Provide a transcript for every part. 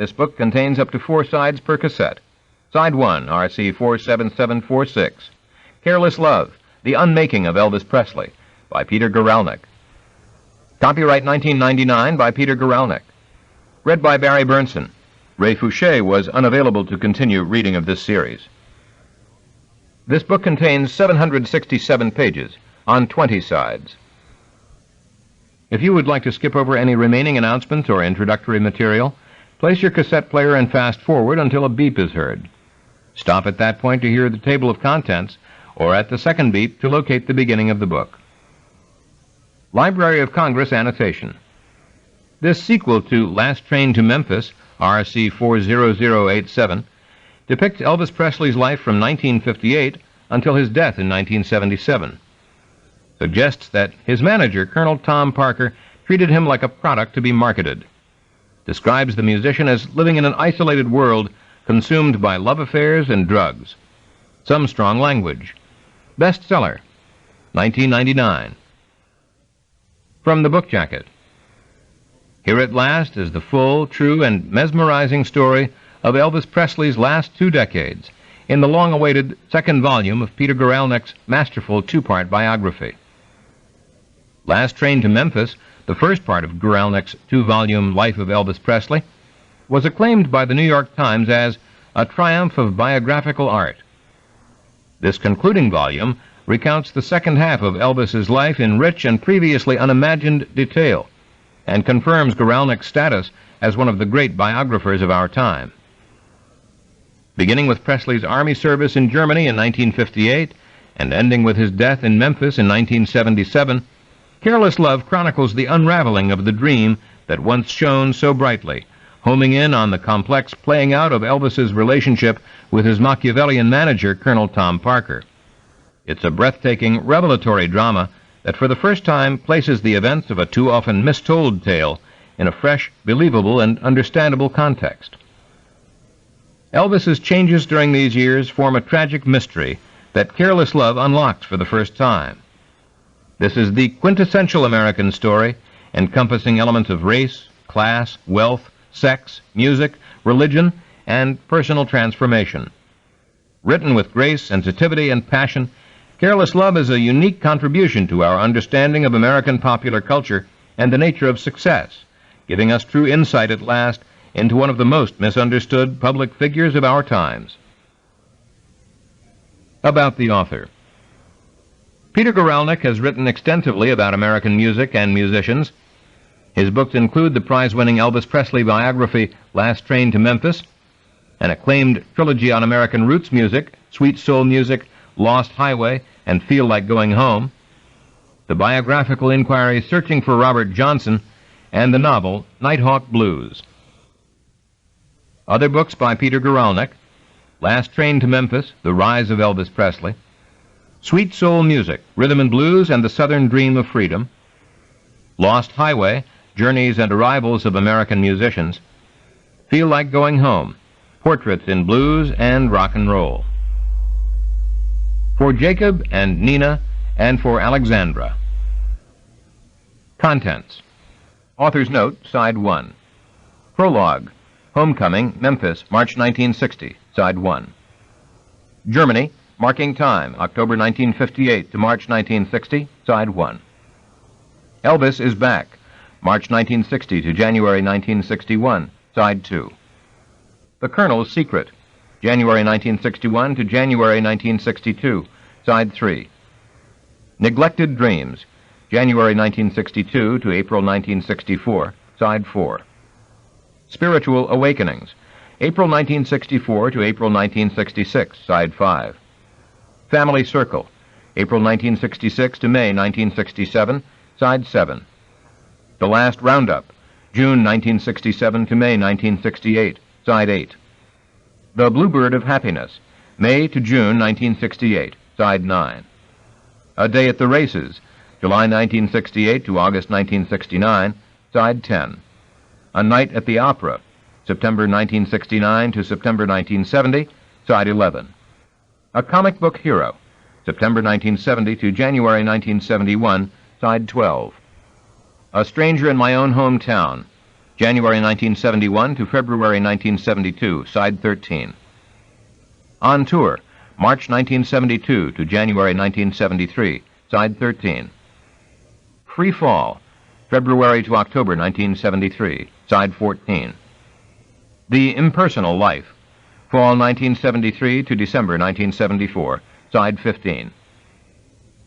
This book contains up to 4 sides per cassette. Side 1, RC 47746. Careless Love, The Unmaking of Elvis Presley, by Peter Guralnick. Copyright 1999 by Peter Guralnick. Read by Barry Burnson. Ray Fouché was unavailable to continue reading of this series. This book contains 767 pages on 20 sides. If you would like to skip over any remaining announcements or introductory material, place your cassette player and fast forward until a beep is heard. Stop at that point to hear the table of contents, or at the second beep to locate the beginning of the book. Library of Congress annotation. This sequel to Last Train to Memphis, RC 40087, depicts Elvis Presley's life from 1958 until his death in 1977. Suggests that his manager, Colonel Tom Parker, treated him like a product to be marketed. Describes the musician as living in an isolated world consumed by love affairs and drugs. Some strong language. Bestseller, 1999. From the book jacket. Here at last is the full, true, and mesmerizing story of Elvis Presley's last 2 decades in the long-awaited second volume of Peter Guralnick's masterful 2-part biography. Last Train to Memphis, the first part of Guralnick's 2-volume Life of Elvis Presley, was acclaimed by the New York Times as a triumph of biographical art. This concluding volume recounts the second half of Elvis's life in rich and previously unimagined detail, and confirms Guralnick's status as one of the great biographers of our time. Beginning with Presley's Army service in Germany in 1958, and ending with his death in Memphis in 1977, Careless Love chronicles the unraveling of the dream that once shone so brightly, homing in on the complex playing out of Elvis's relationship with his Machiavellian manager, Colonel Tom Parker. It's a breathtaking, revelatory drama that for the first time places the events of a too often mistold tale in a fresh, believable, and understandable context. Elvis's changes during these years form a tragic mystery that Careless Love unlocks for the first time. This is the quintessential American story, encompassing elements of race, class, wealth, sex, music, religion, and personal transformation. Written with grace, sensitivity, and passion, Careless Love is a unique contribution to our understanding of American popular culture and the nature of success, giving us true insight at last into one of the most misunderstood public figures of our times. About the author. Peter Guralnick has written extensively about American music and musicians. His books include the prize-winning Elvis Presley biography, Last Train to Memphis, an acclaimed trilogy on American roots music, Sweet Soul Music, Lost Highway, and Feel Like Going Home, the biographical inquiry Searching for Robert Johnson, and the novel Nighthawk Blues. Other books by Peter Guralnick: Last Train to Memphis, The Rise of Elvis Presley; Sweet Soul Music, Rhythm and Blues and the Southern Dream of Freedom; Lost Highway, Journeys and Arrivals of American Musicians; Feel Like Going Home, Portraits in Blues and Rock and Roll. For Jacob and Nina and for Alexandra. Contents. Author's Note, Side 1. Prologue. Homecoming, Memphis, March 1960, Side 1. Germany, marking time, October 1958 to March 1960, Side 1. Elvis is back, March 1960 to January 1961, Side 2. The Colonel's Secret, January 1961 to January 1962, Side 3. Neglected Dreams, January 1962 to April 1964, Side 4. Spiritual Awakenings, April 1964 to April 1966, Side 5. Family Circle, April 1966 to May 1967, Side 7. The Last Roundup, June 1967 to May 1968, Side 8. The Bluebird of Happiness, May to June 1968, Side 9. A Day at the Races, July 1968 to August 1969, Side 10. A Night at the Opera, September 1969 to September 1970, Side 11. A Comic Book Hero, September 1970 to January 1971, Side 12. A Stranger in My Own Hometown, January 1971 to February 1972, side 13. On tour, March 1972 to January 1973, side 13. Free Fall, February to October 1973, side 14. The Impersonal Life, Fall 1973 to December 1974, side 15.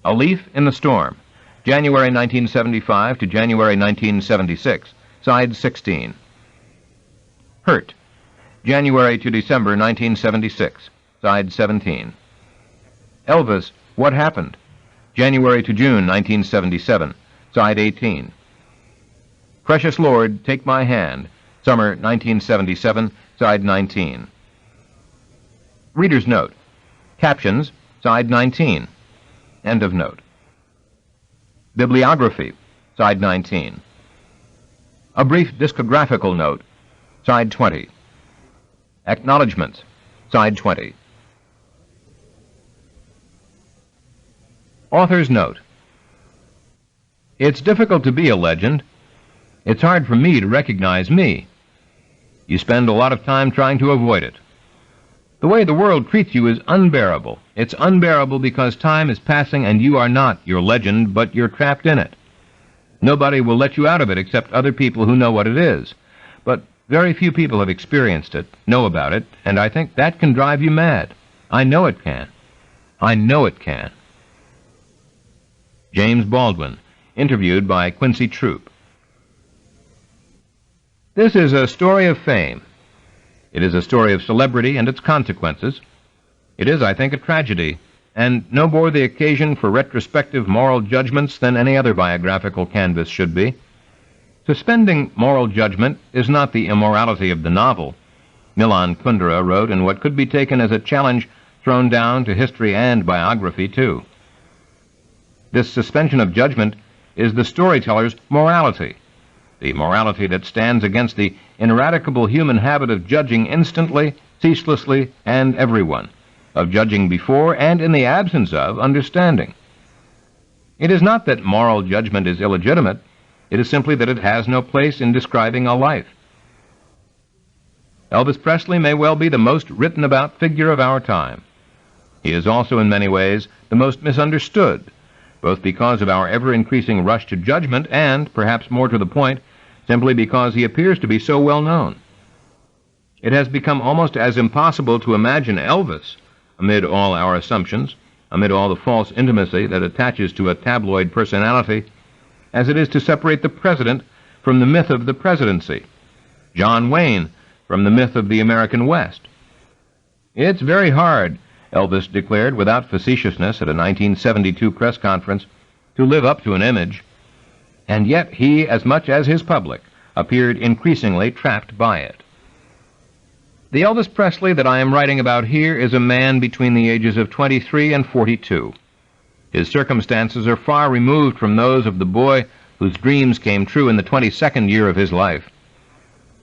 A Leaf in the Storm, January 1975 to January 1976, side 16. Hurt, January to December 1976, side 17. Elvis, What Happened, January to June 1977, side 18. Precious Lord, Take My Hand, Summer 1977, side 19. Reader's Note. Captions, side 19. End of note. Bibliography, side 19. A brief discographical note, side 20. Acknowledgments, side 20. Author's note. It's difficult to be a legend. It's hard for me to recognize me. You spend a lot of time trying to avoid it. The way the world treats you is unbearable. It's unbearable because time is passing and you are not your legend, but you're trapped in it. Nobody will let you out of it except other people who know what it is. But very few people have experienced it, know about it, and I think that can drive you mad. I know it can. I know it can. James Baldwin, interviewed by Quincy Troop. This is a story of fame. It is a story of celebrity and its consequences. It is, I think, a tragedy, and no more the occasion for retrospective moral judgments than any other biographical canvas should be. Suspending moral judgment is not the immorality of the novel. Milan Kundera wrote in what could be taken as a challenge thrown down to history and biography, too. This suspension of judgment is the storyteller's morality, the morality that stands against the ineradicable human habit of judging instantly, ceaselessly, and everyone, of judging before and in the absence of understanding. It is not that moral judgment is illegitimate, it is simply that it has no place in describing a life. Elvis Presley may well be the most written about figure of our time. He is also in many ways the most misunderstood, both because of our ever-increasing rush to judgment and, perhaps more to the point, simply because he appears to be so well known. It has become almost as impossible to imagine Elvis, amid all our assumptions, amid all the false intimacy that attaches to a tabloid personality, as it is to separate the president from the myth of the presidency, John Wayne from the myth of the American West. It's very hard, Elvis declared without facetiousness at a 1972 press conference, to live up to an image. And yet he, as much as his public, appeared increasingly trapped by it. The Elvis Presley that I am writing about here is a man between the ages of 23 and 42. His circumstances are far removed from those of the boy whose dreams came true in the 22nd year of his life.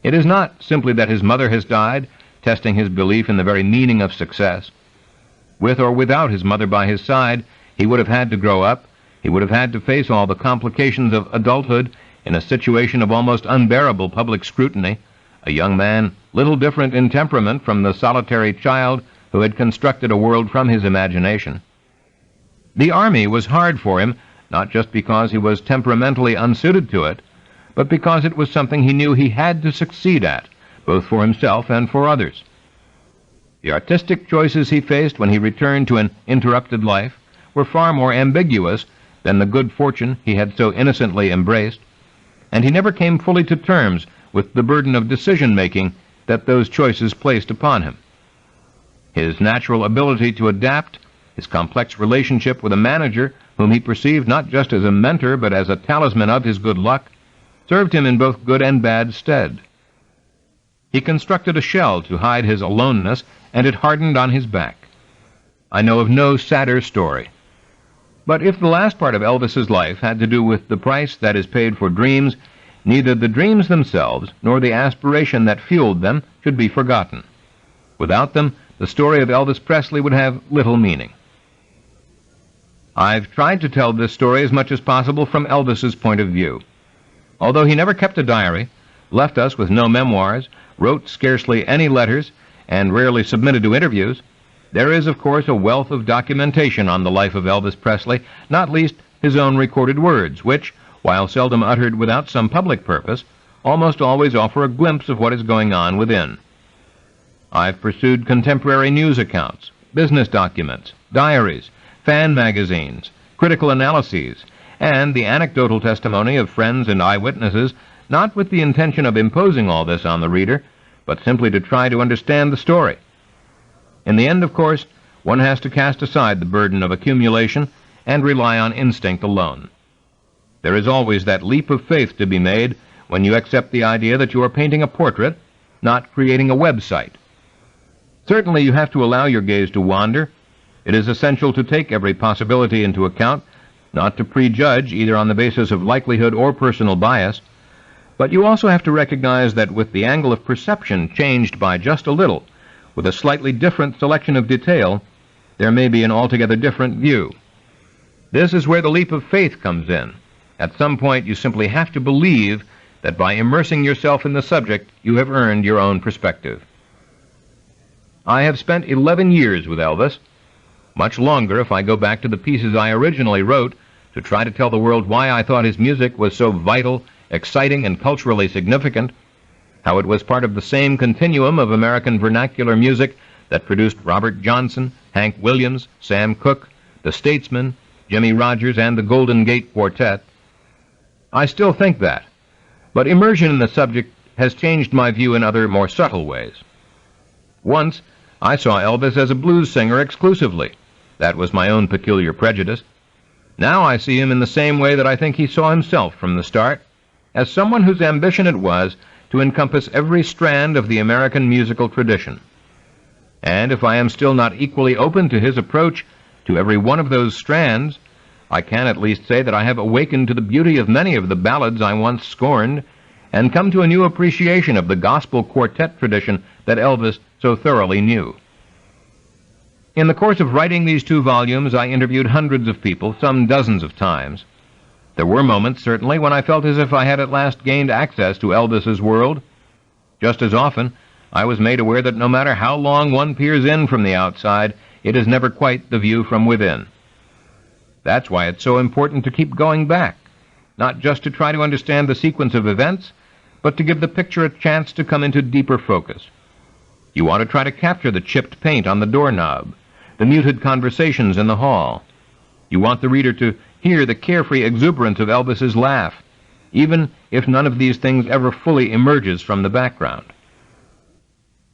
It is not simply that his mother has died, testing his belief in the very meaning of success. With or without his mother by his side, he would have had to grow up. He would have had to face all the complications of adulthood in a situation of almost unbearable public scrutiny, a young man little different in temperament from the solitary child who had constructed a world from his imagination. The army was hard for him, not just because he was temperamentally unsuited to it, but because it was something he knew he had to succeed at, both for himself and for others. The artistic choices he faced when he returned to an interrupted life were far more ambiguous than the good fortune he had so innocently embraced, and he never came fully to terms with the burden of decision-making that those choices placed upon him. His natural ability to adapt, his complex relationship with a manager whom he perceived not just as a mentor but as a talisman of his good luck, served him in both good and bad stead. He constructed a shell to hide his aloneness, and it hardened on his back. I know of no sadder story. But if the last part of Elvis's life had to do with the price that is paid for dreams, neither the dreams themselves nor the aspiration that fueled them should be forgotten. Without them, the story of Elvis Presley would have little meaning. I've tried to tell this story as much as possible from Elvis's point of view. Although he never kept a diary, left us with no memoirs, wrote scarcely any letters, and rarely submitted to interviews, there is, of course, a wealth of documentation on the life of Elvis Presley, not least his own recorded words, which, while seldom uttered without some public purpose, almost always offer a glimpse of what is going on within. I've pursued contemporary news accounts, business documents, diaries, fan magazines, critical analyses, and the anecdotal testimony of friends and eyewitnesses, not with the intention of imposing all this on the reader, but simply to try to understand the story. In the end, of course, one has to cast aside the burden of accumulation and rely on instinct alone. There is always that leap of faith to be made when you accept the idea that you are painting a portrait, not creating a website. Certainly you have to allow your gaze to wander. It is essential to take every possibility into account, not to prejudge either on the basis of likelihood or personal bias, but you also have to recognize that with the angle of perception changed by just a little, with a slightly different selection of detail, there may be an altogether different view. This is where the leap of faith comes in. At some point you simply have to believe that by immersing yourself in the subject, you have earned your own perspective. I have spent 11 years with Elvis, much longer if I go back to the pieces I originally wrote to try to tell the world why I thought his music was so vital, exciting, and culturally significant, how it was part of the same continuum of American vernacular music that produced Robert Johnson, Hank Williams, Sam Cooke, the Statesmen, Jimmy Rogers, and the Golden Gate Quartet. I still think that, but immersion in the subject has changed my view in other, more subtle ways. Once, I saw Elvis as a blues singer exclusively. That was my own peculiar prejudice. Now I see him in the same way that I think he saw himself from the start, as someone whose ambition it was to encompass every strand of the American musical tradition. And if I am still not equally open to his approach to every one of those strands, I can at least say that I have awakened to the beauty of many of the ballads I once scorned, and come to a new appreciation of the gospel quartet tradition that Elvis so thoroughly knew. In the course of writing these 2 volumes, I interviewed hundreds of people, some dozens of times. There were moments, certainly, when I felt as if I had at last gained access to Elvis's world. Just as often, I was made aware that no matter how long one peers in from the outside, it is never quite the view from within. That's why it's so important to keep going back, not just to try to understand the sequence of events, but to give the picture a chance to come into deeper focus. You want to try to capture the chipped paint on the doorknob, the muted conversations in the hall. You want the reader to hear the carefree exuberance of Elvis's laugh, even if none of these things ever fully emerges from the background.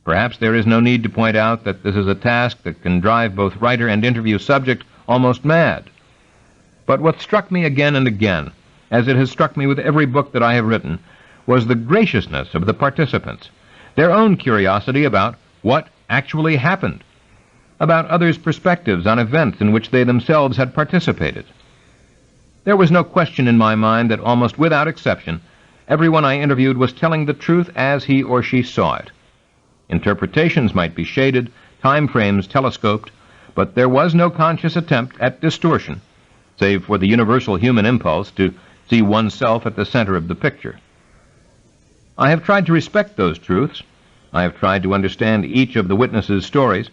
Perhaps there is no need to point out that this is a task that can drive both writer and interview subject almost mad. But what struck me again and again, as it has struck me with every book that I have written, was the graciousness of the participants, their own curiosity about what actually happened, about others' perspectives on events in which they themselves had participated. There was no question in my mind that almost without exception, everyone I interviewed was telling the truth as he or she saw it. Interpretations might be shaded, time frames telescoped, but there was no conscious attempt at distortion, save for the universal human impulse to see oneself at the center of the picture. I have tried to respect those truths. I have tried to understand each of the witnesses' stories.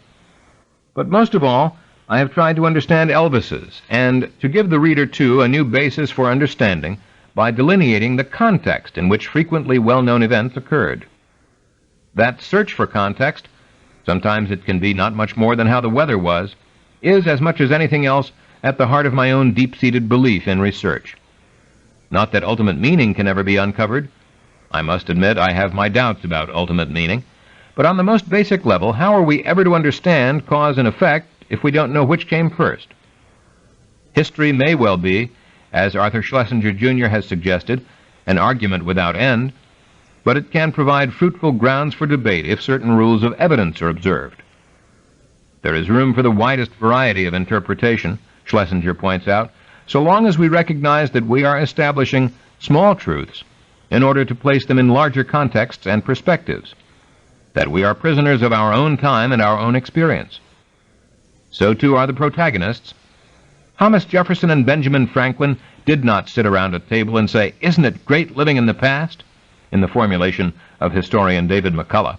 But most of all, I have tried to understand Elvis's, and to give the reader, too, a new basis for understanding by delineating the context in which frequently well-known events occurred. That search for context, sometimes it can be not much more than how the weather was, is, as much as anything else, at the heart of my own deep-seated belief in research. Not that ultimate meaning can ever be uncovered. I must admit I have my doubts about ultimate meaning. But on the most basic level, how are we ever to understand cause and effect if we don't know which came first? History may well be, as Arthur Schlesinger Jr. has suggested, an argument without end, but it can provide fruitful grounds for debate if certain rules of evidence are observed. There is room for the widest variety of interpretation, Schlesinger points out, so long as we recognize that we are establishing small truths in order to place them in larger contexts and perspectives, that we are prisoners of our own time and our own experience. So too are the protagonists. Thomas Jefferson and Benjamin Franklin did not sit around a table and say, "Isn't it great living in the past?" in the formulation of historian David McCullough.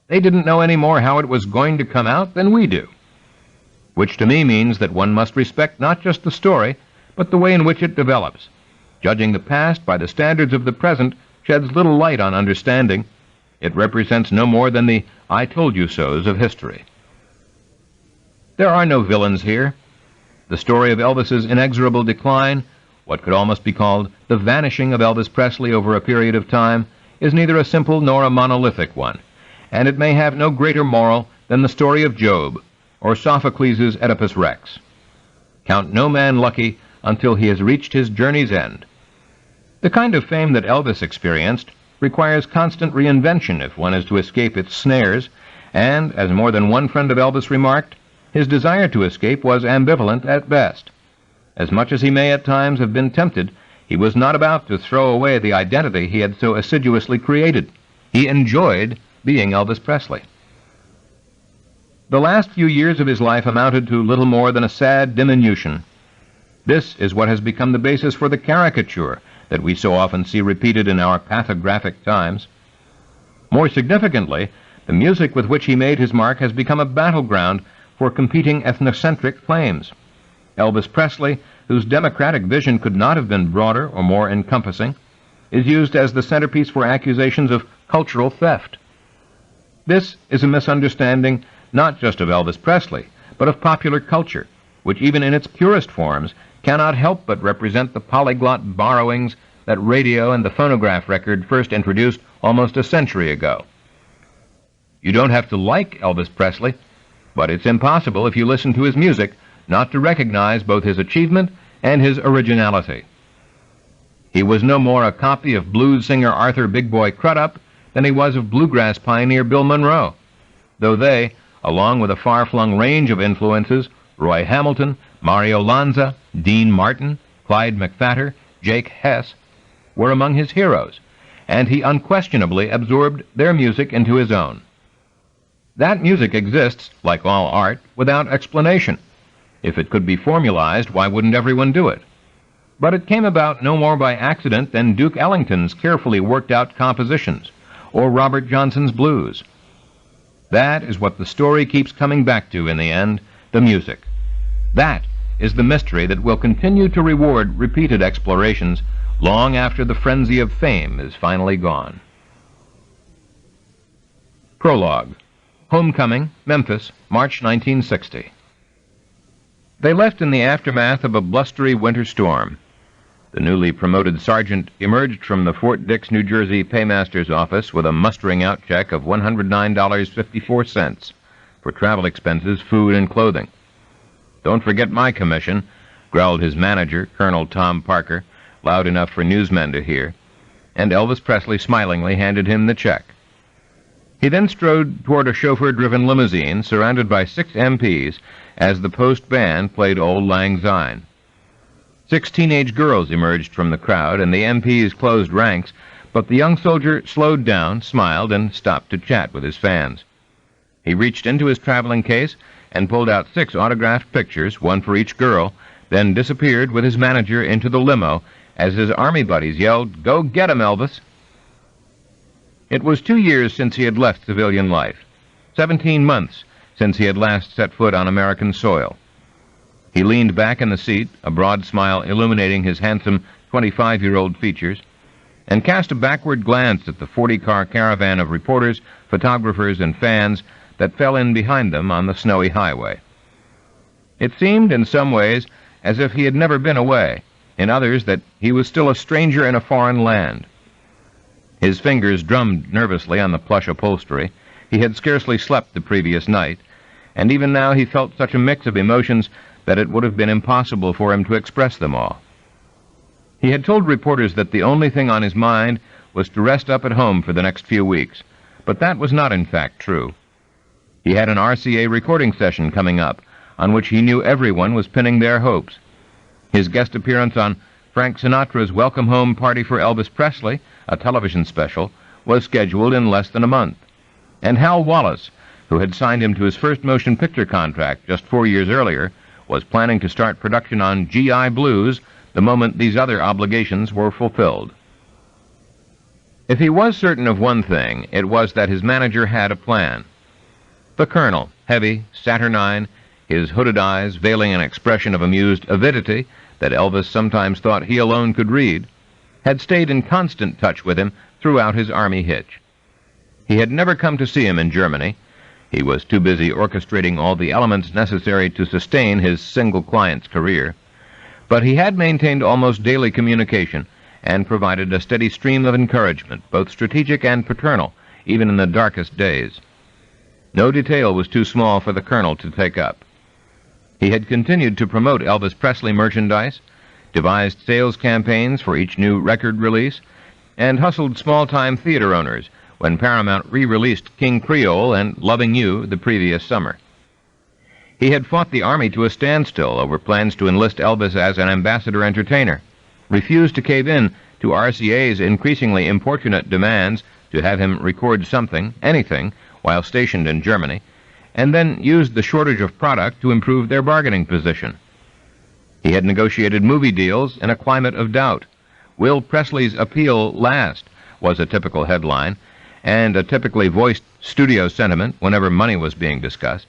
They didn't know any more how it was going to come out than we do, which to me means that one must respect not just the story, but the way in which it develops. Judging the past by the standards of the present sheds little light on understanding. It represents no more than the I told you so's of history. There are no villains here. The story of Elvis's inexorable decline, what could almost be called the vanishing of Elvis Presley over a period of time, is neither a simple nor a monolithic one, and it may have no greater moral than the story of Job or Sophocles' Oedipus Rex. Count no man lucky until he has reached his journey's end. The kind of fame that Elvis experienced requires constant reinvention if one is to escape its snares, and, as more than one friend of Elvis remarked, his desire to escape was ambivalent at best. As much as he may at times have been tempted, he was not about to throw away the identity he had so assiduously created. He enjoyed being Elvis Presley. The last few years of his life amounted to little more than a sad diminution. This is what has become the basis for the caricature that we so often see repeated in our pathographic times. More significantly, the music with which he made his mark has become a battleground for competing ethnocentric claims. Elvis Presley, whose democratic vision could not have been broader or more encompassing, is used as the centerpiece for accusations of cultural theft. This is a misunderstanding not just of Elvis Presley, but of popular culture, which even in its purest forms cannot help but represent the polyglot borrowings that radio and the phonograph record first introduced almost a century ago. You don't have to like Elvis Presley, but it's impossible if you listen to his music not to recognize both his achievement and his originality. He was no more a copy of blues singer Arthur Big Boy Crudup than he was of bluegrass pioneer Bill Monroe, though they, along with a far-flung range of influences, Roy Hamilton, Mario Lanza, Dean Martin, Clyde McPhatter, Jake Hess, were among his heroes, and he unquestionably absorbed their music into his own. That music exists, like all art, without explanation. If it could be formalized, why wouldn't everyone do it? But it came about no more by accident than Duke Ellington's carefully worked-out compositions, or Robert Johnson's blues. That is what the story keeps coming back to in the end, the music. That is the mystery that will continue to reward repeated explorations long after the frenzy of fame is finally gone. Prologue. Homecoming, Memphis, March 1960. They left in the aftermath of a blustery winter storm. The newly promoted sergeant emerged from the Fort Dix, New Jersey paymaster's office with a mustering-out check of $109.54 for travel expenses, food, and clothing. "Don't forget my commission," growled his manager, Colonel Tom Parker, loud enough for newsmen to hear, and Elvis Presley smilingly handed him the check. He then strode toward a chauffeur-driven limousine surrounded by 6 MPs as the post band played Old Lang Syne. 6 teenage girls emerged from the crowd, and the MPs closed ranks, but the young soldier slowed down, smiled, and stopped to chat with his fans. He reached into his traveling case and pulled out 6 autographed pictures, one for each girl, then disappeared with his manager into the limo as his army buddies yelled, "Go get him, Elvis!" It was 2 years since he had left civilian life, 17 months since he had last set foot on American soil. He leaned back in the seat, a broad smile illuminating his handsome 25-year-old features, and cast a backward glance at the 40-car caravan of reporters, photographers, and fans that fell in behind them on the snowy highway. It seemed, in some ways, as if he had never been away, in others that he was still a stranger in a foreign land. His fingers drummed nervously on the plush upholstery. He had scarcely slept the previous night, and even now he felt such a mix of emotions that it would have been impossible for him to express them all. He had told reporters that the only thing on his mind was to rest up at home for the next few weeks, but that was not in fact true. He had an RCA recording session coming up, on which he knew everyone was pinning their hopes. His guest appearance on Frank Sinatra's Welcome Home Party for Elvis Presley, a television special, was scheduled in less than a month. And Hal Wallace, who had signed him to his first motion picture contract just 4 years earlier, was planning to start production on G.I. Blues the moment these other obligations were fulfilled. If he was certain of one thing, it was that his manager had a plan. The Colonel, heavy, saturnine, his hooded eyes veiling an expression of amused avidity that Elvis sometimes thought he alone could read, had stayed in constant touch with him throughout his army hitch. He had never come to see him in Germany. He was too busy orchestrating all the elements necessary to sustain his single client's career. But he had maintained almost daily communication and provided a steady stream of encouragement, both strategic and paternal, even in the darkest days. No detail was too small for the Colonel to take up. He had continued to promote Elvis Presley merchandise, devised sales campaigns for each new record release, and hustled small-time theater owners when Paramount re-released King Creole and Loving You the previous summer. He had fought the Army to a standstill over plans to enlist Elvis as an ambassador entertainer, refused to cave in to RCA's increasingly importunate demands to have him record something, anything, while stationed in Germany, and then used the shortage of product to improve their bargaining position. He had negotiated movie deals in a climate of doubt. Will Presley's appeal last was a typical headline, and a typically voiced studio sentiment whenever money was being discussed,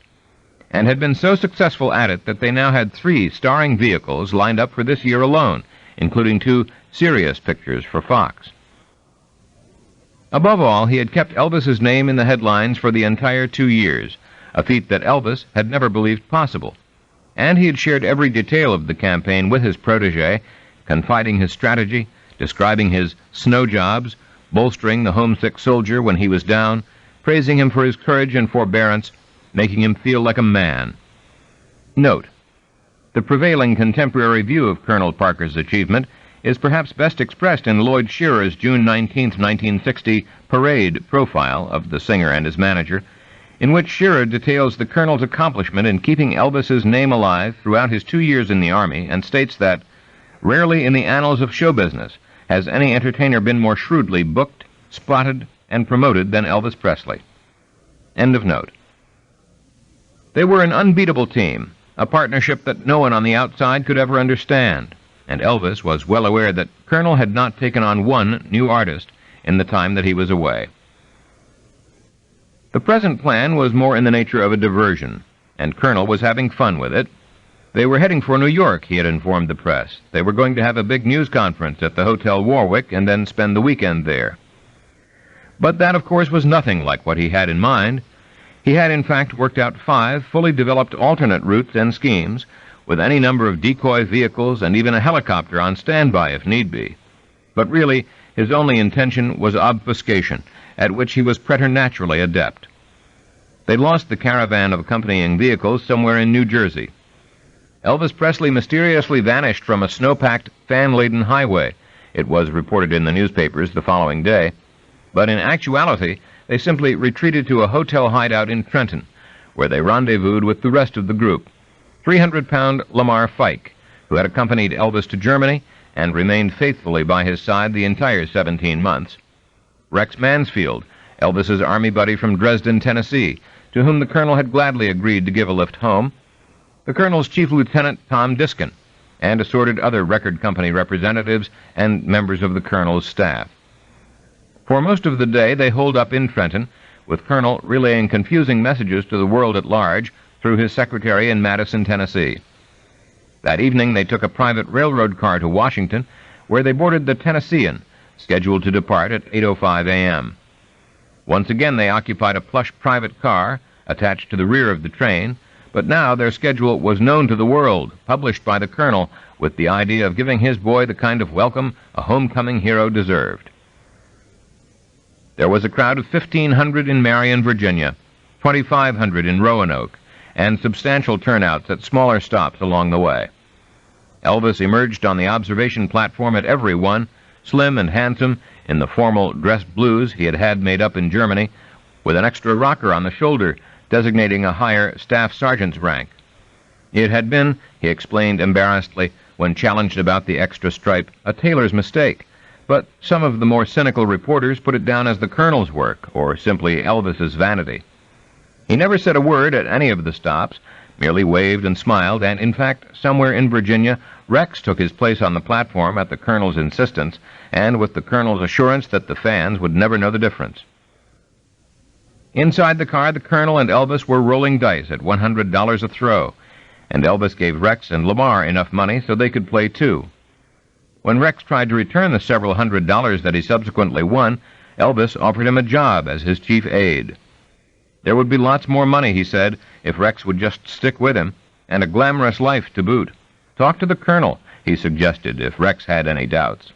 and had been so successful at it that they now had 3 starring vehicles lined up for this year alone, including 2 serious pictures for Fox. Above all, he had kept Elvis's name in the headlines for the entire 2 years, a feat that Elvis had never believed possible, and he had shared every detail of the campaign with his protégé, confiding his strategy, describing his snow jobs, bolstering the homesick soldier when he was down, praising him for his courage and forbearance, making him feel like a man. Note: the prevailing contemporary view of Colonel Parker's achievement is perhaps best expressed in Lloyd Shearer's June 19, 1960 parade profile of the singer and his manager, in which Shearer details the Colonel's accomplishment in keeping Elvis's name alive throughout his 2 years in the Army, and states that, "Rarely in the annals of show business has any entertainer been more shrewdly booked, spotted, and promoted than Elvis Presley." End of note. They were an unbeatable team, a partnership that no one on the outside could ever understand, and Elvis was well aware that Colonel had not taken on one new artist in the time that he was away. The present plan was more in the nature of a diversion, and Colonel was having fun with it. They were heading for New York, he had informed the press. They were going to have a big news conference at the Hotel Warwick and then spend the weekend there. But that, of course, was nothing like what he had in mind. He had, in fact, worked out 5 fully developed alternate routes and schemes, with any number of decoy vehicles and even a helicopter on standby if need be. But really, his only intention was obfuscation, at which he was preternaturally adept. They lost the caravan of accompanying vehicles somewhere in New Jersey. Elvis Presley mysteriously vanished from a snow-packed, fan-laden highway, it was reported in the newspapers the following day, but in actuality they simply retreated to a hotel hideout in Trenton, where they rendezvoused with the rest of the group, 300-pound Lamar Fike, who had accompanied Elvis to Germany and remained faithfully by his side the entire 17 months, Rex Mansfield, Elvis's army buddy from Dresden, Tennessee, to whom the Colonel had gladly agreed to give a lift home, the Colonel's Chief Lieutenant Tom Diskin, and assorted other record company representatives and members of the Colonel's staff. For most of the day they holed up in Trenton, with Colonel relaying confusing messages to the world at large through his secretary in Madison, Tennessee. That evening they took a private railroad car to Washington, where they boarded the Tennessean, scheduled to depart at 8:05 a.m. Once again they occupied a plush private car attached to the rear of the train, but now their schedule was known to the world, published by the Colonel, with the idea of giving his boy the kind of welcome a homecoming hero deserved. There was a crowd of 1,500 in Marion, Virginia, 2,500 in Roanoke, and substantial turnouts at smaller stops along the way. Elvis emerged on the observation platform at every one, slim and handsome in the formal dress blues he had had made up in Germany, with an extra rocker on the shoulder designating a higher staff sergeant's rank. It had been, he explained embarrassedly when challenged about the extra stripe, a tailor's mistake, but some of the more cynical reporters put it down as the Colonel's work, or simply Elvis's vanity. He never said a word at any of the stops, merely waved and smiled, and in fact, somewhere in Virginia, Rex took his place on the platform at the Colonel's insistence, and with the Colonel's assurance that the fans would never know the difference. Inside the car, the Colonel and Elvis were rolling dice at $100 a throw, and Elvis gave Rex and Lamar enough money so they could play too. When Rex tried to return the several $100 that he subsequently won, Elvis offered him a job as his chief aide. There would be lots more money, he said, if Rex would just stick with him, and a glamorous life to boot. Talk to the Colonel, he suggested, if Rex had any doubts.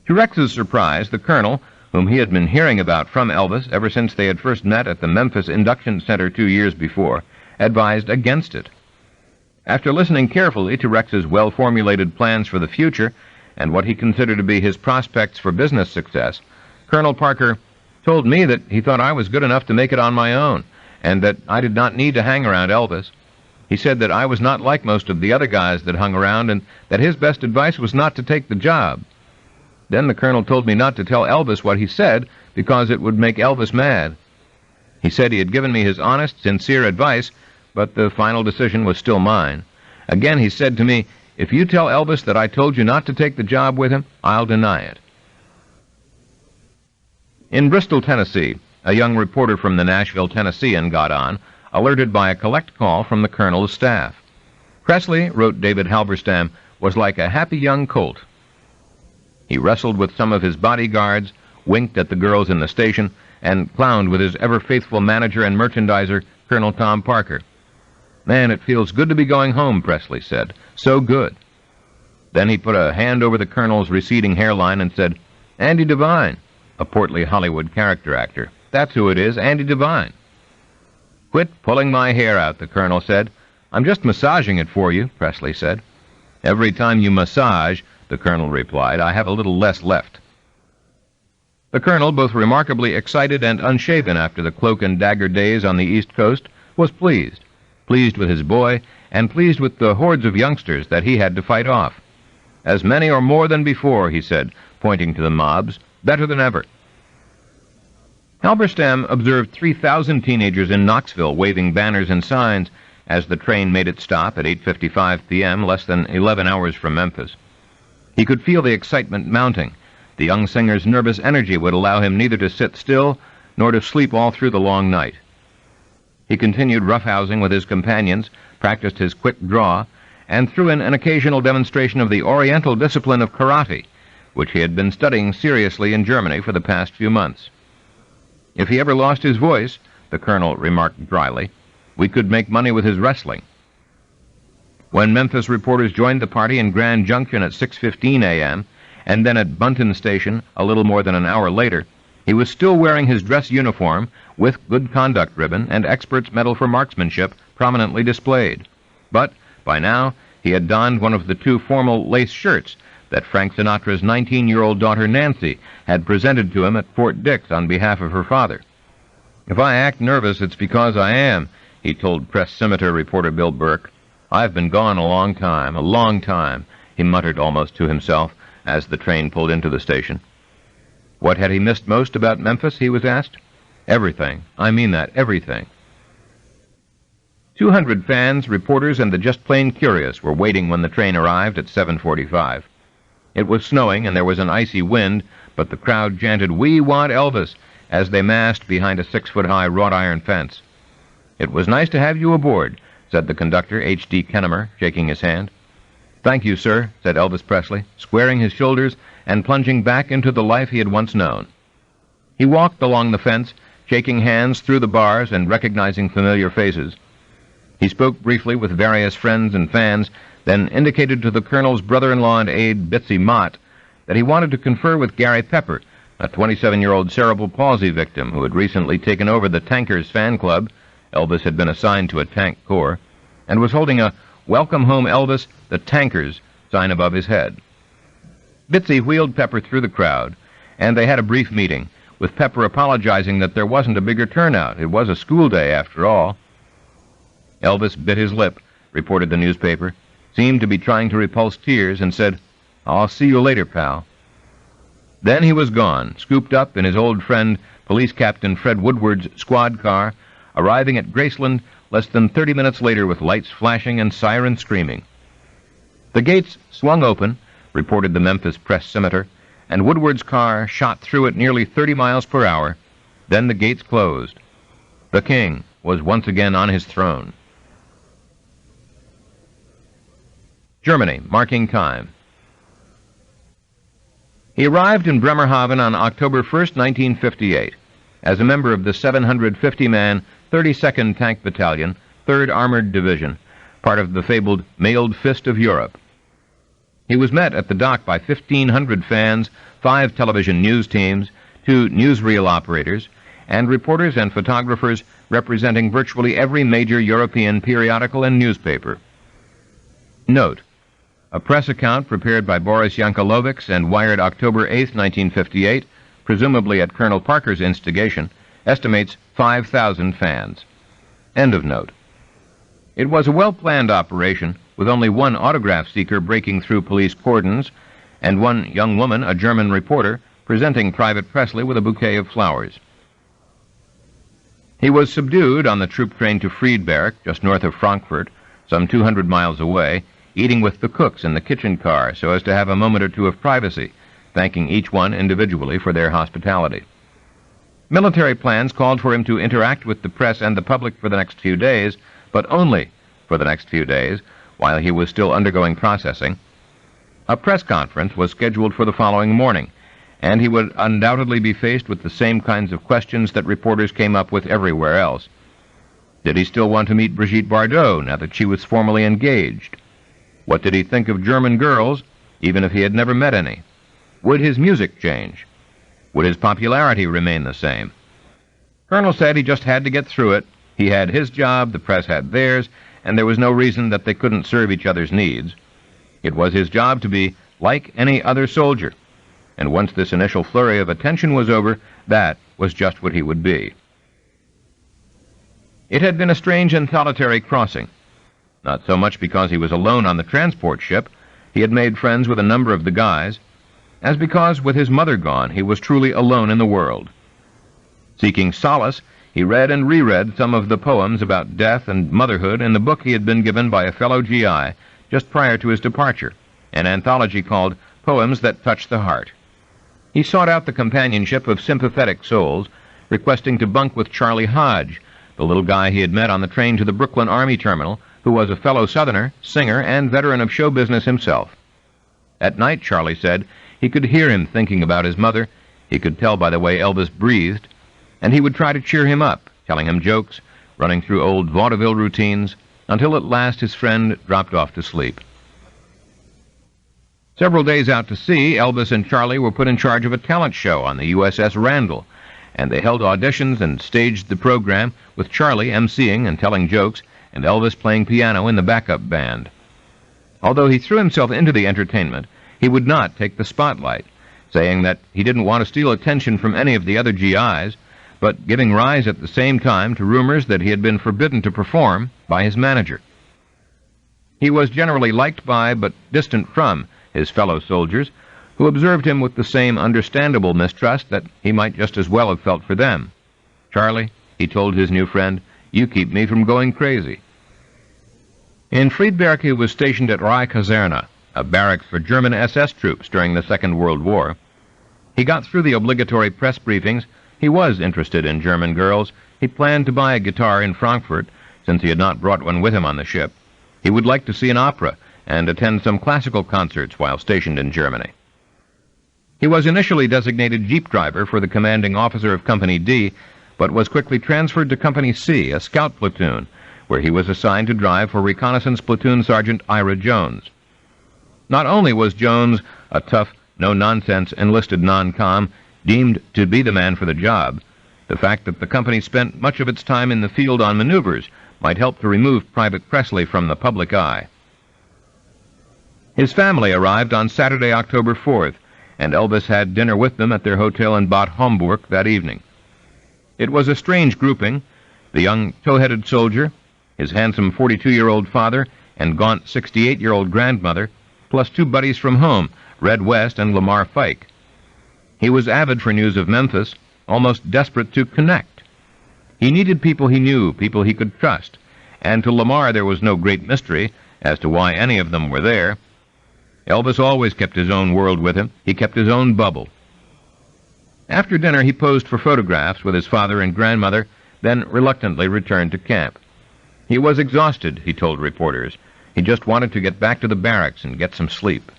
To Rex's surprise, the Colonel, whom he had been hearing about from Elvis ever since they had first met at the Memphis Induction Center 2 years before, advised against it. After listening carefully to Rex's well-formulated plans for the future and what he considered to be his prospects for business success, Colonel Parker told me that he thought I was good enough to make it on my own, and that I did not need to hang around Elvis. He said that I was not like most of the other guys that hung around, and that his best advice was not to take the job. Then the Colonel told me not to tell Elvis what he said, because it would make Elvis mad. He said he had given me his honest, sincere advice, but the final decision was still mine. Again, he said to me, "If you tell Elvis that I told you not to take the job with him, I'll deny it." In Bristol, Tennessee, a young reporter from the Nashville Tennessean got on, alerted by a collect call from the Colonel's staff. Presley, wrote David Halberstam, was like a happy young colt. He wrestled with some of his bodyguards, winked at the girls in the station, and clowned with his ever-faithful manager and merchandiser, Colonel Tom Parker. "Man, it feels good to be going home," Presley said. "So good." Then he put a hand over the Colonel's receding hairline and said, "Andy Devine," a portly Hollywood character actor. "That's who it is, Andy Devine." "Quit pulling my hair out," the Colonel said. "I'm just massaging it for you," Presley said. "Every time you massage," the Colonel replied, "I have a little less left." The Colonel, both remarkably excited and unshaven after the cloak-and-dagger days on the East Coast, was pleased with his boy, and pleased with the hordes of youngsters that he had to fight off. "As many or more than before," he said, pointing to the mobs, "better than ever." Halberstam observed 3,000 teenagers in Knoxville waving banners and signs as the train made its stop at 8:55 p.m., less than 11 hours from Memphis. He could feel the excitement mounting. The young singer's nervous energy would allow him neither to sit still nor to sleep all through the long night. He continued roughhousing with his companions, practiced his quick draw, and threw in an occasional demonstration of the Oriental discipline of karate, which he had been studying seriously in Germany for the past few months. "If he ever lost his voice," the Colonel remarked dryly, "we could make money with his wrestling." When Memphis reporters joined the party in Grand Junction at 6:15 a.m., and then at Bunton Station a little more than an hour later, he was still wearing his dress uniform with Good Conduct ribbon and Expert's Medal for Marksmanship prominently displayed. But by now he had donned one of the 2 formal lace shirts that Frank Sinatra's 19-year-old daughter Nancy had presented to him at Fort Dix on behalf of her father. "If I act nervous, it's because I am," he told Press Scimitar reporter Bill Burke. "I've been gone a long time," he muttered almost to himself as the train pulled into the station. What had he missed most about Memphis, he was asked? Everything. I mean that, everything. 200 fans, reporters, and the just plain curious were waiting when the train arrived at 7:45. It was snowing and there was an icy wind, but the crowd chanted, "We want Elvis," as they massed behind a 6-foot-high wrought-iron fence. "It was nice to have you aboard," said the conductor, H.D. Kennemer, shaking his hand. "Thank you, sir," said Elvis Presley, squaring his shoulders and plunging back into the life he had once known. He walked along the fence, shaking hands through the bars and recognizing familiar faces. He spoke briefly with various friends and fans, then indicated to the Colonel's brother-in-law and aide, Bitsy Mott, that he wanted to confer with Gary Pepper, a 27-year-old cerebral palsy victim who had recently taken over the Tankers fan club. Elvis had been assigned to a tank corps, and was holding a "Welcome Home, Elvis, the Tankers" sign above his head. Bitsy wheeled Pepper through the crowd, and they had a brief meeting, with Pepper apologizing that there wasn't a bigger turnout. It was a school day, after all. Elvis bit his lip, reported the newspaper, seemed to be trying to repulse tears, and said, "I'll see you later, pal." Then he was gone, scooped up in his old friend, Police Captain Fred Woodward's squad car, arriving at Graceland less than 30 minutes later with lights flashing and sirens screaming. The gates swung open, reported the Memphis press scimitar, and Woodward's car shot through at nearly 30 miles per hour. Then the gates closed. The king was once again on his throne. Germany, marking time. He arrived in Bremerhaven on October 1st, 1958, as a member of the 750-man 32nd Tank Battalion, 3rd Armored Division, part of the fabled Mailed Fist of Europe. He was met at the dock by 1,500 fans, 5 television news teams, 2 newsreel operators, and reporters and photographers representing virtually every major European periodical and newspaper. Note: a press account prepared by Boris Yankelovics and wired October 8, 1958, presumably at Colonel Parker's instigation, estimates 5,000 fans. End of note. It was a well-planned operation, with only one autograph seeker breaking through police cordons, and one young woman, a German reporter, presenting Private Presley with a bouquet of flowers. He was subdued on the troop train to Friedberg, just north of Frankfurt, some 200 miles away, eating with the cooks in the kitchen car so as to have a moment or two of privacy, thanking each one individually for their hospitality. Military plans called for him to interact with the press and the public for the next few days, but only for the next few days, while he was still undergoing processing. A press conference was scheduled for the following morning, and he would undoubtedly be faced with the same kinds of questions that reporters came up with everywhere else. Did he still want to meet Brigitte Bardot now that she was formally engaged? What did he think of German girls, even if he had never met any? Would his music change? Would his popularity remain the same? Colonel said he just had to get through it. He had his job, the press had theirs, and there was no reason that they couldn't serve each other's needs. It was his job to be like any other soldier, and once this initial flurry of attention was over, that was just what he would be. It had been a strange and solitary crossing. Not so much because he was alone on the transport ship, he had made friends with a number of the guys, as because, with his mother gone, he was truly alone in the world. Seeking solace, he read and reread some of the poems about death and motherhood in the book he had been given by a fellow GI just prior to his departure, an anthology called Poems That Touch the Heart. He sought out the companionship of sympathetic souls, requesting to bunk with Charlie Hodge, the little guy he had met on the train to the Brooklyn Army Terminal, who was a fellow Southerner, singer, and veteran of show business himself. At night, Charlie said, he could hear him thinking about his mother, he could tell by the way Elvis breathed, and he would try to cheer him up, telling him jokes, running through old vaudeville routines, until at last his friend dropped off to sleep. Several days out to sea, Elvis and Charlie were put in charge of a talent show on the USS Randall, and they held auditions and staged the program, with Charlie emceeing and telling jokes, and Elvis playing piano in the backup band. Although he threw himself into the entertainment, he would not take the spotlight, saying that he didn't want to steal attention from any of the other GIs, but giving rise at the same time to rumors that he had been forbidden to perform by his manager. He was generally liked by, but distant from, his fellow soldiers, who observed him with the same understandable mistrust that he might just as well have felt for them. "Charlie," he told his new friend, "you keep me from going crazy." In Friedberg he was stationed at Rye-Kaserne, a barracks for German SS troops during the Second World War. He got through the obligatory press briefings. He was interested in German girls. He planned to buy a guitar in Frankfurt, since he had not brought one with him on the ship. He would like to see an opera and attend some classical concerts while stationed in Germany. He was initially designated jeep driver for the commanding officer of Company D, but was quickly transferred to Company C, a scout platoon, where he was assigned to drive for Reconnaissance Platoon Sergeant Ira Jones. Not only was Jones a tough, no-nonsense enlisted non-com, deemed to be the man for the job, the fact that the company spent much of its time in the field on maneuvers might help to remove Private Presley from the public eye. His family arrived on Saturday, October 4th, and Elvis had dinner with them at their hotel in Bad Homburg that evening. It was a strange grouping: the young tow-headed soldier, his handsome 42-year-old father, and gaunt 68-year-old grandmother, plus 2 buddies from home, Red West and Lamar Fike. He was avid for news of Memphis, almost desperate to connect. He needed people he knew, people he could trust, and to Lamar there was no great mystery as to why any of them were there. Elvis always kept his own world with him. He kept his own bubble. After dinner, he posed for photographs with his father and grandmother, then reluctantly returned to camp. He was exhausted, he told reporters. He just wanted to get back to the barracks and get some sleep.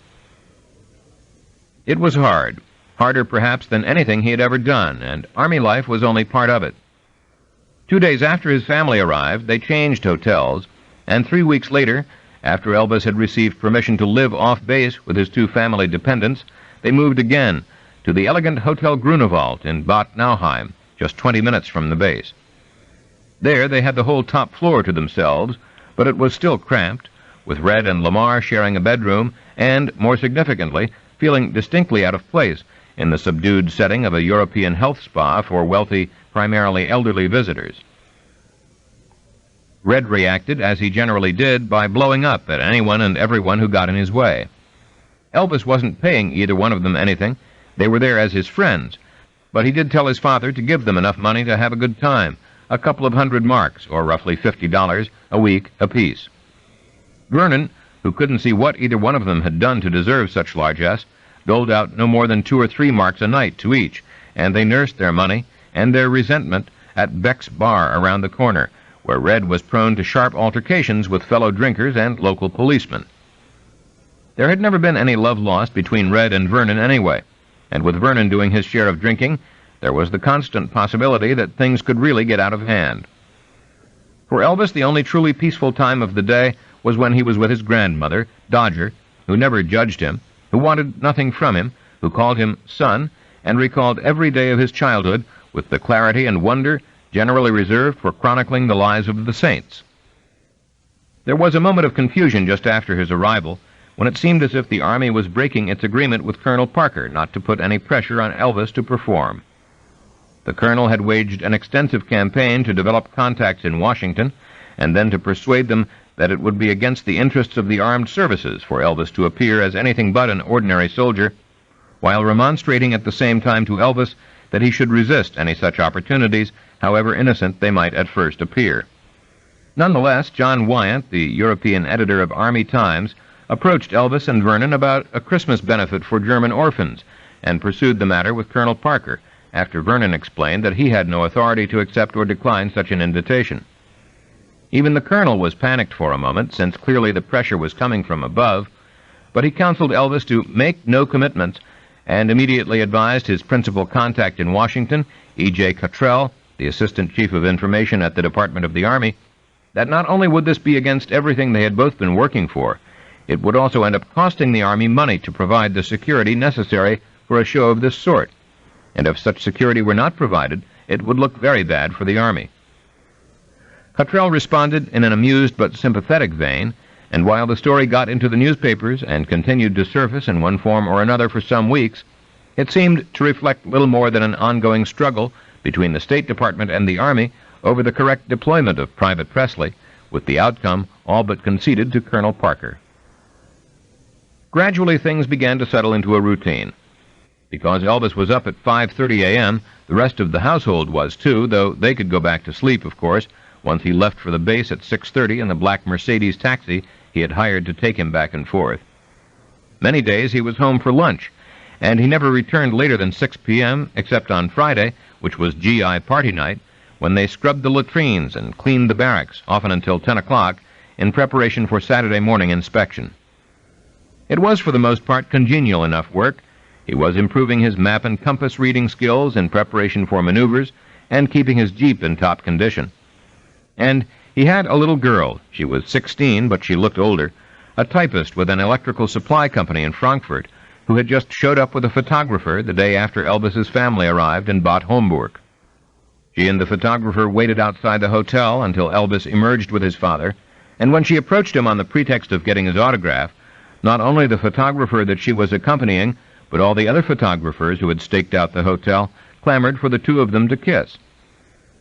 It was hard, harder perhaps than anything he had ever done, and Army life was only part of it. 2 days after his family arrived, they changed hotels, and 3 weeks later, after Elvis had received permission to live off base with his 2 family dependents, they moved again to the elegant Hotel Grunewald in Bad Nauheim, just 20 minutes from the base. There they had the whole top floor to themselves, but it was still cramped, with Red and Lamar sharing a bedroom and, more significantly, feeling distinctly out of place in the subdued setting of a European health spa for wealthy, primarily elderly visitors. Red reacted, as he generally did, by blowing up at anyone and everyone who got in his way. Elvis wasn't paying either one of them anything. They were there as his friends, but he did tell his father to give them enough money to have a good time, a couple of hundred marks, or roughly $50 a week apiece. Vernon, who couldn't see what either one of them had done to deserve such largesse, doled out no more than 2 or 3 marks a night to each, and they nursed their money and their resentment at Beck's bar around the corner, where Red was prone to sharp altercations with fellow drinkers and local policemen. There had never been any love lost between Red and Vernon anyway, and with Vernon doing his share of drinking, there was the constant possibility that things could really get out of hand. For Elvis, the only truly peaceful time of the day was when he was with his grandmother, Dodger, who never judged him, who wanted nothing from him, who called him son, and recalled every day of his childhood with the clarity and wonder generally reserved for chronicling the lives of the saints. There was a moment of confusion just after his arrival, when it seemed as if the Army was breaking its agreement with Colonel Parker not to put any pressure on Elvis to perform. The colonel had waged an extensive campaign to develop contacts in Washington, and then to persuade them that it would be against the interests of the armed services for Elvis to appear as anything but an ordinary soldier, while remonstrating at the same time to Elvis that he should resist any such opportunities, however innocent they might at first appear. Nonetheless, John Wyant, the European editor of Army Times, approached Elvis and Vernon about a Christmas benefit for German orphans, and pursued the matter with Colonel Parker, after Vernon explained that he had no authority to accept or decline such an invitation. Even the colonel was panicked for a moment, since clearly the pressure was coming from above, but he counseled Elvis to make no commitments, and immediately advised his principal contact in Washington, E.J. Cottrell, the Assistant Chief of Information at the Department of the Army, that not only would this be against everything they had both been working for, it would also end up costing the Army money to provide the security necessary for a show of this sort, and if such security were not provided, it would look very bad for the Army. Cottrell responded in an amused but sympathetic vein, and while the story got into the newspapers and continued to surface in one form or another for some weeks, it seemed to reflect little more than an ongoing struggle between the State Department and the Army over the correct deployment of Private Presley, with the outcome all but conceded to Colonel Parker. Gradually things began to settle into a routine. Because Elvis was up at 5:30 a.m., the rest of the household was too, though they could go back to sleep, of course, once he left for the base at 6:30 in the black Mercedes taxi he had hired to take him back and forth. Many days he was home for lunch, and he never returned later than 6 p.m., except on Friday, which was GI party night, when they scrubbed the latrines and cleaned the barracks, often until 10 o'clock, in preparation for Saturday morning inspection. It was, for the most part, congenial enough work. He was improving his map and compass reading skills in preparation for maneuvers, and keeping his Jeep in top condition. And he had a little girl. She was 16, but she looked older, a typist with an electrical supply company in Frankfurt, who had just showed up with a photographer the day after Elvis's family arrived in Bad Homburg. She and the photographer waited outside the hotel until Elvis emerged with his father, and when she approached him on the pretext of getting his autograph, not only the photographer that she was accompanying, but all the other photographers who had staked out the hotel clamored for the two of them to kiss.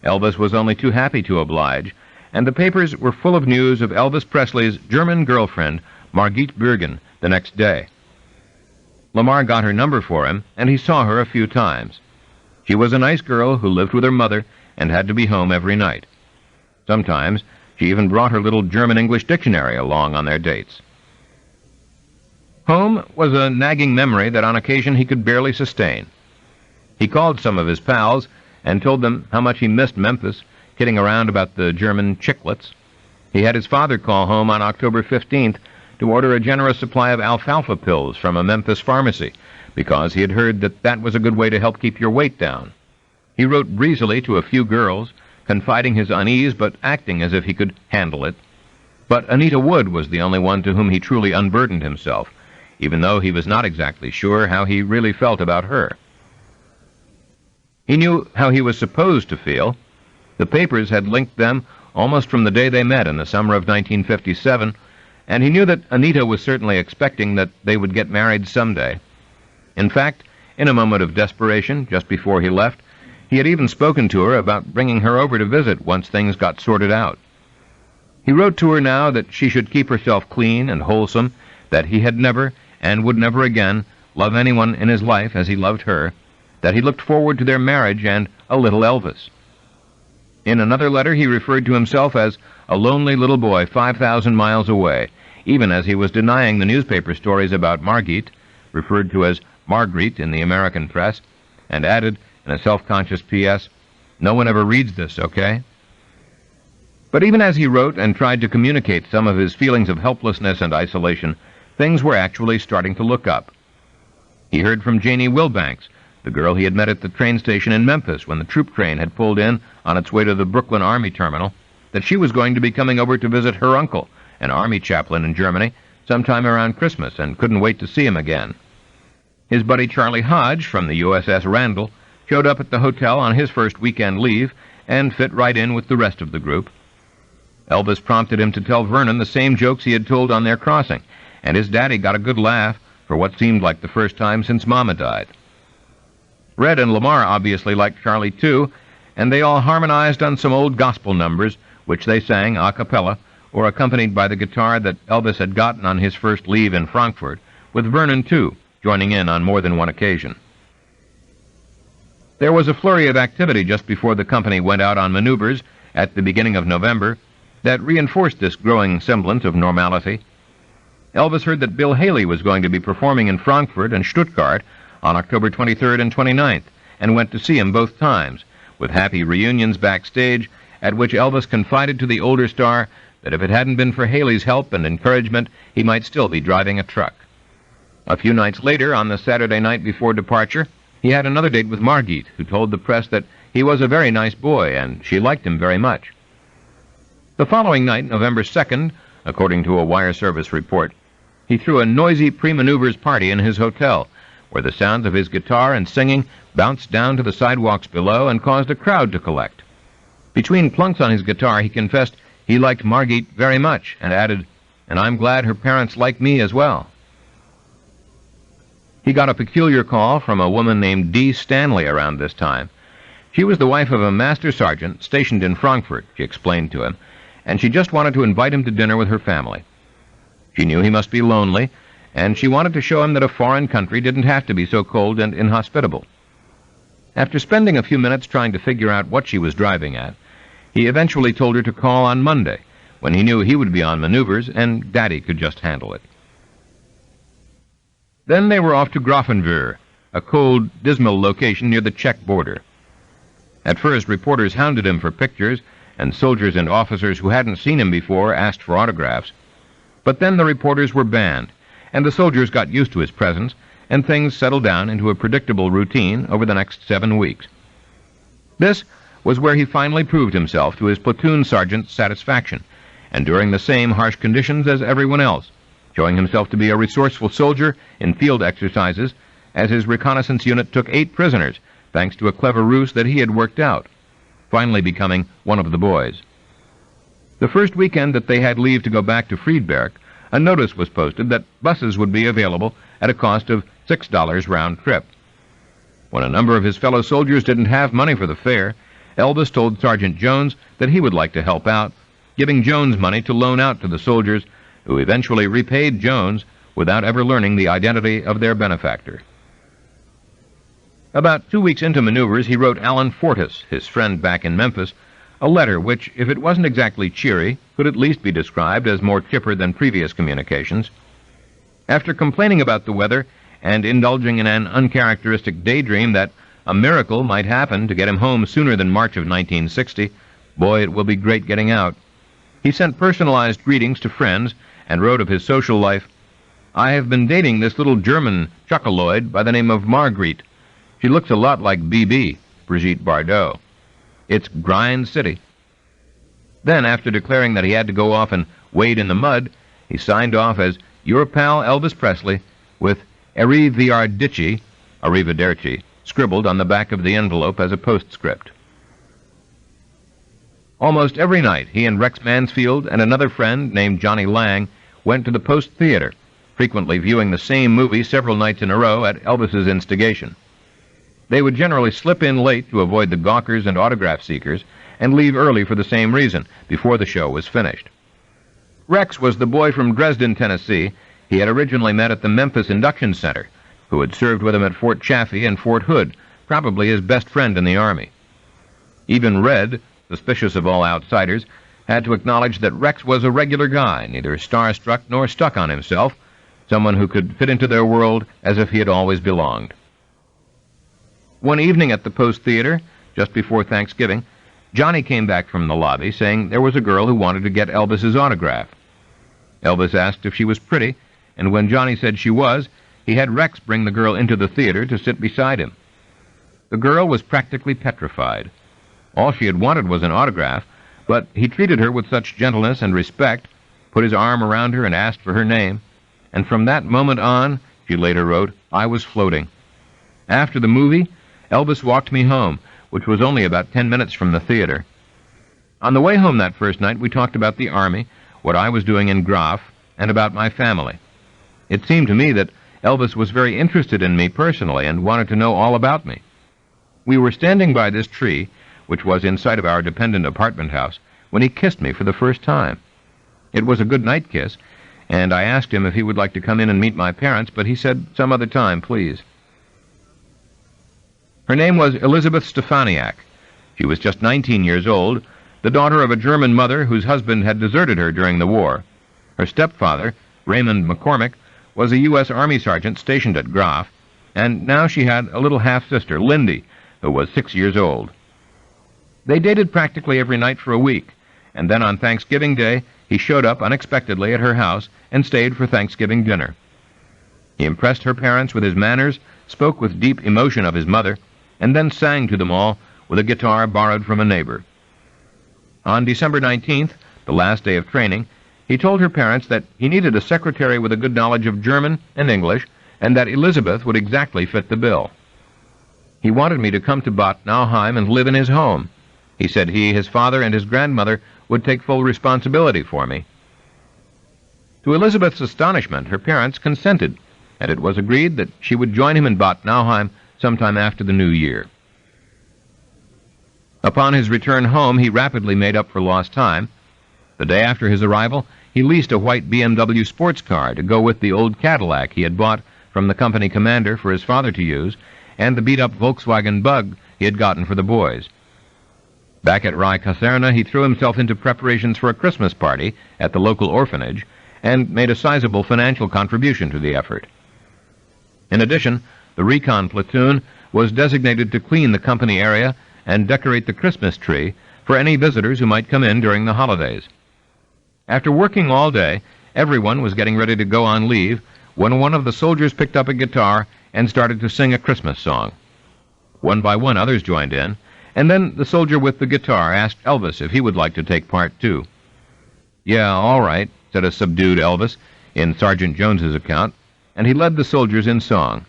Elvis was only too happy to oblige, and the papers were full of news of Elvis Presley's German girlfriend, Margit Bürgen, the next day. Lamar got her number for him, and he saw her a few times. She was a nice girl who lived with her mother and had to be home every night. Sometimes she even brought her little German-English dictionary along on their dates. Home was a nagging memory that on occasion he could barely sustain. He called some of his pals and told them how much he missed Memphis, kidding around about the German chiclets. He had his father call home on October 15th to order a generous supply of alfalfa pills from a Memphis pharmacy, because he had heard that that was a good way to help keep your weight down. He wrote breezily to a few girls, confiding his unease but acting as if he could handle it. But Anita Wood was the only one to whom he truly unburdened himself, even though he was not exactly sure how he really felt about her. He knew how he was supposed to feel. The papers had linked them almost from the day they met in the summer of 1957, and he knew that Anita was certainly expecting that they would get married someday. In fact, in a moment of desperation, just before he left, he had even spoken to her about bringing her over to visit once things got sorted out. He wrote to her now that she should keep herself clean and wholesome, that he had never, and would never again, love anyone in his life as he loved her, that he looked forward to their marriage and a little Elvis. In another letter he referred to himself as a lonely little boy 5,000 miles away, even as he was denying the newspaper stories about Margit, referred to as Marguerite in the American press, and added in a self-conscious P.S., "No one ever reads this, okay?" But even as he wrote and tried to communicate some of his feelings of helplessness and isolation, things were actually starting to look up. He heard from Janie Wilbanks, the girl he had met at the train station in Memphis when the troop train had pulled in on its way to the Brooklyn Army Terminal, that she was going to be coming over to visit her uncle, an Army chaplain in Germany, sometime around Christmas, and couldn't wait to see him again. His buddy Charlie Hodge from the USS Randall showed up at the hotel on his first weekend leave and fit right in with the rest of the group. Elvis prompted him to tell Vernon the same jokes he had told on their crossing, and his daddy got a good laugh for what seemed like the first time since Mama died. Red and Lamar obviously liked Charlie too, and they all harmonized on some old gospel numbers, which they sang a cappella, or accompanied by the guitar that Elvis had gotten on his first leave in Frankfurt, with Vernon too, joining in on more than one occasion. There was a flurry of activity just before the company went out on maneuvers at the beginning of November that reinforced this growing semblance of normality. Elvis heard that Bill Haley was going to be performing in Frankfurt and Stuttgart on October 23rd and 29th, and went to see him both times, with happy reunions backstage, at which Elvis confided to the older star that if it hadn't been for Haley's help and encouragement, he might still be driving a truck. A few nights later, on the Saturday night before departure, he had another date with Margit, who told the press that he was a very nice boy, and she liked him very much. The following night, November 2nd, according to a wire service report, he threw a noisy pre-maneuvers party in his hotel, where the sounds of his guitar and singing bounced down to the sidewalks below and caused a crowd to collect. Between plunks on his guitar, he confessed he liked Margit very much, and added, "And I'm glad her parents like me as well." He got a peculiar call from a woman named Dee Stanley around this time. She was the wife of a master sergeant stationed in Frankfurt, she explained to him, and she just wanted to invite him to dinner with her family. She knew he must be lonely, and she wanted to show him that a foreign country didn't have to be so cold and inhospitable. After spending a few minutes trying to figure out what she was driving at, he eventually told her to call on Monday, when he knew he would be on maneuvers and Daddy could just handle it. Then they were off to Grafenwöhr, a cold, dismal location near the Czech border. At first, reporters hounded him for pictures, and soldiers and officers who hadn't seen him before asked for autographs. But then the reporters were banned, and the soldiers got used to his presence, and things settled down into a predictable routine over the next 7 weeks. This was where he finally proved himself to his platoon sergeant's satisfaction, and during the same harsh conditions as everyone else, showing himself to be a resourceful soldier in field exercises, as his reconnaissance unit took 8 prisoners, thanks to a clever ruse that he had worked out, finally becoming one of the boys. The first weekend that they had leave to go back to Friedberg, a notice was posted that buses would be available at a cost of $6 round trip. When a number of his fellow soldiers didn't have money for the fare, Elvis told Sergeant Jones that he would like to help out, giving Jones money to loan out to the soldiers, who eventually repaid Jones without ever learning the identity of their benefactor. About 2 weeks into maneuvers, he wrote Alan Fortis, his friend back in Memphis, a letter which, if it wasn't exactly cheery, could at least be described as more chipper than previous communications. After complaining about the weather and indulging in an uncharacteristic daydream that a miracle might happen to get him home sooner than March of 1960, boy, it will be great getting out. He sent personalized greetings to friends and wrote of his social life, "I have been dating this little German chuckaloid by the name of Marguerite. She looks a lot like B.B., Brigitte Bardot. It's Grind City." Then, after declaring that he had to go off and wade in the mud, he signed off as your pal Elvis Presley with Arrivederci, scribbled on the back of the envelope as a postscript. Almost every night, he and Rex Mansfield and another friend named Johnny Lang went to the Post Theater, frequently viewing the same movie several nights in a row at Elvis's instigation. They would generally slip in late to avoid the gawkers and autograph seekers, and leave early for the same reason, before the show was finished. Rex was the boy from Dresden, Tennessee, he had originally met at the Memphis Induction Center, who had served with him at Fort Chaffee and Fort Hood, probably his best friend in the Army. Even Red, suspicious of all outsiders, had to acknowledge that Rex was a regular guy, neither starstruck nor stuck on himself, someone who could fit into their world as if he had always belonged. One evening at the Post Theater, just before Thanksgiving, Johnny came back from the lobby saying there was a girl who wanted to get Elvis's autograph. Elvis asked if she was pretty, and when Johnny said she was, he had Rex bring the girl into the theater to sit beside him. The girl was practically petrified. All she had wanted was an autograph, but he treated her with such gentleness and respect, put his arm around her and asked for her name, and from that moment on, she later wrote, I was floating. After the movie, Elvis walked me home, which was only about 10 minutes from the theater. On the way home that first night, we talked about the Army, what I was doing in Graf, and about my family. It seemed to me that Elvis was very interested in me personally and wanted to know all about me. We were standing by this tree, which was in sight of our dependent apartment house, when he kissed me for the first time. It was a good-night kiss, and I asked him if he would like to come in and meet my parents, but he said, some other time, please. Her name was Elizabeth Stefaniak. She was just 19 years old, the daughter of a German mother whose husband had deserted her during the war. Her stepfather, Raymond McCormick, was a U.S. Army sergeant stationed at Graf, and now she had a little half-sister, Lindy, who was 6 years old. They dated practically every night for a week, and then on Thanksgiving Day, he showed up unexpectedly at her house and stayed for Thanksgiving dinner. He impressed her parents with his manners, spoke with deep emotion of his mother, and then sang to them all with a guitar borrowed from a neighbor. On December 19th, the last day of training, he told her parents that he needed a secretary with a good knowledge of German and English, and that Elizabeth would exactly fit the bill. He wanted me to come to Bad Nauheim and live in his home. He said he, his father, and his grandmother would take full responsibility for me. To Elizabeth's astonishment, her parents consented, and it was agreed that she would join him in Bad Nauheim sometime after the new year. Upon his return home, he rapidly made up for lost time. The day after his arrival, he leased a white BMW sports car to go with the old Cadillac he had bought from the company commander for his father to use, and the beat-up Volkswagen Bug he had gotten for the boys. Back at Rye Caserna, he threw himself into preparations for a Christmas party at the local orphanage and made a sizable financial contribution to the effort. In addition, the recon platoon was designated to clean the company area and decorate the Christmas tree for any visitors who might come in during the holidays. After working all day, everyone was getting ready to go on leave when one of the soldiers picked up a guitar and started to sing a Christmas song. One by one, others joined in, and then the soldier with the guitar asked Elvis if he would like to take part too. Yeah, all right, said a subdued Elvis in Sergeant Jones's account, and he led the soldiers in song.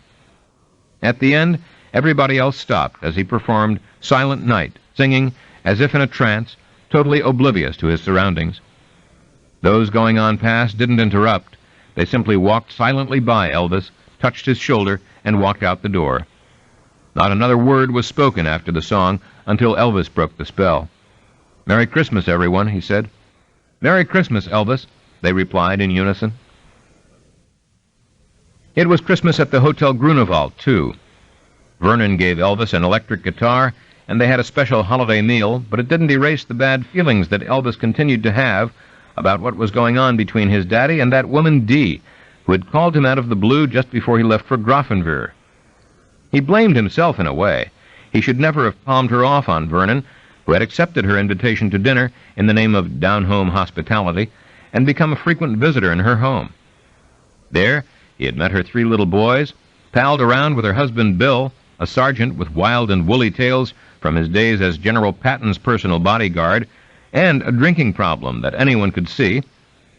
At the end, everybody else stopped as he performed Silent Night, singing as if in a trance, totally oblivious to his surroundings. Those going on past didn't interrupt. They simply walked silently by Elvis, touched his shoulder, and walked out the door. Not another word was spoken after the song until Elvis broke the spell. "Merry Christmas, everyone," he said. "Merry Christmas, Elvis," they replied in unison. It was Christmas at the Hotel Grunewald, too. Vernon gave Elvis an electric guitar, and they had a special holiday meal, but it didn't erase the bad feelings that Elvis continued to have about what was going on between his daddy and that woman Dee, who had called him out of the blue just before he left for Grafenwehr. He blamed himself in a way. He should never have palmed her off on Vernon, who had accepted her invitation to dinner in the name of down-home hospitality and become a frequent visitor in her home. There, he had met her 3 little boys, palled around with her husband Bill, a sergeant with wild and woolly tales from his days as General Patton's personal bodyguard, and a drinking problem that anyone could see,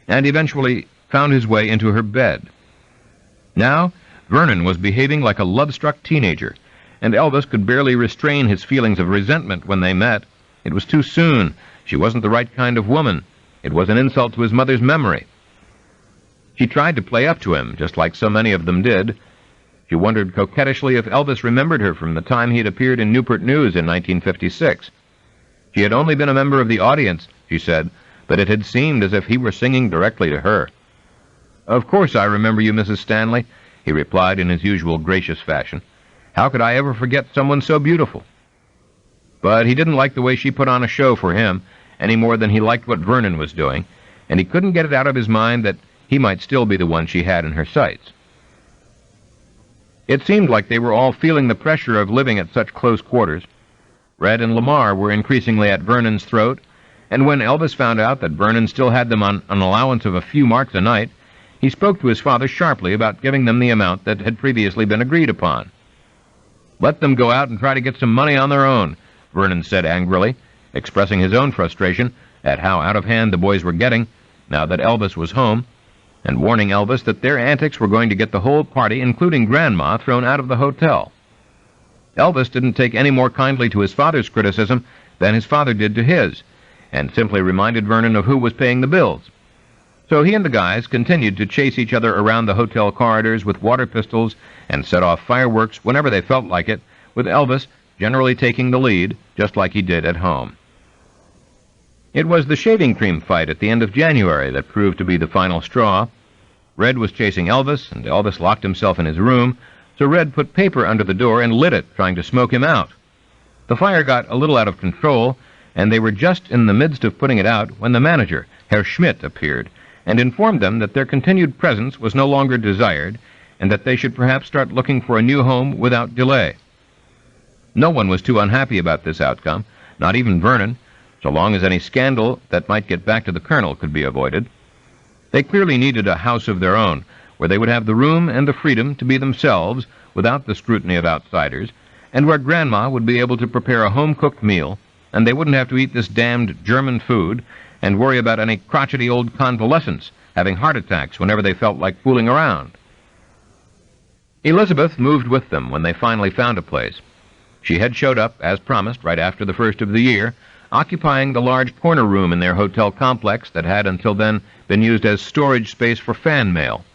and eventually found his way into her bed. Now, Vernon was behaving like a love-struck teenager, and Elvis could barely restrain his feelings of resentment when they met. It was too soon. She wasn't the right kind of woman. It was an insult to his mother's memory. She tried to play up to him, just like so many of them did. She wondered coquettishly if Elvis remembered her from the time he had appeared in Newport News in 1956. She had only been a member of the audience, she said, but it had seemed as if he were singing directly to her. "Of course I remember you, Mrs. Stanley," he replied in his usual gracious fashion. "How could I ever forget someone so beautiful?" But he didn't like the way she put on a show for him, any more than he liked what Vernon was doing, and he couldn't get it out of his mind that he might still be the one she had in her sights. It seemed like they were all feeling the pressure of living at such close quarters. Red and Lamar were increasingly at Vernon's throat, and when Elvis found out that Vernon still had them on an allowance of a few marks a night, he spoke to his father sharply about giving them the amount that had previously been agreed upon. "Let them go out and try to get some money on their own," Vernon said angrily, expressing his own frustration at how out of hand the boys were getting now that Elvis was home, and warning Elvis that their antics were going to get the whole party, including Grandma, thrown out of the hotel. Elvis didn't take any more kindly to his father's criticism than his father did to his, and simply reminded Vernon of who was paying the bills. So he and the guys continued to chase each other around the hotel corridors with water pistols and set off fireworks whenever they felt like it, with Elvis generally taking the lead, just like he did at home. It was the shaving cream fight at the end of January that proved to be the final straw. Red was chasing Elvis, and Elvis locked himself in his room, so Red put paper under the door and lit it, trying to smoke him out. The fire got a little out of control, and they were just in the midst of putting it out when the manager, Herr Schmidt, appeared, and informed them that their continued presence was no longer desired, and that they should perhaps start looking for a new home without delay. No one was too unhappy about this outcome, not even Vernon, so long as any scandal that might get back to the colonel could be avoided. They clearly needed a house of their own, where they would have the room and the freedom to be themselves without the scrutiny of outsiders, and where Grandma would be able to prepare a home-cooked meal, and they wouldn't have to eat this damned German food and worry about any crotchety old convalescents having heart attacks whenever they felt like fooling around. Elizabeth moved with them when they finally found a place. She had showed up, as promised, right after the first of the year, occupying the large corner room in their hotel complex that had until then been used as storage space for fan mail.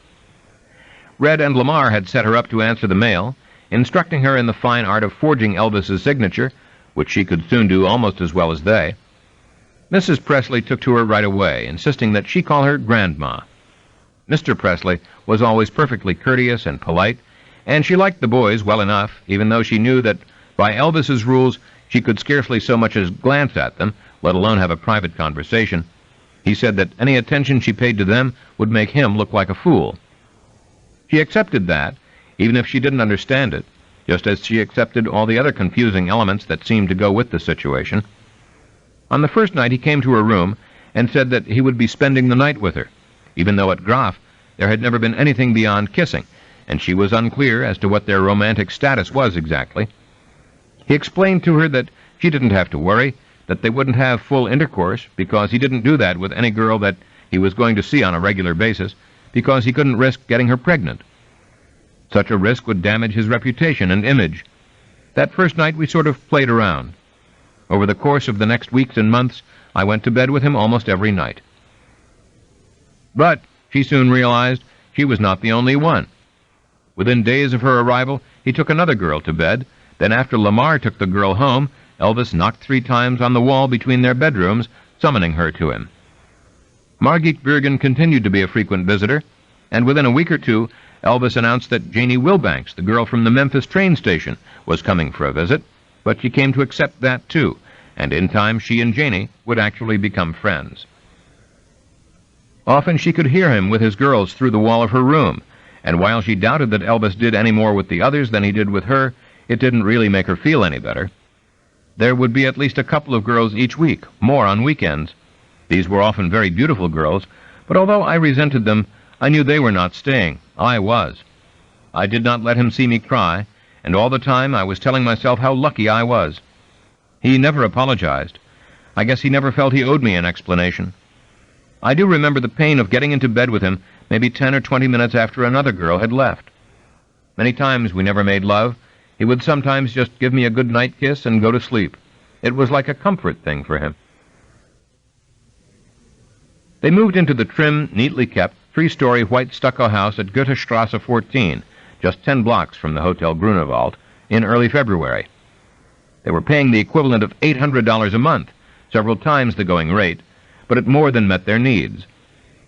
Red and Lamar had set her up to answer the mail, instructing her in the fine art of forging Elvis's signature, which she could soon do almost as well as they. Mrs. Presley took to her right away, insisting that she call her Grandma. Mr. Presley was always perfectly courteous and polite, and she liked the boys well enough, even though she knew that by Elvis's rules she could scarcely so much as glance at them, let alone have a private conversation. He said that any attention she paid to them would make him look like a fool. She accepted that, even if she didn't understand it, just as she accepted all the other confusing elements that seemed to go with the situation. On the first night he came to her room and said that he would be spending the night with her, even though at Graf there had never been anything beyond kissing, and she was unclear as to what their romantic status was exactly. He explained to her that she didn't have to worry, that they wouldn't have full intercourse, because he didn't do that with any girl that he was going to see on a regular basis, because he couldn't risk getting her pregnant. Such a risk would damage his reputation and image. That first night we sort of played around. Over the course of the next weeks and months, I went to bed with him almost every night. But she soon realized she was not the only one. Within days of her arrival, he took another girl to bed. Then after Lamar took the girl home, Elvis knocked 3 times on the wall between their bedrooms, summoning her to him. Margit Bergen continued to be a frequent visitor, and within a week or two, Elvis announced that Janie Wilbanks, the girl from the Memphis train station, was coming for a visit, but she came to accept that too, and in time she and Janie would actually become friends. Often she could hear him with his girls through the wall of her room, and while she doubted that Elvis did any more with the others than he did with her, it didn't really make her feel any better. There would be at least a couple of girls each week, more on weekends. These were often very beautiful girls, but although I resented them, I knew they were not staying. I was. I did not let him see me cry, and all the time I was telling myself how lucky I was. He never apologized. I guess he never felt he owed me an explanation. I do remember the pain of getting into bed with him maybe 10 or 20 minutes after another girl had left. Many times we never made love. He would sometimes just give me a good night kiss and go to sleep. It was like a comfort thing for him. They moved into the trim, neatly kept, 3-story white stucco house at Goethestrasse 14, just 10 blocks from the Hotel Grunewald, in early February. They were paying the equivalent of $800 a month, several times the going rate, but it more than met their needs.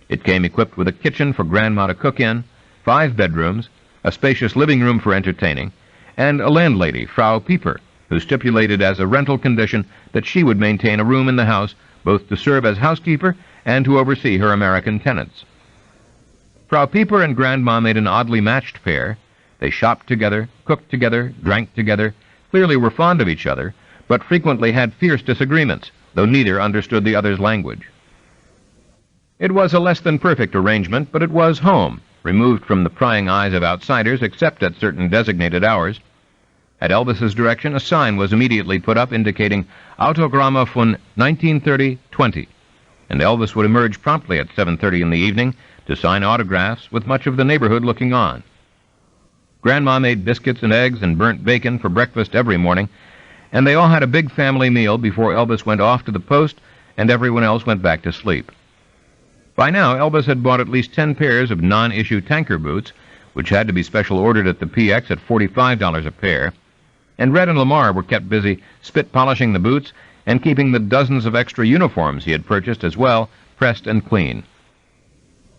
It came equipped with a kitchen for Grandma to cook in, 5 bedrooms, a spacious living room for entertaining, and a landlady, Frau Pieper, who stipulated as a rental condition that she would maintain a room in the house both to serve as housekeeper and to oversee her American tenants. Frau Pieper and Grandma made an oddly matched pair. They shopped together, cooked together, drank together, clearly were fond of each other, but frequently had fierce disagreements, though neither understood the other's language. It was a less than perfect arrangement, but it was home, removed from the prying eyes of outsiders except at certain designated hours. At Elvis's direction, a sign was immediately put up indicating Autogramme von 1930-20, and Elvis would emerge promptly at 7:30 in the evening to sign autographs, with much of the neighborhood looking on. Grandma made biscuits and eggs and burnt bacon for breakfast every morning, and they all had a big family meal before Elvis went off to the post and everyone else went back to sleep. By now, Elvis had bought at least 10 pairs of non-issue tanker boots, which had to be special ordered at the PX at $45 a pair, and Red and Lamar were kept busy spit-polishing the boots and keeping the dozens of extra uniforms he had purchased as well pressed and clean.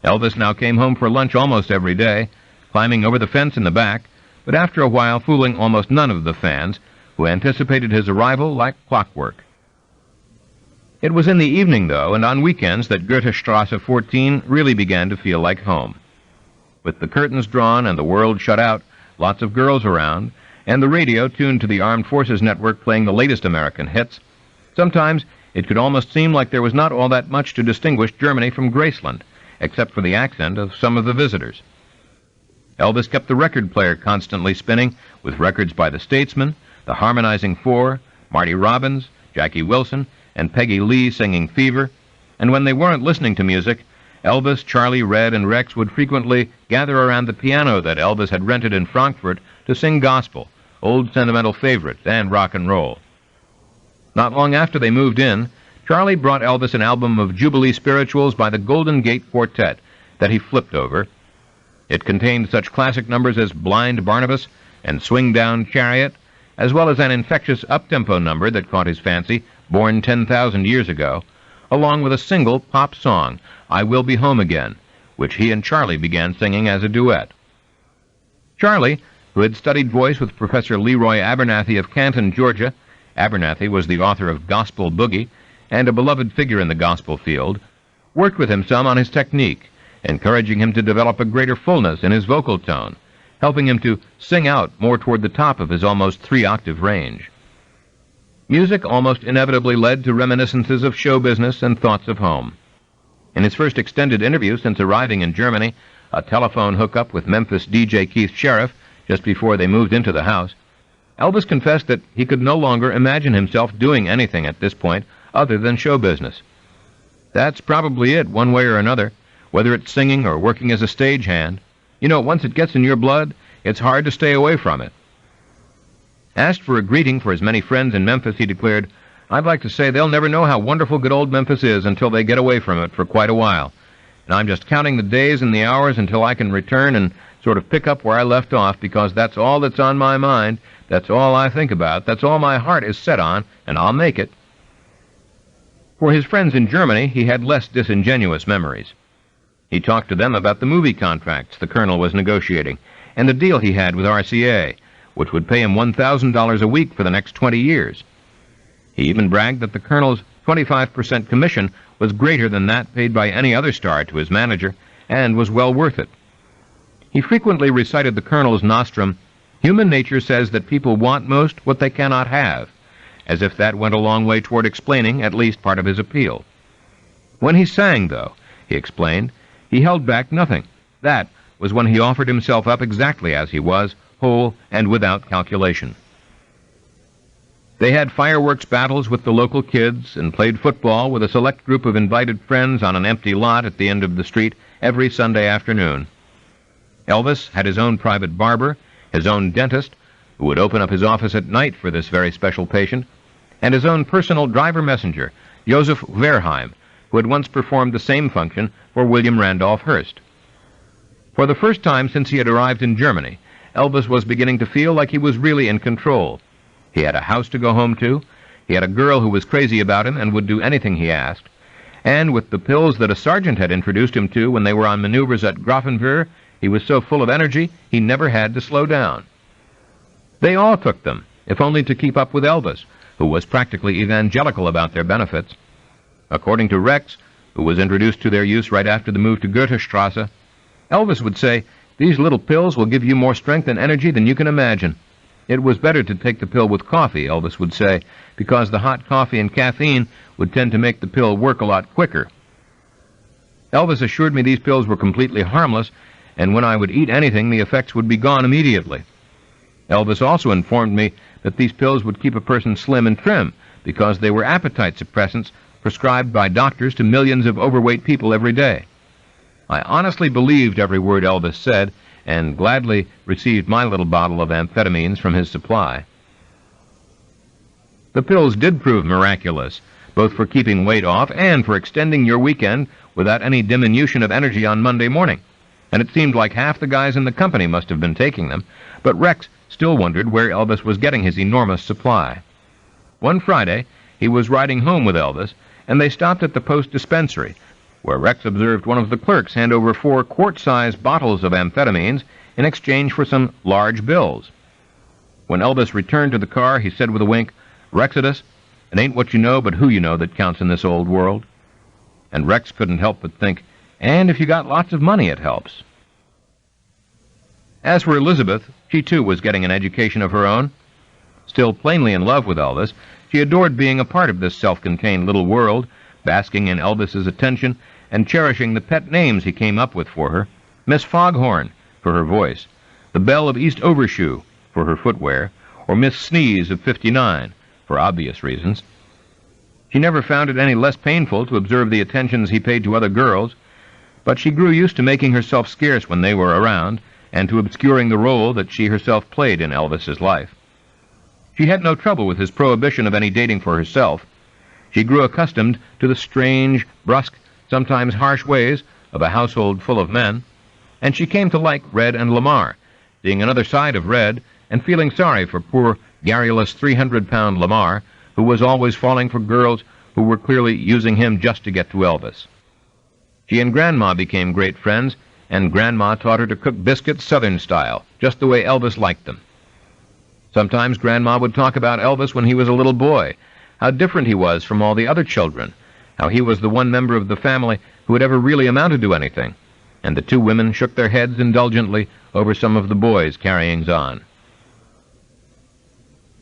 Elvis now came home for lunch almost every day, climbing over the fence in the back, but after a while fooling almost none of the fans, who anticipated his arrival like clockwork. It was in the evening, though, and on weekends that Goethestrasse 14 really began to feel like home. With the curtains drawn and the world shut out, lots of girls around, and the radio tuned to the Armed Forces Network playing the latest American hits, sometimes it could almost seem like there was not all that much to distinguish Germany from Graceland, except for the accent of some of the visitors. Elvis kept the record player constantly spinning, with records by the Statesmen, the Harmonizing Four, Marty Robbins, Jackie Wilson, and Peggy Lee singing Fever, and when they weren't listening to music, Elvis, Charlie, Red, and Rex would frequently gather around the piano that Elvis had rented in Frankfurt to sing gospel, old sentimental favorites, and rock and roll. Not long after they moved in, Charlie brought Elvis an album of Jubilee spirituals by the Golden Gate Quartet that he flipped over. It contained such classic numbers as Blind Barnabas and Swing Down Chariot, as well as an infectious up-tempo number that caught his fancy, Born 10,000 Years Ago, along with a single pop song, I Will Be Home Again, which he and Charlie began singing as a duet. Charlie, who had studied voice with Professor Leroy Abernathy of Canton, Georgia — Abernathy was the author of Gospel Boogie and a beloved figure in the gospel field — worked with him some on his technique, encouraging him to develop a greater fullness in his vocal tone, helping him to sing out more toward the top of his almost 3-octave range. Music almost inevitably led to reminiscences of show business and thoughts of home. In his first extended interview since arriving in Germany, a telephone hookup with Memphis DJ Keith Sheriff just before they moved into the house, Elvis confessed that he could no longer imagine himself doing anything at this point other than show business. That's probably it, one way or another, whether it's singing or working as a stagehand. You know, once it gets in your blood, it's hard to stay away from it. Asked for a greeting for his many friends in Memphis, he declared, I'd like to say they'll never know how wonderful good old Memphis is until they get away from it for quite a while. And I'm just counting the days and the hours until I can return and sort of pick up where I left off, because that's all that's on my mind, that's all I think about, that's all my heart is set on, and I'll make it. For his friends in Germany, he had less disingenuous memories. He talked to them about the movie contracts the Colonel was negotiating, and the deal he had with RCA, which would pay him $1,000 a week for the next 20 years. He even bragged that the Colonel's 25% commission was greater than that paid by any other star to his manager, and was well worth it. He frequently recited the Colonel's nostrum, "Human nature says that people want most what they cannot have," as if that went a long way toward explaining at least part of his appeal. When he sang, though, he explained, he held back nothing. That was when he offered himself up exactly as he was, whole and without calculation. They had fireworks battles with the local kids and played football with a select group of invited friends on an empty lot at the end of the street every Sunday afternoon. Elvis had his own private barber, his own dentist, who would open up his office at night for this very special patient, and his own personal driver-messenger, Joseph Verheim, who had once performed the same function for William Randolph Hearst. For the first time since he had arrived in Germany, Elvis was beginning to feel like he was really in control. He had a house to go home to, he had a girl who was crazy about him and would do anything he asked, and with the pills that a sergeant had introduced him to when they were on maneuvers at Grafenwehr, he was so full of energy he never had to slow down. They all took them, if only to keep up with Elvis, who was practically evangelical about their benefits. According to Rex, who was introduced to their use right after the move to Goethestrasse, Elvis would say, "These little pills will give you more strength and energy than you can imagine." It was better to take the pill with coffee, Elvis would say, because the hot coffee and caffeine would tend to make the pill work a lot quicker. Elvis assured me these pills were completely harmless, and when I would eat anything, the effects would be gone immediately. Elvis also informed me that these pills would keep a person slim and trim, because they were appetite suppressants prescribed by doctors to millions of overweight people every day. I honestly believed every word Elvis said, and gladly received my little bottle of amphetamines from his supply. The pills did prove miraculous, both for keeping weight off and for extending your weekend without any diminution of energy on Monday morning, and it seemed like half the guys in the company must have been taking them, but Rex still wondered where Elvis was getting his enormous supply. One Friday, he was riding home with Elvis, and they stopped at the post dispensary, where Rex observed one of the clerks hand over 4 quart-sized bottles of amphetamines in exchange for some large bills. When Elvis returned to the car, he said with a wink, "Rexodus, it ain't what you know, but who you know that counts in this old world." And Rex couldn't help but think, and if you got lots of money, it helps. As for Elizabeth, she too was getting an education of her own. Still plainly in love with Elvis, she adored being a part of this self-contained little world, basking in Elvis's attention and cherishing the pet names he came up with for her: Miss Foghorn, for her voice, the Belle of East Overshoe, for her footwear, or Miss Sneeze of 59, for obvious reasons. She never found it any less painful to observe the attentions he paid to other girls, but she grew used to making herself scarce when they were around, and to obscuring the role that she herself played in Elvis's life. She had no trouble with his prohibition of any dating for herself. She grew accustomed to the strange, brusque, sometimes harsh ways of a household full of men, and she came to like Red and Lamar, seeing another side of Red and feeling sorry for poor, garrulous 300-pound Lamar, who was always falling for girls who were clearly using him just to get to Elvis. She and Grandma became great friends, and Grandma taught her to cook biscuits Southern style, just the way Elvis liked them. Sometimes Grandma would talk about Elvis when he was a little boy, how different he was from all the other children, how he was the one member of the family who had ever really amounted to anything, and the two women shook their heads indulgently over some of the boys' carryings-on.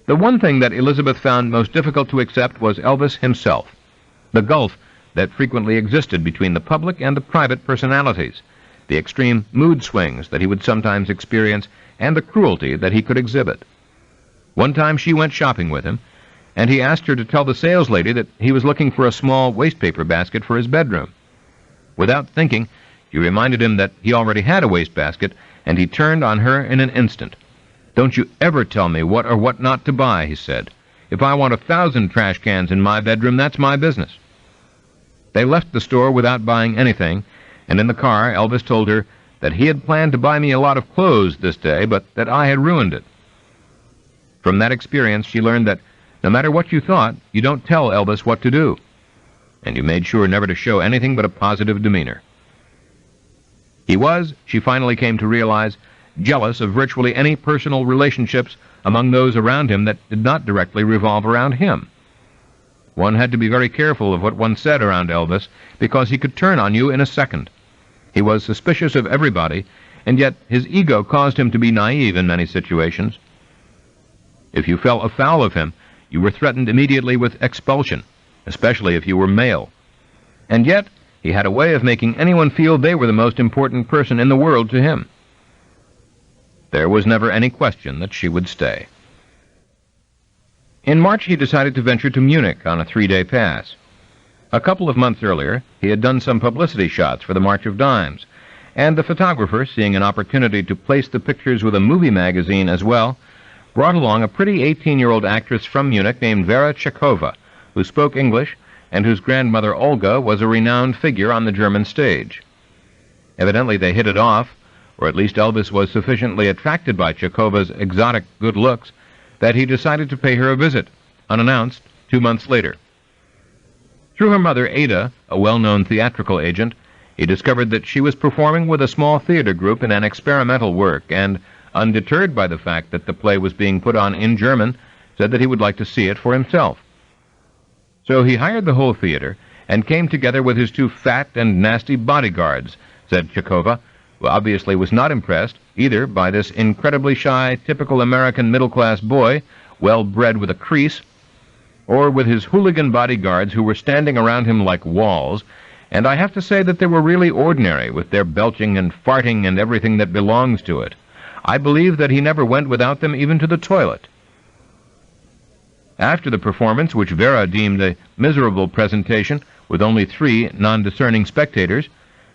The one thing that Elizabeth found most difficult to accept was Elvis himself, the gulf that frequently existed between the public and the private personalities, the extreme mood swings that he would sometimes experience, and the cruelty that he could exhibit. One time she went shopping with him, and he asked her to tell the saleslady that he was looking for a small wastepaper basket for his bedroom. Without thinking, she reminded him that he already had a wastebasket, and he turned on her in an instant. "Don't you ever tell me what or what not to buy," he said. "If I want 1,000 trash cans in my bedroom, that's my business." They left the store without buying anything, and in the car Elvis told her that he had planned to buy me a lot of clothes this day, but that I had ruined it. From that experience, she learned that no matter what you thought, you don't tell Elvis what to do, and you made sure never to show anything but a positive demeanor. He was, she finally came to realize, jealous of virtually any personal relationships among those around him that did not directly revolve around him. One had to be very careful of what one said around Elvis, because he could turn on you in a second. He was suspicious of everybody, and yet his ego caused him to be naive in many situations. If you fell afoul of him, you were threatened immediately with expulsion, especially if you were male. And yet, he had a way of making anyone feel they were the most important person in the world to him. There was never any question that she would stay. In March, he decided to venture to Munich on a 3-day pass. A couple of months earlier, he had done some publicity shots for the March of Dimes, and the photographer, seeing an opportunity to place the pictures with a movie magazine as well, brought along a pretty 18-year-old actress from Munich named Vera Tchekova, who spoke English and whose grandmother Olga was a renowned figure on the German stage. Evidently they hit it off, or at least Elvis was sufficiently attracted by Tchekova's exotic good looks that he decided to pay her a visit, unannounced, 2 months later. Through her mother, Ada, a well-known theatrical agent, he discovered that she was performing with a small theater group in an experimental work, and, undeterred by the fact that the play was being put on in German, said that he would like to see it for himself. So he hired the whole theater and came together with his 2 fat and nasty bodyguards, said Tchekova, who obviously was not impressed either by this incredibly shy, typical American middle-class boy, well-bred with a crease, or with his hooligan bodyguards who were standing around him like walls, and I have to say that they were really ordinary, with their belching and farting and everything that belongs to it. I believe that he never went without them even to the toilet. After the performance, which Vera deemed a miserable presentation, with only 3 non-discerning spectators,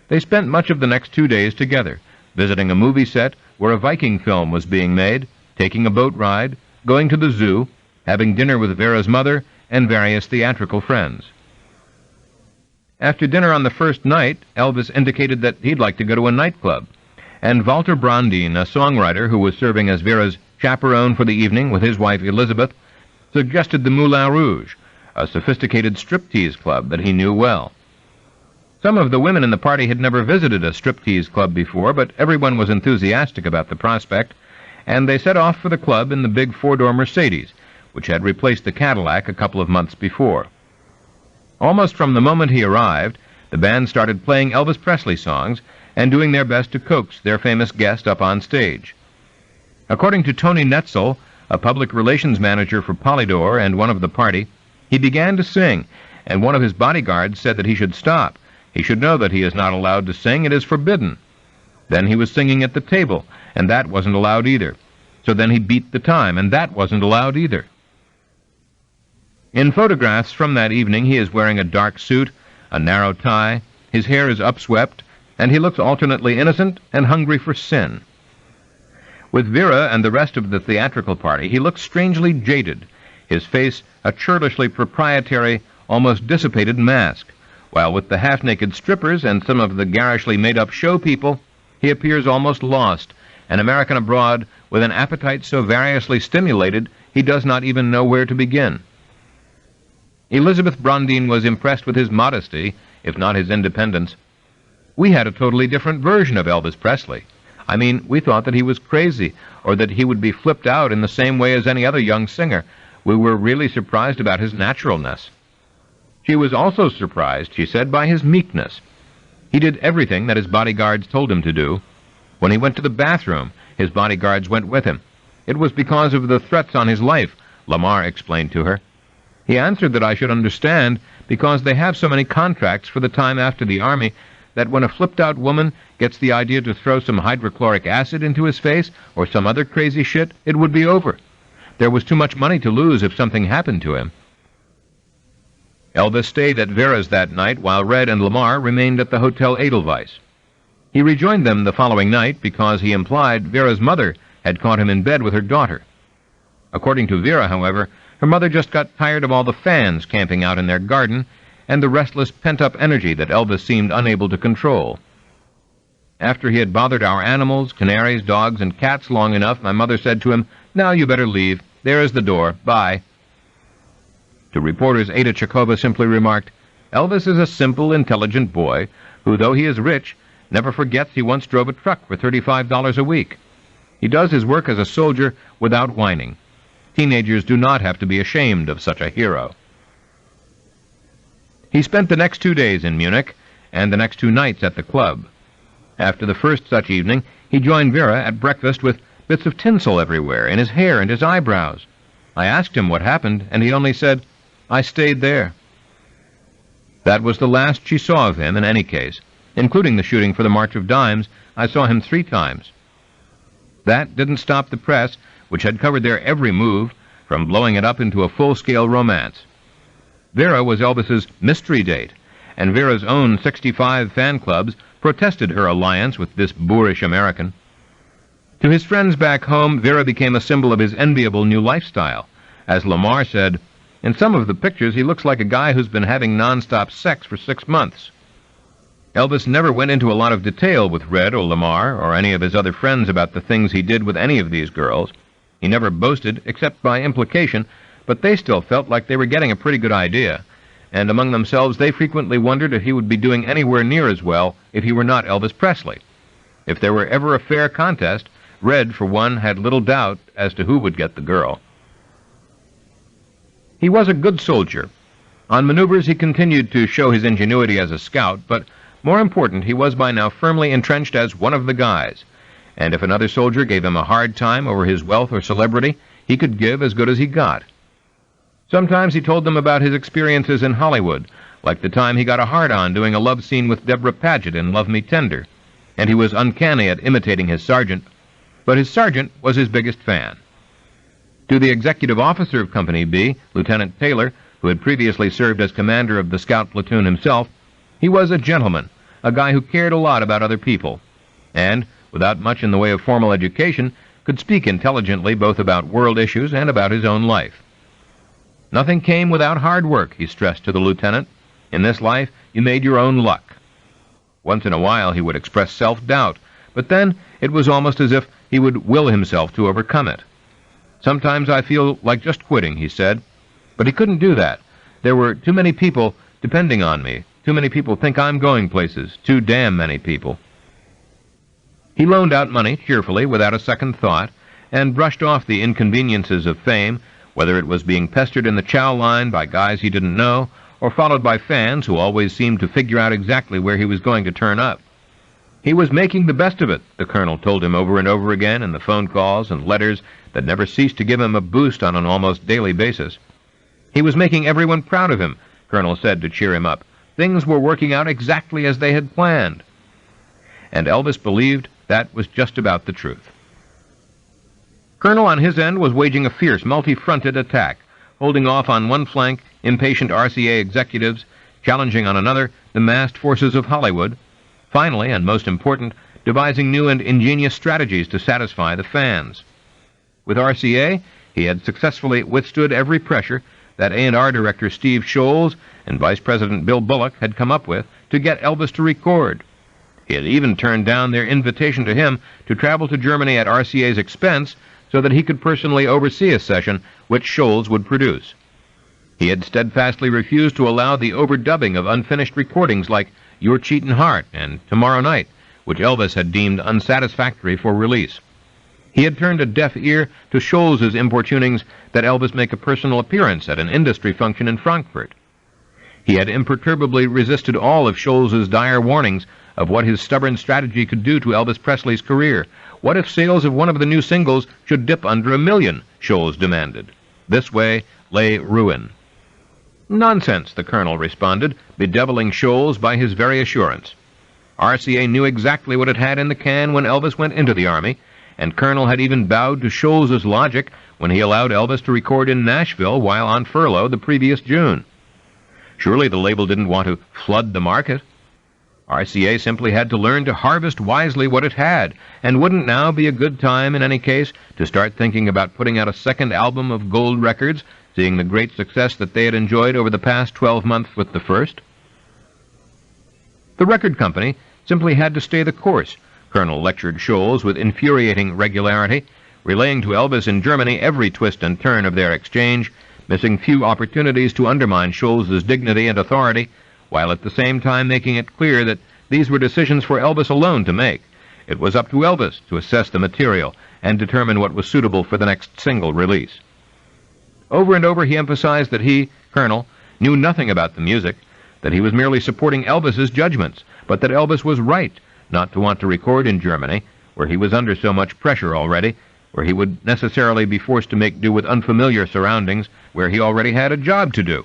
they spent much of the next 2 days together, visiting a movie set where a Viking film was being made, taking a boat ride, going to the zoo, having dinner with Vera's mother, and various theatrical friends. After dinner on the first night, Elvis indicated that he'd like to go to a nightclub, and Walter Brandin, a songwriter who was serving as Vera's chaperone for the evening with his wife Elizabeth, suggested the Moulin Rouge, a sophisticated striptease club that he knew well. Some of the women in the party had never visited a striptease club before, but everyone was enthusiastic about the prospect, and they set off for the club in the big 4-door Mercedes, which had replaced the Cadillac a couple of months before. Almost from the moment he arrived, the band started playing Elvis Presley songs and doing their best to coax their famous guest up on stage. According to Tony Netzel, a public relations manager for Polydor and one of the party, he began to sing, and one of his bodyguards said that he should stop. He should know that he is not allowed to sing. It is forbidden. Then he was singing at the table, and that wasn't allowed either. So then he beat the time, and that wasn't allowed either. In photographs from that evening, he is wearing a dark suit, a narrow tie, his hair is upswept, and he looks alternately innocent and hungry for sin. With Vera and the rest of the theatrical party, he looks strangely jaded, his face a churlishly proprietary, almost dissipated mask, while with the half-naked strippers and some of the garishly made-up show people, he appears almost lost, an American abroad with an appetite so variously stimulated he does not even know where to begin. Elizabeth Brandin was impressed with his modesty, if not his independence. We had a totally different version of Elvis Presley. I mean, we thought that he was crazy, or that he would be flipped out in the same way as any other young singer. We were really surprised about his naturalness. She was also surprised, she said, by his meekness. He did everything that his bodyguards told him to do. When he went to the bathroom, his bodyguards went with him. It was because of the threats on his life, Lamar explained to her. He answered that I should understand, because they have so many contracts for the time after the army, that when a flipped-out woman gets the idea to throw some hydrochloric acid into his face, or some other crazy shit, it would be over. There was too much money to lose if something happened to him. Elvis stayed at Vera's that night, while Red and Lamar remained at the Hotel Edelweiss. He rejoined them the following night because he implied Vera's mother had caught him in bed with her daughter. According to Vera, however, her mother just got tired of all the fans camping out in their garden and the restless pent-up energy that Elvis seemed unable to control. After he had bothered our animals, canaries, dogs, and cats long enough, my mother said to him, "Now you better leave. There is the door. Bye." To reporters, Ada Tchekova simply remarked, "Elvis is a simple, intelligent boy who, though he is rich, never forgets he once drove a truck for $35 a week. He does his work as a soldier without whining. Teenagers do not have to be ashamed of such a hero." He spent the next 2 days in Munich and the next 2 nights at the club. After the first such evening, he joined Vera at breakfast with bits of tinsel everywhere, in his hair and his eyebrows. I asked him what happened, and he only said, "I stayed there." That was the last she saw of him in any case. Including the shooting for the March of Dimes, I saw him 3 times. That didn't stop the press, which had covered their every move, from blowing it up into a full-scale romance. Vera was Elvis's mystery date, and Vera's own 65 fan clubs protested her alliance with this boorish American. To his friends back home, Vera became a symbol of his enviable new lifestyle. As Lamar said, "In some of the pictures, he looks like a guy who's been having non-stop sex for 6 months." Elvis never went into a lot of detail with Red or Lamar or any of his other friends about the things he did with any of these girls. He never boasted, except by implication, but they still felt like they were getting a pretty good idea, and among themselves they frequently wondered if he would be doing anywhere near as well if he were not Elvis Presley. If there were ever a fair contest, Red, for one, had little doubt as to who would get the girl. He was a good soldier. On maneuvers he continued to show his ingenuity as a scout, but more important, he was by now firmly entrenched as one of the guys, and if another soldier gave him a hard time over his wealth or celebrity, he could give as good as he got. Sometimes he told them about his experiences in Hollywood, like the time he got a hard-on doing a love scene with Deborah Paget in Love Me Tender, and he was uncanny at imitating his sergeant, but his sergeant was his biggest fan. To the executive officer of Company B, Lieutenant Taylor, who had previously served as commander of the scout platoon himself, he was a gentleman, a guy who cared a lot about other people, and, without much in the way of formal education, could speak intelligently both about world issues and about his own life. Nothing came without hard work, he stressed to the lieutenant. In this life, you made your own luck. Once in a while he would express self-doubt, but then it was almost as if he would will himself to overcome it. "Sometimes I feel like just quitting," he said. But he couldn't do that. There were too many people depending on me. Too many people think I'm going places. Too damn many people. He loaned out money cheerfully, without a second thought, and brushed off the inconveniences of fame, whether it was being pestered in the chow line by guys he didn't know, or followed by fans who always seemed to figure out exactly where he was going to turn up. He was making the best of it, the colonel told him over and over again in the phone calls and letters that never ceased to give him a boost on an almost daily basis. He was making everyone proud of him, Colonel said to cheer him up. Things were working out exactly as they had planned. And Elvis believed that was just about the truth. Colonel, on his end, was waging a fierce, multi-fronted attack, holding off on one flank impatient RCA executives, challenging on another the massed forces of Hollywood, finally, and most important, devising new and ingenious strategies to satisfy the fans. With RCA, he had successfully withstood every pressure that A&R director Steve Scholes and Vice President Bill Bullock had come up with to get Elvis to record. He had even turned down their invitation to him to travel to Germany at RCA's expense so that he could personally oversee a session which Scholes would produce. He had steadfastly refused to allow the overdubbing of unfinished recordings like Your Cheatin' Heart and Tomorrow Night, which Elvis had deemed unsatisfactory for release. He had turned a deaf ear to Scholes's importunings that Elvis make a personal appearance at an industry function in Frankfurt. He had imperturbably resisted all of Scholes's dire warnings of what his stubborn strategy could do to Elvis Presley's career. What if sales of one of the new singles should dip under 1 million, Scholes demanded. This way lay ruin. Nonsense, the colonel responded, bedeviling Scholes by his very assurance. RCA knew exactly what it had in the can when Elvis went into the Army, and Colonel had even bowed to Scholes's logic when he allowed Elvis to record in Nashville while on furlough the previous June. Surely the label didn't want to flood the market. RCA simply had to learn to harvest wisely what it had, and wouldn't now be a good time in any case to start thinking about putting out a second album of gold records, seeing the great success that they had enjoyed over the past 12 months with the first? The record company simply had to stay the course, Colonel lectured Scholes with infuriating regularity, relaying to Elvis in Germany every twist and turn of their exchange, missing few opportunities to undermine Scholes's dignity and authority, while at the same time making it clear that these were decisions for Elvis alone to make. It was up to Elvis to assess the material and determine what was suitable for the next single release. Over and over he emphasized that he, Colonel, knew nothing about the music, that he was merely supporting Elvis's judgments, but that Elvis was right not to want to record in Germany, where he was under so much pressure already, where he would necessarily be forced to make do with unfamiliar surroundings, where he already had a job to do.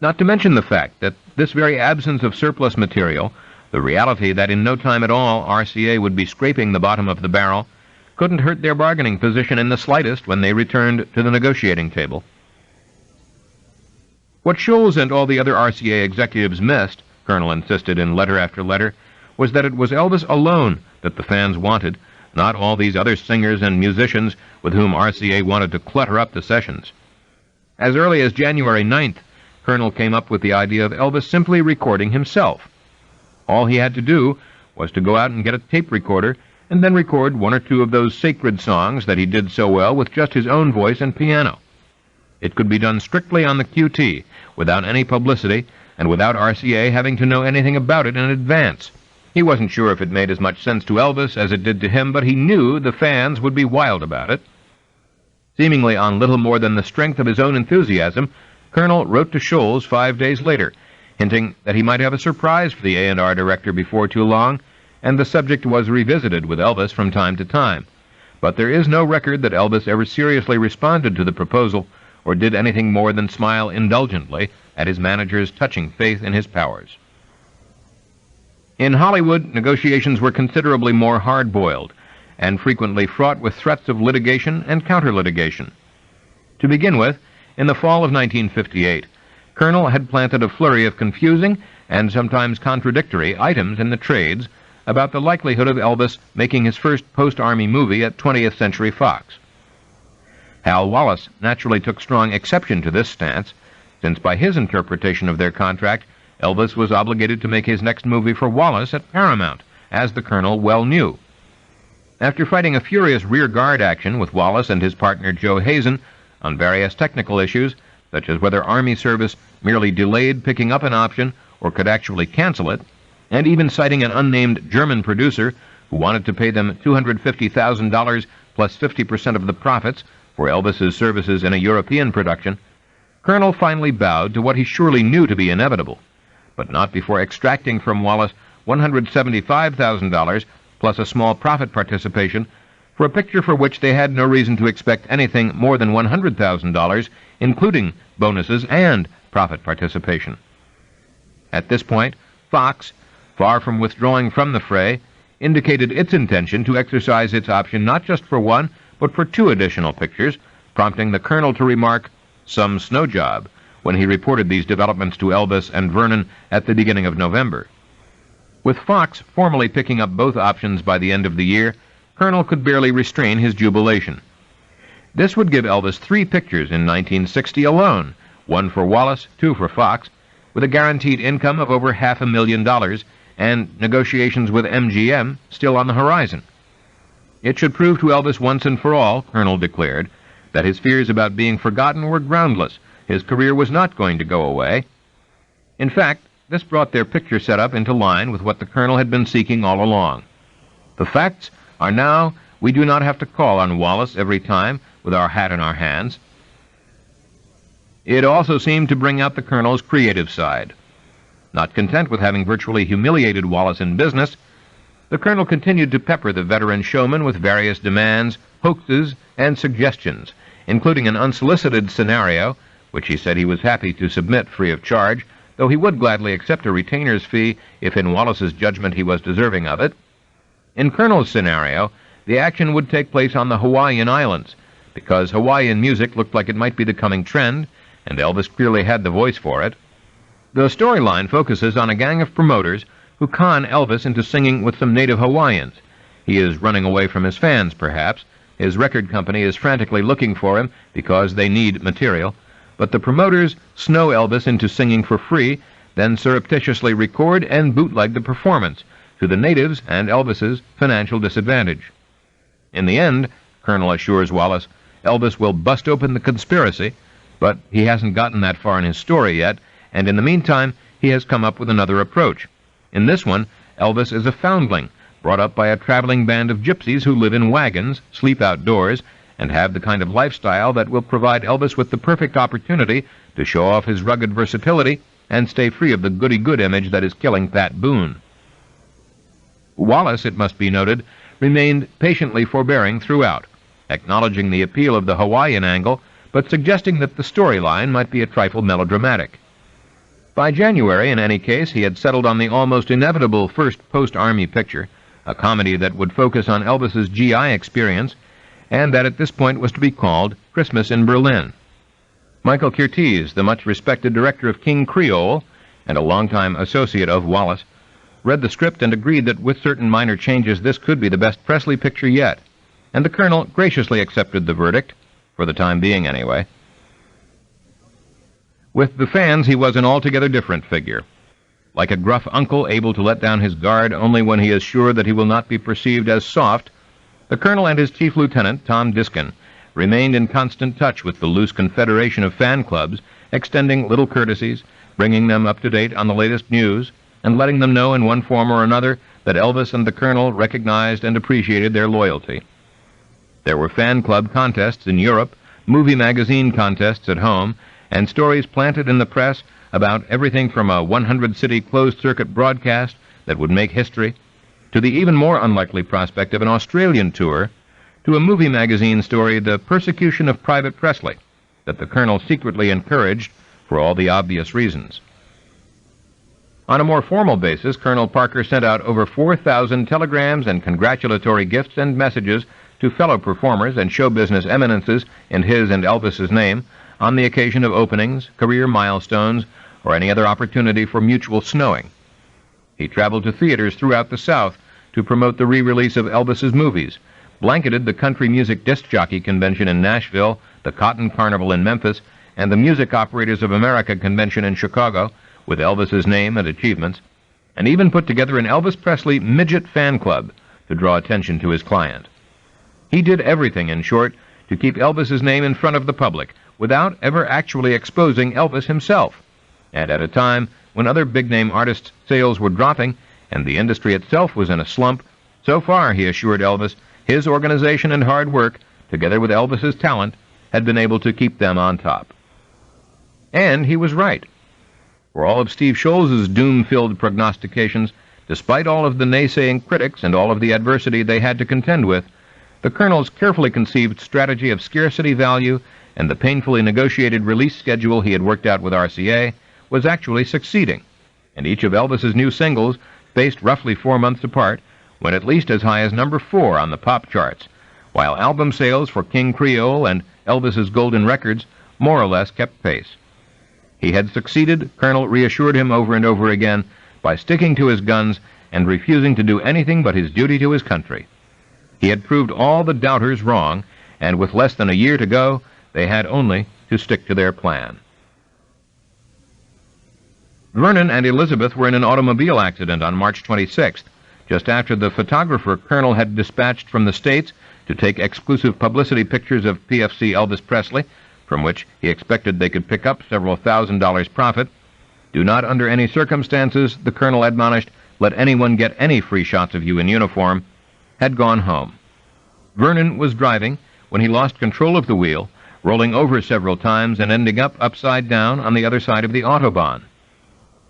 Not to mention the fact that this very absence of surplus material, the reality that in no time at all RCA would be scraping the bottom of the barrel, couldn't hurt their bargaining position in the slightest when they returned to the negotiating table. What Scholes and all the other RCA executives missed, Colonel insisted in letter after letter, was that it was Elvis alone that the fans wanted, not all these other singers and musicians with whom RCA wanted to clutter up the sessions. As early as January 9th, Colonel came up with the idea of Elvis simply recording himself. All he had to do was to go out and get a tape recorder and then record one or two of those sacred songs that he did so well with just his own voice and piano. It could be done strictly on the QT, without any publicity, and without RCA having to know anything about it in advance. He wasn't sure if it made as much sense to Elvis as it did to him, but he knew the fans would be wild about it. Seemingly on little more than the strength of his own enthusiasm, Colonel wrote to Scholes 5 days later, hinting that he might have a surprise for the A&R director before too long, and the subject was revisited with Elvis from time to time. But there is no record that Elvis ever seriously responded to the proposal or did anything more than smile indulgently at his manager's touching faith in his powers. In Hollywood, negotiations were considerably more hard-boiled and frequently fraught with threats of litigation and counter-litigation. To begin with, in the fall of 1958, Colonel had planted a flurry of confusing and sometimes contradictory items in the trades about the likelihood of Elvis making his first post-Army movie at 20th Century Fox. Hal Wallace naturally took strong exception to this stance, since by his interpretation of their contract, Elvis was obligated to make his next movie for Wallace at Paramount, as the Colonel well knew. After fighting a furious rear-guard action with Wallace and his partner Joe Hazen on various technical issues, such as whether Army service merely delayed picking up an option or could actually cancel it, and even citing an unnamed German producer who wanted to pay them $250,000 plus 50% of the profits for Elvis's services in a European production, Colonel finally bowed to what he surely knew to be inevitable, but not before extracting from Wallace $175,000 plus a small profit participation for a picture for which they had no reason to expect anything more than $100,000, including bonuses and profit participation. At this point, Fox, far from withdrawing from the fray, indicated its intention to exercise its option not just for one, but for 2 additional pictures, prompting the Colonel to remark, "Some snow job," when he reported these developments to Elvis and Vernon at the beginning of November. With Fox formally picking up both options by the end of the year, Colonel could barely restrain his jubilation. This would give Elvis 3 pictures in 1960 alone, 1 for Wallace, 2 for Fox, with a guaranteed income of over $500,000 and negotiations with MGM still on the horizon. It should prove to Elvis once and for all, Colonel declared, that his fears about being forgotten were groundless. His career was not going to go away. In fact, this brought their picture setup into line with what the Colonel had been seeking all along. The facts are now we do not have to call on Wallace every time with our hat in our hands. It also seemed to bring out the Colonel's creative side. Not content with having virtually humiliated Wallace in business, the Colonel continued to pepper the veteran showman with various demands, hoaxes, and suggestions, including an unsolicited scenario, which he said he was happy to submit free of charge, though he would gladly accept a retainer's fee if in Wallace's judgment he was deserving of it. In Colonel's scenario, the action would take place on the Hawaiian Islands, because Hawaiian music looked like it might be the coming trend, and Elvis clearly had the voice for it. The storyline focuses on a gang of promoters who con Elvis into singing with some native Hawaiians. He is running away from his fans, perhaps. His record company is frantically looking for him because they need material, but the promoters snow Elvis into singing for free, then surreptitiously record and bootleg the performance, to the natives and Elvis's financial disadvantage. In the end, Colonel assures Wallace, Elvis will bust open the conspiracy, but he hasn't gotten that far in his story yet, and in the meantime, he has come up with another approach. In this one, Elvis is a foundling, brought up by a traveling band of gypsies who live in wagons, sleep outdoors, and have the kind of lifestyle that will provide Elvis with the perfect opportunity to show off his rugged versatility and stay free of the goody-good image that is killing Pat Boone. Wallace, it must be noted, remained patiently forbearing throughout, acknowledging the appeal of the Hawaiian angle, but suggesting that the storyline might be a trifle melodramatic. By January, in any case, he had settled on the almost inevitable first post-Army picture, a comedy that would focus on Elvis's GI experience, and that at this point was to be called Christmas in Berlin. Michael Curtiz, the much-respected director of King Creole, and a longtime associate of Wallace, read the script and agreed that with certain minor changes this could be the best Presley picture yet, and the Colonel graciously accepted the verdict, for the time being anyway. With the fans, he was an altogether different figure. Like a gruff uncle able to let down his guard only when he is sure that he will not be perceived as soft, the Colonel and his Chief Lieutenant, Tom Diskin, remained in constant touch with the loose confederation of fan clubs, extending little courtesies, bringing them up to date on the latest news, and letting them know in one form or another that Elvis and the Colonel recognized and appreciated their loyalty. There were fan club contests in Europe, movie magazine contests at home, and stories planted in the press about everything from a 100-city closed-circuit broadcast that would make history, to the even more unlikely prospect of an Australian tour, to a movie magazine story, The Persecution of Private Presley, that the Colonel secretly encouraged for all the obvious reasons. On a more formal basis, Colonel Parker sent out over 4,000 telegrams and congratulatory gifts and messages to fellow performers and show business eminences in his and Elvis's name on the occasion of openings, career milestones, or any other opportunity for mutual snowing. He traveled to theaters throughout the South to promote the re-release of Elvis's movies, blanketed the Country Music Disc Jockey Convention in Nashville, the Cotton Carnival in Memphis, and the Music Operators of America Convention in Chicago with Elvis's name and achievements, and even put together an Elvis Presley midget fan club to draw attention to his client. He did everything, in short, to keep Elvis's name in front of the public, without ever actually exposing Elvis himself, and at a time when other big-name artists' sales were dropping and the industry itself was in a slump. So far, he assured Elvis, his organization and hard work, together with Elvis's talent, had been able to keep them on top. And he was right. For all of Steve Scholz's doom-filled prognostications, despite all of the naysaying critics and all of the adversity they had to contend with, the Colonel's carefully conceived strategy of scarcity value and the painfully negotiated release schedule he had worked out with RCA was actually succeeding, and each of Elvis's new singles, spaced roughly 4 months apart, went at least as high as number 4 on the pop charts, while album sales for King Creole and Elvis's Golden Records more or less kept pace. He had succeeded, Colonel reassured him over and over again, by sticking to his guns and refusing to do anything but his duty to his country. He had proved all the doubters wrong, and with less than a year to go, they had only to stick to their plan. Vernon and Elizabeth were in an automobile accident on March 26th, just after the photographer Colonel had dispatched from the States to take exclusive publicity pictures of PFC Elvis Presley, from which he expected they could pick up several $1,000s profit. Do not under any circumstances, the Colonel admonished, let anyone get any free shots of you in uniform, had gone home. Vernon was driving when he lost control of the wheel, rolling over several times and ending up upside down on the other side of the Autobahn.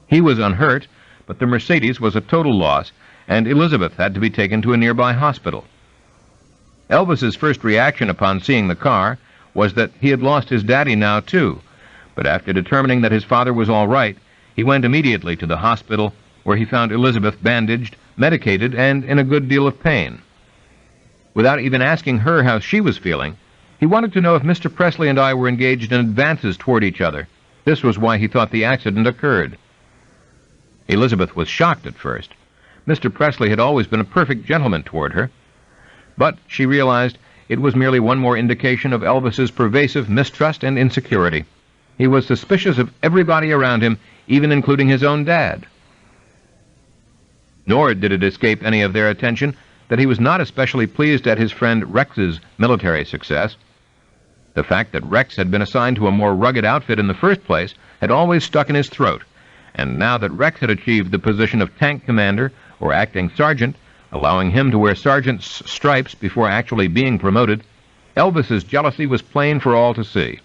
He was unhurt, but the Mercedes was a total loss, and Elizabeth had to be taken to a nearby hospital. Elvis's first reaction upon seeing the car was that he had lost his daddy now, too, but after determining that his father was all right, he went immediately to the hospital, where he found Elizabeth bandaged, medicated, and in a good deal of pain. Without even asking her how she was feeling, he wanted to know if Mr. Presley and I were engaged in advances toward each other. This was why he thought the accident occurred. Elizabeth was shocked at first. Mr. Presley had always been a perfect gentleman toward her, but she realized it was merely one more indication of Elvis's pervasive mistrust and insecurity. He was suspicious of everybody around him, even including his own dad. Nor did it escape any of their attention that he was not especially pleased at his friend Rex's military success. The fact that Rex had been assigned to a more rugged outfit in the first place had always stuck in his throat, and now that Rex had achieved the position of tank commander or acting sergeant, allowing him to wear sergeant's stripes before actually being promoted, Elvis's jealousy was plain for all to see.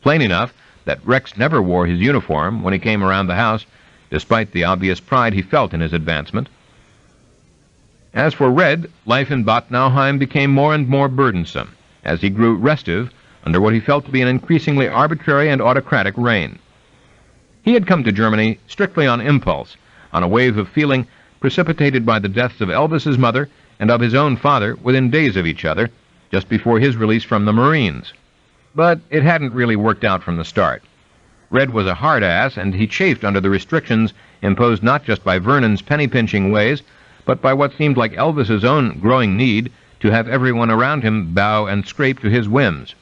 Plain enough that Rex never wore his uniform when he came around the house, despite the obvious pride he felt in his advancement. As for Red, life in Bad Nauheim became more and more burdensome, as he grew restive under what he felt to be an increasingly arbitrary and autocratic reign. He had come to Germany strictly on impulse, on a wave of feeling precipitated by the deaths of Elvis's mother and of his own father within days of each other, just before his release from the Marines. But it hadn't really worked out from the start. Red was a hard ass, and he chafed under the restrictions imposed not just by Vernon's penny-pinching ways, but by what seemed like Elvis's own growing need to have everyone around him bow and scrape to his whims.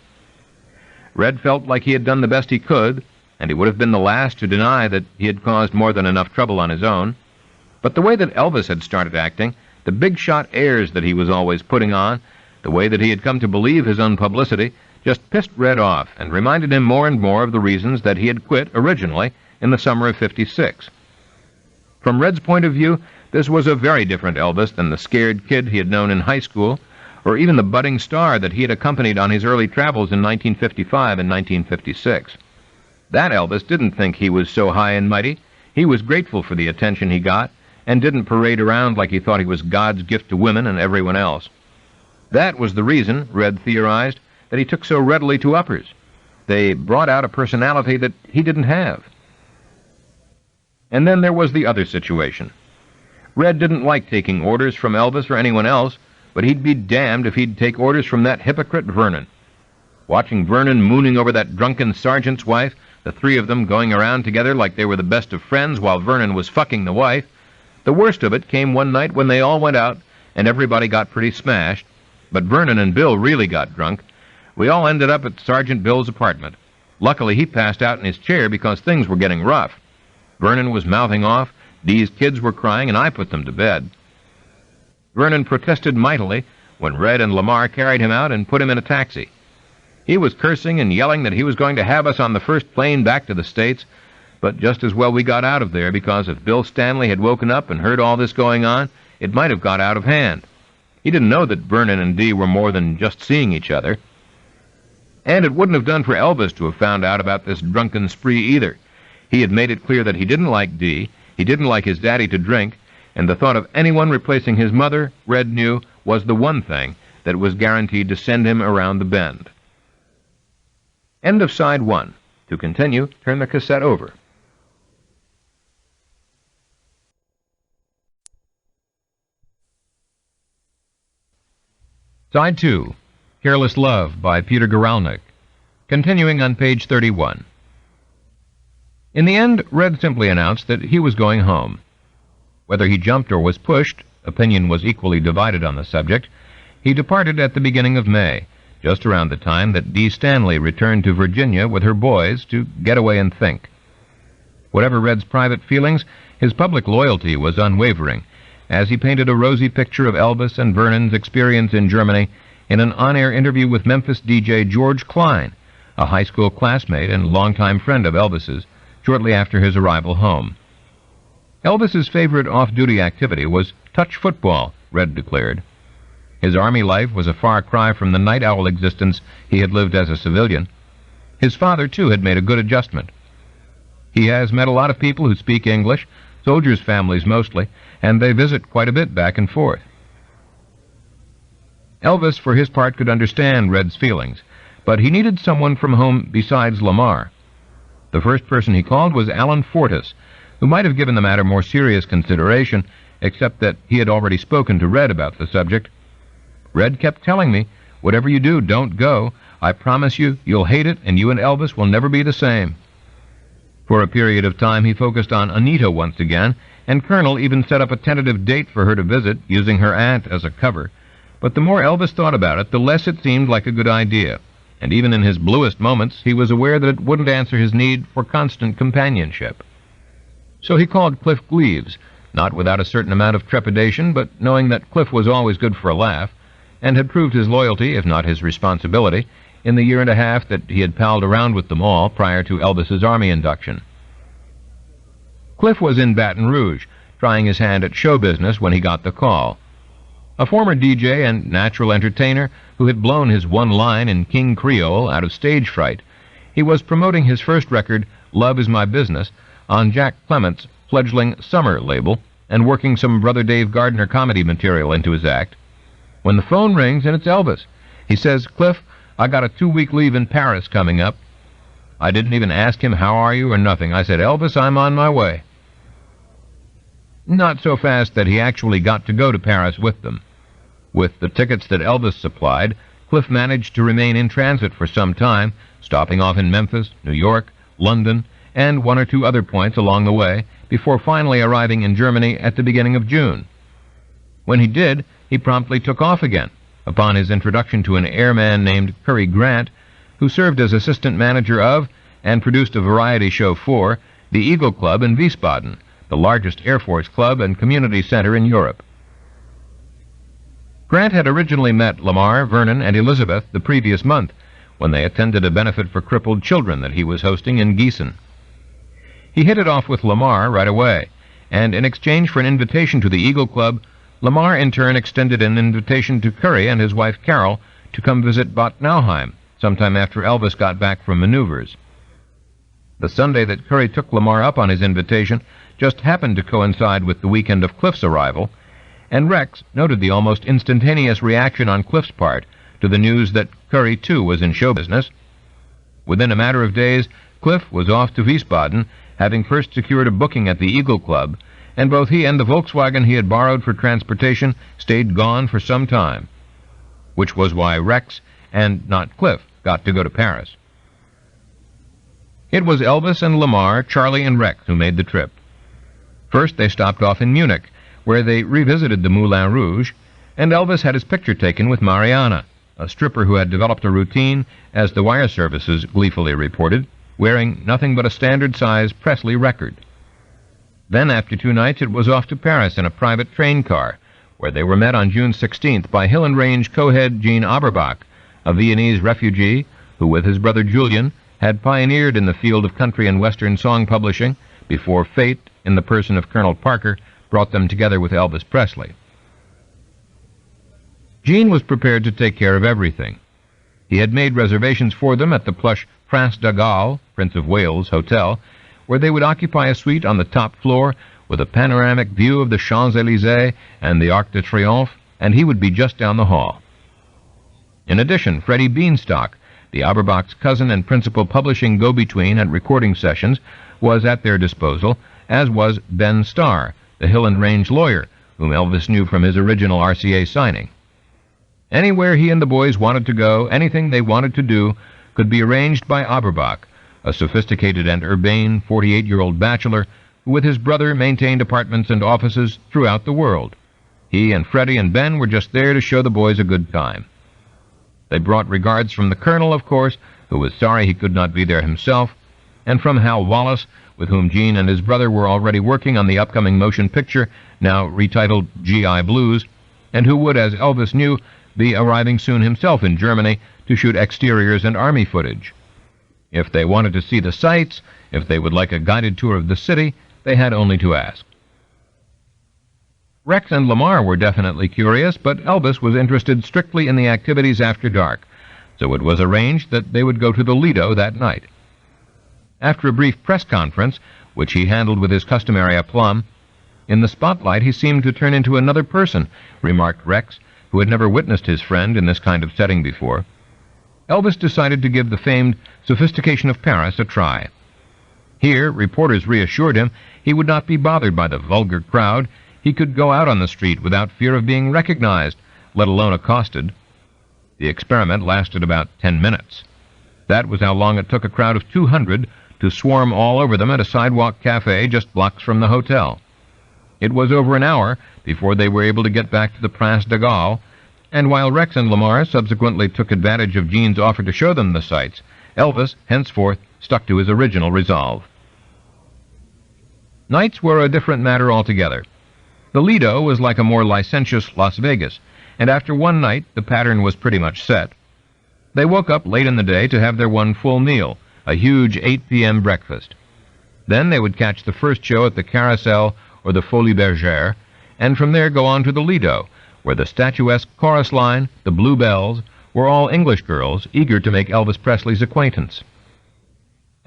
Red felt like he had done the best he could, and he would have been the last to deny that he had caused more than enough trouble on his own. But the way that Elvis had started acting, the big-shot airs that he was always putting on, the way that he had come to believe his own publicity, just pissed Red off and reminded him more and more of the reasons that he had quit originally in the summer of '56. From Red's point of view, this was a very different Elvis than the scared kid he had known in high school, or even the budding star that he had accompanied on his early travels in 1955 and 1956. That Elvis didn't think he was so high and mighty. He was grateful for the attention he got, and didn't parade around like he thought he was God's gift to women and everyone else. That was the reason, Red theorized, that he took so readily to uppers. They brought out a personality that he didn't have. And then there was the other situation. Red didn't like taking orders from Elvis or anyone else, but he'd be damned if he'd take orders from that hypocrite Vernon. Watching Vernon mooning over that drunken sergeant's wife, the three of them going around together like they were the best of friends while Vernon was fucking the wife, the worst of it came one night when they all went out and everybody got pretty smashed, but Vernon and Bill really got drunk. We all ended up at Sergeant Bill's apartment. Luckily, he passed out in his chair because things were getting rough. Vernon was mouthing off, Dee's kids were crying, and I put them to bed. Vernon protested mightily when Red and Lamar carried him out and put him in a taxi. He was cursing and yelling that he was going to have us on the first plane back to the States, but just as well we got out of there, because if Bill Stanley had woken up and heard all this going on, it might have got out of hand. He didn't know that Vernon and Dee were more than just seeing each other. And it wouldn't have done for Elvis to have found out about this drunken spree either. He had made it clear that he didn't like Dee, he didn't like his daddy to drink, and the thought of anyone replacing his mother, Red knew, was the one thing that was guaranteed to send him around the bend. End of side 1. To continue, turn the cassette over. Side 2. Careless Love by Peter Guralnick. Continuing on page 31. In the end, Red simply announced that he was going home. Whether he jumped or was pushed, opinion was equally divided on the subject. He departed at the beginning of May, just around the time that Dee Stanley returned to Virginia with her boys to get away and think. Whatever Red's private feelings, his public loyalty was unwavering, as he painted a rosy picture of Elvis and Vernon's experience in Germany in an on-air interview with Memphis DJ George Klein, a high school classmate and longtime friend of Elvis's, shortly after his arrival home. Elvis's favorite off-duty activity was touch football, Red declared. His army life was a far cry from the night owl existence he had lived as a civilian. His father, too, had made a good adjustment. He has met a lot of people who speak English, soldiers' families mostly, and they visit quite a bit back and forth. Elvis, for his part, could understand Red's feelings, but he needed someone from home besides Lamar. The first person he called was Alan Fortas, who might have given the matter more serious consideration, except that he had already spoken to Red about the subject. Red kept telling me, "Whatever you do, don't go. I promise you, you'll hate it, and you and Elvis will never be the same." For a period of time, he focused on Anita once again, and Colonel even set up a tentative date for her to visit, using her aunt as a cover. But the more Elvis thought about it, the less it seemed like a good idea, and even in his bluest moments, he was aware that it wouldn't answer his need for constant companionship. So he called Cliff Gleaves, not without a certain amount of trepidation, but knowing that Cliff was always good for a laugh, and had proved his loyalty, if not his responsibility, in the year and a half that he had palled around with them all prior to Elvis's Army induction. Cliff was in Baton Rouge, trying his hand at show business when he got the call. A former DJ and natural entertainer who had blown his one line in King Creole out of stage fright, He was promoting his first record, Love Is My Business, on Jack Clement's fledgling Summer label, and working some Brother Dave Gardner comedy material into his act, when the phone rings and it's Elvis. He says, "Cliff, I got a 2-week leave in Paris coming up." I didn't even ask him, "How are you?" or nothing. I said, "Elvis, I'm on my way." Not so fast that he actually got to go to Paris with them. With the tickets that Elvis supplied, Cliff managed to remain in transit for some time, stopping off in Memphis, New York, London, and 1 or 2 other points along the way, before finally arriving in Germany at the beginning of June. When he did, he promptly took off again, upon his introduction to an airman named Curry Grant, who served as assistant manager of, and produced a variety show for, the Eagle Club in Wiesbaden, the largest Air Force club and community center in Europe. Grant had originally met Lamar, Vernon, and Elizabeth the previous month, when they attended a benefit for crippled children that he was hosting in Gießen. He hit it off with Lamar right away, and in exchange for an invitation to the Eagle Club, Lamar in turn extended an invitation to Curry and his wife Carol to come visit Bad Nauheim sometime after Elvis got back from maneuvers. The Sunday that Curry took Lamar up on his invitation just happened to coincide with the weekend of Cliff's arrival, and Rex noted the almost instantaneous reaction on Cliff's part to the news that Curry, too, was in show business. Within a matter of days, Cliff was off to Wiesbaden, having first secured a booking at the Eagle Club, and both he and the Volkswagen he had borrowed for transportation stayed gone for some time, which was why Rex, and not Cliff, got to go to Paris. It was Elvis and Lamar, Charlie and Rex who made the trip. First they stopped off in Munich, where they revisited the Moulin Rouge, and Elvis had his picture taken with Mariana, a stripper who had developed a routine, as the wire services gleefully reported, wearing nothing but a standard-size Presley record. Then, after 2 nights, it was off to Paris in a private train car, where they were met on June 16th by Hill and Range co-head Gene Auerbach, a Viennese refugee who, with his brother Julian, had pioneered in the field of country and western song publishing before fate, in the person of Colonel Parker, brought them together with Elvis Presley. Gene was prepared to take care of everything. He had made reservations for them at the plush Prince de Galles, Prince of Wales, hotel, where they would occupy a suite on the top floor with a panoramic view of the Champs-Élysées and the Arc de Triomphe, and he would be just down the hall. In addition, Freddie Beanstalk, the Auerbach's cousin and principal publishing go-between at recording sessions, was at their disposal, as was Ben Starr, the Hill and Range lawyer, whom Elvis knew from his original RCA signing. Anywhere he and the boys wanted to go, anything they wanted to do, could be arranged by Auerbach, a sophisticated and urbane 48-year-old bachelor who with his brother maintained apartments and offices throughout the world. He and Freddie and Ben were just there to show the boys a good time. They brought regards from the Colonel, of course, who was sorry he could not be there himself, and from Hal Wallace, with whom Gene and his brother were already working on the upcoming motion picture, now retitled G.I. Blues, and who would, as Elvis knew, be arriving soon himself in Germany to shoot exteriors and army footage. If they wanted to see the sights, if they would like a guided tour of the city, they had only to ask. Rex and Lamar were definitely curious, but Elvis was interested strictly in the activities after dark, so it was arranged that they would go to the Lido that night. After a brief press conference, which he handled with his customary aplomb, "In the spotlight he seemed to turn into another person," remarked Rex, who had never witnessed his friend in this kind of setting before. Elvis decided to give the famed Sophistication of Paris a try. Here, reporters reassured him, he would not be bothered by the vulgar crowd. He could go out on the street without fear of being recognized, let alone accosted. The experiment lasted about 10 minutes. That was how long it took a crowd of 200 to swarm all over them at a sidewalk cafe just blocks from the hotel. It was over an hour before they were able to get back to the Prince de Galles, and while Rex and Lamar subsequently took advantage of Gene's offer to show them the sights, Elvis henceforth stuck to his original resolve. Nights were a different matter altogether. The Lido was like a more licentious Las Vegas, and after one night the pattern was pretty much set. They woke up late in the day to have their one full meal, a huge 8 p.m. breakfast. Then they would catch the first show at the Carousel or the Folies Bergère, and from there go on to the Lido, where the statuesque chorus line, the Bluebells, were all English girls eager to make Elvis Presley's acquaintance.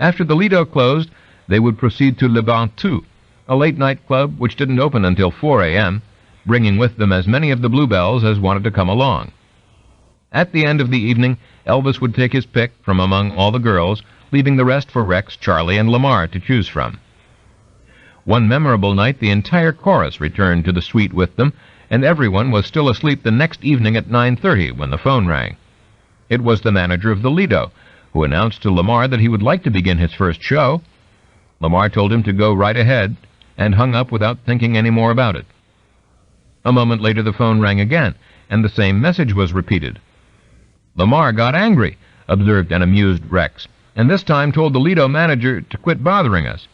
After the Lido closed, they would proceed to Le Bantou, a late-night club which didn't open until 4 a.m., bringing with them as many of the Bluebells as wanted to come along. At the end of the evening, Elvis would take his pick from among all the girls, leaving the rest for Rex, Charlie, and Lamar to choose from. One memorable night, the entire chorus returned to the suite with them, and everyone was still asleep the next evening at 9:30 when the phone rang. It was the manager of the Lido, who announced to Lamar that he would like to begin his first show. Lamar told him to go right ahead, and hung up without thinking any more about it. A moment later the phone rang again, and the same message was repeated. Lamar got angry, observed an amused Rex, and this time told the Lido manager to quit bothering us.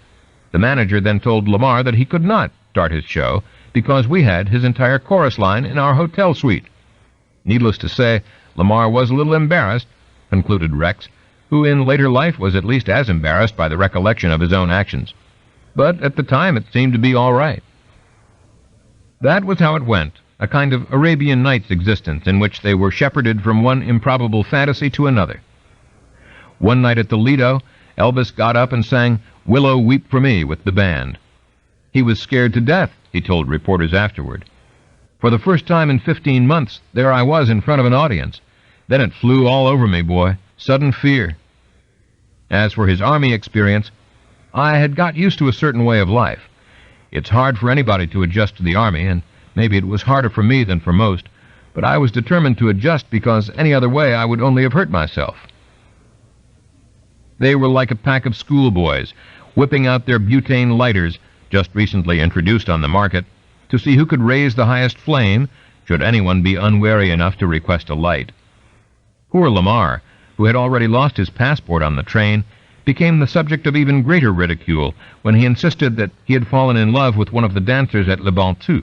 The manager then told Lamar that he could not start his show because we had his entire chorus line in our hotel suite. Needless to say, Lamar was a little embarrassed, concluded Rex, who in later life was at least as embarrassed by the recollection of his own actions. But at the time it seemed to be all right. That was how it went, a kind of Arabian Nights existence in which they were shepherded from one improbable fantasy to another. One night at the Lido, Elvis got up and sang "Willow Weep for Me" with the band. He was scared to death, he told reporters afterward. For the first time in 15 months, there I was in front of an audience. Then it flew all over me, boy. Sudden fear. As for his Army experience, I had got used to a certain way of life. It's hard for anybody to adjust to the Army, and maybe it was harder for me than for most, but I was determined to adjust because any other way I would only have hurt myself. They were like a pack of schoolboys, whipping out their butane lighters, just recently introduced on the market, to see who could raise the highest flame, should anyone be unwary enough to request a light. Poor Lamar, who had already lost his passport on the train, became the subject of even greater ridicule when he insisted that he had fallen in love with one of the dancers at Le Bantou.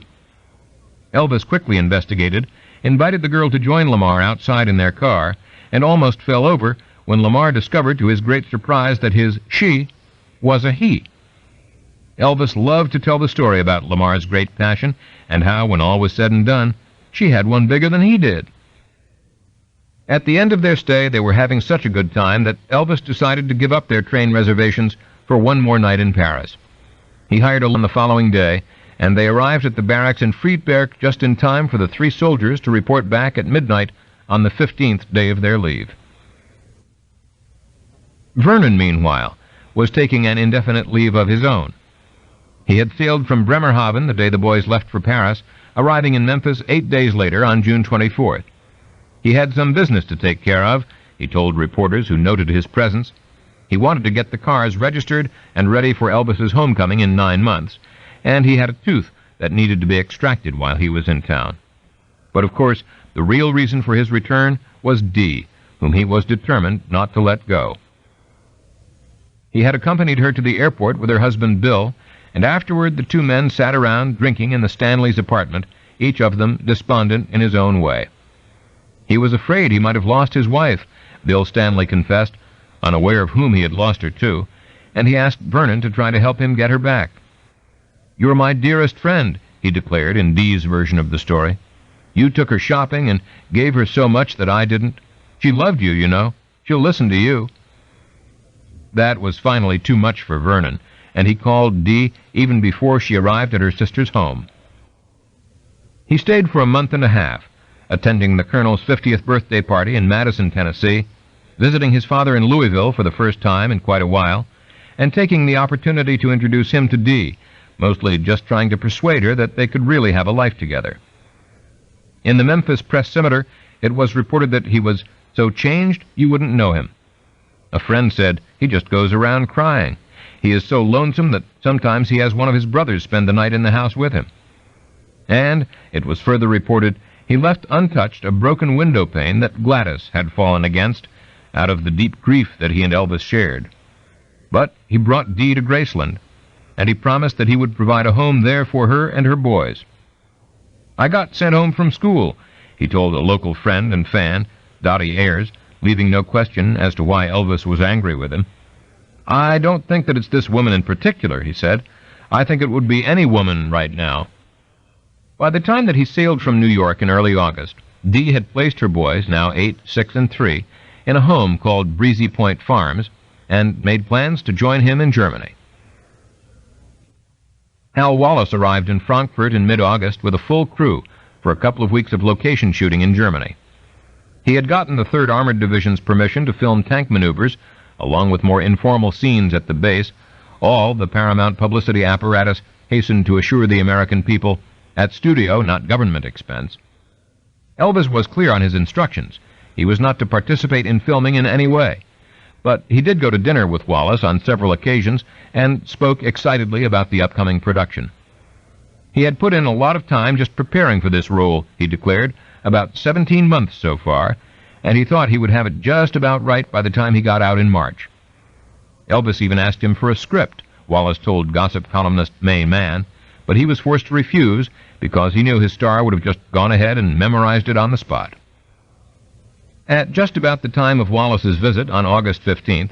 Elvis quickly investigated, invited the girl to join Lamar outside in their car, and almost fell over when Lamar discovered to his great surprise that his she was a he. Elvis loved to tell the story about Lamar's great passion, and how, when all was said and done, she had one bigger than he did. At the end of their stay, they were having such a good time that Elvis decided to give up their train reservations for one more night in Paris. He hired a on the following day, and they arrived at the barracks in Friedberg just in time for the 3 soldiers to report back at midnight on the 15th day of their leave. Vernon, meanwhile, was taking an indefinite leave of his own. He had sailed from Bremerhaven the day the boys left for Paris, arriving in Memphis 8 days later on June 24th. He had some business to take care of, he told reporters who noted his presence. He wanted to get the cars registered and ready for Elvis's homecoming in 9 months, and he had a tooth that needed to be extracted while he was in town. But of course, the real reason for his return was Dee, whom he was determined not to let go. He had accompanied her to the airport with her husband Bill, and afterward the 2 men sat around drinking in the Stanleys' apartment, each of them despondent in his own way. He was afraid he might have lost his wife, Bill Stanley confessed, unaware of whom he had lost her to, and he asked Vernon to try to help him get her back. "You're my dearest friend," he declared in Dee's version of the story. "You took her shopping and gave her so much that I didn't. She loved you, you know. She'll listen to you." That was finally too much for Vernon, and he called Dee even before she arrived at her sister's home. He stayed for a month and a half, attending the Colonel's 50th birthday party in Madison, Tennessee, visiting his father in Louisville for the first time in quite a while, and taking the opportunity to introduce him to Dee, mostly just trying to persuade her that they could really have a life together. In the Memphis Press-Simeter, it was reported that he was so changed you wouldn't know him. A friend said, "He just goes around crying. He is so lonesome that sometimes he has one of his brothers spend the night in the house with him." And, it was further reported, he left untouched a broken window pane that Gladys had fallen against, out of the deep grief that he and Elvis shared. But he brought Dee to Graceland, and he promised that he would provide a home there for her and her boys. "I got sent home from school," he told a local friend and fan, Dottie Ayers, leaving no question as to why Elvis was angry with him. "I don't think that it's this woman in particular," he said. "I think it would be any woman right now." By the time that he sailed from New York in early August, Dee had placed her boys, now 8, 6, and 3, in a home called Breezy Point Farms, and made plans to join him in Germany. Hal Wallace arrived in Frankfurt in mid-August with a full crew for a couple of weeks of location shooting in Germany. He had gotten the 3rd Armored Division's permission to film tank maneuvers, along with more informal scenes at the base. All the Paramount publicity apparatus hastened to assure the American people, at studio, not government expense. Elvis was clear on his instructions. He was not to participate in filming in any way. But he did go to dinner with Wallace on several occasions and spoke excitedly about the upcoming production. He had put in a lot of time just preparing for this role, he declared, about 17 months so far, and he thought he would have it just about right by the time he got out in March. Elvis even asked him for a script, Wallace told gossip columnist May Mann, but he was forced to refuse because he knew his star would have just gone ahead and memorized it on the spot. At just about the time of Wallace's visit on August 15th,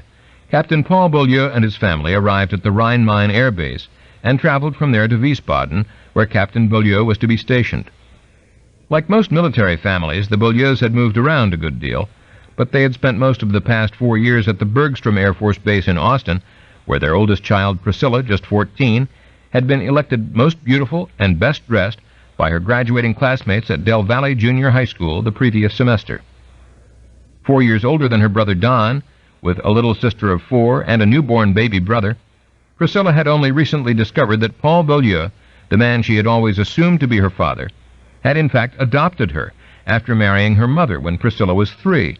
Captain Paul Beaulieu and his family arrived at the Rhine-Main Air Base and traveled from there to Wiesbaden, where Captain Beaulieu was to be stationed. Like most military families, the Beaulieus had moved around a good deal, but they had spent most of the past 4 years at the Bergstrom Air Force Base in Austin, where their oldest child, Priscilla, just 14, had been elected most beautiful and best dressed by her graduating classmates at Del Valle Junior High School the previous semester. 4 years older than her brother Don, with a little sister of 4 and a newborn baby brother, Priscilla had only recently discovered that Paul Beaulieu, the man she had always assumed to be her father, had in fact adopted her after marrying her mother when Priscilla was 3.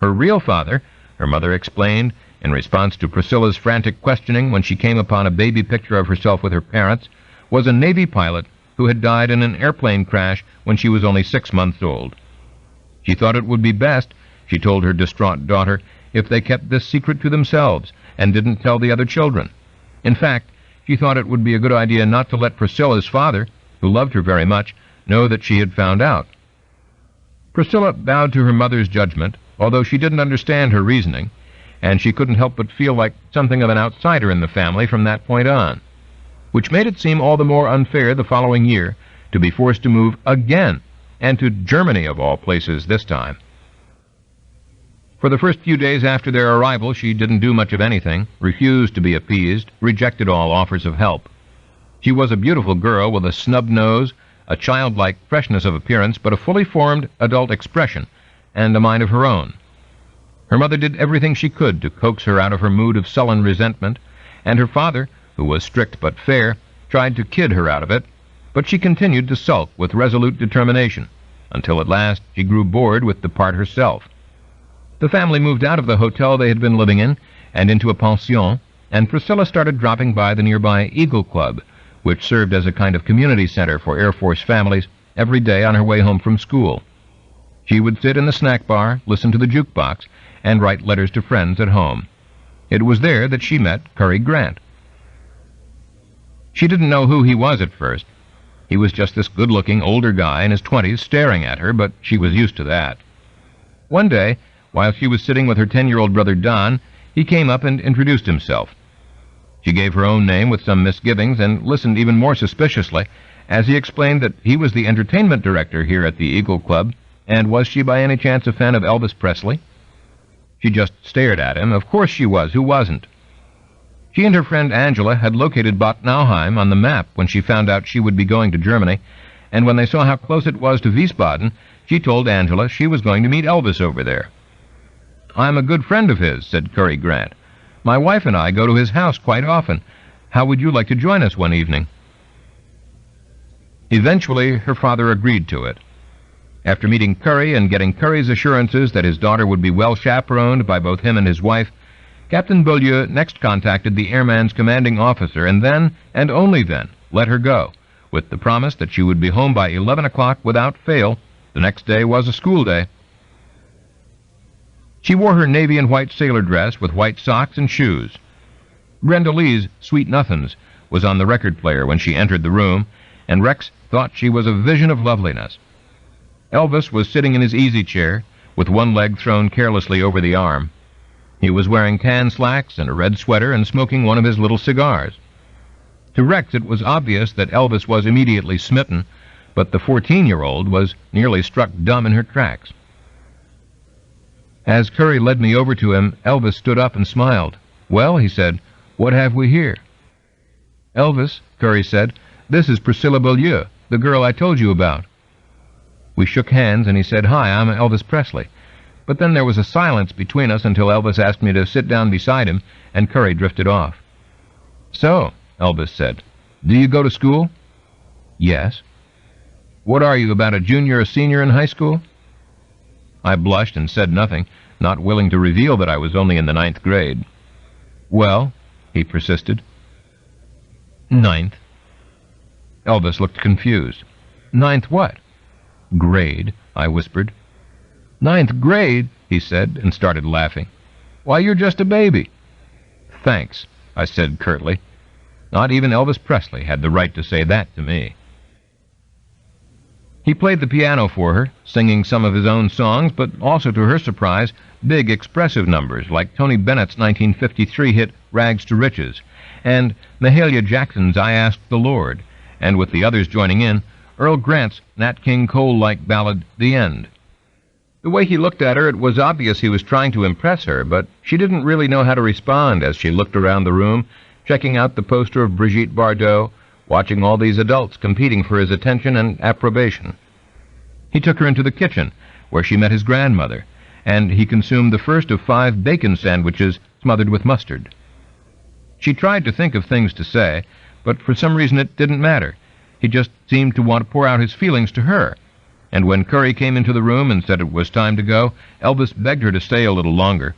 Her real father, her mother explained, in response to Priscilla's frantic questioning when she came upon a baby picture of herself with her parents, was a Navy pilot who had died in an airplane crash when she was only 6 months old. She thought it would be best, she told her distraught daughter, if they kept this secret to themselves and didn't tell the other children. In fact, she thought it would be a good idea not to let Priscilla's father, who loved her very much, know that she had found out. Priscilla bowed to her mother's judgment, although she didn't understand her reasoning, and she couldn't help but feel like something of an outsider in the family from that point on, which made it seem all the more unfair the following year to be forced to move again, and to Germany of all places this time. For the first few days after their arrival, she didn't do much of anything, refused to be appeased, rejected all offers of help. She was a beautiful girl with a snub nose, a childlike freshness of appearance, but a fully formed adult expression, and a mind of her own. Her mother did everything she could to coax her out of her mood of sullen resentment, and her father, who was strict but fair, tried to kid her out of it, but she continued to sulk with resolute determination, until at last she grew bored with the part herself. The family moved out of the hotel they had been living in and into a pension, and Priscilla started dropping by the nearby Eagle Club, which served as a kind of community center for Air Force families, every day on her way home from school. She would sit in the snack bar, listen to the jukebox, and write letters to friends at home. It was there that she met Cary Grant. She didn't know who he was at first. He was just this good-looking older guy in his 20s staring at her, but she was used to that. One day, while she was sitting with her 10-year-old brother Don, he came up and introduced himself. She gave her own name with some misgivings and listened even more suspiciously as he explained that he was the entertainment director here at the Eagle Club, and was she by any chance a fan of Elvis Presley? She just stared at him. Of course she was. Who wasn't? She and her friend Angela had located Bad Nauheim on the map when she found out she would be going to Germany, and when they saw how close it was to Wiesbaden, she told Angela she was going to meet Elvis over there. "I'm a good friend of his," said Cary Grant. "My wife and I go to his house quite often. How would you like to join us one evening?" Eventually, her father agreed to it. After meeting Curry and getting Curry's assurances that his daughter would be well chaperoned by both him and his wife, Captain Beaulieu next contacted the airman's commanding officer, and then, and only then, let her go, with the promise that she would be home by 11 o'clock without fail. The next day was a school day. She wore her navy and white sailor dress with white socks and shoes. Brenda Lee's Sweet Nothings was on the record player when she entered the room, and Rex thought she was a vision of loveliness. Elvis was sitting in his easy chair, with one leg thrown carelessly over the arm. He was wearing tan slacks and a red sweater and smoking one of his little cigars. To Rex it was obvious that Elvis was immediately smitten, but the 14-year-old was nearly struck dumb in her tracks. As Curry led me over to him, Elvis stood up and smiled. "Well," he said, "what have we here?" "Elvis," Curry said, "this is Priscilla Beaulieu, the girl I told you about." We shook hands, and he said, "Hi, I'm Elvis Presley." But then there was a silence between us until Elvis asked me to sit down beside him, and Curry drifted off. "So," Elvis said, "do you go to school?" "Yes." "What are you, about a junior or senior in high school?" I blushed and said nothing, not willing to reveal that I was only in the 9th grade. "Well," he persisted. "9th." Elvis looked confused. "9th what?" "Grade," I whispered. "9th grade?" he said, and started laughing. "Why, you're just a baby." "Thanks," I said curtly. Not even Elvis Presley had the right to say that to me. He played the piano for her, singing some of his own songs, but also, to her surprise, big, expressive numbers like Tony Bennett's 1953 hit Rags to Riches, and Mahalia Jackson's I Asked the Lord, and with the others joining in, Earl Grant's Nat King Cole-like ballad, The End. The way he looked at her, it was obvious he was trying to impress her, but she didn't really know how to respond as she looked around the room, checking out the poster of Brigitte Bardot, watching all these adults competing for his attention and approbation. He took her into the kitchen, where she met his grandmother, and he consumed the first of 5 bacon sandwiches smothered with mustard. She tried to think of things to say, but for some reason it didn't matter. He just seemed to want to pour out his feelings to her, and when Curry came into the room and said it was time to go, Elvis begged her to stay a little longer.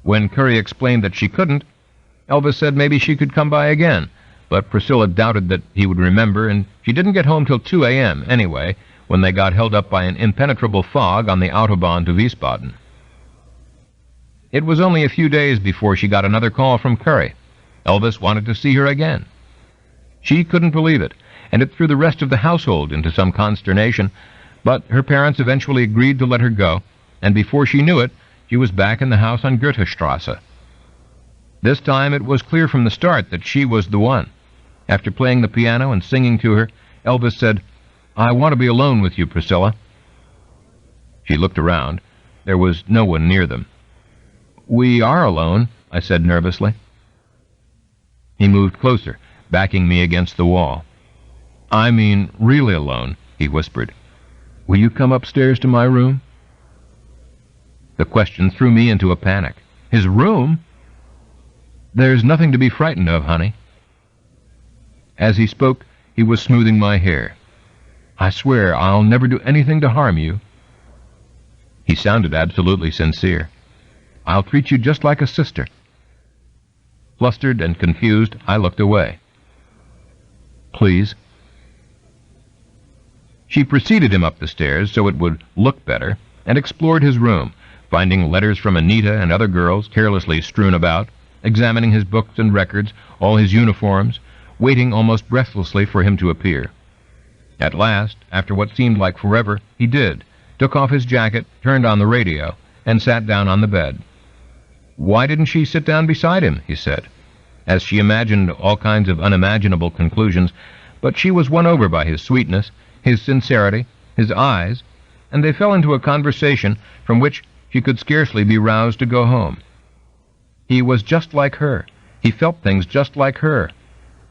When Curry explained that she couldn't, Elvis said maybe she could come by again, but Priscilla doubted that he would remember, and she didn't get home till 2 a.m. anyway, when they got held up by an impenetrable fog on the Autobahn to Wiesbaden. It was only a few days before she got another call from Curry. Elvis wanted to see her again. She couldn't believe it, and it threw the rest of the household into some consternation, but her parents eventually agreed to let her go, and before she knew it, she was back in the house on Goethestrasse. This time it was clear from the start that she was the one. After playing the piano and singing to her, Elvis said, "I want to be alone with you, Priscilla." She looked around. There was no one near them. "We are alone," I said nervously. He moved closer, backing me against the wall. "I mean really alone," he whispered. "Will you come upstairs to my room?" The question threw me into a panic. His room? "There's nothing to be frightened of, honey." As he spoke, he was smoothing my hair. "I swear I'll never do anything to harm you." He sounded absolutely sincere. "I'll treat you just like a sister." Flustered and confused, I looked away. "Please." She preceded him up the stairs so it would look better, and explored his room, finding letters from Anita and other girls carelessly strewn about, examining his books and records, all his uniforms, waiting almost breathlessly for him to appear. At last, after what seemed like forever, he did, took off his jacket, turned on the radio, and sat down on the bed. Why didn't she sit down beside him, he said, as she imagined all kinds of unimaginable conclusions, but she was won over by his sweetness, his sincerity, his eyes, and they fell into a conversation from which she could scarcely be roused to go home. He was just like her. He felt things just like her.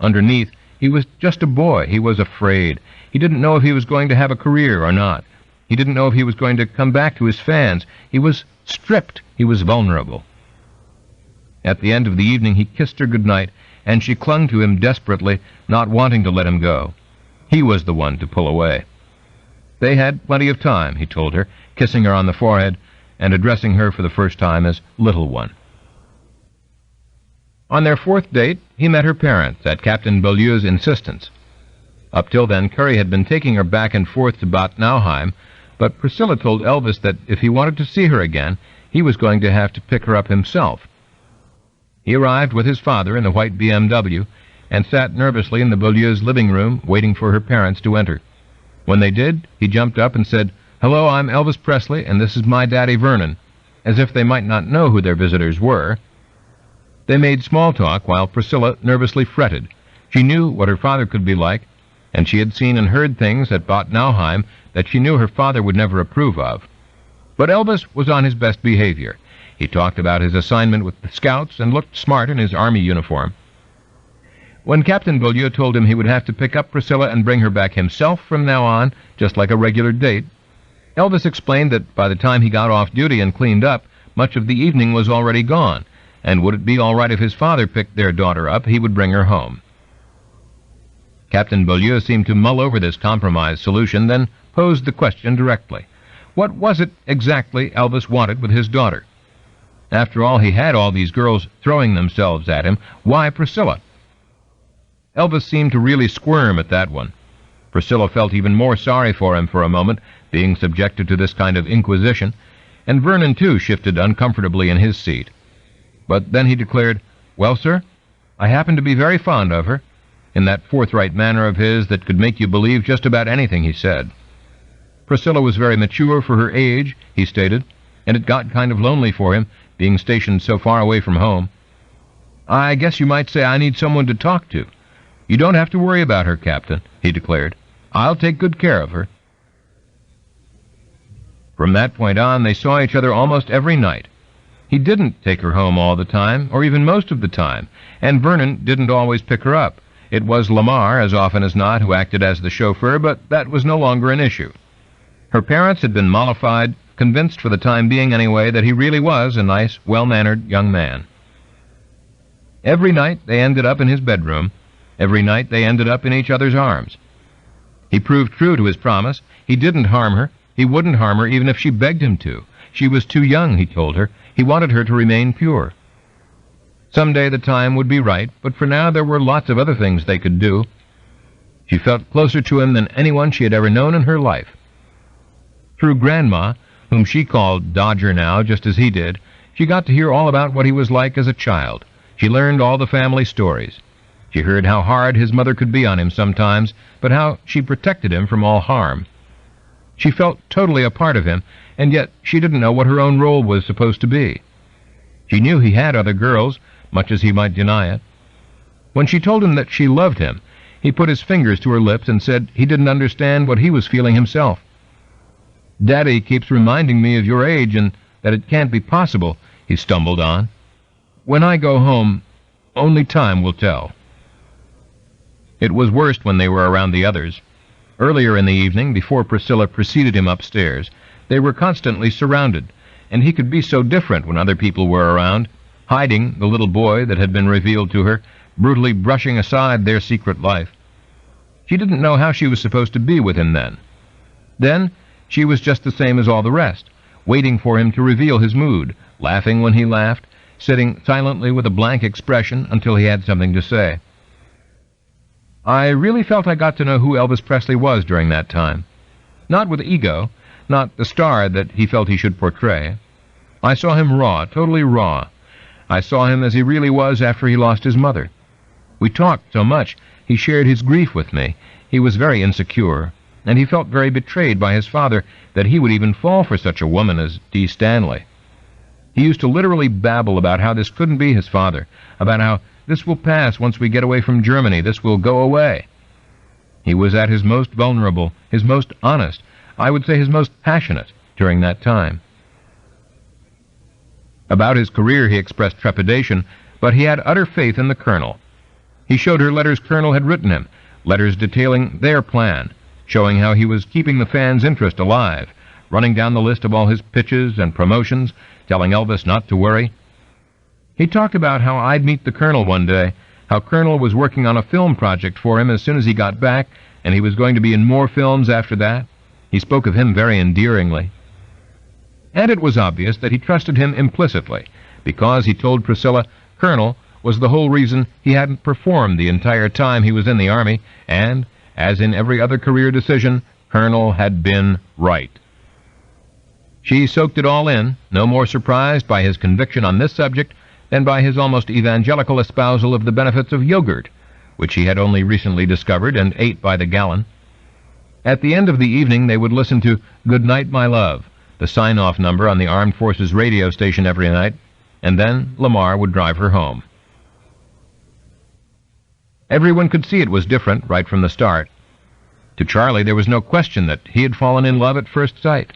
Underneath, he was just a boy. He was afraid. He didn't know if he was going to have a career or not. He didn't know if he was going to come back to his fans. He was stripped. He was vulnerable. At the end of the evening, he kissed her goodnight, and she clung to him desperately, not wanting to let him go. He was the one to pull away. They had plenty of time, he told her, kissing her on the forehead and addressing her for the first time as Little One. On their 4th date, he met her parents at Captain Beaulieu's insistence. Up till then, Curry had been taking her back and forth to Bad Nauheim, but Priscilla told Elvis that if he wanted to see her again, he was going to have to pick her up himself. He arrived with his father in the white BMW and sat nervously in the Beaulieu's living room, waiting for her parents to enter. When they did, he jumped up and said, "Hello, I'm Elvis Presley, and this is my daddy Vernon," as if they might not know who their visitors were. They made small talk while Priscilla nervously fretted. She knew what her father could be like, and she had seen and heard things at Bad Nauheim that she knew her father would never approve of. But Elvis was on his best behavior. He talked about his assignment with the Scouts and looked smart in his Army uniform. When Captain Beaulieu told him he would have to pick up Priscilla and bring her back himself from now on, just like a regular date, Elvis explained that by the time he got off duty and cleaned up, much of the evening was already gone, and would it be all right if his father picked their daughter up, he would bring her home. Captain Beaulieu seemed to mull over this compromise solution, then posed the question directly. What was it exactly Elvis wanted with his daughter? After all, he had all these girls throwing themselves at him. Why Priscilla? Elvis seemed to really squirm at that one. Priscilla felt even more sorry for him for a moment, being subjected to this kind of inquisition, and Vernon, too, shifted uncomfortably in his seat. But then he declared, "Well, sir, I happen to be very fond of her," in that forthright manner of his that could make you believe just about anything he said. Priscilla was very mature for her age, he stated, and it got kind of lonely for him, being stationed so far away from home. "I guess you might say I need someone to talk to. You don't have to worry about her, Captain," he declared. "I'll take good care of her." From that point on, they saw each other almost every night. He didn't take her home all the time, or even most of the time, and Vernon didn't always pick her up. It was Lamar, as often as not, who acted as the chauffeur, but that was no longer an issue. Her parents had been mollified, convinced for the time being anyway, that he really was a nice, well-mannered young man. Every night they ended up in his bedroom. Every night they ended up in each other's arms. He proved true to his promise. He didn't harm her. He wouldn't harm her even if she begged him to. She was too young, he told her. He wanted her to remain pure. Someday the time would be right, but for now there were lots of other things they could do. She felt closer to him than anyone she had ever known in her life. Through Grandma, whom she called Dodger now, just as he did, she got to hear all about what he was like as a child. She learned all the family stories. She heard how hard his mother could be on him sometimes, but how she protected him from all harm. She felt totally a part of him, and yet she didn't know what her own role was supposed to be. She knew he had other girls, much as he might deny it. When she told him that she loved him, he put his fingers to her lips and said he didn't understand what he was feeling himself. "Daddy keeps reminding me of your age and that it can't be possible," he stumbled on. "When I go home, only time will tell." It was worst when they were around the others. Earlier in the evening, before Priscilla preceded him upstairs, they were constantly surrounded, and he could be so different when other people were around, hiding the little boy that had been revealed to her, brutally brushing aside their secret life. She didn't know how she was supposed to be with him then. Then she was just the same as all the rest, waiting for him to reveal his mood, laughing when he laughed, sitting silently with a blank expression until he had something to say. I really felt I got to know who Elvis Presley was during that time. Not with ego, not the star that he felt he should portray. I saw him raw, totally raw. I saw him as he really was after he lost his mother. We talked so much. He shared his grief with me. He was very insecure, and he felt very betrayed by his father that he would even fall for such a woman as Dee Stanley. He used to literally babble about how this couldn't be his father, about how this will pass once we get away from Germany, this will go away. He was at his most vulnerable, his most honest, I would say his most passionate, during that time. About his career he expressed trepidation, but he had utter faith in the Colonel. He showed her letters Colonel had written him, letters detailing their plan, showing how he was keeping the fans' interest alive, running down the list of all his pitches and promotions, telling Elvis not to worry. He talked about how I'd meet the Colonel one day, how Colonel was working on a film project for him as soon as he got back, and he was going to be in more films after that. He spoke of him very endearingly. And it was obvious that he trusted him implicitly, because he told Priscilla Colonel was the whole reason he hadn't performed the entire time he was in the Army, and, as in every other career decision, Colonel had been right. She soaked it all in, no more surprised by his conviction on this subject than by his almost evangelical espousal of the benefits of yogurt, which he had only recently discovered and ate by the gallon. At the end of the evening they would listen to "Good Night, My Love," the sign-off number on the Armed Forces radio station every night, and then Lamar would drive her home. Everyone could see it was different right from the start. To Charlie there was no question that he had fallen in love at first sight.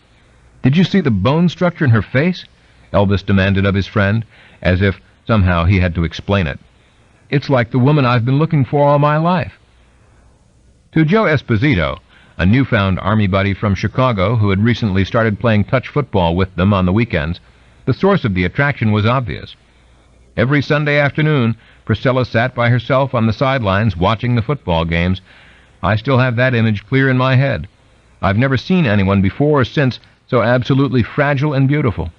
"Did you see the bone structure in her face?" Elvis demanded of his friend, as if somehow he had to explain it. "It's like the woman I've been looking for all my life." To Joe Esposito, a newfound Army buddy from Chicago who had recently started playing touch football with them on the weekends, the source of the attraction was obvious. Every Sunday afternoon, Priscilla sat by herself on the sidelines watching the football games. I still have that image clear in my head. I've never seen anyone before or since so absolutely fragile and beautiful,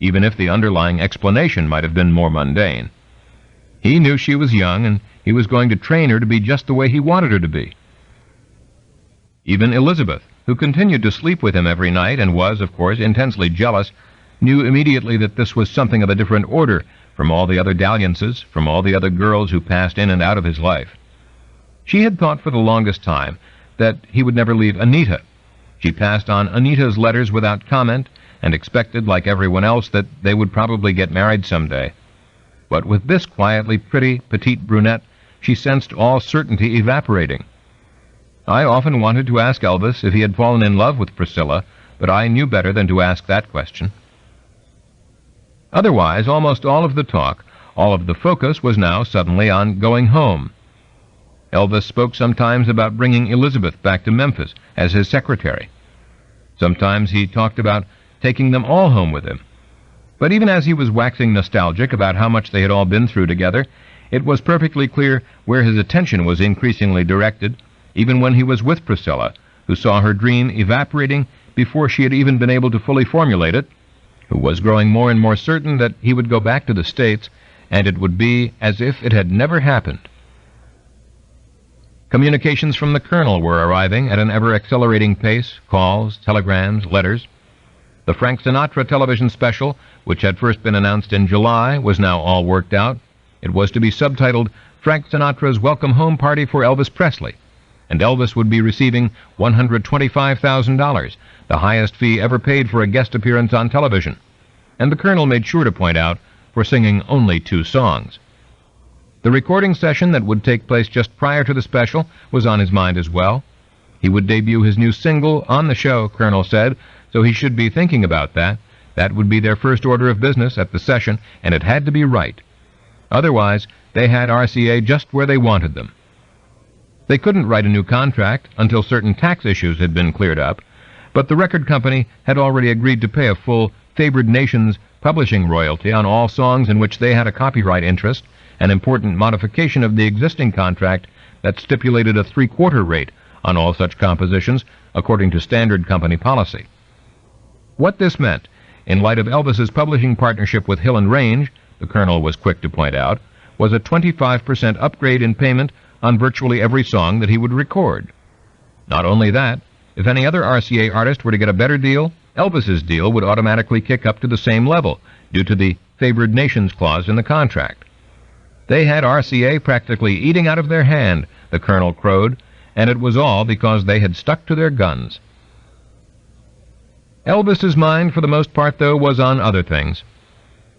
even if the underlying explanation might have been more mundane. He knew she was young, and he was going to train her to be just the way he wanted her to be. Even Elizabeth, who continued to sleep with him every night and was, of course, intensely jealous, knew immediately that this was something of a different order from all the other dalliances, from all the other girls who passed in and out of his life. She had thought for the longest time that he would never leave Anita. She passed on Anita's letters without comment and expected, like everyone else, that they would probably get married someday. But with this quietly pretty, petite brunette, she sensed all certainty evaporating. I often wanted to ask Elvis if he had fallen in love with Priscilla, but I knew better than to ask that question. Otherwise, almost all of the talk, all of the focus was now suddenly on going home. Elvis spoke sometimes about bringing Elizabeth back to Memphis as his secretary. Sometimes he talked about taking them all home with him. But even as he was waxing nostalgic about how much they had all been through together, it was perfectly clear where his attention was increasingly directed, even when he was with Priscilla, who saw her dream evaporating before she had even been able to fully formulate it, who was growing more and more certain that he would go back to the States, and it would be as if it had never happened. Communications from the Colonel were arriving at an ever-accelerating pace, calls, telegrams, letters. The Frank Sinatra television special, which had first been announced in July, was now all worked out. It was to be subtitled Frank Sinatra's Welcome Home Party for Elvis Presley, and Elvis would be receiving $125,000, the highest fee ever paid for a guest appearance on television, and the Colonel made sure to point out for singing only 2 songs. The recording session that would take place just prior to the special was on his mind as well. He would debut his new single on the show, Colonel said, so he should be thinking about that. That would be their first order of business at the session, and it had to be right. Otherwise, they had RCA just where they wanted them. They couldn't write a new contract until certain tax issues had been cleared up, but the record company had already agreed to pay a full favored nations publishing royalty on all songs in which they had a copyright interest, an important modification of the existing contract that stipulated a 3/4 rate on all such compositions, according to standard company policy. What this meant, in light of Elvis's publishing partnership with Hill and Range, the Colonel was quick to point out, was a 25% upgrade in payment on virtually every song that he would record. Not only that, if any other RCA artist were to get a better deal, Elvis's deal would automatically kick up to the same level due to the favored nations clause in the contract. They had RCA practically eating out of their hand, the Colonel crowed, and it was all because they had stuck to their guns. Elvis's mind, for the most part, though, was on other things.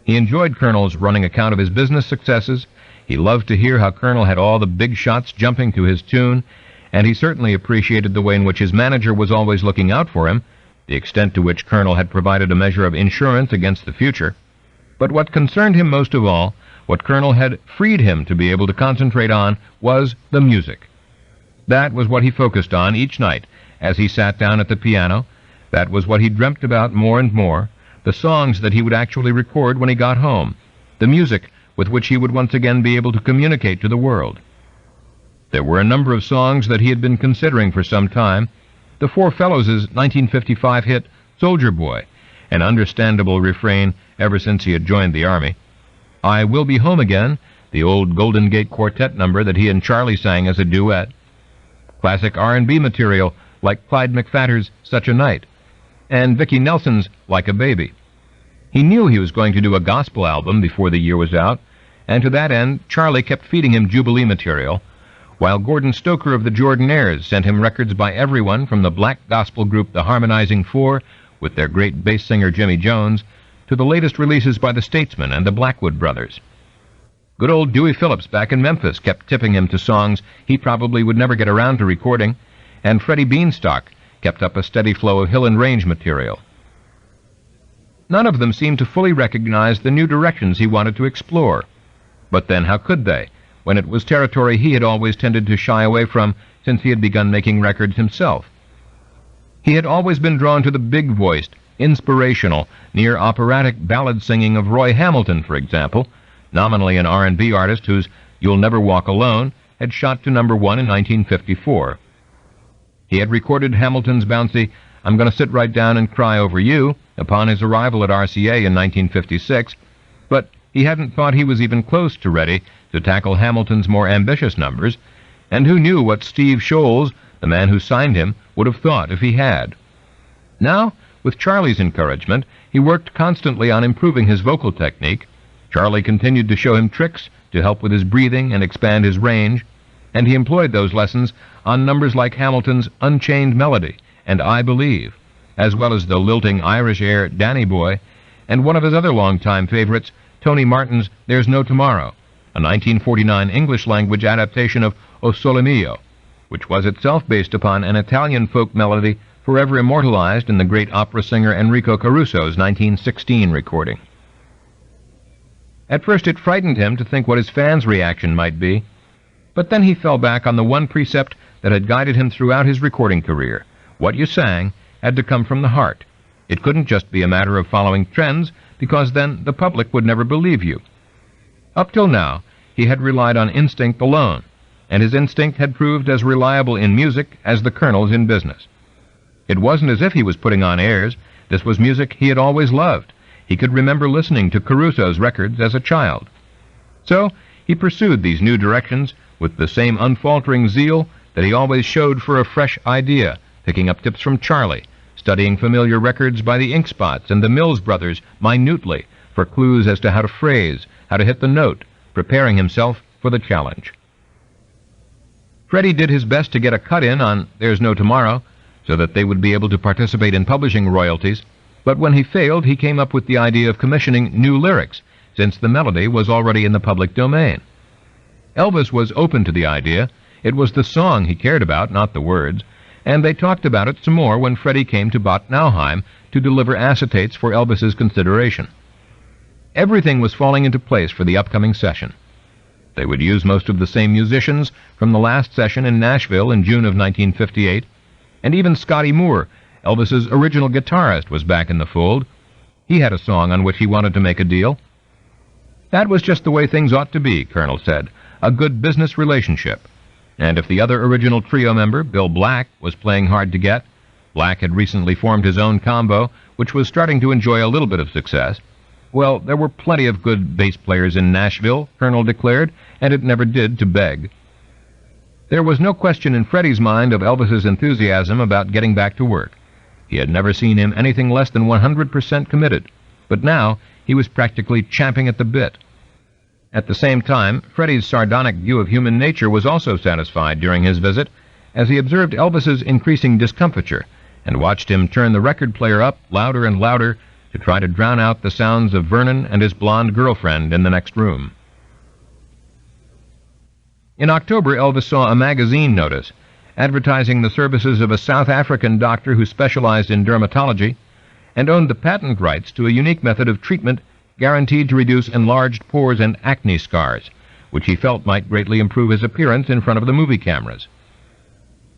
He enjoyed Colonel's running account of his business successes. He loved to hear how Colonel had all the big shots jumping to his tune, and he certainly appreciated the way in which his manager was always looking out for him, the extent to which Colonel had provided a measure of insurance against the future. But what concerned him most of all, what Colonel had freed him to be able to concentrate on, was the music. That was what he focused on each night as he sat down at the piano. That was what he dreamt about more and more, the songs that he would actually record when he got home, the music with which he would once again be able to communicate to the world. There were a number of songs that he had been considering for some time. The Four Fellows' 1955 hit, Soldier Boy, an understandable refrain ever since he had joined the Army. I Will Be Home Again, the old Golden Gate Quartet number that he and Charlie sang as a duet. Classic R&B material like Clyde McPhatter's Such a Night, and Vicki Nelson's Like a Baby. He knew he was going to do a gospel album before the year was out, and to that end, Charlie kept feeding him Jubilee material, while Gordon Stoker of the Jordanaires sent him records by everyone from the black gospel group The Harmonizing Four, with their great bass singer Jimmy Jones, to the latest releases by the Statesmen and the Blackwood Brothers. Good old Dewey Phillips back in Memphis kept tipping him to songs he probably would never get around to recording, and Freddie Beanstalk kept up a steady flow of Hill and Range material. None of them seemed to fully recognize the new directions he wanted to explore. But then how could they, when it was territory he had always tended to shy away from since he had begun making records himself? He had always been drawn to the big-voiced, inspirational, near-operatic ballad singing of Roy Hamilton, for example, nominally an R&B artist whose You'll Never Walk Alone had shot to number 1 in 1954. He had recorded Hamilton's bouncy I'm Gonna Sit Right Down and Cry Over You upon his arrival at RCA in 1956, but he hadn't thought he was even close to ready to tackle Hamilton's more ambitious numbers, and who knew what Steve Sholes, the man who signed him, would have thought if he had. Now, with Charlie's encouragement, he worked constantly on improving his vocal technique. Charlie continued to show him tricks to help with his breathing and expand his range, and he employed those lessons on numbers like Hamilton's Unchained Melody and I Believe, as well as the lilting Irish air Danny Boy, and one of his other long-time favorites, Tony Martin's There's No Tomorrow, a 1949 English-language adaptation of O Sole Mio, which was itself based upon an Italian folk melody forever immortalized in the great opera singer Enrico Caruso's 1916 recording. At first it frightened him to think what his fans' reaction might be, but then he fell back on the one precept that had guided him throughout his recording career. What you sang had to come from the heart. It couldn't just be a matter of following trends, because then the public would never believe you. Up till now, he had relied on instinct alone, and his instinct had proved as reliable in music as the Colonel's in business. It wasn't as if he was putting on airs. This was music he had always loved. He could remember listening to Caruso's records as a child. So he pursued these new directions with the same unfaltering zeal that he always showed for a fresh idea, picking up tips from Charlie, studying familiar records by the Ink Spots and the Mills Brothers minutely for clues as to how to phrase, how to hit the note, preparing himself for the challenge. Freddie did his best to get a cut-in on There's No Tomorrow, so that they would be able to participate in publishing royalties, but when he failed, he came up with the idea of commissioning new lyrics, since the melody was already in the public domain. Elvis was open to the idea. It was the song he cared about, not the words, and they talked about it some more when Freddie came to Bad Nauheim to deliver acetates for Elvis's consideration. Everything was falling into place for the upcoming session. They would use most of the same musicians from the last session in Nashville in June of 1958, and even Scotty Moore, Elvis's original guitarist, was back in the fold. He had a song on which he wanted to make a deal. That was just the way things ought to be, Colonel said, a good business relationship. And if the other original trio member, Bill Black, was playing hard to get, Black had recently formed his own combo, which was starting to enjoy a little bit of success. Well, there were plenty of good bass players in Nashville, Colonel declared, and it never did to beg. There was no question in Freddie's mind of Elvis's enthusiasm about getting back to work. He had never seen him anything less than 100% committed, but now he was practically champing at the bit. At the same time, Freddie's sardonic view of human nature was also satisfied during his visit, as he observed Elvis's increasing discomfiture and watched him turn the record player up louder and louder to try to drown out the sounds of Vernon and his blonde girlfriend in the next room. In October, Elvis saw a magazine notice advertising the services of a South African doctor who specialized in dermatology and owned the patent rights to a unique method of treatment guaranteed to reduce enlarged pores and acne scars, which he felt might greatly improve his appearance in front of the movie cameras.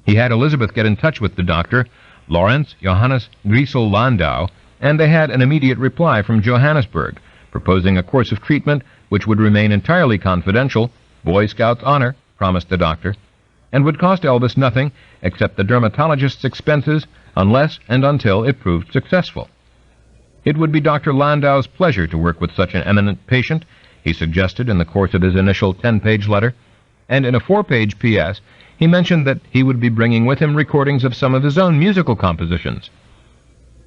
He had Elizabeth get in touch with the doctor, Lawrence Johannes Griesel Landau, and they had an immediate reply from Johannesburg, proposing a course of treatment which would remain entirely confidential, Boy Scouts honor, promised the doctor, and would cost Elvis nothing except the dermatologist's expenses unless and until it proved successful. It would be Dr. Landau's pleasure to work with such an eminent patient, he suggested in the course of his initial 10-page letter, and in a 4-page P.S. he mentioned that he would be bringing with him recordings of some of his own musical compositions.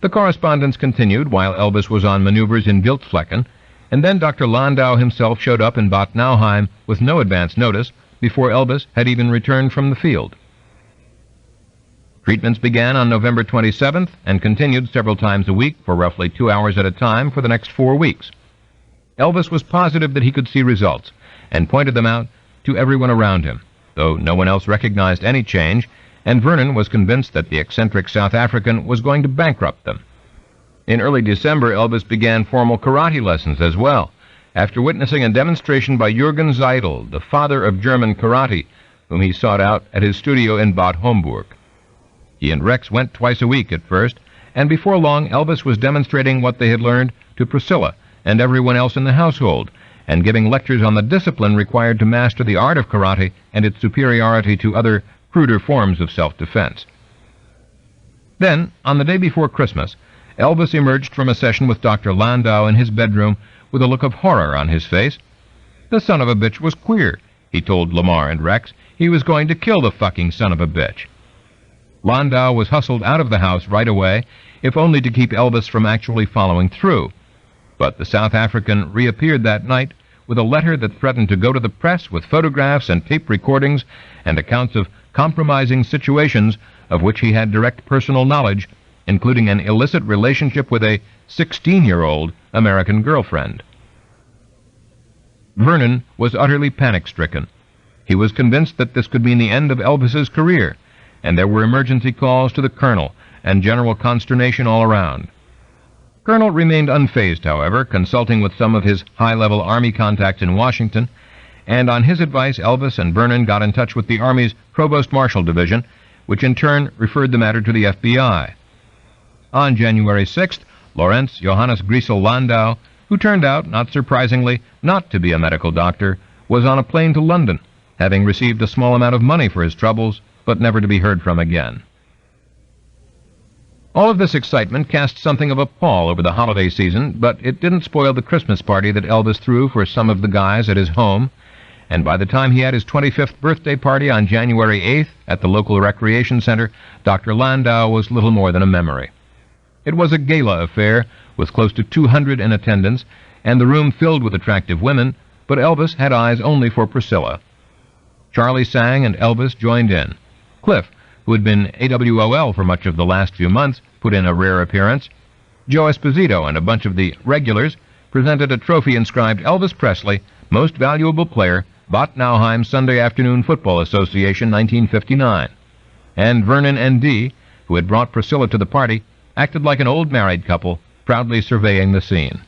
The correspondence continued while Elvis was on maneuvers in Wildflecken, and then Dr. Landau himself showed up in Bad Nauheim with no advance notice before Elvis had even returned from the field. Treatments began on November 27th and continued several times a week for roughly 2 hours at a time for the next 4 weeks. Elvis was positive that he could see results and pointed them out to everyone around him, though no one else recognized any change, and Vernon was convinced that the eccentric South African was going to bankrupt them. In early December, Elvis began formal karate lessons as well, after witnessing a demonstration by Jürgen Seidel, the father of German karate, whom he sought out at his studio in Bad Homburg. He and Rex went twice a week at first, and before long Elvis was demonstrating what they had learned to Priscilla and everyone else in the household, and giving lectures on the discipline required to master the art of karate and its superiority to other cruder forms of self-defense. Then, on the day before Christmas, Elvis emerged from a session with Dr. Landau in his bedroom with a look of horror on his face. The son of a bitch was queer, he told Lamar and Rex. He was going to kill the fucking son of a bitch. Landau was hustled out of the house right away, if only to keep Elvis from actually following through. But the South African reappeared that night with a letter that threatened to go to the press with photographs and tape recordings and accounts of compromising situations of which he had direct personal knowledge, including an illicit relationship with a 16-year-old American girlfriend. Vernon was utterly panic-stricken. He was convinced that this could mean the end of Elvis's career, and there were emergency calls to the colonel and general consternation all around. Colonel remained unfazed, however, consulting with some of his high-level Army contacts in Washington, and on his advice Elvis and Vernon got in touch with the Army's Provost Marshal Division, which in turn referred the matter to the FBI. On January 6th, Lorenz Johannes Griesel Landau, who turned out, not surprisingly, not to be a medical doctor, was on a plane to London, having received a small amount of money for his troubles, but never to be heard from again. All of this excitement cast something of a pall over the holiday season, but it didn't spoil the Christmas party that Elvis threw for some of the guys at his home, and by the time he had his 25th birthday party on January 8th at the local recreation center, Dr. Landau was little more than a memory. It was a gala affair, with close to 200 in attendance, and the room filled with attractive women, but Elvis had eyes only for Priscilla. Charlie sang and Elvis joined in. Cliff, who had been AWOL for much of the last few months, put in a rare appearance. Joe Esposito and a bunch of the regulars presented a trophy inscribed Elvis Presley, Most Valuable Player, Bad Nauheim Sunday Afternoon Football Association, 1959. And Vernon N.D., who had brought Priscilla to the party, acted like an old married couple, proudly surveying the scene.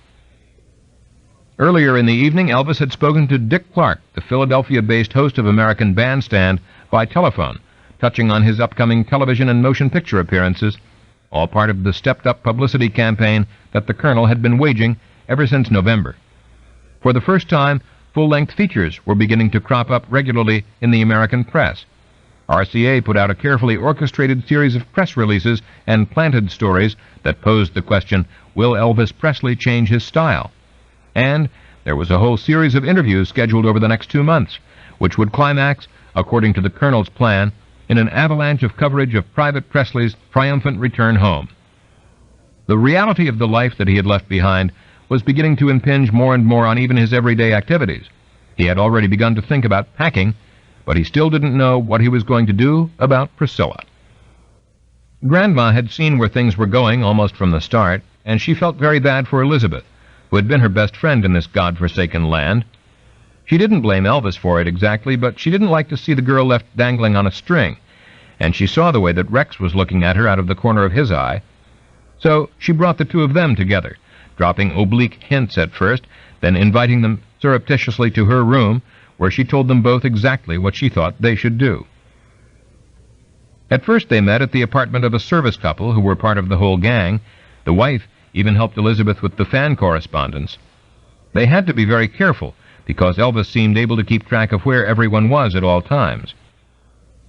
Earlier in the evening, Elvis had spoken to Dick Clark, the Philadelphia-based host of American Bandstand, by telephone, touching on his upcoming television and motion picture appearances, all part of the stepped-up publicity campaign that the Colonel had been waging ever since November. For the first time, full-length features were beginning to crop up regularly in the American press. RCA put out a carefully orchestrated series of press releases and planted stories that posed the question, will Elvis Presley change his style? And there was a whole series of interviews scheduled over the next 2 months, which would climax, according to the Colonel's plan, in an avalanche of coverage of Private Presley's triumphant return home. The reality of the life that he had left behind was beginning to impinge more and more on even his everyday activities. He had already begun to think about packing, but he still didn't know what he was going to do about Priscilla. Grandma had seen where things were going almost from the start, and she felt very bad for Elizabeth, who had been her best friend in this God-forsaken land. She didn't blame Elvis for it exactly, but she didn't like to see the girl left dangling on a string, and she saw the way that Rex was looking at her out of the corner of his eye. So she brought the two of them together, dropping oblique hints at first, then inviting them surreptitiously to her room, where she told them both exactly what she thought they should do. At first they met at the apartment of a service couple who were part of the whole gang. The wife even helped Elizabeth with the fan correspondence. They had to be very careful, because Elvis seemed able to keep track of where everyone was at all times.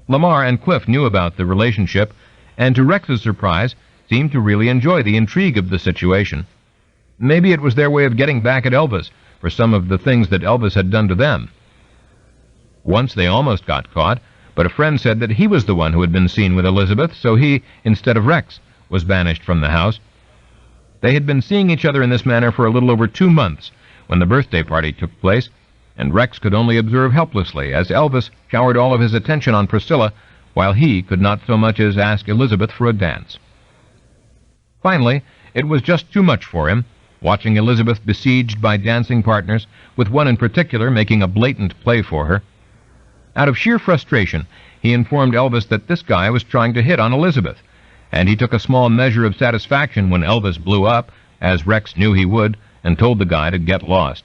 Lamar and Cliff knew about the relationship, and to Rex's surprise, seemed to really enjoy the intrigue of the situation. Maybe it was their way of getting back at Elvis for some of the things that Elvis had done to them. Once they almost got caught, but a friend said that he was the one who had been seen with Elizabeth, so he, instead of Rex, was banished from the house. They had been seeing each other in this manner for a little over 2 months, when the birthday party took place, and Rex could only observe helplessly as Elvis showered all of his attention on Priscilla, while he could not so much as ask Elizabeth for a dance. Finally, it was just too much for him, watching Elizabeth besieged by dancing partners, with one in particular making a blatant play for her. Out of sheer frustration, he informed Elvis that this guy was trying to hit on Elizabeth, and he took a small measure of satisfaction when Elvis blew up, as Rex knew he would, and told the guy to get lost.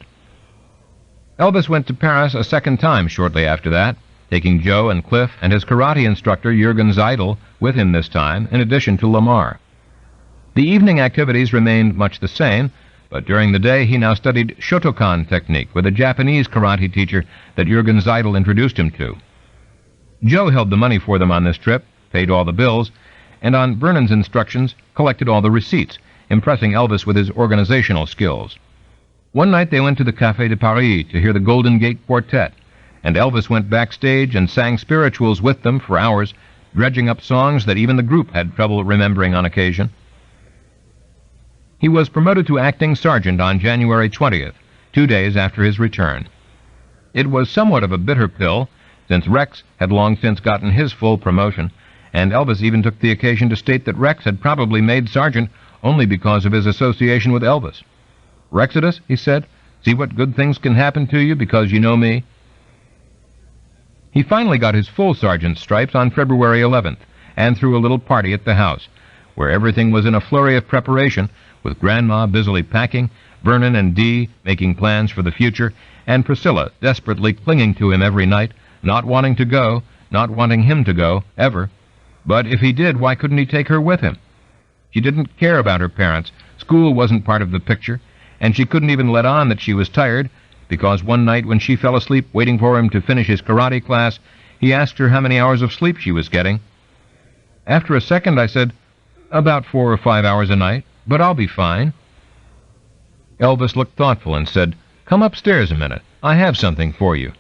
Elvis went to Paris a second time shortly after that, taking Joe and Cliff and his karate instructor Jürgen Seidel with him this time, in addition to Lamar. The evening activities remained much the same, but during the day he now studied Shotokan technique with a Japanese karate teacher that Jürgen Seidel introduced him to. Joe held the money for them on this trip, paid all the bills, and on Vernon's instructions collected all the receipts, impressing Elvis with his organizational skills. One night they went to the Café de Paris to hear the Golden Gate Quartet, and Elvis went backstage and sang spirituals with them for hours, dredging up songs that even the group had trouble remembering on occasion. He was promoted to acting sergeant on January 20th, 2 days after his return. It was somewhat of a bitter pill, since Rex had long since gotten his full promotion, and Elvis even took the occasion to state that Rex had probably made sergeant only because of his association with Elvis. "Rexodus," he said, "see what good things can happen to you because you know me." He finally got his full sergeant's stripes on February 11th, and threw a little party at the house, where everything was in a flurry of preparation, with Grandma busily packing, Vernon and Dee making plans for the future, and Priscilla desperately clinging to him every night, not wanting to go, not wanting him to go, ever. But if he did, why couldn't he take her with him? She didn't care about her parents, school wasn't part of the picture, and she couldn't even let on that she was tired, because one night when she fell asleep waiting for him to finish his karate class, he asked her how many hours of sleep she was getting. After a second I said, "About 4 or 5 hours a night, but I'll be fine." Elvis looked thoughtful and said, "Come upstairs a minute. I have something for you."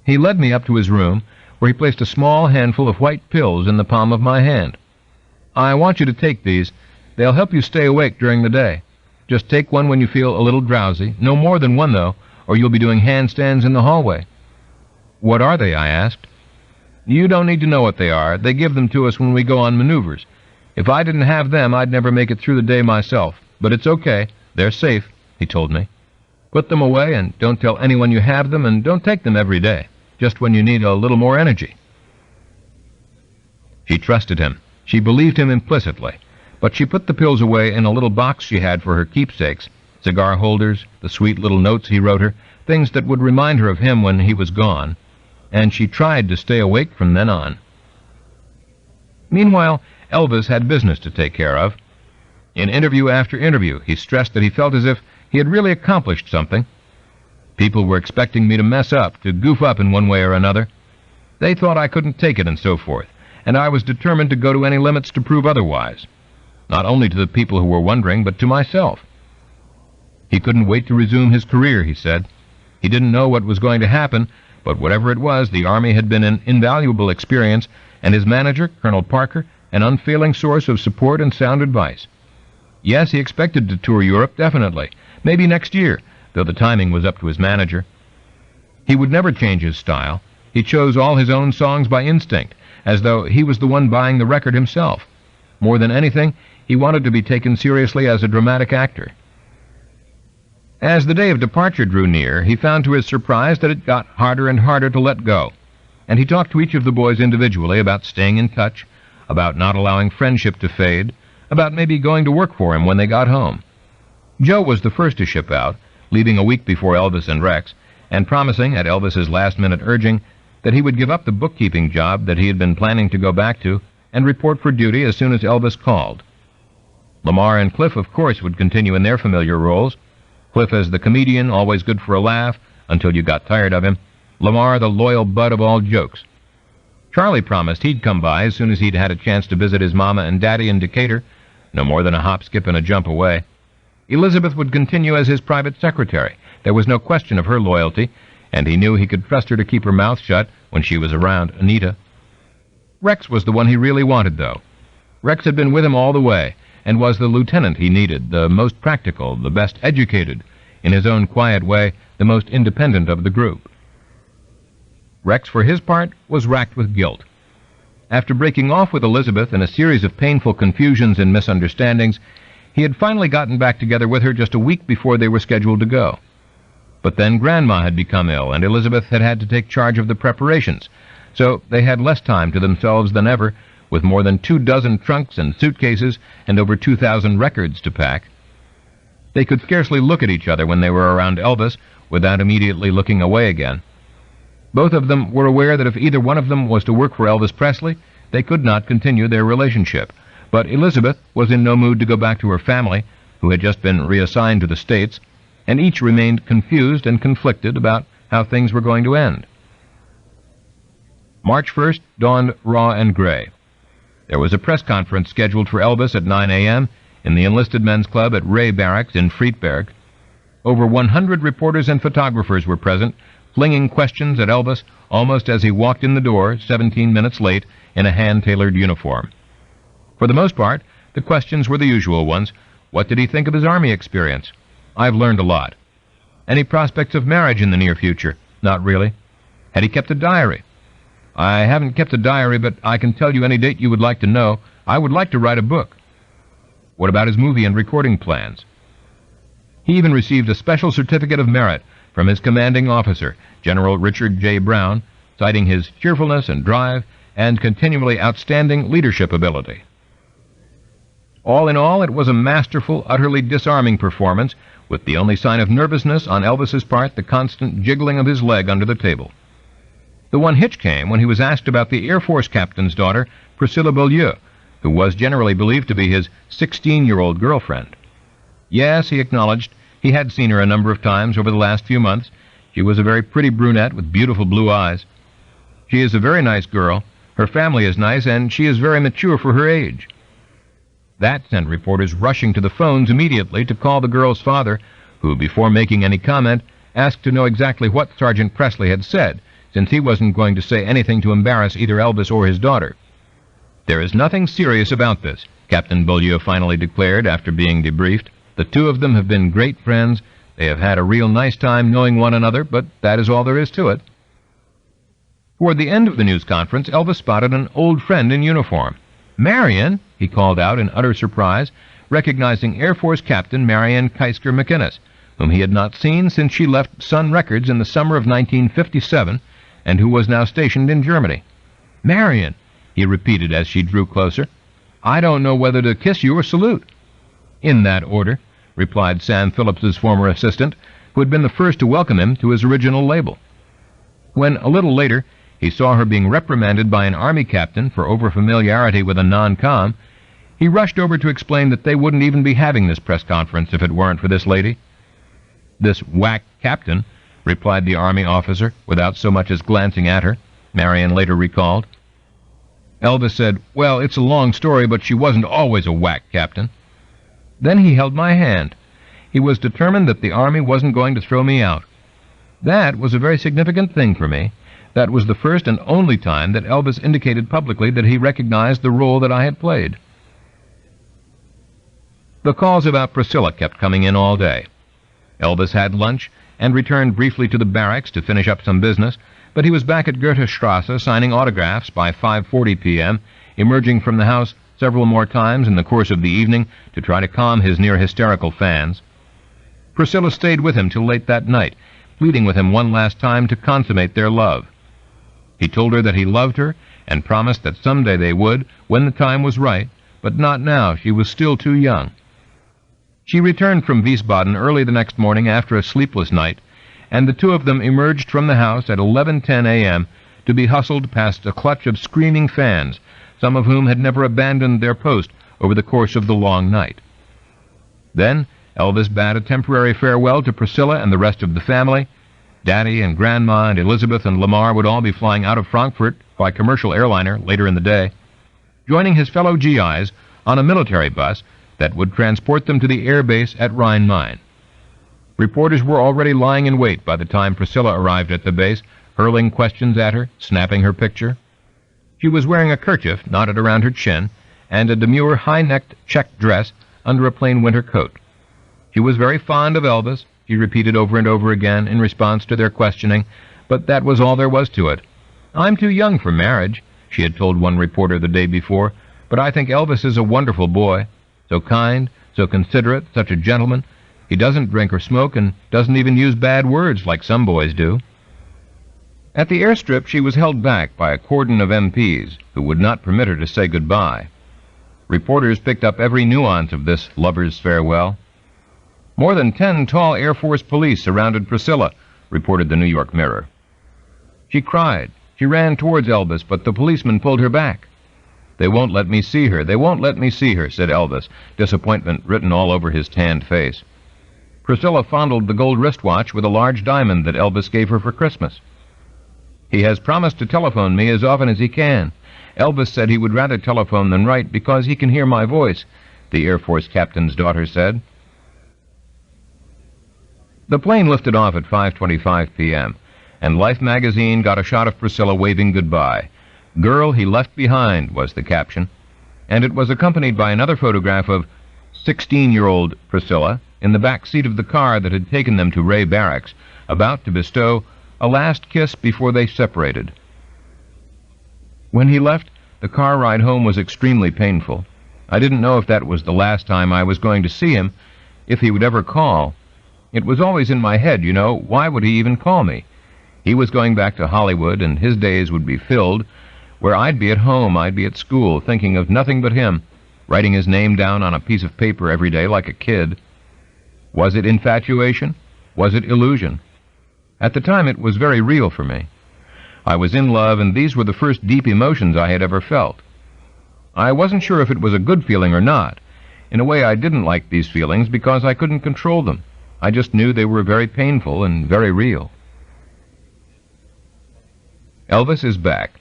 He led me up to his room, where he placed a small handful of white pills in the palm of my hand. "I want you to take these. They'll help you stay awake during the day. Just take one when you feel a little drowsy, no more than one, though, or you'll be doing handstands in the hallway." "What are they?" I asked. "You don't need to know what they are. They give them to us when we go on maneuvers. If I didn't have them, I'd never make it through the day myself. But it's okay. They're safe," he told me. "Put them away and don't tell anyone you have them, and don't take them every day, just when you need a little more energy." She trusted him. She believed him implicitly, but she put the pills away in a little box she had for her keepsakes, cigar holders, the sweet little notes he wrote her, things that would remind her of him when he was gone, and she tried to stay awake from then on. Meanwhile, Elvis had business to take care of. In interview after interview, he stressed that he felt as if he had really accomplished something. People were expecting me to mess up, to goof up in one way or another. They thought I couldn't take it and so forth, and I was determined to go to any limits to prove otherwise. Not only to the people who were wondering, but to myself. He couldn't wait to resume his career, he said. He didn't know what was going to happen, but whatever it was, the Army had been an invaluable experience, and his manager, Colonel Parker, an unfailing source of support and sound advice. Yes, he expected to tour Europe, definitely, maybe next year, though the timing was up to his manager. He would never change his style. He chose all his own songs by instinct, as though he was the one buying the record himself. More than anything, he wanted to be taken seriously as a dramatic actor. As the day of departure drew near, he found to his surprise that it got harder and harder to let go, and he talked to each of the boys individually about staying in touch, about not allowing friendship to fade, about maybe going to work for him when they got home. Joe was the first to ship out, leaving a week before Elvis and Rex, and promising, at Elvis's last-minute urging, that he would give up the bookkeeping job that he had been planning to go back to and report for duty as soon as Elvis called. Lamar and Cliff, of course, would continue in their familiar roles. Cliff as the comedian, always good for a laugh, until you got tired of him. Lamar, the loyal butt of all jokes. Charlie promised he'd come by as soon as he'd had a chance to visit his mama and daddy in Decatur, no more than a hop, skip, and a jump away. Elizabeth would continue as his private secretary. There was no question of her loyalty, and he knew he could trust her to keep her mouth shut when she was around Anita. Rex was the one he really wanted, though. Rex had been with him all the way, and was the lieutenant he needed, the most practical, the best educated, in his own quiet way, the most independent of the group. Rex, for his part, was racked with guilt. After breaking off with Elizabeth in a series of painful confusions and misunderstandings, he had finally gotten back together with her just a week before they were scheduled to go. But then Grandma had become ill, and Elizabeth had had to take charge of the preparations, so they had less time to themselves than ever with more than 24 trunks and suitcases and over 2,000 records to pack. They could scarcely look at each other when they were around Elvis without immediately looking away again. Both of them were aware that if either one of them was to work for Elvis Presley, they could not continue their relationship. But Elizabeth was in no mood to go back to her family, who had just been reassigned to the States, and each remained confused and conflicted about how things were going to end. March 1st dawned raw and gray. There was a press conference scheduled for Elvis at 9 a.m. in the Enlisted Men's Club at Ray Barracks in Friedberg. Over 100 reporters and photographers were present, flinging questions at Elvis almost as he walked in the door 17 minutes late in a hand-tailored uniform. For the most part, the questions were the usual ones. What did he think of his Army experience? I've learned a lot. Any prospects of marriage in the near future? Not really. Had he kept a diary? I haven't kept a diary, but I can tell you any date you would like to know. I would like to write a book. What about his movie and recording plans? He even received a special certificate of merit from his commanding officer, General Richard J. Brown, citing his cheerfulness and drive and continually outstanding leadership ability. All in all, it was a masterful, utterly disarming performance, with the only sign of nervousness on Elvis's part the constant jiggling of his leg under the table. The one hitch came when he was asked about the Air Force captain's daughter, Priscilla Beaulieu, who was generally believed to be his 16-year-old girlfriend. Yes, he acknowledged, he had seen her a number of times over the last few months. She was a very pretty brunette with beautiful blue eyes. She is a very nice girl, her family is nice, and she is very mature for her age. That sent reporters rushing to the phones immediately to call the girl's father, who, before making any comment, asked to know exactly what Sergeant Presley had said, since he wasn't going to say anything to embarrass either Elvis or his daughter. "There is nothing serious about this," Captain Beaulieu finally declared after being debriefed. "The two of them have been great friends. They have had a real nice time knowing one another, but that is all there is to it." Toward the end of the news conference, Elvis spotted an old friend in uniform. "Marion!" he called out in utter surprise, recognizing Air Force Captain Marion Keisker McInnes, whom he had not seen since she left Sun Records in the summer of 1957, and who was now stationed in Germany. "Marion!" he repeated as she drew closer. "I don't know whether to kiss you or salute." "In that order," replied Sam Phillips's former assistant, who had been the first to welcome him to his original label. When, a little later, he saw her being reprimanded by an Army captain for over-familiarity with a non-com, he rushed over to explain that they wouldn't even be having this press conference if it weren't for this lady. "This whack captain," replied the Army officer, without so much as glancing at her, Marion later recalled. Elvis said, "Well, it's a long story, but she wasn't always a whack captain." Then he held my hand. He was determined that the Army wasn't going to throw me out. That was a very significant thing for me. That was the first and only time that Elvis indicated publicly that he recognized the role that I had played. The calls about Priscilla kept coming in all day. Elvis had lunch and returned briefly to the barracks to finish up some business, but he was back at Goethestrasse signing autographs by 5:40 p.m., emerging from the house several more times in the course of the evening to try to calm his near-hysterical fans. Priscilla stayed with him till late that night, pleading with him one last time to consummate their love. He told her that he loved her and promised that someday they would, when the time was right, but not now. She was still too young. She returned from Wiesbaden early the next morning after a sleepless night, and the two of them emerged from the house at 11:10 a.m. to be hustled past a clutch of screaming fans, some of whom had never abandoned their post over the course of the long night. Then Elvis bade a temporary farewell to Priscilla and the rest of the family. Daddy and Grandma and Elizabeth and Lamar would all be flying out of Frankfurt by commercial airliner later in the day, joining his fellow GIs on a military bus that would transport them to the air base at Rhein-Main. Reporters were already lying in wait by the time Priscilla arrived at the base, hurling questions at her, snapping her picture. She was wearing a kerchief knotted around her chin and a demure high-necked check dress under a plain winter coat. She was very fond of Elvis, she repeated over and over again in response to their questioning, but that was all there was to it. "I'm too young for marriage," she had told one reporter the day before, "but I think Elvis is a wonderful boy. So kind, so considerate, such a gentleman. He doesn't drink or smoke and doesn't even use bad words like some boys do." At the airstrip, she was held back by a cordon of MPs who would not permit her to say goodbye. Reporters picked up every nuance of this lover's farewell. More than 10 tall Air Force police surrounded Priscilla, reported the New York Mirror. She cried. She ran towards Elvis, but the policeman pulled her back. "They won't let me see her. They won't let me see her," said Elvis, disappointment written all over his tanned face. Priscilla fondled the gold wristwatch with a large diamond that Elvis gave her for Christmas. "He has promised to telephone me as often as he can. Elvis said he would rather telephone than write because he can hear my voice," the Air Force captain's daughter said. The plane lifted off at 5:25 p.m., and Life magazine got a shot of Priscilla waving goodbye. "Girl he left behind" was the caption, and it was accompanied by another photograph of 16-year-old Priscilla in the back seat of the car that had taken them to Ray Barracks, about to bestow a last kiss before they separated. When he left, the car ride home was extremely painful. I didn't know if that was the last time I was going to see him, if he would ever call. It was always in my head, you know, why would he even call me? He was going back to Hollywood, and his days would be filled, where I'd be at home, I'd be at school, thinking of nothing but him, writing his name down on a piece of paper every day like a kid. Was it infatuation? Was it illusion? At the time, it was very real for me. I was in love, and these were the first deep emotions I had ever felt. I wasn't sure if it was a good feeling or not. In a way, I didn't like these feelings because I couldn't control them. I just knew they were very painful and very real. Elvis is back.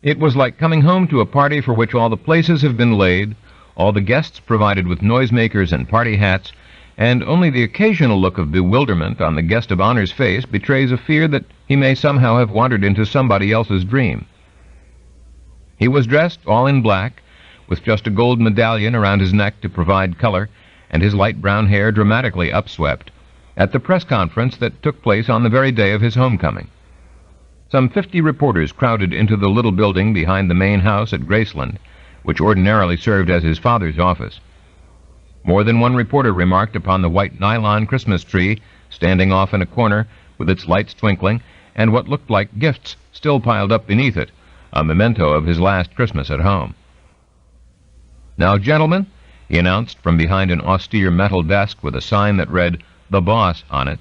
It was like coming home to a party for which all the places have been laid, all the guests provided with noisemakers and party hats, and only the occasional look of bewilderment on the guest of honor's face betrays a fear that he may somehow have wandered into somebody else's dream. He was dressed all in black, with just a gold medallion around his neck to provide color, and his light brown hair dramatically upswept, at the press conference that took place on the very day of his homecoming. Some 50 reporters crowded into the little building behind the main house at Graceland, which ordinarily served as his father's office. More than one reporter remarked upon the white nylon Christmas tree standing off in a corner with its lights twinkling and what looked like gifts still piled up beneath it, a memento of his last Christmas at home. "Now, gentlemen," he announced from behind an austere metal desk with a sign that read, "The Boss," on it,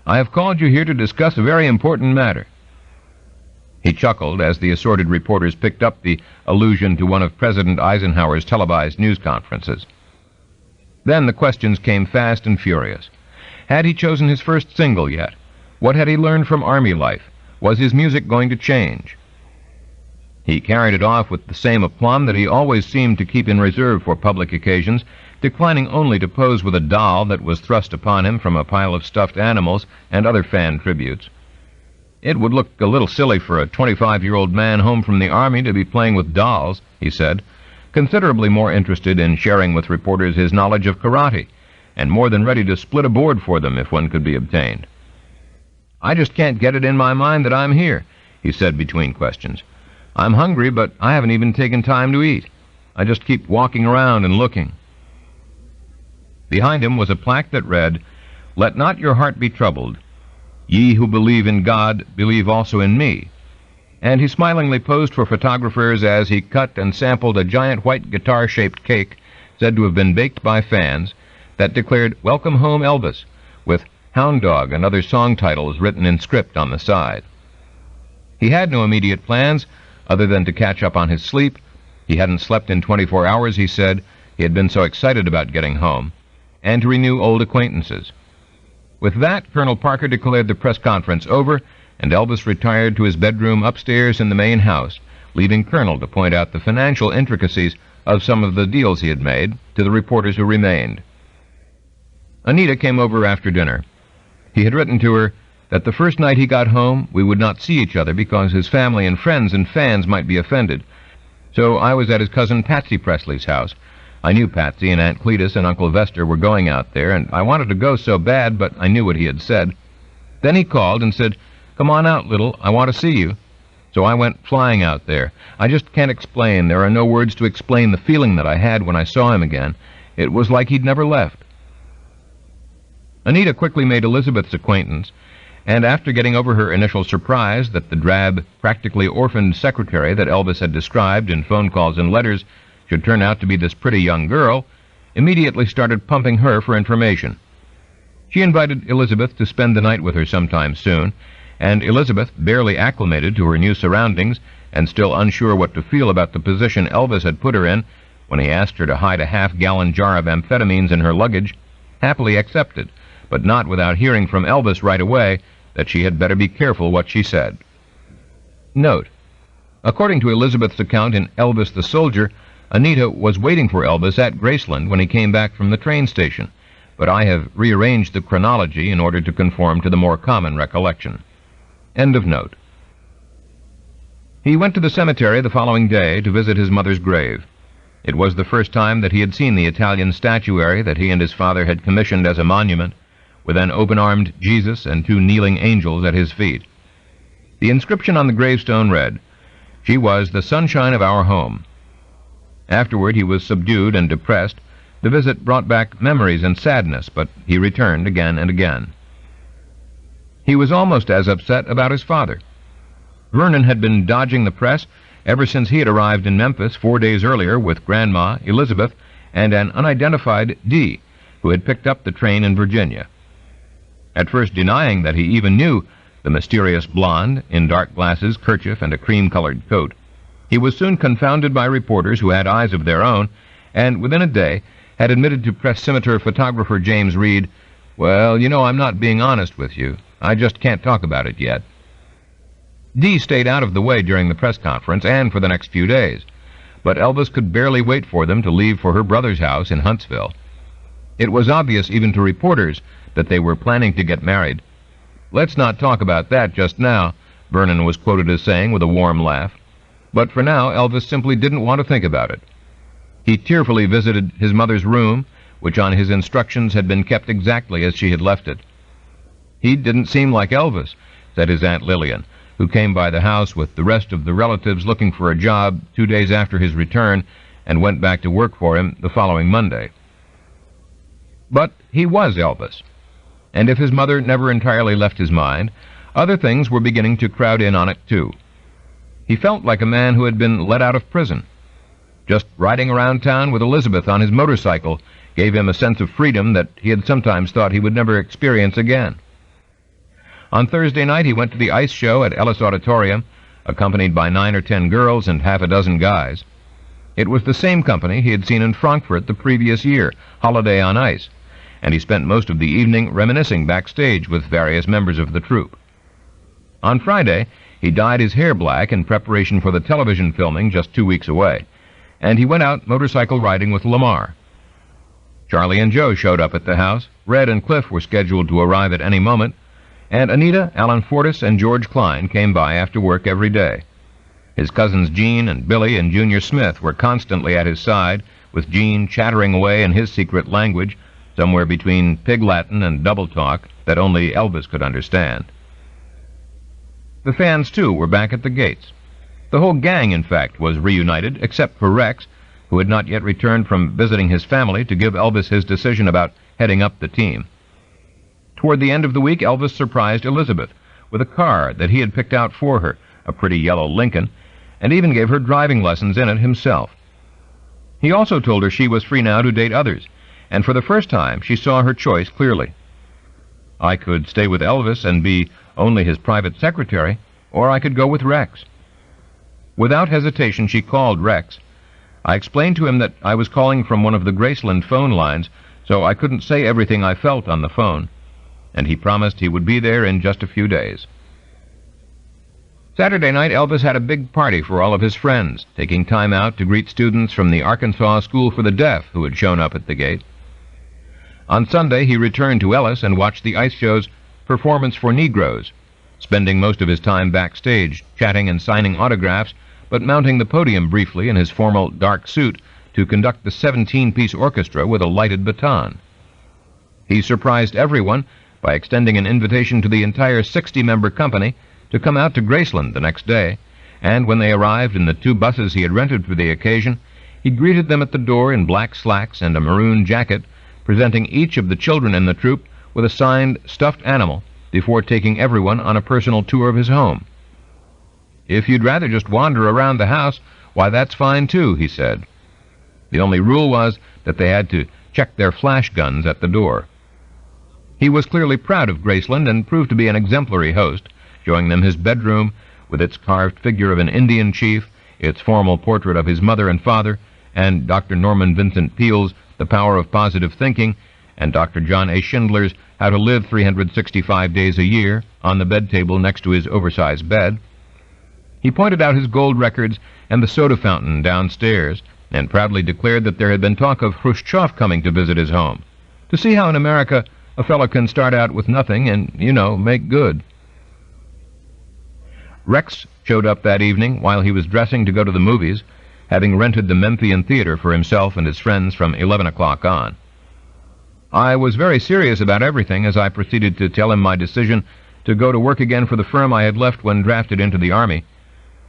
"I have called you here to discuss a very important matter." He chuckled as the assorted reporters picked up the allusion to one of President Eisenhower's televised news conferences. Then the questions came fast and furious. Had he chosen his first single yet? What had he learned from Army life? Was his music going to change? He carried it off with the same aplomb that he always seemed to keep in reserve for public occasions, declining only to pose with a doll that was thrust upon him from a pile of stuffed animals and other fan tributes. "It would look a little silly for a 25-year-old man home from the Army to be playing with dolls," he said, considerably more interested in sharing with reporters his knowledge of karate, and more than ready to split a board for them if one could be obtained. "I just can't get it in my mind that I'm here," he said between questions. "I'm hungry, but I haven't even taken time to eat. I just keep walking around and looking." Behind him was a plaque that read, "Let not your heart be troubled. Ye who believe in God, believe also in me." And he smilingly posed for photographers as he cut and sampled a giant white guitar-shaped cake, said to have been baked by fans, that declared, "Welcome Home, Elvis," with "Hound Dog" and other song titles written in script on the side. He had no immediate plans, other than to catch up on his sleep. He hadn't slept in 24 hours, he said. He had been so excited about getting home. And to renew old acquaintances. With that, Colonel Parker declared the press conference over, and Elvis retired to his bedroom upstairs in the main house, leaving Colonel to point out the financial intricacies of some of the deals he had made to the reporters who remained. Anita came over after dinner. He had written to her that the first night he got home we would not see each other because his family and friends and fans might be offended. So I was at his cousin Patsy Presley's house. I knew Patsy and Aunt Cletus and Uncle Vester were going out there, and I wanted to go so bad, but I knew what he had said. Then he called and said, "Come on out, little, I want to see you." So I went flying out there. I just can't explain. There are no words to explain the feeling that I had when I saw him again. It was like he'd never left. Anita quickly made Elizabeth's acquaintance, and after getting over her initial surprise that the drab, practically orphaned secretary that Elvis had described in phone calls and letters should turn out to be this pretty young girl, immediately started pumping her for information. She invited Elizabeth to spend the night with her sometime soon, and Elizabeth, barely acclimated to her new surroundings and still unsure what to feel about the position Elvis had put her in when he asked her to hide a half-gallon jar of amphetamines in her luggage, happily accepted, but not without hearing from Elvis right away that she had better be careful what she said. Note: according to Elizabeth's account in Elvis the Soldier, Anita was waiting for Elvis at Graceland when he came back from the train station, but I have rearranged the chronology in order to conform to the more common recollection. End of note. He went to the cemetery the following day to visit his mother's grave. It was the first time that he had seen the Italian statuary that he and his father had commissioned as a monument, with an open-armed Jesus and 2 kneeling angels at his feet. The inscription on the gravestone read, "She was the sunshine of our home." Afterward he was subdued and depressed. The visit brought back memories and sadness, but he returned again and again. He was almost as upset about his father. Vernon had been dodging the press ever since he had arrived in Memphis 4 days earlier with Grandma, Elizabeth, and an unidentified D, who had picked up the train in Virginia. At first denying that he even knew the mysterious blonde in dark glasses, kerchief, and a cream-colored coat, he was soon confounded by reporters who had eyes of their own, and within a day had admitted to press scimitar photographer James Reed, "Well, you know, I'm not being honest with you. I just can't talk about it yet." Dee stayed out of the way during the press conference and for the next few days, but Elvis could barely wait for them to leave for her brother's house in Huntsville. It was obvious even to reporters that they were planning to get married. "Let's not talk about that just now," Vernon was quoted as saying with a warm laugh. But for now, Elvis simply didn't want to think about it. He tearfully visited his mother's room, which on his instructions had been kept exactly as she had left it. "He didn't seem like Elvis," said his Aunt Lillian, who came by the house with the rest of the relatives looking for a job 2 days after his return and went back to work for him the following Monday. But he was Elvis, and if his mother never entirely left his mind, other things were beginning to crowd in on it too. He felt like a man who had been let out of prison. Just riding around town with Elizabeth on his motorcycle gave him a sense of freedom that he had sometimes thought he would never experience again. On Thursday night he went to the ice show at Ellis Auditorium, accompanied by 9 or 10 girls and half a dozen guys. It was the same company he had seen in Frankfurt the previous year, Holiday on Ice, and he spent most of the evening reminiscing backstage with various members of the troupe. On Friday, he dyed his hair black in preparation for the television filming just 2 weeks away, and he went out motorcycle riding with Lamar. Charlie and Joe showed up at the house, Red and Cliff were scheduled to arrive at any moment, and Anita, Alan Fortas, and George Klein came by after work every day. His cousins Gene and Billy and Junior Smith were constantly at his side, with Gene chattering away in his secret language, somewhere between Pig Latin and double talk that only Elvis could understand. The fans, too, were back at the gates. The whole gang, in fact, was reunited, except for Rex, who had not yet returned from visiting his family to give Elvis his decision about heading up the team. Toward the end of the week, Elvis surprised Elizabeth with a car that he had picked out for her, a pretty yellow Lincoln, and even gave her driving lessons in it himself. He also told her she was free now to date others, and for the first time she saw her choice clearly. "I could stay with Elvis and be only his private secretary, or I could go with Rex." Without hesitation she called Rex. I explained to him that I was calling from one of the Graceland phone lines, so I couldn't say everything I felt on the phone, and he promised he would be there in just a few days. Saturday night, Elvis had a big party for all of his friends, taking time out to greet students from the Arkansas School for the Deaf who had shown up at the gate. On Sunday, he returned to Ellis and watched the ice show's Performance for Negroes, spending most of his time backstage, chatting and signing autographs, but mounting the podium briefly in his formal dark suit to conduct the 17-piece orchestra with a lighted baton. He surprised everyone by extending an invitation to the entire 60-member company to come out to Graceland the next day, and when they arrived in the 2 buses he had rented for the occasion, he greeted them at the door in black slacks and a maroon jacket, presenting each of the children in the troupe with a signed stuffed animal before taking everyone on a personal tour of his home. "If you'd rather just wander around the house, why, that's fine too," he said. The only rule was that they had to check their flash guns at the door. He was clearly proud of Graceland and proved to be an exemplary host, showing them his bedroom with its carved figure of an Indian chief, its formal portrait of his mother and father, and Dr. Norman Vincent Peale's The Power of Positive Thinking, and Dr. John A. Schindler's How to Live 365 Days a Year on the bed table next to his oversized bed. He pointed out his gold records and the soda fountain downstairs, and proudly declared that there had been talk of Khrushchev coming to visit his home, to see how in America a fellow can start out with nothing and, make good. Rex showed up that evening while he was dressing to go to the movies, having rented the Memphian Theater for himself and his friends from 11 o'clock on. I was very serious about everything as I proceeded to tell him my decision to go to work again for the firm I had left when drafted into the Army.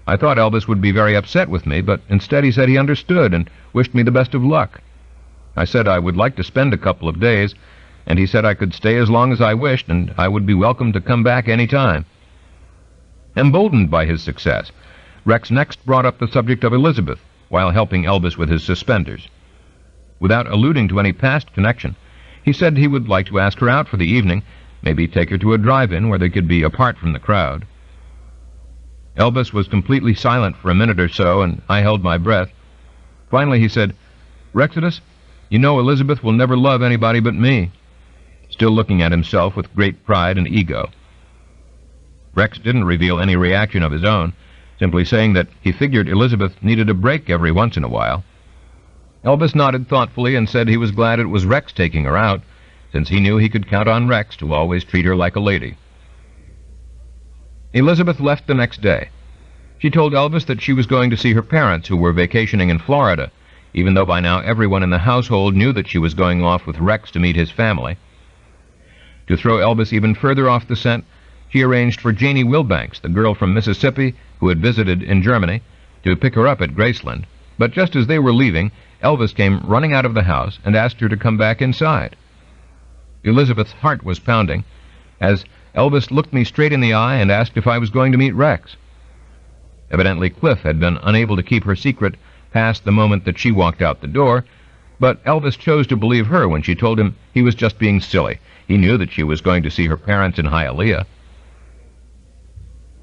I thought Elvis would be very upset with me, but instead he said he understood and wished me the best of luck. I said I would like to spend a couple of days, and he said I could stay as long as I wished and I would be welcome to come back any time. Emboldened by his success, Rex next brought up the subject of Elizabeth while helping Elvis with his suspenders. Without alluding to any past connection, he said he would like to ask her out for the evening, maybe take her to a drive-in where they could be apart from the crowd. Elvis was completely silent for a minute or so, and I held my breath. Finally he said, "Rexodus, you know Elizabeth will never love anybody but me," still looking at himself with great pride and ego. Rex didn't reveal any reaction of his own, simply saying that he figured Elizabeth needed a break every once in a while. Elvis nodded thoughtfully and said he was glad it was Rex taking her out, since he knew he could count on Rex to always treat her like a lady. Elizabeth left the next day. She told Elvis that she was going to see her parents, who were vacationing in Florida, even though by now everyone in the household knew that she was going off with Rex to meet his family. To throw Elvis even further off the scent, she arranged for Janie Wilbanks, the girl from Mississippi who had visited in Germany, to pick her up at Graceland. But just as they were leaving, Elvis came running out of the house and asked her to come back inside. Elizabeth's heart was pounding as Elvis looked me straight in the eye and asked if I was going to meet Rex. Evidently Cliff had been unable to keep her secret past the moment that she walked out the door, but Elvis chose to believe her when she told him he was just being silly. He knew that she was going to see her parents in Hialeah.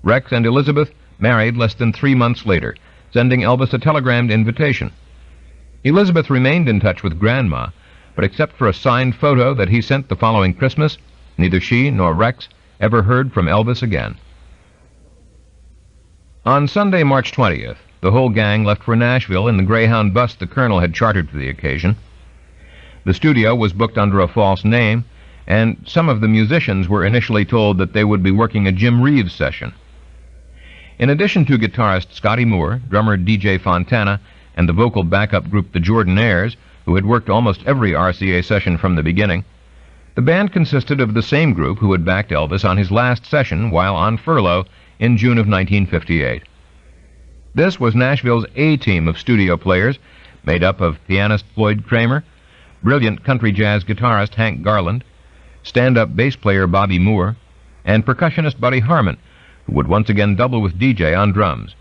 Rex and Elizabeth married less than 3 months later, sending Elvis a telegrammed invitation. Elizabeth remained in touch with Grandma, but except for a signed photo that he sent the following Christmas, neither she nor Rex ever heard from Elvis again. On Sunday, March 20th, the whole gang left for Nashville in the Greyhound bus the Colonel had chartered for the occasion. The studio was booked under a false name, and some of the musicians were initially told that they would be working a Jim Reeves session. In addition to guitarist Scotty Moore, drummer DJ Fontana, and the vocal backup group the Jordanaires, who had worked almost every RCA session from the beginning, the band consisted of the same group who had backed Elvis on his last session while on furlough in June of 1958. This was Nashville's A-team of studio players, made up of pianist Floyd Kramer, brilliant country jazz guitarist Hank Garland, stand-up bass player Bobby Moore, and percussionist Buddy Harmon, who would once again double with DJ on drums.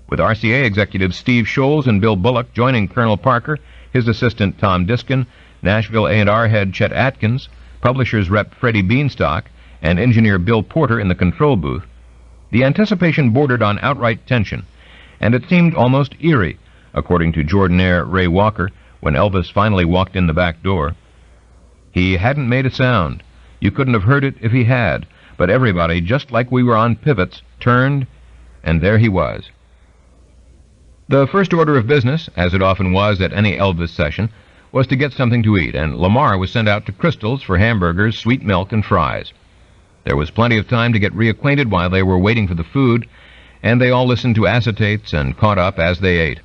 With RCA executives Steve Scholes and Bill Bullock joining Colonel Parker, his assistant Tom Diskin, Nashville A&R head Chet Atkins, publishers rep Freddie Beanstalk, and engineer Bill Porter in the control booth, the anticipation bordered on outright tension, and it seemed almost eerie, according to Jordanaire Ray Walker, when Elvis finally walked in the back door. He hadn't made a sound. You couldn't have heard it if he had, but everybody, just like we were on pivots, turned, and there he was. The first order of business, as it often was at any Elvis session, was to get something to eat, and Lamar was sent out to Crystal's for hamburgers, sweet milk, and fries. There was plenty of time to get reacquainted while they were waiting for the food, and they all listened to acetates and caught up as they ate.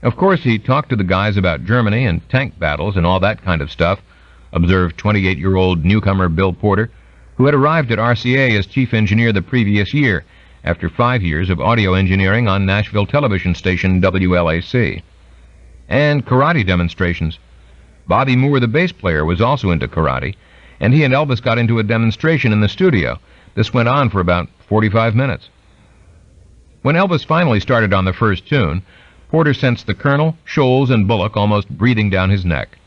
Of course, he talked to the guys about Germany and tank battles and all that kind of stuff, observed 28-year-old newcomer Bill Porter, who had arrived at RCA as chief engineer the previous year, after 5 years of audio engineering on Nashville television station WLAC. And karate demonstrations. Bobby Moore, the bass player, was also into karate, and he and Elvis got into a demonstration in the studio. This went on for about 45 minutes. When Elvis finally started on the first tune, Porter sensed the Colonel, Scholes, and Bullock almost breathing down his neck.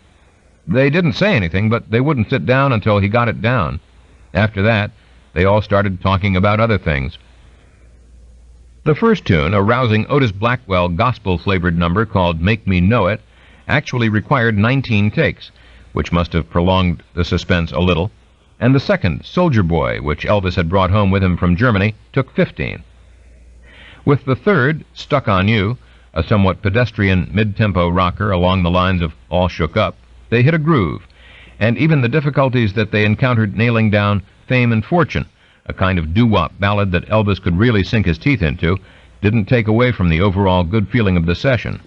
They didn't say anything, but they wouldn't sit down until he got it down. After that, they all started talking about other things. The first tune, a rousing Otis Blackwell gospel-flavored number called Make Me Know It, actually required 19 takes, which must have prolonged the suspense a little, and the second, Soldier Boy, which Elvis had brought home with him from Germany, took 15. With the third, Stuck on You, a somewhat pedestrian mid-tempo rocker along the lines of All Shook Up, they hit a groove, and even the difficulties that they encountered nailing down Fame and Fortune, a kind of doo-wop ballad that Elvis could really sink his teeth into, didn't take away from the overall good feeling of the session.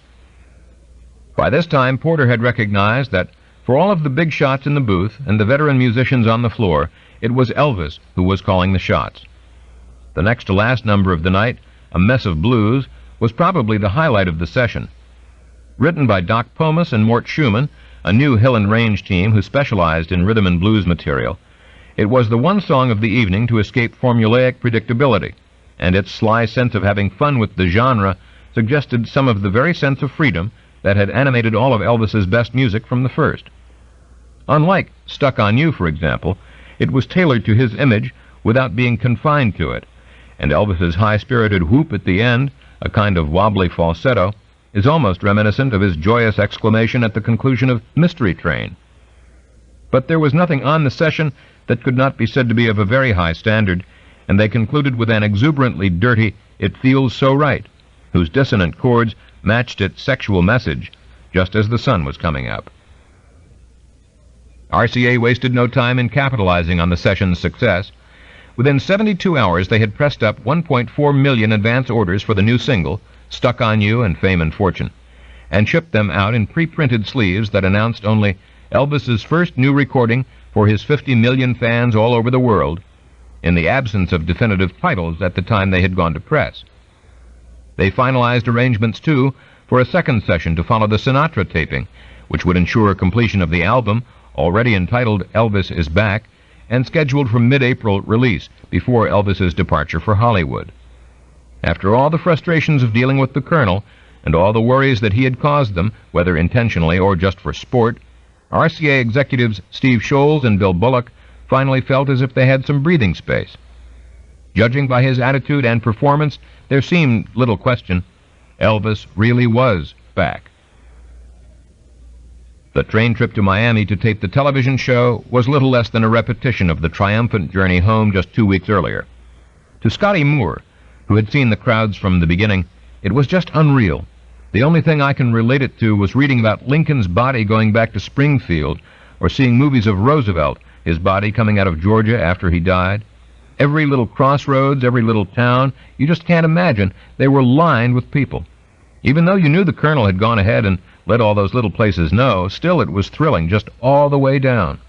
By this time, Porter had recognized that for all of the big shots in the booth and the veteran musicians on the floor, it was Elvis who was calling the shots. The next to last number of the night, A Mess of Blues, was probably the highlight of the session. Written by Doc Pomus and Mort Schumann, a new Hill and Range team who specialized in rhythm and blues material, it was the one song of the evening to escape formulaic predictability, and its sly sense of having fun with the genre suggested some of the very sense of freedom that had animated all of Elvis's best music from the first. Unlike Stuck on You, for example, it was tailored to his image without being confined to it, and Elvis's high-spirited whoop at the end, a kind of wobbly falsetto, is almost reminiscent of his joyous exclamation at the conclusion of Mystery Train. But there was nothing on the session that could not be said to be of a very high standard, and they concluded with an exuberantly dirty It Feels So Right, whose dissonant chords matched its sexual message just as the sun was coming up. RCA wasted no time in capitalizing on the session's success. Within 72 hours, they had pressed up 1.4 million advance orders for the new single, Stuck on You and Fame and Fortune, and shipped them out in pre-printed sleeves that announced only Elvis's first new recording for his 50 million fans all over the world, in the absence of definitive titles at the time they had gone to press. They finalized arrangements, too, for a second session to follow the Sinatra taping, which would ensure completion of the album, already entitled Elvis is Back, and scheduled for mid-April release before Elvis's departure for Hollywood. After all the frustrations of dealing with the Colonel, and all the worries that he had caused them, whether intentionally or just for sport, RCA executives Steve Scholes and Bill Bullock finally felt as if they had some breathing space. Judging by his attitude and performance, there seemed little question Elvis really was back. The train trip to Miami to tape the television show was little less than a repetition of the triumphant journey home just 2 weeks earlier. To Scotty Moore, who had seen the crowds from the beginning, it was just unreal. The only thing I can relate it to was reading about Lincoln's body going back to Springfield, or seeing movies of Roosevelt, his body coming out of Georgia after he died. Every little crossroads, every little town, you just can't imagine, they were lined with people. Even though you knew the Colonel had gone ahead and let all those little places know, still it was thrilling just all the way down.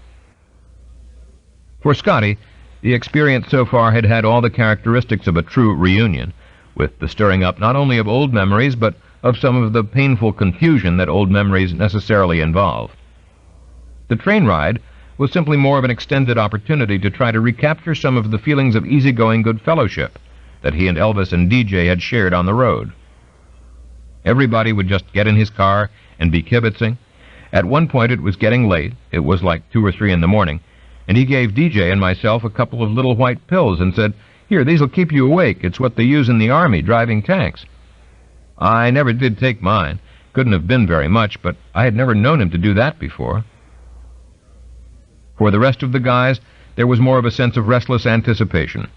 For Scotty, the experience so far had had all the characteristics of a true reunion, with the stirring up not only of old memories, but of some of the painful confusion that old memories necessarily involve. The train ride was simply more of an extended opportunity to try to recapture some of the feelings of easygoing good fellowship that he and Elvis and DJ had shared on the road. Everybody would just get in his car and be kibitzing. At one point it was getting late, it was like 2 or 3 in the morning, and he gave DJ and myself a couple of little white pills and said, "Here, these'll keep you awake. It's what they use in the Army, driving tanks." I never did take mine. Couldn't have been very much, but I had never known him to do that before. For the rest of the guys, there was more of a sense of restless anticipation.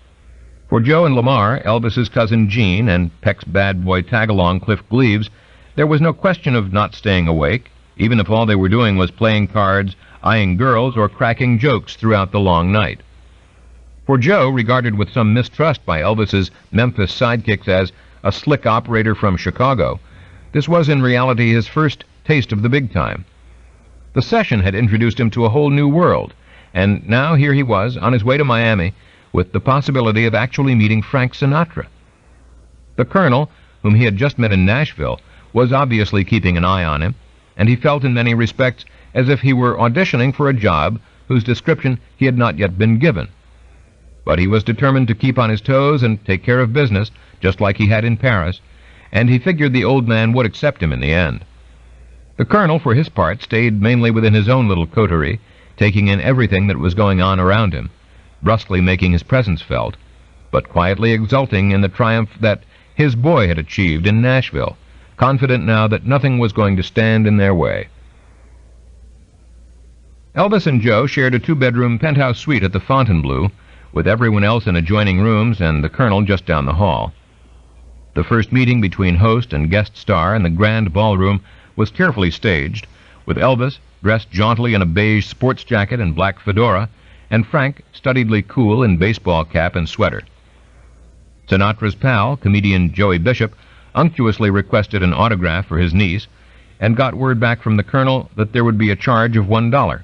For Joe and Lamar, Elvis's cousin Gene, and Peck's bad boy tag-along Cliff Gleaves, there was no question of not staying awake, even if all they were doing was playing cards, eyeing girls, or cracking jokes throughout the long night. For Joe, regarded with some mistrust by Elvis's Memphis sidekicks as a slick operator from Chicago, this was in reality his first taste of the big time. The session had introduced him to a whole new world, and now here he was, on his way to Miami, with the possibility of actually meeting Frank Sinatra. The Colonel, whom he had just met in Nashville, was obviously keeping an eye on him, and he felt in many respects as if he were auditioning for a job whose description he had not yet been given. But he was determined to keep on his toes and take care of business, just like he had in Paris, and he figured the old man would accept him in the end. The colonel, for his part, stayed mainly within his own little coterie, taking in everything that was going on around him, brusquely making his presence felt, but quietly exulting in the triumph that his boy had achieved in Nashville, confident now that nothing was going to stand in their way. Elvis and Joe shared a two-bedroom penthouse suite at the Fontainebleau, with everyone else in adjoining rooms and the colonel just down the hall. The first meeting between host and guest star in the grand ballroom was carefully staged, with Elvis dressed jauntily in a beige sports jacket and black fedora, and Frank studiedly cool in baseball cap and sweater. Sinatra's pal, comedian Joey Bishop, unctuously requested an autograph for his niece, and got word back from the colonel that there would be a charge of $1,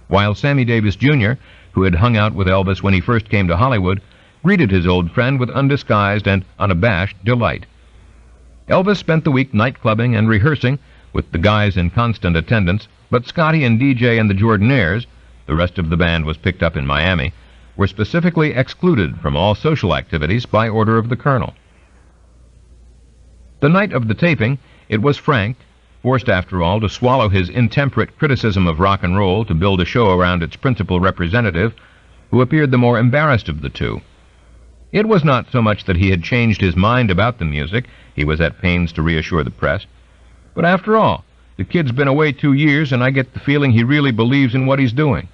while Sammy Davis Jr., who had hung out with Elvis when he first came to Hollywood, greeted his old friend with undisguised and unabashed delight. Elvis spent the week night-clubbing and rehearsing, with the guys in constant attendance, but Scotty and DJ and the Jordanaires, the rest of the band was picked up in Miami, were specifically excluded from all social activities by order of the colonel. The night of the taping, it was Frank, forced after all to swallow his intemperate criticism of rock and roll to build a show around its principal representative, who appeared the more embarrassed of the two. It was not so much that he had changed his mind about the music, he was at pains to reassure the press, but after all, the kid's been away 2 years, and I get the feeling he really believes in what he's doing.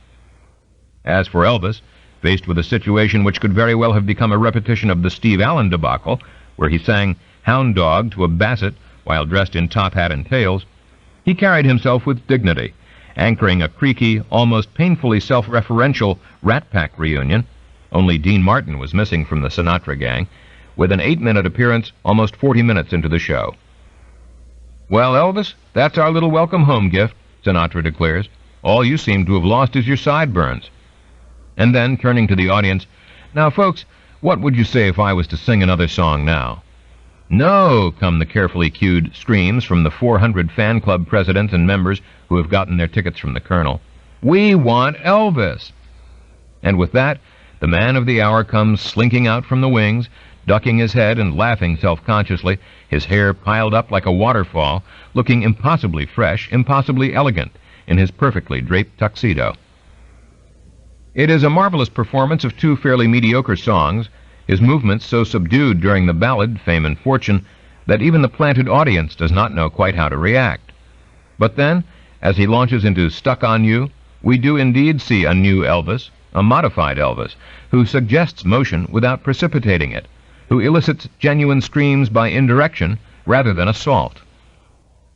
As for Elvis, faced with a situation which could very well have become a repetition of the Steve Allen debacle, where he sang Hound Dog to a basset while dressed in top hat and tails, he carried himself with dignity, anchoring a creaky, almost painfully self-referential Rat Pack reunion, only Dean Martin was missing from the Sinatra gang, with an 8-minute appearance almost 40 minutes into the show. "Well, Elvis, that's our little welcome home gift," Sinatra declares. "All you seem to have lost is your sideburns." And then, turning to the audience, "Now, folks, what would you say if I was to sing another song now?" "No!" come the carefully cued screams from the 400 fan club presidents and members who have gotten their tickets from the colonel. "We want Elvis!" And with that, the man of the hour comes slinking out from the wings, ducking his head and laughing self-consciously, his hair piled up like a waterfall, looking impossibly fresh, impossibly elegant, in his perfectly draped tuxedo. It is a marvelous performance of two fairly mediocre songs, his movements so subdued during the ballad, Fame and Fortune, that even the planted audience does not know quite how to react. But then, as he launches into Stuck on You, we do indeed see a new Elvis, a modified Elvis, who suggests motion without precipitating it, who elicits genuine screams by indirection rather than assault.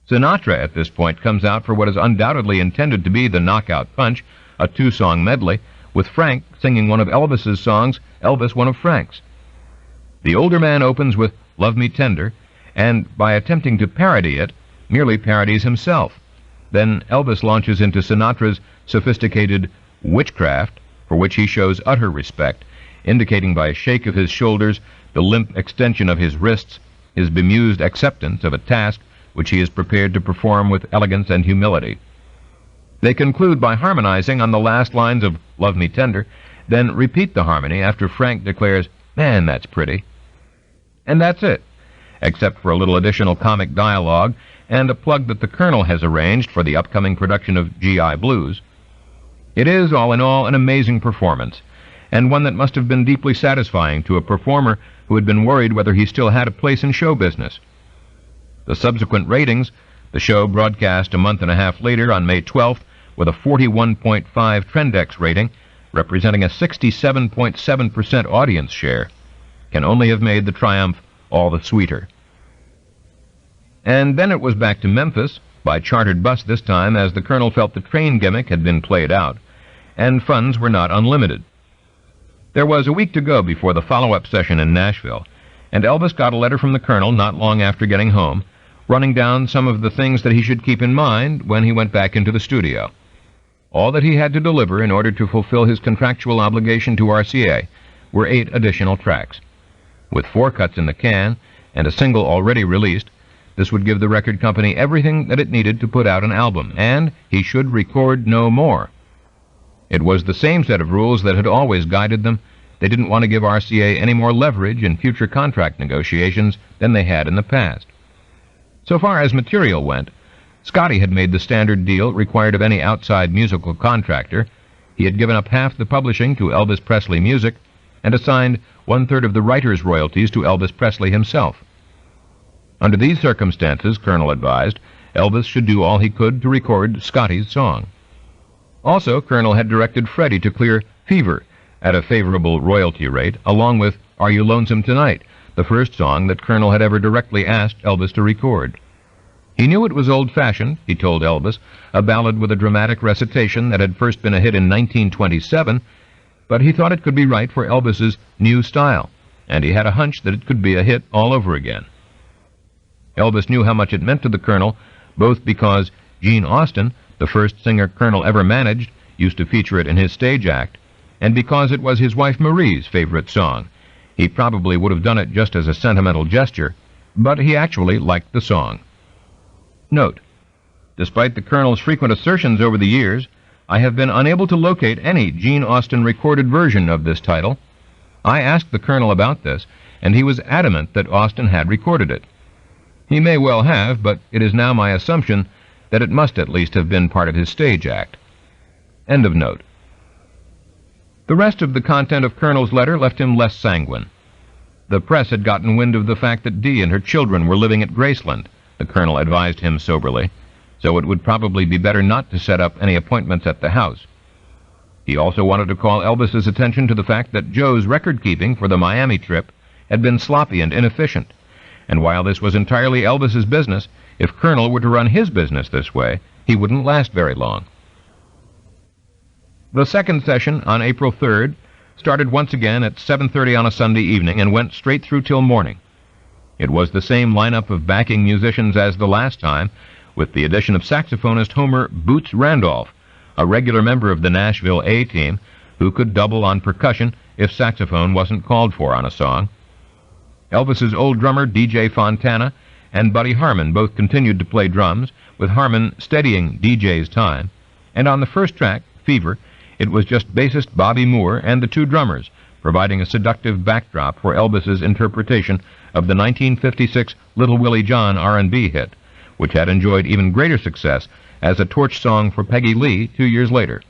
Sinatra at this point comes out for what is undoubtedly intended to be the knockout punch, a two-song medley, with Frank singing one of Elvis's songs, Elvis one of Frank's. The older man opens with Love Me Tender, and by attempting to parody it, merely parodies himself. Then Elvis launches into Sinatra's sophisticated Witchcraft, for which he shows utter respect, indicating by a shake of his shoulders, the limp extension of his wrists, his bemused acceptance of a task which he is prepared to perform with elegance and humility. They conclude by harmonizing on the last lines of Love Me Tender, then repeat the harmony after Frank declares, "Man, that's pretty." And that's it, except for a little additional comic dialogue and a plug that the colonel has arranged for the upcoming production of G.I. Blues. It is, all in all, an amazing performance, and one that must have been deeply satisfying to a performer who had been worried whether he still had a place in show business. The subsequent ratings, the show broadcast a month and a half later on May 12th with a 41.5 Trendex rating, representing a 67.7% audience share, can only have made the triumph all the sweeter. And then it was back to Memphis, by chartered bus this time, as the colonel felt the train gimmick had been played out, and funds were not unlimited. There was a week to go before the follow-up session in Nashville, and Elvis got a letter from the colonel not long after getting home, running down some of the things that he should keep in mind when he went back into the studio. All that he had to deliver in order to fulfill his contractual obligation to RCA were 8 additional tracks. With 4 cuts in the can, and a single already released, this would give the record company everything that it needed to put out an album, and he should record no more. It was the same set of rules that had always guided them. They didn't want to give RCA any more leverage in future contract negotiations than they had in the past. So far as material went, Scotty had made the standard deal required of any outside musical contractor. He had given up half the publishing to Elvis Presley Music and assigned 1/3 of the writer's royalties to Elvis Presley himself. Under these circumstances, Colonel advised, Elvis should do all he could to record Scotty's song. Also, Colonel had directed Freddie to clear Fever at a favorable royalty rate, along with Are You Lonesome Tonight, the first song that Colonel had ever directly asked Elvis to record. He knew it was old-fashioned, he told Elvis, a ballad with a dramatic recitation that had first been a hit in 1927, but he thought it could be right for Elvis's new style, and he had a hunch that it could be a hit all over again. Elvis knew how much it meant to the Colonel, both because Gene Austin, the first singer Colonel ever managed, used to feature it in his stage act, and because it was his wife Marie's favorite song. He probably would have done it just as a sentimental gesture, but he actually liked the song. Note: despite the Colonel's frequent assertions over the years, I have been unable to locate any Gene Austin recorded version of this title. I asked the Colonel about this, and he was adamant that Austin had recorded it. He may well have, but it is now my assumption that it must at least have been part of his stage act. End of note. The rest of the content of Colonel's letter left him less sanguine. The press had gotten wind of the fact that Dee and her children were living at Graceland, the Colonel advised him soberly, so it would probably be better not to set up any appointments at the house. He also wanted to call Elvis's attention to the fact that Joe's record-keeping for the Miami trip had been sloppy and inefficient, and while this was entirely Elvis's business, if Colonel were to run his business this way, he wouldn't last very long. The second session, on April 3rd, started once again at 7:30 on a Sunday evening and went straight through till morning. It was the same lineup of backing musicians as the last time, with the addition of saxophonist Homer Boots Randolph, a regular member of the Nashville A-Team, who could double on percussion if saxophone wasn't called for on a song. Elvis's old drummer, D.J. Fontana, and Buddy Harmon both continued to play drums, with Harmon steadying D.J.'s time, and on the first track, Fever, it was just bassist Bobby Moore and the two drummers, providing a seductive backdrop for Elvis's interpretation of the 1956 Little Willie John R&B hit, which had enjoyed even greater success as a torch song for Peggy Lee 2 years later.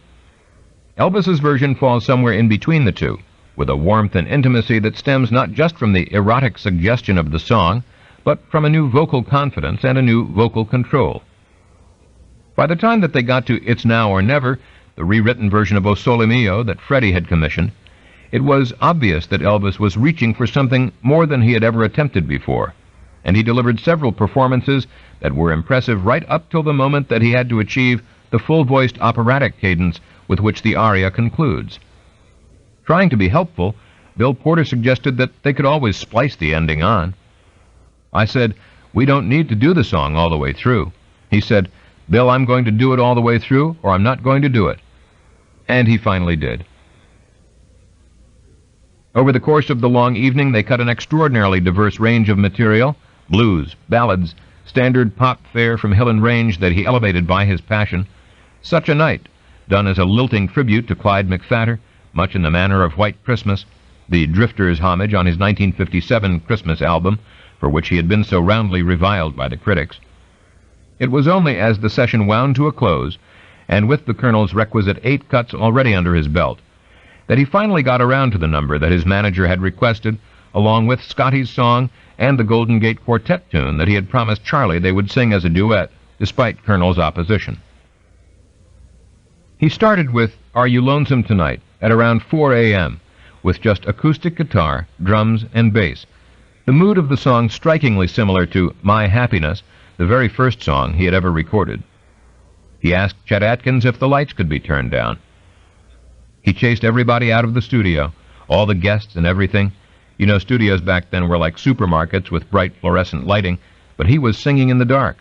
Elvis's version falls somewhere in between the two, with a warmth and intimacy that stems not just from the erotic suggestion of the song, but from a new vocal confidence and a new vocal control. By the time that they got to It's Now or Never, the rewritten version of O Sole Mio that Freddie had commissioned, it was obvious that Elvis was reaching for something more than he had ever attempted before, and he delivered several performances that were impressive right up till the moment that he had to achieve the full-voiced operatic cadence with which the aria concludes. Trying to be helpful, Bill Porter suggested that they could always splice the ending on. I said, "We don't need to do the song all the way through." He said, "Bill, I'm going to do it all the way through, or I'm not going to do it." And he finally did. Over the course of the long evening, they cut an extraordinarily diverse range of material: blues, ballads, standard pop fare from Hill and Range that he elevated by his passion, Such a Night, done as a lilting tribute to Clyde McPhatter, much in the manner of White Christmas, the Drifters' homage on his 1957 Christmas album, for which he had been so roundly reviled by the critics. It was only as the session wound to a close, and with the Colonel's requisite 8 cuts already under his belt, that he finally got around to the number that his manager had requested, along with Scotty's song and the Golden Gate Quartet tune that he had promised Charlie they would sing as a duet, despite Colonel's opposition. He started with Are You Lonesome Tonight at around 4 a.m., with just acoustic guitar, drums, and bass, the mood of the song strikingly similar to My Happiness, the very first song he had ever recorded. He asked Chet Atkins if the lights could be turned down. He chased everybody out of the studio, all the guests and everything. You know, studios back then were like supermarkets with bright fluorescent lighting, but he was singing in the dark.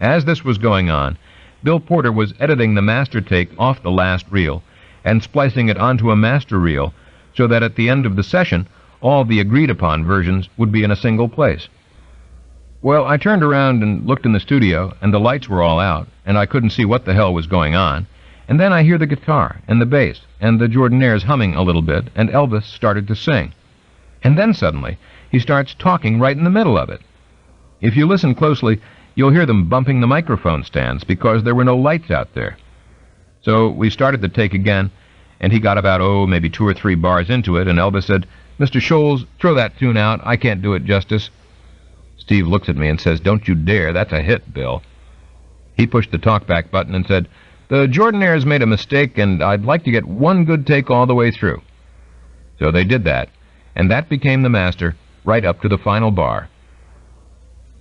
As this was going on, Bill Porter was editing the master take off the last reel and splicing it onto a master reel so that at the end of the session, all the agreed-upon versions would be in a single place. Well, I turned around and looked in the studio, and the lights were all out, and I couldn't see what the hell was going on, And then I hear the guitar and the bass and the Jordanaires humming a little bit, and Elvis started to sing. And then suddenly he starts talking right in the middle of it. If you listen closely, you'll hear them bumping the microphone stands because there were no lights out there. So we started the take again, and he got about, maybe 2 or 3 bars into it, and Elvis said, "Mr. Scholes, throw that tune out. I can't do it justice." Steve looks at me and says, "Don't you dare. That's a hit, Bill." He pushed the talkback button and said, "The Jordanaires made a mistake, and I'd like to get one good take all the way through." So they did that, and that became the master right up to the final bar.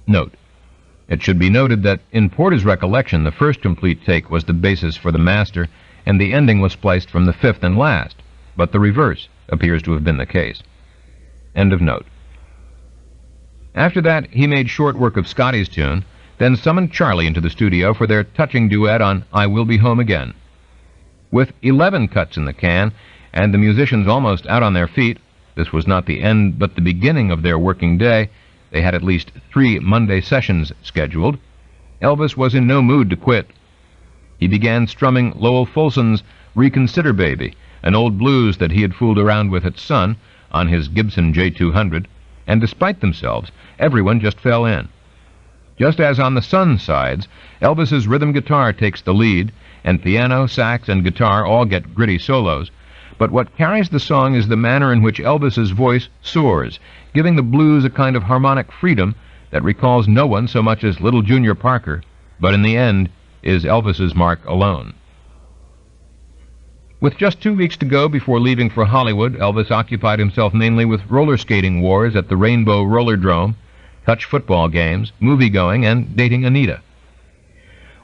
Note: it should be noted that in Porter's recollection, the first complete take was the basis for the master, and the ending was spliced from the 5th and last, but the reverse appears to have been the case. End of note. After that, he made short work of Scotty's tune, then summoned Charlie into the studio for their touching duet on "I Will Be Home Again." With 11 cuts in the can, and the musicians almost out on their feet, this was not the end but the beginning of their working day. They had at least 3 Monday sessions scheduled. Elvis was in no mood to quit. He began strumming Lowell Fulson's "Reconsider Baby," an old blues that he had fooled around with at Sun on his Gibson J200, and despite themselves, everyone just fell in. Just as on the Sun sides, Elvis's rhythm guitar takes the lead, and piano, sax, and guitar all get gritty solos, but what carries the song is the manner in which Elvis's voice soars, giving the blues a kind of harmonic freedom that recalls no one so much as little Junior Parker, but in the end is Elvis's mark alone. With just 2 weeks to go before leaving for Hollywood, Elvis occupied himself mainly with roller skating wars at the Rainbow Rollerdrome, touch football games, movie-going, and dating Anita.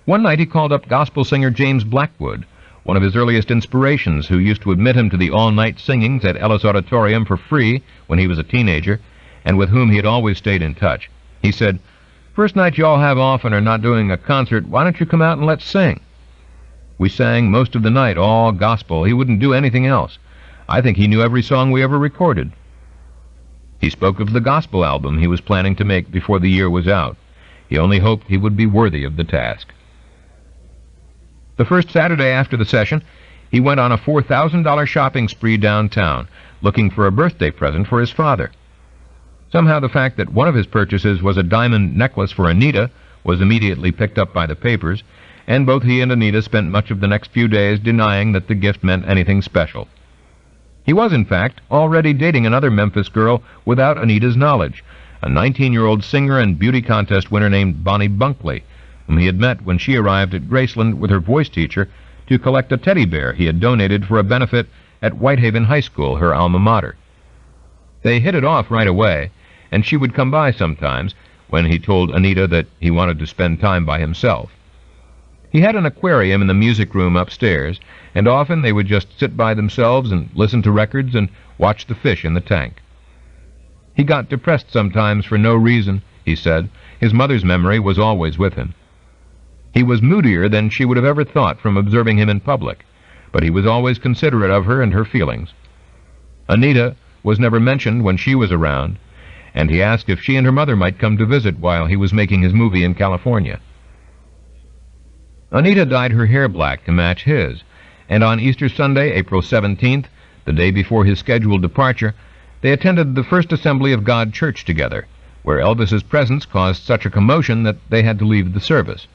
One night he called up gospel singer James Blackwood, one of his earliest inspirations, who used to admit him to the all-night singings at Ellis Auditorium for free when he was a teenager, and with whom he had always stayed in touch. He said, "First night you all have off and are not doing a concert, why don't you come out and let's sing?" We sang most of the night, all gospel. He wouldn't do anything else. I think he knew every song we ever recorded. He spoke of the gospel album he was planning to make before the year was out. He only hoped he would be worthy of the task. The first Saturday after the session, he went on a $4,000 shopping spree downtown, looking for a birthday present for his father. Somehow the fact that one of his purchases was a diamond necklace for Anita was immediately picked up by the papers, and both he and Anita spent much of the next few days denying that the gift meant anything special. He was, in fact, already dating another Memphis girl without Anita's knowledge, a 19-year-old singer and beauty contest winner named Bonnie Bunkley, whom he had met when she arrived at Graceland with her voice teacher to collect a teddy bear he had donated for a benefit at Whitehaven High School, her alma mater. They hit it off right away, and she would come by sometimes when he told Anita that he wanted to spend time by himself. He had an aquarium in the music room upstairs, and often they would just sit by themselves and listen to records and watch the fish in the tank. He got depressed sometimes for no reason, he said. His mother's memory was always with him. He was moodier than she would have ever thought from observing him in public, but he was always considerate of her and her feelings. Anita was never mentioned when she was around, and he asked if she and her mother might come to visit while he was making his movie in California. Anita dyed her hair black to match his, and on Easter Sunday, April 17th, the day before his scheduled departure, they attended the First Assembly of God Church together, where Elvis's presence caused such a commotion that they had to leave the service.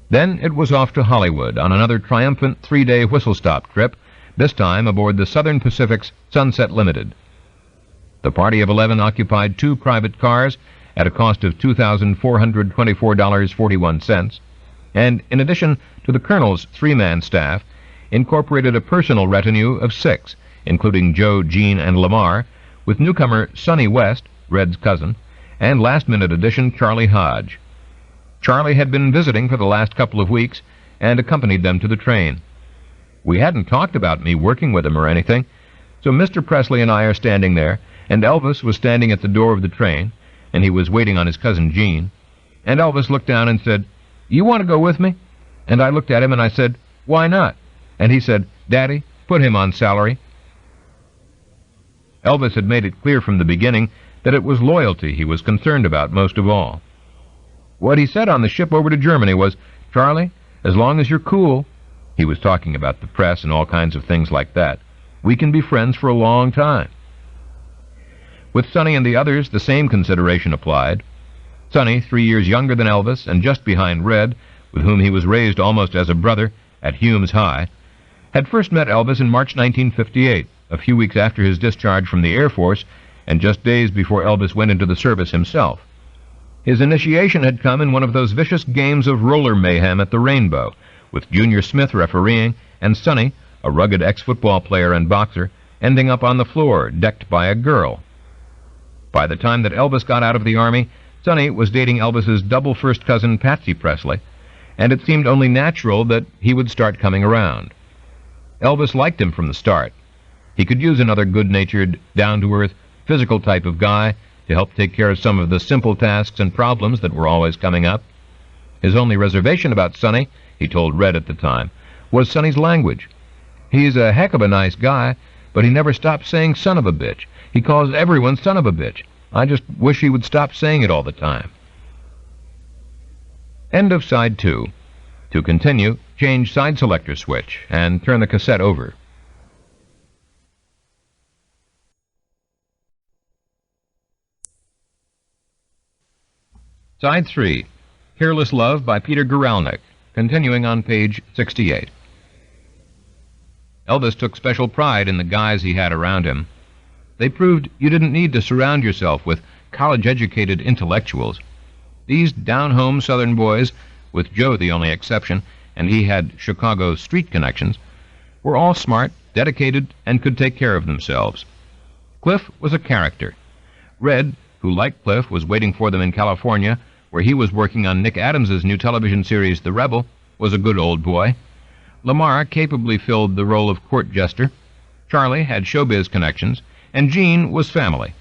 Then it was off to Hollywood on another triumphant 3-day whistle-stop trip, this time aboard the Southern Pacific's Sunset Limited. The party of 11 occupied 2 private cars at a cost of $2,424.41, and in addition to the Colonel's 3-man staff, incorporated a personal retinue of 6, including Joe, Gene, and Lamar, with newcomer Sonny West, Red's cousin, and last-minute addition Charlie Hodge. Charlie had been visiting for the last couple of weeks and accompanied them to the train. We hadn't talked about me working with him or anything, so Mr. Presley and I are standing there, and Elvis was standing at the door of the train, and he was waiting on his cousin Gene, and Elvis looked down and said, "You want to go with me?" And I looked at him and I said, "Why not?" And he said, "Daddy, put him on salary." Elvis had made it clear from the beginning that it was loyalty he was concerned about most of all. What he said on the ship over to Germany was, "Charlie, as long as you're cool." He was talking about the press and all kinds of things like that. We can be friends for a long time. With Sonny and the others, the same consideration applied. Sonny, 3 years younger than Elvis and just behind Red, with whom he was raised almost as a brother at Humes High, had first met Elvis in March 1958, a few weeks after his discharge from the Air Force and just days before Elvis went into the service himself. His initiation had come in one of those vicious games of roller mayhem at the Rainbow, with Junior Smith refereeing and Sonny, a rugged ex-football player and boxer, ending up on the floor, decked by a girl. By the time that Elvis got out of the Army, Sonny was dating Elvis's double first cousin Patsy Presley, and it seemed only natural that he would start coming around. Elvis liked him from the start. He could use another good-natured, down-to-earth, physical type of guy to help take care of some of the simple tasks and problems that were always coming up. His only reservation about Sonny, he told Red at the time, was Sonny's language. He's a heck of a nice guy, but he never stops saying son of a bitch. He calls everyone son of a bitch. I just wish he would stop saying it all the time. End of side 2. To continue, change side selector switch and turn the cassette over. Side 3, Careless Love by Peter Guralnick, continuing on page 68. Elvis took special pride in the guys he had around him. They proved you didn't need to surround yourself with college-educated intellectuals. These down-home Southern boys, with Joe the only exception, and he had Chicago street connections, were all smart, dedicated, and could take care of themselves. Cliff was a character. Red, who, like Cliff, was waiting for them in California, where he was working on Nick Adams's new television series, The Rebel, was a good old boy. Lamar capably filled the role of court jester. Charlie had showbiz connections, and Gene was family.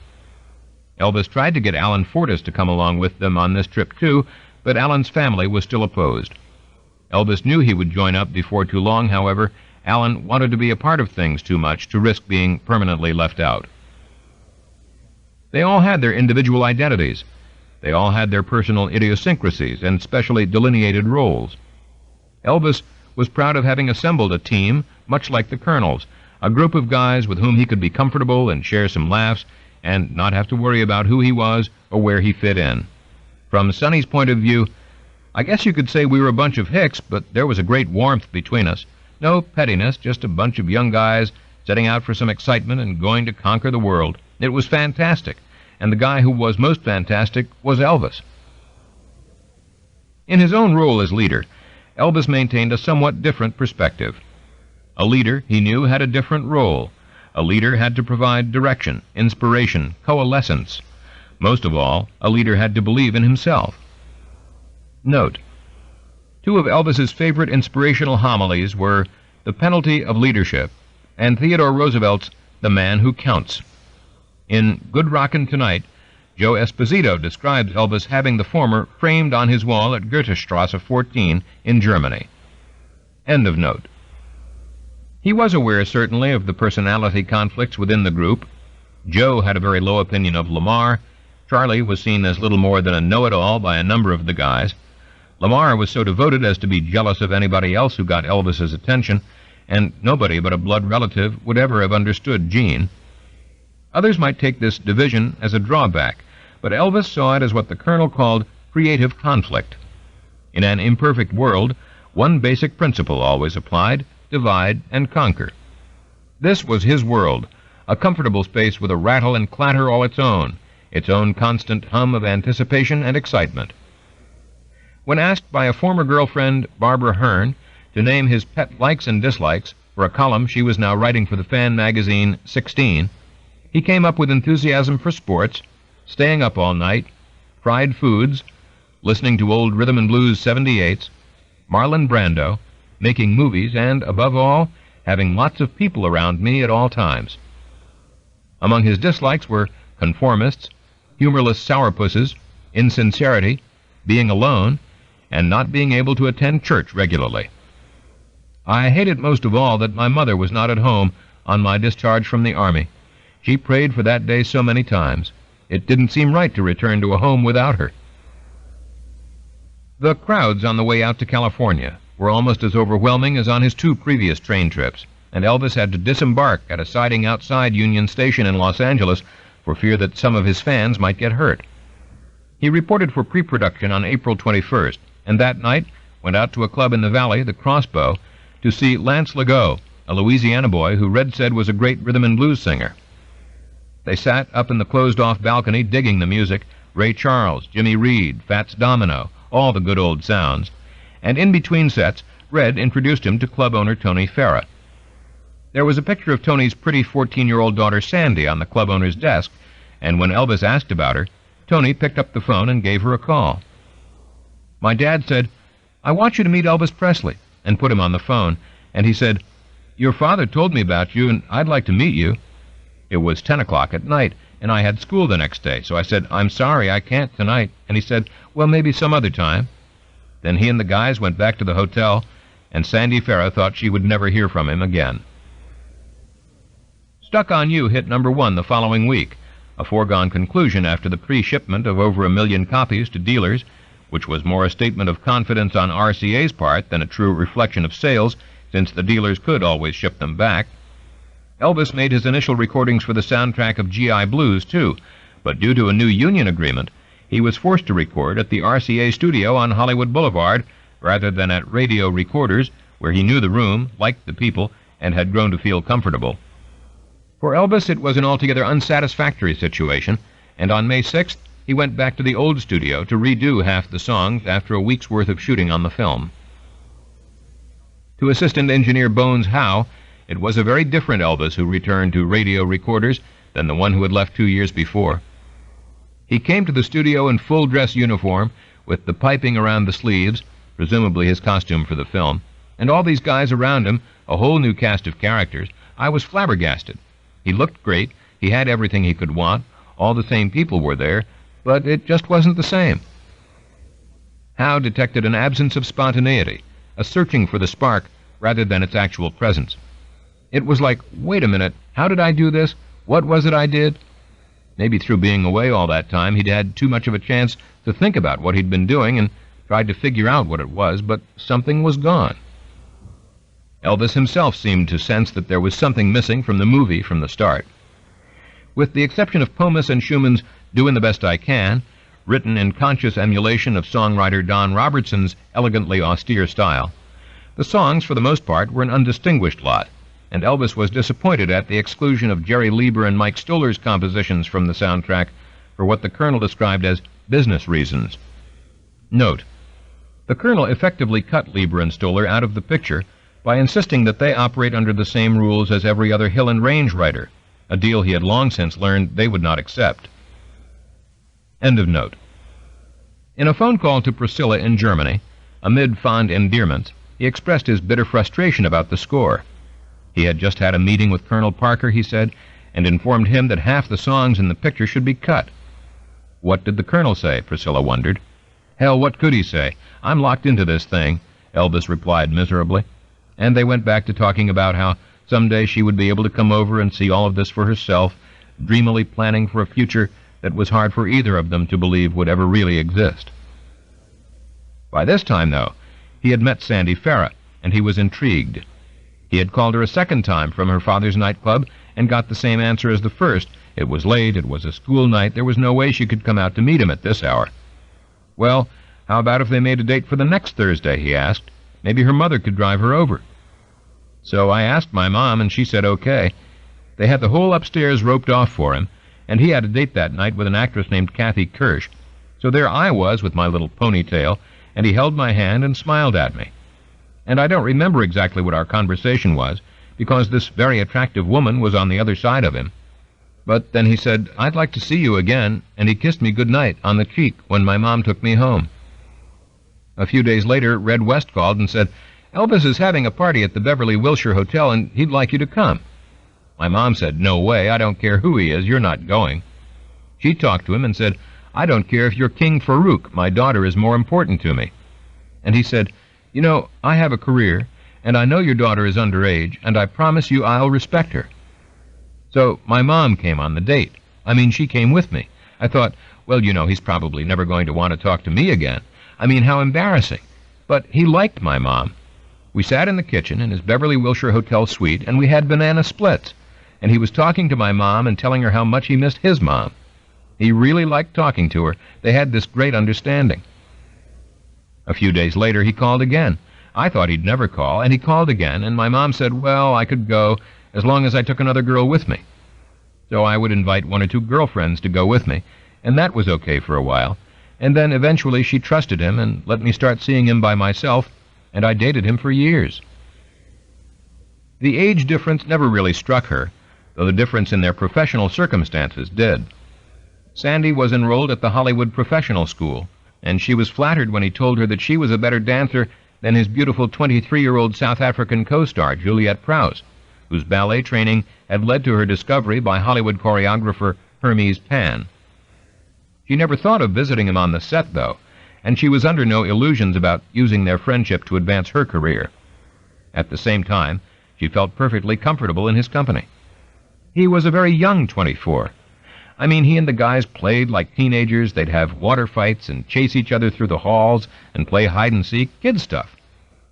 Elvis tried to get Alan Fortas to come along with them on this trip, too, but Alan's family was still opposed. Elvis knew he would join up before too long, however. Alan wanted to be a part of things too much to risk being permanently left out. They all had their individual identities. They all had their personal idiosyncrasies and specially delineated roles. Elvis was proud of having assembled a team, much like the Colonel's, a group of guys with whom he could be comfortable and share some laughs and not have to worry about who he was or where he fit in. From Sonny's point of view, I guess you could say we were a bunch of hicks, but there was a great warmth between us. No pettiness, just a bunch of young guys setting out for some excitement and going to conquer the world. It was fantastic, and the guy who was most fantastic was Elvis. In his own role as leader, Elvis maintained a somewhat different perspective. A leader, he knew, had a different role. A leader had to provide direction, inspiration, coalescence. Most of all, a leader had to believe in himself. Note: 2 of Elvis's favorite inspirational homilies were The Penalty of Leadership and Theodore Roosevelt's The Man Who Counts. In Good Rockin' Tonight, Joe Esposito describes Elvis having the former framed on his wall at Goethestrasse 14 in Germany. End of note. He was aware, certainly, of the personality conflicts within the group. Joe had a very low opinion of Lamar. Charlie was seen as little more than a know-it-all by a number of the guys. Lamar was so devoted as to be jealous of anybody else who got Elvis's attention, and nobody but a blood relative would ever have understood Gene. Others might take this division as a drawback, but Elvis saw it as what the Colonel called creative conflict. In an imperfect world, one basic principle always applied: divide and conquer. This was his world, a comfortable space with a rattle and clatter all its own constant hum of anticipation and excitement. When asked by a former girlfriend, Barbara Hearn, to name his pet likes and dislikes for a column she was now writing for the fan magazine 16, he came up with enthusiasm for sports, staying up all night, fried foods, listening to old rhythm and blues 78s, Marlon Brando, making movies, and, above all, having lots of people around me at all times. Among his dislikes were conformists, humorless sourpusses, insincerity, being alone, and not being able to attend church regularly. I hated most of all that my mother was not at home on my discharge from the Army. She prayed for that day so many times. It didn't seem right to return to a home without her. The crowds on the way out to California, were almost as overwhelming as on his 2 previous train trips, and Elvis had to disembark at a siding outside Union Station in Los Angeles for fear that some of his fans might get hurt. He reported for pre-production on April 21st, and that night went out to a club in the Valley, the Crossbow, to see Lance Legault, a Louisiana boy who Red said was a great rhythm and blues singer. They sat up in the closed-off balcony digging the music, Ray Charles, Jimmy Reed, Fats Domino, all the good old sounds, and in between sets, Red introduced him to club owner Tony Farah. There was a picture of Tony's pretty 14-year-old daughter Sandy on the club owner's desk, and when Elvis asked about her, Tony picked up the phone and gave her a call. My dad said, "I want you to meet Elvis Presley," and put him on the phone, and he said, "Your father told me about you, and I'd like to meet you." It was 10 o'clock at night, and I had school the next day, so I said, "I'm sorry, I can't tonight," and he said, "Well, maybe some other time." Then he and the guys went back to the hotel, and Sandy Farah thought she would never hear from him again. Stuck on You hit #1 the following week, a foregone conclusion after the pre-shipment of over 1 million copies to dealers, which was more a statement of confidence on RCA's part than a true reflection of sales, since the dealers could always ship them back. Elvis made his initial recordings for the soundtrack of G.I. Blues, too, but due to a new union agreement, he was forced to record at the RCA studio on Hollywood Boulevard rather than at Radio Recorders, where he knew the room, liked the people, and had grown to feel comfortable. For Elvis, it was an altogether unsatisfactory situation, and on May 6th, he went back to the old studio to redo half the songs after a week's worth of shooting on the film. To assistant engineer Bones Howe, it was a very different Elvis who returned to Radio Recorders than the one who had left 2 years before. He came to the studio in full dress uniform, with the piping around the sleeves, presumably his costume for the film, and all these guys around him, a whole new cast of characters. I was flabbergasted. He looked great, he had everything he could want, all the same people were there, but it just wasn't the same. Howe detected an absence of spontaneity, a searching for the spark rather than its actual presence. It was like, wait a minute, how did I do this? What was it I did? Maybe through being away all that time, he'd had too much of a chance to think about what he'd been doing and tried to figure out what it was, but something was gone. Elvis himself seemed to sense that there was something missing from the movie from the start. With the exception of Pomus and Schumann's Doin' the Best I Can, written in conscious emulation of songwriter Don Robertson's elegantly austere style, the songs, for the most part, were an undistinguished lot, and Elvis was disappointed at the exclusion of Jerry Lieber and Mike Stoller's compositions from the soundtrack for what the Colonel described as business reasons. Note: the Colonel effectively cut Lieber and Stoller out of the picture by insisting that they operate under the same rules as every other Hill and Range writer, a deal he had long since learned they would not accept. End of note. In a phone call to Priscilla in Germany, amid fond endearments, he expressed his bitter frustration about the score. He had just had a meeting with Colonel Parker, he said, and informed him that half the songs in the picture should be cut. What did the Colonel say? Priscilla wondered. Hell, what could he say? I'm locked into this thing, Elvis replied miserably. And they went back to talking about how someday she would be able to come over and see all of this for herself, dreamily planning for a future that was hard for either of them to believe would ever really exist. By this time, though, he had met Sandy Farah, and he was intrigued. He had called her a second time from her father's nightclub and got the same answer as the first. It was late, it was a school night, there was no way she could come out to meet him at this hour. Well, how about if they made a date for the next Thursday, he asked. Maybe her mother could drive her over. So I asked my mom, and she said okay. They had the whole upstairs roped off for him, and he had a date that night with an actress named Kathy Kirsch. So there I was with my little ponytail, and he held my hand and smiled at me. And I don't remember exactly what our conversation was, because this very attractive woman was on the other side of him. But then he said, I'd like to see you again, and he kissed me goodnight on the cheek when my mom took me home. A few days later, Red West called and said, Elvis is having a party at the Beverly Wilshire Hotel, and he'd like you to come. My mom said, no way, I don't care who he is, you're not going. She talked to him and said, I don't care if you're King Farouk, my daughter is more important to me. And he said, you know, I have a career, and I know your daughter is underage, and I promise you I'll respect her. So my mom came on the date. I mean, she came with me. I thought, well, you know, he's probably never going to want to talk to me again. I mean, how embarrassing. But he liked my mom, We sat in the kitchen in his Beverly Wilshire Hotel suite, and we had banana splits, and he was talking to my mom and telling her how much he missed his mom. He really liked talking to her. They had this great understanding. A few days later, he called again. I thought he'd never call, and he called again, and my mom said, well, I could go as long as I took another girl with me. So I would invite 1 or 2 girlfriends to go with me, and that was okay for a while. And then eventually she trusted him and let me start seeing him by myself, and I dated him for years. The age difference never really struck her, though the difference in their professional circumstances did. Sandy was enrolled at the Hollywood Professional School, and she was flattered when he told her that she was a better dancer than his beautiful 23-year-old South African co-star, Juliette Prowse, whose ballet training had led to her discovery by Hollywood choreographer Hermes Pan. She never thought of visiting him on the set, though, and she was under no illusions about using their friendship to advance her career. At the same time, she felt perfectly comfortable in his company. He was a very young 24. I mean, he and the guys played like teenagers. They'd have water fights and chase each other through the halls and play hide-and-seek, kid stuff.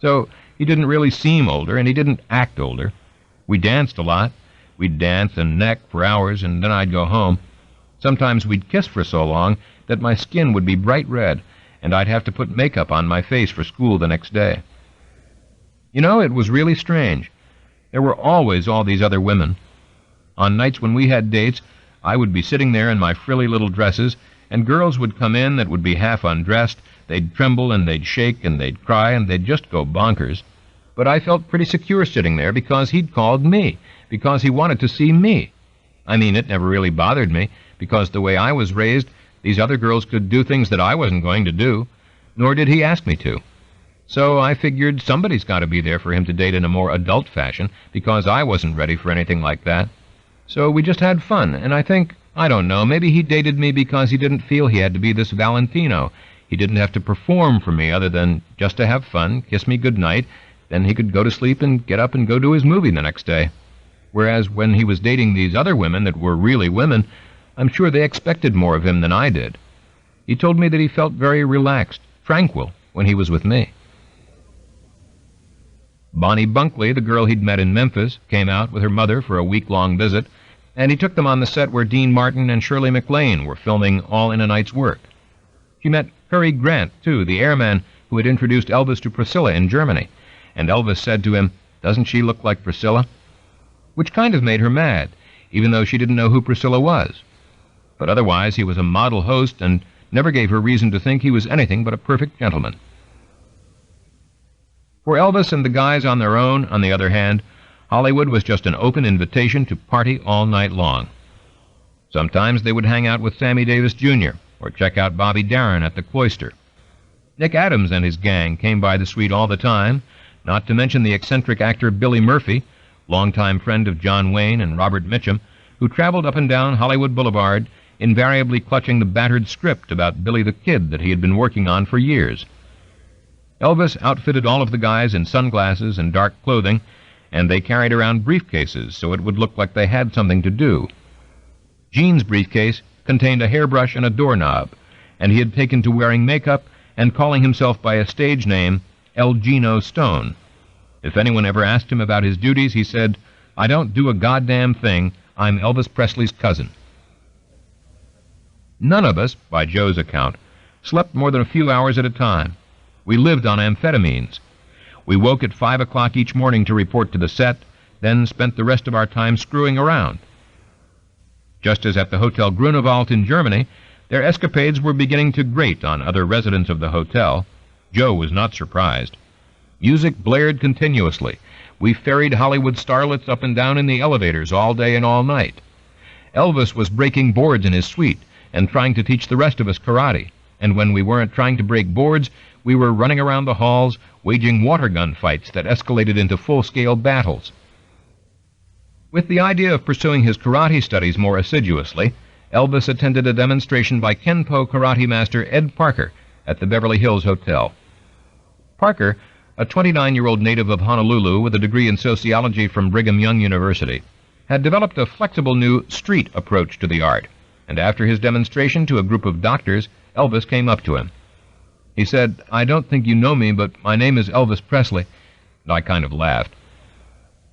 So he didn't really seem older, and he didn't act older. We danced a lot. We'd dance and neck for hours, and then I'd go home. Sometimes we'd kiss for so long that my skin would be bright red, and I'd have to put makeup on my face for school the next day. You know, it was really strange. There were always all these other women. On nights when we had dates, I would be sitting there in my frilly little dresses, and girls would come in that would be half undressed. They'd tremble, and they'd shake, and they'd cry, and they'd just go bonkers. But I felt pretty secure sitting there because he'd called me, because he wanted to see me. I mean, it never really bothered me, because the way I was raised, these other girls could do things that I wasn't going to do, nor did he ask me to. So I figured somebody's got to be there for him to date in a more adult fashion, because I wasn't ready for anything like that. So we just had fun, and I don't know, maybe he dated me because he didn't feel he had to be this Valentino. He didn't have to perform for me other than just to have fun, kiss me goodnight, then he could go to sleep and get up and go to his movie the next day. Whereas when he was dating these other women that were really women, I'm sure they expected more of him than I did. He told me that he felt very relaxed, tranquil, when he was with me. Bonnie Bunkley, the girl he'd met in Memphis, came out with her mother for a week-long visit, and he took them on the set where Dean Martin and Shirley MacLaine were filming All in a Night's Work. She met Cary Grant, too, the airman who had introduced Elvis to Priscilla in Germany, and Elvis said to him, "Doesn't she look like Priscilla?" Which kind of made her mad, even though she didn't know who Priscilla was. But otherwise he was a model host and never gave her reason to think he was anything but a perfect gentleman. For Elvis and the guys on their own, on the other hand, Hollywood was just an open invitation to party all night long. Sometimes they would hang out with Sammy Davis Jr. or check out Bobby Darin at the Cloister. Nick Adams and his gang came by the suite all the time, not to mention the eccentric actor Billy Murphy, longtime friend of John Wayne and Robert Mitchum, who traveled up and down Hollywood Boulevard, invariably clutching the battered script about Billy the Kid that he had been working on for years. Elvis outfitted all of the guys in sunglasses and dark clothing, and they carried around briefcases so it would look like they had something to do. Gene's briefcase contained a hairbrush and a doorknob, and he had taken to wearing makeup and calling himself by a stage name, El Gino Stone. If anyone ever asked him about his duties, he said, "I don't do a goddamn thing. I'm Elvis Presley's cousin." None of us, by Joe's account, slept more than a few hours at a time. We lived on amphetamines. We woke at 5 o'clock each morning to report to the set, then spent the rest of our time screwing around. Just as at the Hotel Grunewald in Germany, their escapades were beginning to grate on other residents of the hotel. Joe was not surprised. Music blared continuously. We ferried Hollywood starlets up and down in the elevators all day and all night. Elvis was breaking boards in his suite and trying to teach the rest of us karate, and when we weren't trying to break boards, we were running around the halls, waging water gun fights that escalated into full-scale battles. With the idea of pursuing his karate studies more assiduously, Elvis attended a demonstration by Kenpo karate master Ed Parker at the Beverly Hills Hotel. Parker, a 29-year-old native of Honolulu with a degree in sociology from Brigham Young University, had developed a flexible new street approach to the art, and after his demonstration to a group of doctors, Elvis came up to him. He said, "I don't think you know me, but my name is Elvis Presley. and I kind of laughed.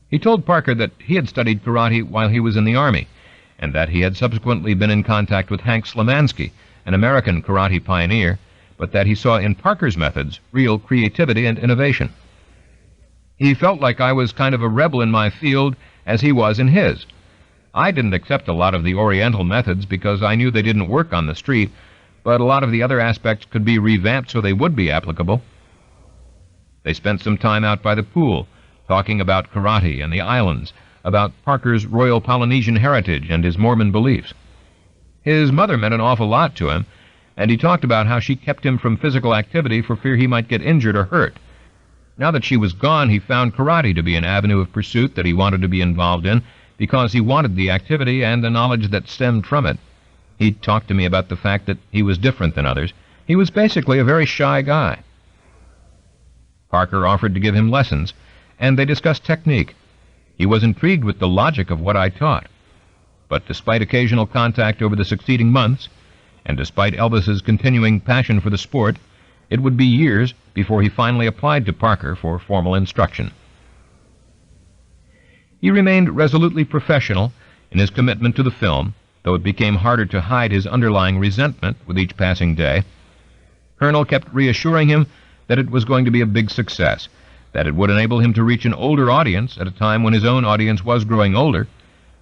He told Parker that he had studied karate while he was in the Army, and that he had subsequently been in contact with Hank Slemansky, an American karate pioneer, but that he saw in Parker's methods real creativity and innovation. He felt like I was kind of a rebel in my field as he was in his. I didn't accept a lot of the Oriental methods because I knew they didn't work on the street, but a lot of the other aspects could be revamped so they would be applicable. They spent some time out by the pool, talking about karate and the islands, about Parker's Royal Polynesian heritage and his Mormon beliefs. His mother meant an awful lot to him, and he talked about how she kept him from physical activity for fear he might get injured or hurt. Now that she was gone, he found karate to be an avenue of pursuit that he wanted to be involved in because he wanted the activity and the knowledge that stemmed from it. He talked to me about the fact that he was different than others. He was basically a very shy guy. Parker offered to give him lessons, and they discussed technique. He was intrigued with the logic of what I taught. But despite occasional contact over the succeeding months, and despite Elvis's continuing passion for the sport, it would be years before he finally applied to Parker for formal instruction. He remained resolutely professional in his commitment to the film, though it became harder to hide his underlying resentment with each passing day. Colonel kept reassuring him that it was going to be a big success, that it would enable him to reach an older audience at a time when his own audience was growing older,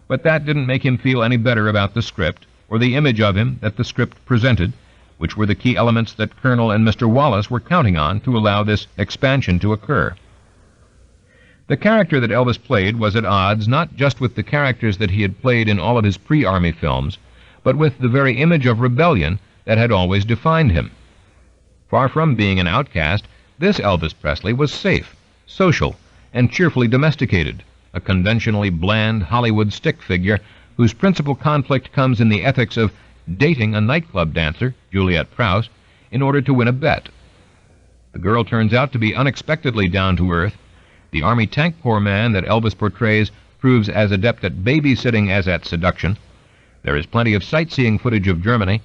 but that didn't make him feel any better about the script or the image of him that the script presented, which were the key elements that Colonel and Mr. Wallace were counting on to allow this expansion to occur. The character that Elvis played was at odds not just with the characters that he had played in all of his pre-Army films, but with the very image of rebellion that had always defined him. Far from being an outcast, this Elvis Presley was safe, social, and cheerfully domesticated, a conventionally bland Hollywood stick figure whose principal conflict comes in the ethics of dating a nightclub dancer, Juliet Prowse, in order to win a bet. The girl turns out to be unexpectedly down-to-earth. The Army tank corps man that Elvis portrays proves as adept at babysitting as at seduction. There is plenty of sightseeing footage of Germany,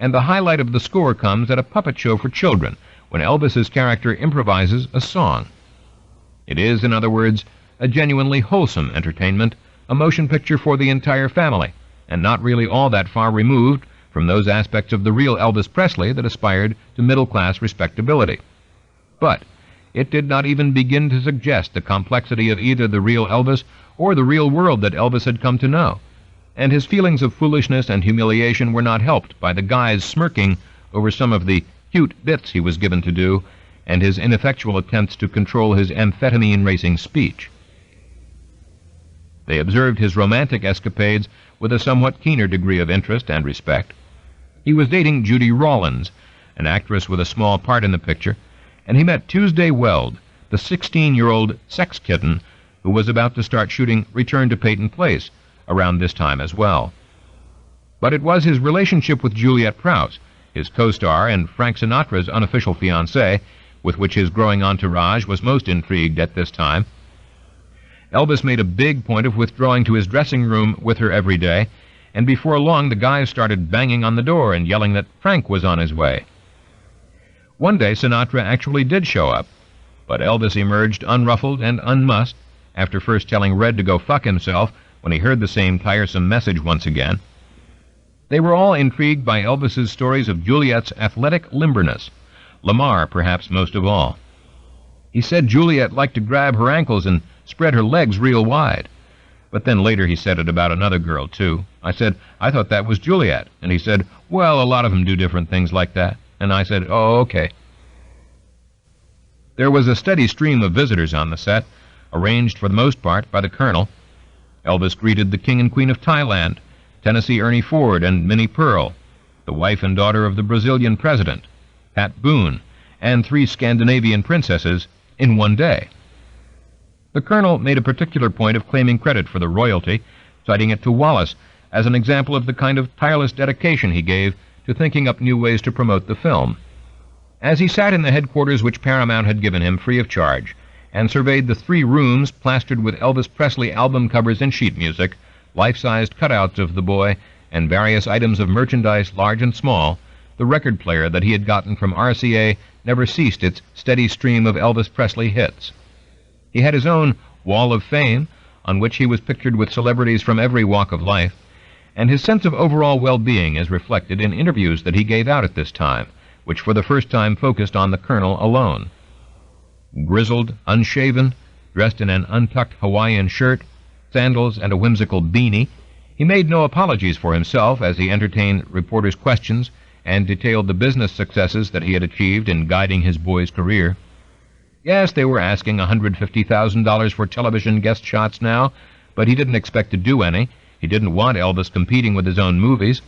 and the highlight of the score comes at a puppet show for children, when Elvis's character improvises a song. It is, in other words, a genuinely wholesome entertainment, a motion picture for the entire family, and not really all that far removed from those aspects of the real Elvis Presley that aspired to middle-class respectability. But it did not even begin to suggest the complexity of either the real Elvis or the real world that Elvis had come to know, and his feelings of foolishness and humiliation were not helped by the guys smirking over some of the cute bits he was given to do and his ineffectual attempts to control his amphetamine-racing speech. They observed his romantic escapades with a somewhat keener degree of interest and respect. He was dating Judy Rawlins, an actress with a small part in the picture, and he met Tuesday Weld, the 16-year-old sex kitten who was about to start shooting Return to Peyton Place around this time as well. But it was his relationship with Juliet Prowse, his co-star and Frank Sinatra's unofficial fiancée, with which his growing entourage was most intrigued at this time. Elvis made a big point of withdrawing to his dressing room with her every day, and before long the guys started banging on the door and yelling that Frank was on his way. One day Sinatra actually did show up, but Elvis emerged unruffled and unmussed after first telling Red to go fuck himself when he heard the same tiresome message once again. They were all intrigued by Elvis's stories of Juliet's athletic limberness, Lamar perhaps most of all. He said Juliet liked to grab her ankles and spread her legs real wide. But then later he said it about another girl, too. I said, I thought that was Juliet. And he said, well, a lot of them do different things like that. And I said, oh, okay. There was a steady stream of visitors on the set, arranged for the most part by the Colonel. Elvis greeted the King and Queen of Thailand, Tennessee Ernie Ford and Minnie Pearl, the wife and daughter of the Brazilian president, Pat Boone, and 3 Scandinavian princesses in one day. The Colonel made a particular point of claiming credit for the royalty, citing it to Wallace as an example of the kind of tireless dedication he gave to thinking up new ways to promote the film. As he sat in the headquarters which Paramount had given him free of charge, and surveyed the 3 rooms plastered with Elvis Presley album covers and sheet music, life-sized cutouts of the boy, and various items of merchandise large and small, the record player that he had gotten from RCA never ceased its steady stream of Elvis Presley hits. He had his own wall of fame, on which he was pictured with celebrities from every walk of life, and his sense of overall well-being is reflected in interviews that he gave out at this time, which for the first time focused on the Colonel alone. Grizzled, unshaven, dressed in an untucked Hawaiian shirt, sandals, and a whimsical beanie, he made no apologies for himself as he entertained reporters' questions and detailed the business successes that he had achieved in guiding his boy's career. Yes, they were asking $150,000 for television guest shots now, but he didn't expect to do any. He didn't want Elvis competing with his own movies.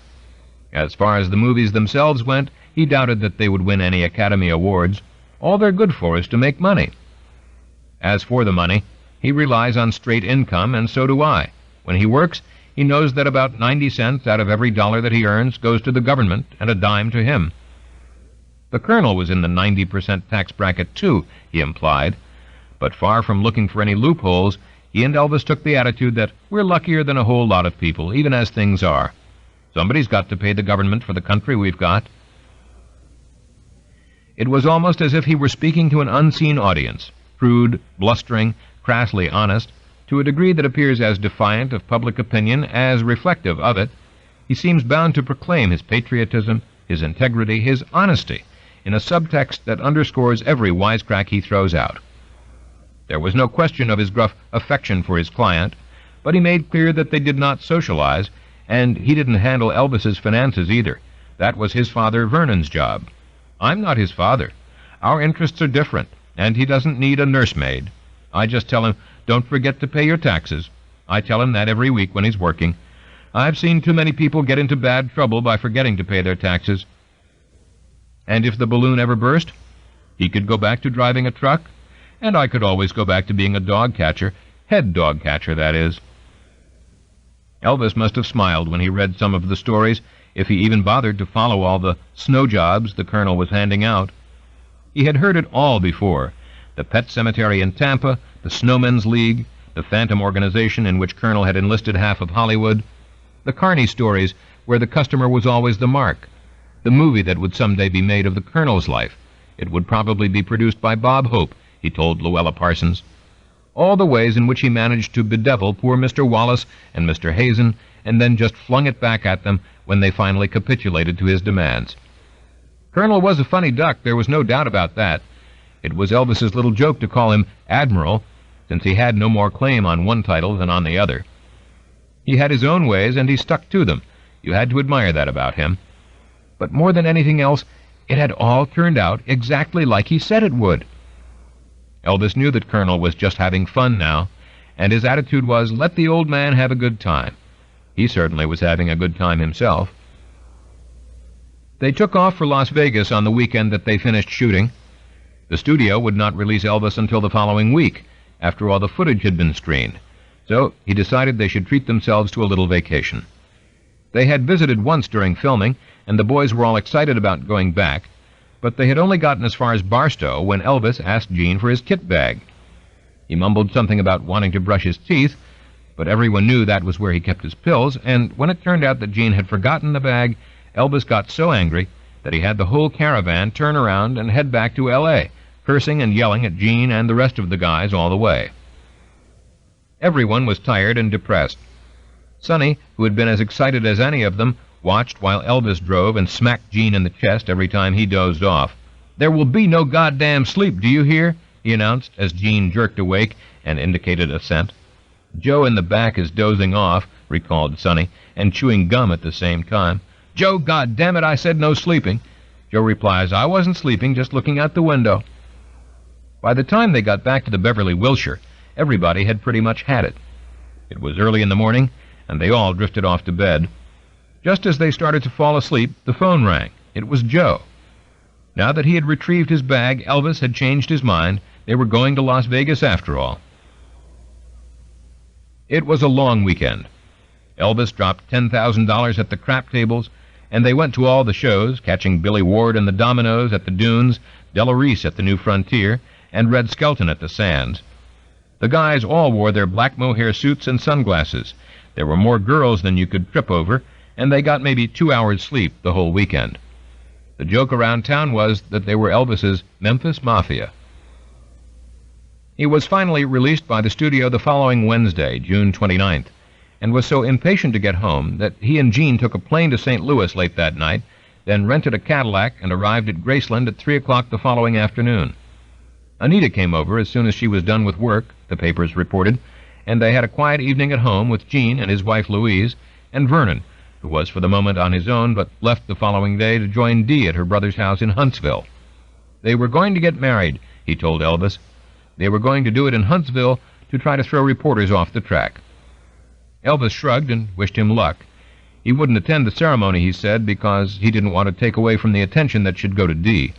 As far as the movies themselves went, he doubted that they would win any Academy Awards. All they're good for is to make money. As for the money, he relies on straight income, and so do I. When he works, he knows that about 90 cents out of every dollar that he earns goes to the government and a dime to him. The Colonel was in the 90% tax bracket too, he implied, but far from looking for any loopholes, he and Elvis took the attitude that we're luckier than a whole lot of people, even as things are. Somebody's got to pay the government for the country we've got. It was almost as if he were speaking to an unseen audience, crude, blustering, crassly honest, to a degree that appears as defiant of public opinion as reflective of it. He seems bound to proclaim his patriotism, his integrity, his honesty, in a subtext that underscores every wisecrack he throws out. There was no question of his gruff affection for his client, but he made clear that they did not socialize, and he didn't handle Elvis's finances either. That was his father Vernon's job. I'm not his father. Our interests are different, and he doesn't need a nursemaid. I just tell him, don't forget to pay your taxes. I tell him that every week when he's working. I've seen too many people get into bad trouble by forgetting to pay their taxes. And if the balloon ever burst, he could go back to driving a truck, and I could always go back to being a dog catcher, head dog catcher, that is. Elvis must have smiled when he read some of the stories, if he even bothered to follow all the snow jobs the Colonel was handing out. He had heard it all before: the pet cemetery in Tampa, the Snowmen's League, the Phantom organization in which Colonel had enlisted half of Hollywood, the Carney stories where the customer was always the mark, the movie that would someday be made of the Colonel's life. It would probably be produced by Bob Hope, he told Luella Parsons. All the ways in which he managed to bedevil poor Mr. Wallace and Mr. Hazen, and then just flung it back at them when they finally capitulated to his demands. Colonel was a funny duck, there was no doubt about that. It was Elvis's little joke to call him Admiral, since he had no more claim on one title than on the other. He had his own ways, and he stuck to them. You had to admire that about him. But more than anything else, it had all turned out exactly like he said it would. Elvis knew that Colonel was just having fun now, and his attitude was, let the old man have a good time. He certainly was having a good time himself. They took off for Las Vegas on the weekend that they finished shooting. The studio would not release Elvis until the following week, after all the footage had been screened, so he decided they should treat themselves to a little vacation. They had visited once during filming, and the boys were all excited about going back, but they had only gotten as far as Barstow when Elvis asked Gene for his kit bag. He mumbled something about wanting to brush his teeth, but everyone knew that was where he kept his pills, and when it turned out that Gene had forgotten the bag, Elvis got so angry that he had the whole caravan turn around and head back to L.A., cursing and yelling at Gene and the rest of the guys all the way. Everyone was tired and depressed. Sonny, who had been as excited as any of them, watched while Elvis drove and smacked Gene in the chest every time he dozed off. "There will be no goddamn sleep, do you hear?" he announced as Gene jerked awake and indicated assent. "Joe in the back is dozing off," recalled Sonny, and chewing gum at the same time. "Joe, goddammit, I said no sleeping." Joe replies, "I wasn't sleeping, just looking out the window." By the time they got back to the Beverly Wilshire, everybody had pretty much had it. It was early in the morning, and they all drifted off to bed. Just as they started to fall asleep, the phone rang. It was Joe. Now that he had retrieved his bag, Elvis had changed his mind. They were going to Las Vegas after all. It was a long weekend. Elvis dropped $10,000 at the crap tables, and they went to all the shows, catching Billy Ward and the Dominoes at the Dunes, Della Reese at the New Frontier, and Red Skelton at the Sands. The guys all wore their black mohair suits and sunglasses. There were more girls than you could trip over, and they got maybe 2 hours sleep the whole weekend. The joke around town was that they were Elvis's Memphis Mafia. He was finally released by the studio the following Wednesday, June 29th, and was so impatient to get home that he and Jean took a plane to St. Louis late that night, then rented a Cadillac and arrived at Graceland at 3 o'clock the following afternoon. Anita came over as soon as she was done with work, the papers reported, and they had a quiet evening at home with Jean and his wife Louise, and Vernon, who was for the moment on his own but left the following day to join Dee at her brother's house in Huntsville. They were going to get married, he told Elvis. They were going to do it in Huntsville to try to throw reporters off the track. Elvis shrugged and wished him luck. He wouldn't attend the ceremony, he said, because he didn't want to take away from the attention that should go to Dee.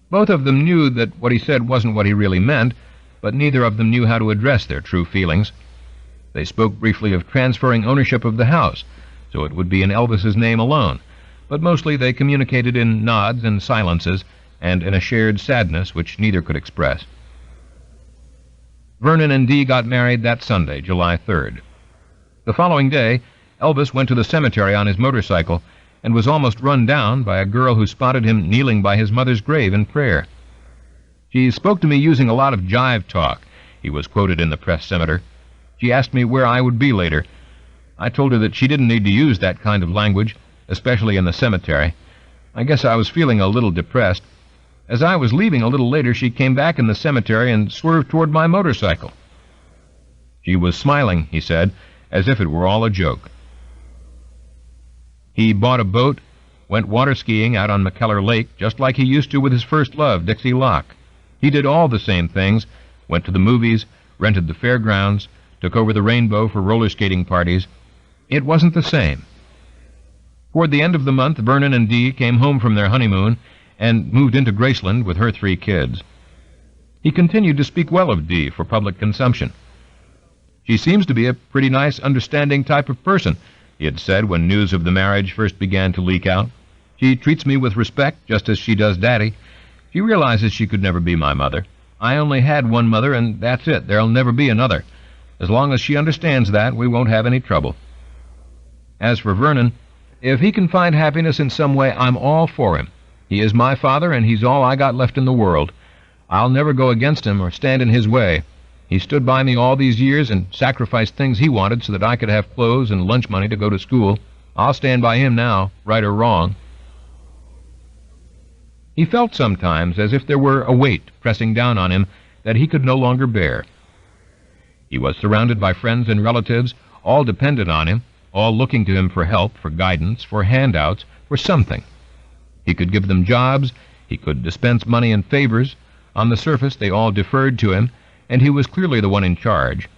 Both of them knew that what he said wasn't what he really meant, but neither of them knew how to address their true feelings. They spoke briefly of transferring ownership of the house, so it would be in Elvis's name alone, but mostly they communicated in nods and silences, and in a shared sadness which neither could express. Vernon and Dee got married that Sunday, July 3rd. The following day, Elvis went to the cemetery on his motorcycle and was almost run down by a girl who spotted him kneeling by his mother's grave in prayer. "She spoke to me using a lot of jive talk," he was quoted in the press scimitar. "She asked me where I would be later. I told her that she didn't need to use that kind of language, especially in the cemetery. I guess I was feeling a little depressed. As I was leaving a little later, she came back in the cemetery and swerved toward my motorcycle." She was smiling, he said, as if it were all a joke. He bought a boat, went water skiing out on McKellar Lake, just like he used to with his first love, Dixie Locke. He did all the same things, went to the movies, rented the fairgrounds, took over the Rainbow for roller skating parties. It wasn't the same. Toward the end of the month, Vernon and Dee came home from their honeymoon and moved into Graceland with her 3 kids. He continued to speak well of Dee for public consumption. "She seems to be a pretty nice, understanding type of person," he had said when news of the marriage first began to leak out. "She treats me with respect, just as she does Daddy. She realizes she could never be my mother. I only had one mother, and that's it. There'll never be another. As long as she understands that, we won't have any trouble." As for Vernon, if he can find happiness in some way, I'm all for him. He is my father, and he's all I got left in the world. I'll never go against him or stand in his way. He stood by me all these years and sacrificed things he wanted so that I could have clothes and lunch money to go to school. I'll stand by him now, right or wrong. He felt sometimes as if there were a weight pressing down on him that he could no longer bear. He was surrounded by friends and relatives, all dependent on him, all looking to him for help, for guidance, for handouts, for something. He could give them jobs, he could dispense money and favors. On the surface they all deferred to him, and he was clearly the one in charge.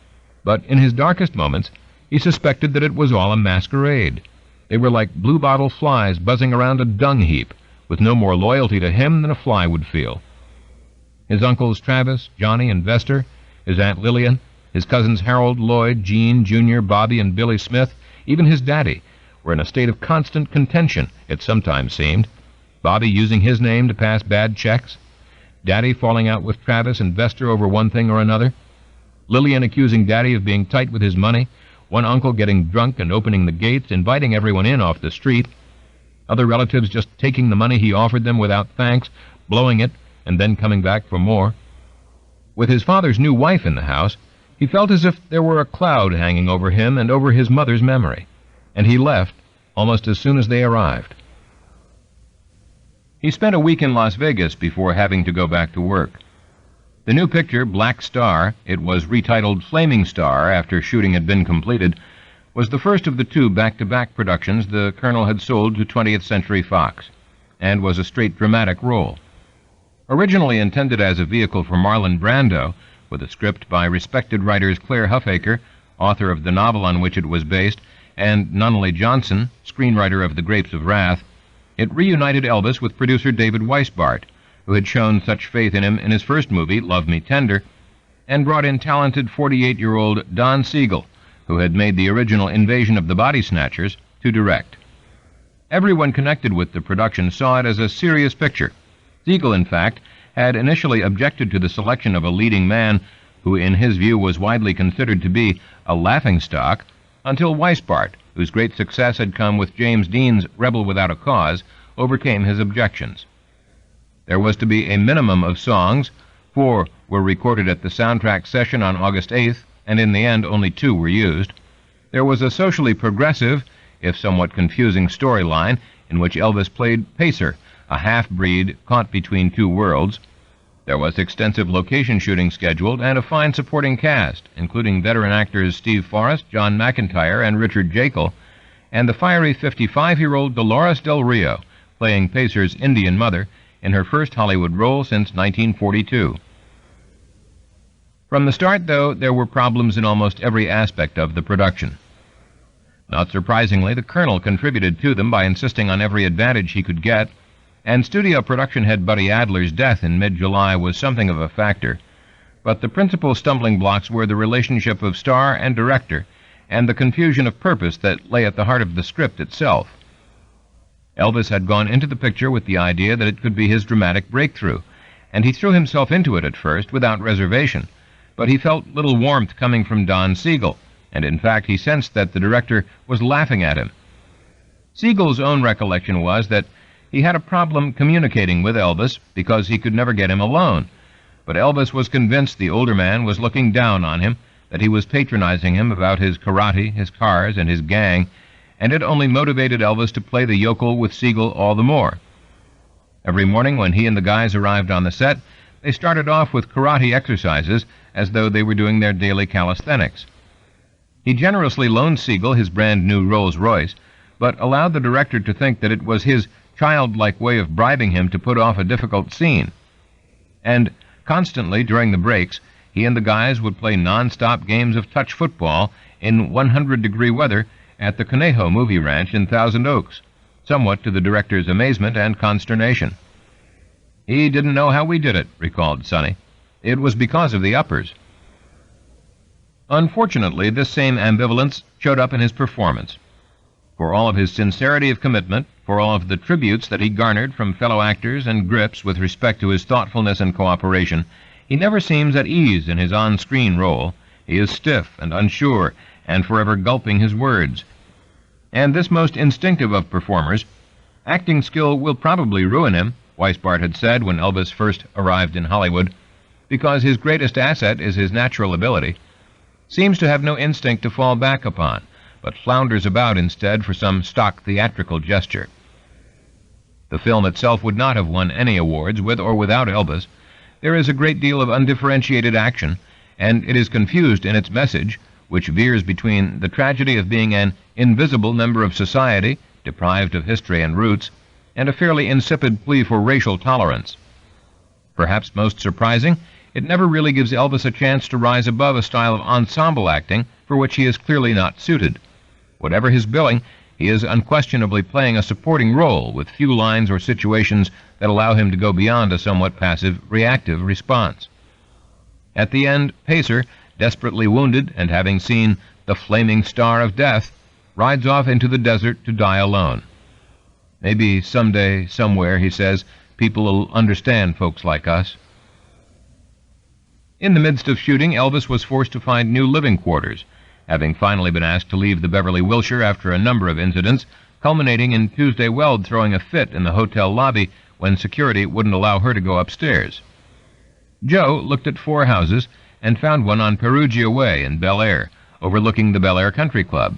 But in his darkest moments he suspected that it was all a masquerade. They were like blue-bottle flies buzzing around a dung heap, with no more loyalty to him than a fly would feel. His uncles Travis, Johnny, and Vester, his Aunt Lillian, his cousins Harold, Lloyd, Gene, Jr., Bobby, and Billy Smith, even his daddy, were in a state of constant contention, it sometimes seemed. Bobby using his name to pass bad checks, Daddy falling out with Travis and Vester over one thing or another, Lillian accusing Daddy of being tight with his money, one uncle getting drunk and opening the gates, inviting everyone in off the street, other relatives just taking the money he offered them without thanks, blowing it, and then coming back for more. With his father's new wife in the house, he felt as if there were a cloud hanging over him and over his mother's memory, and he left almost as soon as they arrived. He spent a week in Las Vegas before having to go back to work. The new picture, Black Star, it was retitled Flaming Star after shooting had been completed, was the first of the 2 back-to-back productions the Colonel had sold to 20th Century Fox, and was a straight dramatic role. Originally intended as a vehicle for Marlon Brando, with a script by respected writers Claire Huffaker, author of the novel on which it was based, and Nunnally Johnson, screenwriter of The Grapes of Wrath, it reunited Elvis with producer David Weisbart, who had shown such faith in him in his first movie, Love Me Tender, and brought in talented 48-year-old Don Siegel, who had made the original Invasion of the Body Snatchers, to direct. Everyone connected with the production saw it as a serious picture. Siegel, in fact, had initially objected to the selection of a leading man who, in his view, was widely considered to be a laughingstock, until Weisbart, whose great success had come with James Dean's Rebel Without a Cause, overcame his objections. There was to be a minimum of songs, 4 were recorded at the soundtrack session on August 8th, and in the end only 2 were used. There was a socially progressive, if somewhat confusing, storyline in which Elvis played Pacer, a half-breed caught between two worlds. There was extensive location shooting scheduled and a fine supporting cast, including veteran actors Steve Forrest, John McIntyre, and Richard Jekyll, and the fiery 55-year-old Dolores Del Rio, playing Pacer's Indian mother in her first Hollywood role since 1942. From the start, though, there were problems in almost every aspect of the production. Not surprisingly, the Colonel contributed to them by insisting on every advantage he could get, and studio production head Buddy Adler's death in mid-July was something of a factor. But the principal stumbling blocks were the relationship of star and director, and the confusion of purpose that lay at the heart of the script itself. Elvis had gone into the picture with the idea that it could be his dramatic breakthrough, and he threw himself into it at first without reservation, but he felt little warmth coming from Don Siegel, and in fact he sensed that the director was laughing at him. Siegel's own recollection was that he had a problem communicating with Elvis because he could never get him alone, but Elvis was convinced the older man was looking down on him, that he was patronizing him about his karate, his cars, and his gang, and it only motivated Elvis to play the yokel with Siegel all the more. Every morning when he and the guys arrived on the set, they started off with karate exercises as though they were doing their daily calisthenics. He generously loaned Siegel his brand-new Rolls-Royce, but allowed the director to think that it was his childlike way of bribing him to put off a difficult scene. And constantly, during the breaks, he and the guys would play non-stop games of touch football in 100-degree weather at the Conejo Movie Ranch in Thousand Oaks, somewhat to the director's amazement and consternation. "He didn't know how we did it," recalled Sonny. "It was because of the uppers." Unfortunately, this same ambivalence showed up in his performance. For all of his sincerity of commitment, for all of the tributes that he garnered from fellow actors and grips with respect to his thoughtfulness and cooperation, he never seems at ease in his on-screen role. He is stiff and unsure, and forever gulping his words. And this most instinctive of performers, acting skill will probably ruin him, Weisbart had said when Elvis first arrived in Hollywood, because his greatest asset is his natural ability, seems to have no instinct to fall back upon, but flounders about instead for some stock theatrical gesture. The film itself would not have won any awards with or without Elvis. There is a great deal of undifferentiated action, and it is confused in its message, which veers between the tragedy of being an invisible member of society, deprived of history and roots, and a fairly insipid plea for racial tolerance. Perhaps most surprising, it never really gives Elvis a chance to rise above a style of ensemble acting for which he is clearly not suited. Whatever his billing, he is unquestionably playing a supporting role with few lines or situations that allow him to go beyond a somewhat passive, reactive response. At the end, Pacer, desperately wounded and having seen the flaming star of death, rides off into the desert to die alone. "Maybe someday, somewhere," he says, "people will understand folks like us." In the midst of shooting, Elvis was forced to find new living quarters, having finally been asked to leave the Beverly Wilshire after a number of incidents, culminating in Tuesday Weld throwing a fit in the hotel lobby when security wouldn't allow her to go upstairs. Joe looked at 4 houses and found one on Perugia Way in Bel Air, overlooking the Bel Air Country Club.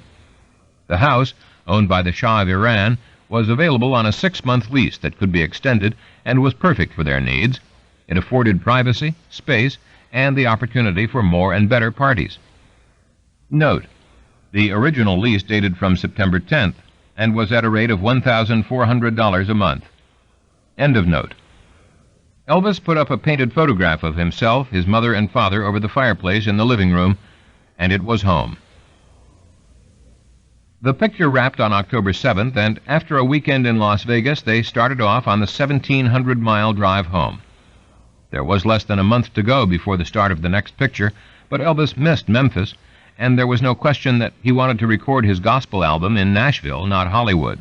The house, owned by the Shah of Iran, was available on a 6-month lease that could be extended and was perfect for their needs. It afforded privacy, space, and the opportunity for more and better parties. Note: the original lease dated from September 10th and was at a rate of $1,400 a month. End of note. Elvis put up a painted photograph of himself, his mother, and father over the fireplace in the living room, and it was home. The picture wrapped on October 7th, and after a weekend in Las Vegas, they started off on the 1,700-mile drive home. There was less than a month to go before the start of the next picture, but Elvis missed Memphis, and there was no question that he wanted to record his gospel album in Nashville, not Hollywood.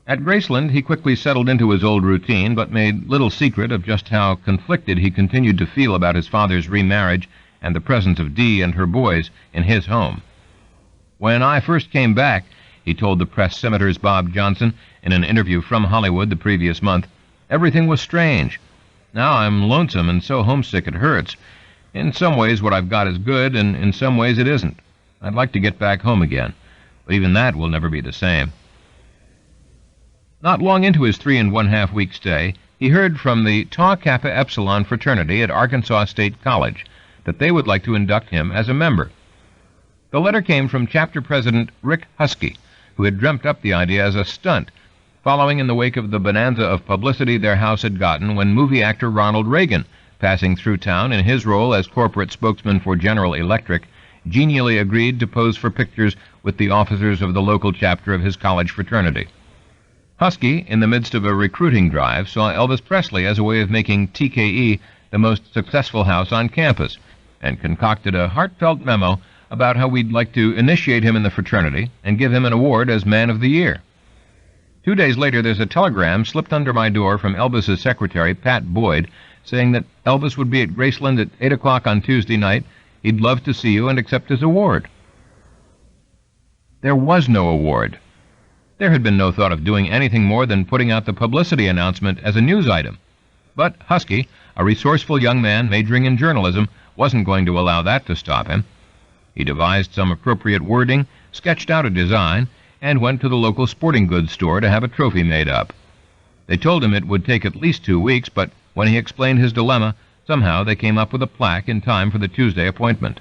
At Graceland, he quickly settled into his old routine, but made little secret of just how conflicted he continued to feel about his father's remarriage and the presence of Dee and her boys in his home. "When I first came back," he told the Press Scimitar's Bob Johnson in an interview from Hollywood the previous month, "everything was strange. Now I'm lonesome and so homesick it hurts. In some ways what I've got is good, and in some ways it isn't. I'd like to get back home again, but even that will never be the same." Not long into his 3½ week stay, he heard from the Tau Kappa Epsilon fraternity at Arkansas State College that they would like to induct him as a member. The letter came from chapter president Rick Husky, who had dreamt up the idea as a stunt, following in the wake of the bonanza of publicity their house had gotten when movie actor Ronald Reagan, passing through town in his role as corporate spokesman for General Electric, genially agreed to pose for pictures with the officers of the local chapter of his college fraternity. Husky, in the midst of a recruiting drive, saw Elvis Presley as a way of making TKE the most successful house on campus, and concocted a heartfelt memo about how we'd like to initiate him in the fraternity and give him an award as Man of the Year. 2 days later, there's a telegram slipped under my door from Elvis's secretary, Pat Boyd, saying that Elvis would be at Graceland at 8 o'clock on Tuesday night. He'd love to see you and accept his award. There was no award. There had been no thought of doing anything more than putting out the publicity announcement as a news item. But Husky, a resourceful young man majoring in journalism, wasn't going to allow that to stop him. He devised some appropriate wording, sketched out a design, and went to the local sporting goods store to have a trophy made up. They told him it would take at least 2 weeks, but when he explained his dilemma, somehow they came up with a plaque in time for the Tuesday appointment.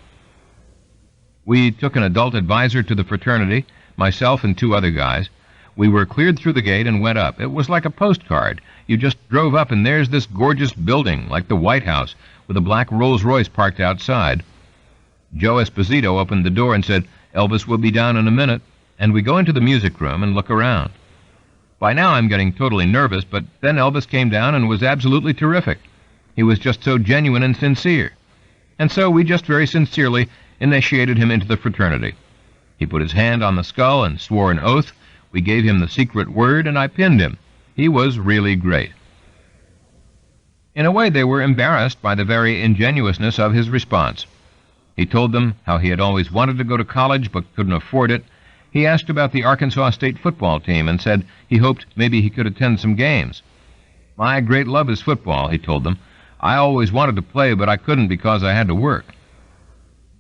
We took an adult advisor to the fraternity, myself and 2 other guys. We were cleared through the gate and went up. It was like a postcard. You just drove up, and there's this gorgeous building, like the White House, with a black Rolls-Royce parked outside. Joe Esposito opened the door and said, "Elvis will be down in a minute," and we go into the music room and look around. By now I'm getting totally nervous, but then Elvis came down and was absolutely terrific. He was just so genuine and sincere. And so we just very sincerely initiated him into the fraternity. He put his hand on the skull and swore an oath. We gave him the secret word, and I pinned him. He was really great. In a way, they were embarrassed by the very ingenuousness of his response. He told them how he had always wanted to go to college but couldn't afford it. He asked about the Arkansas State football team and said he hoped maybe he could attend some games. "My great love is football," he told them. "I always wanted to play, but I couldn't because I had to work."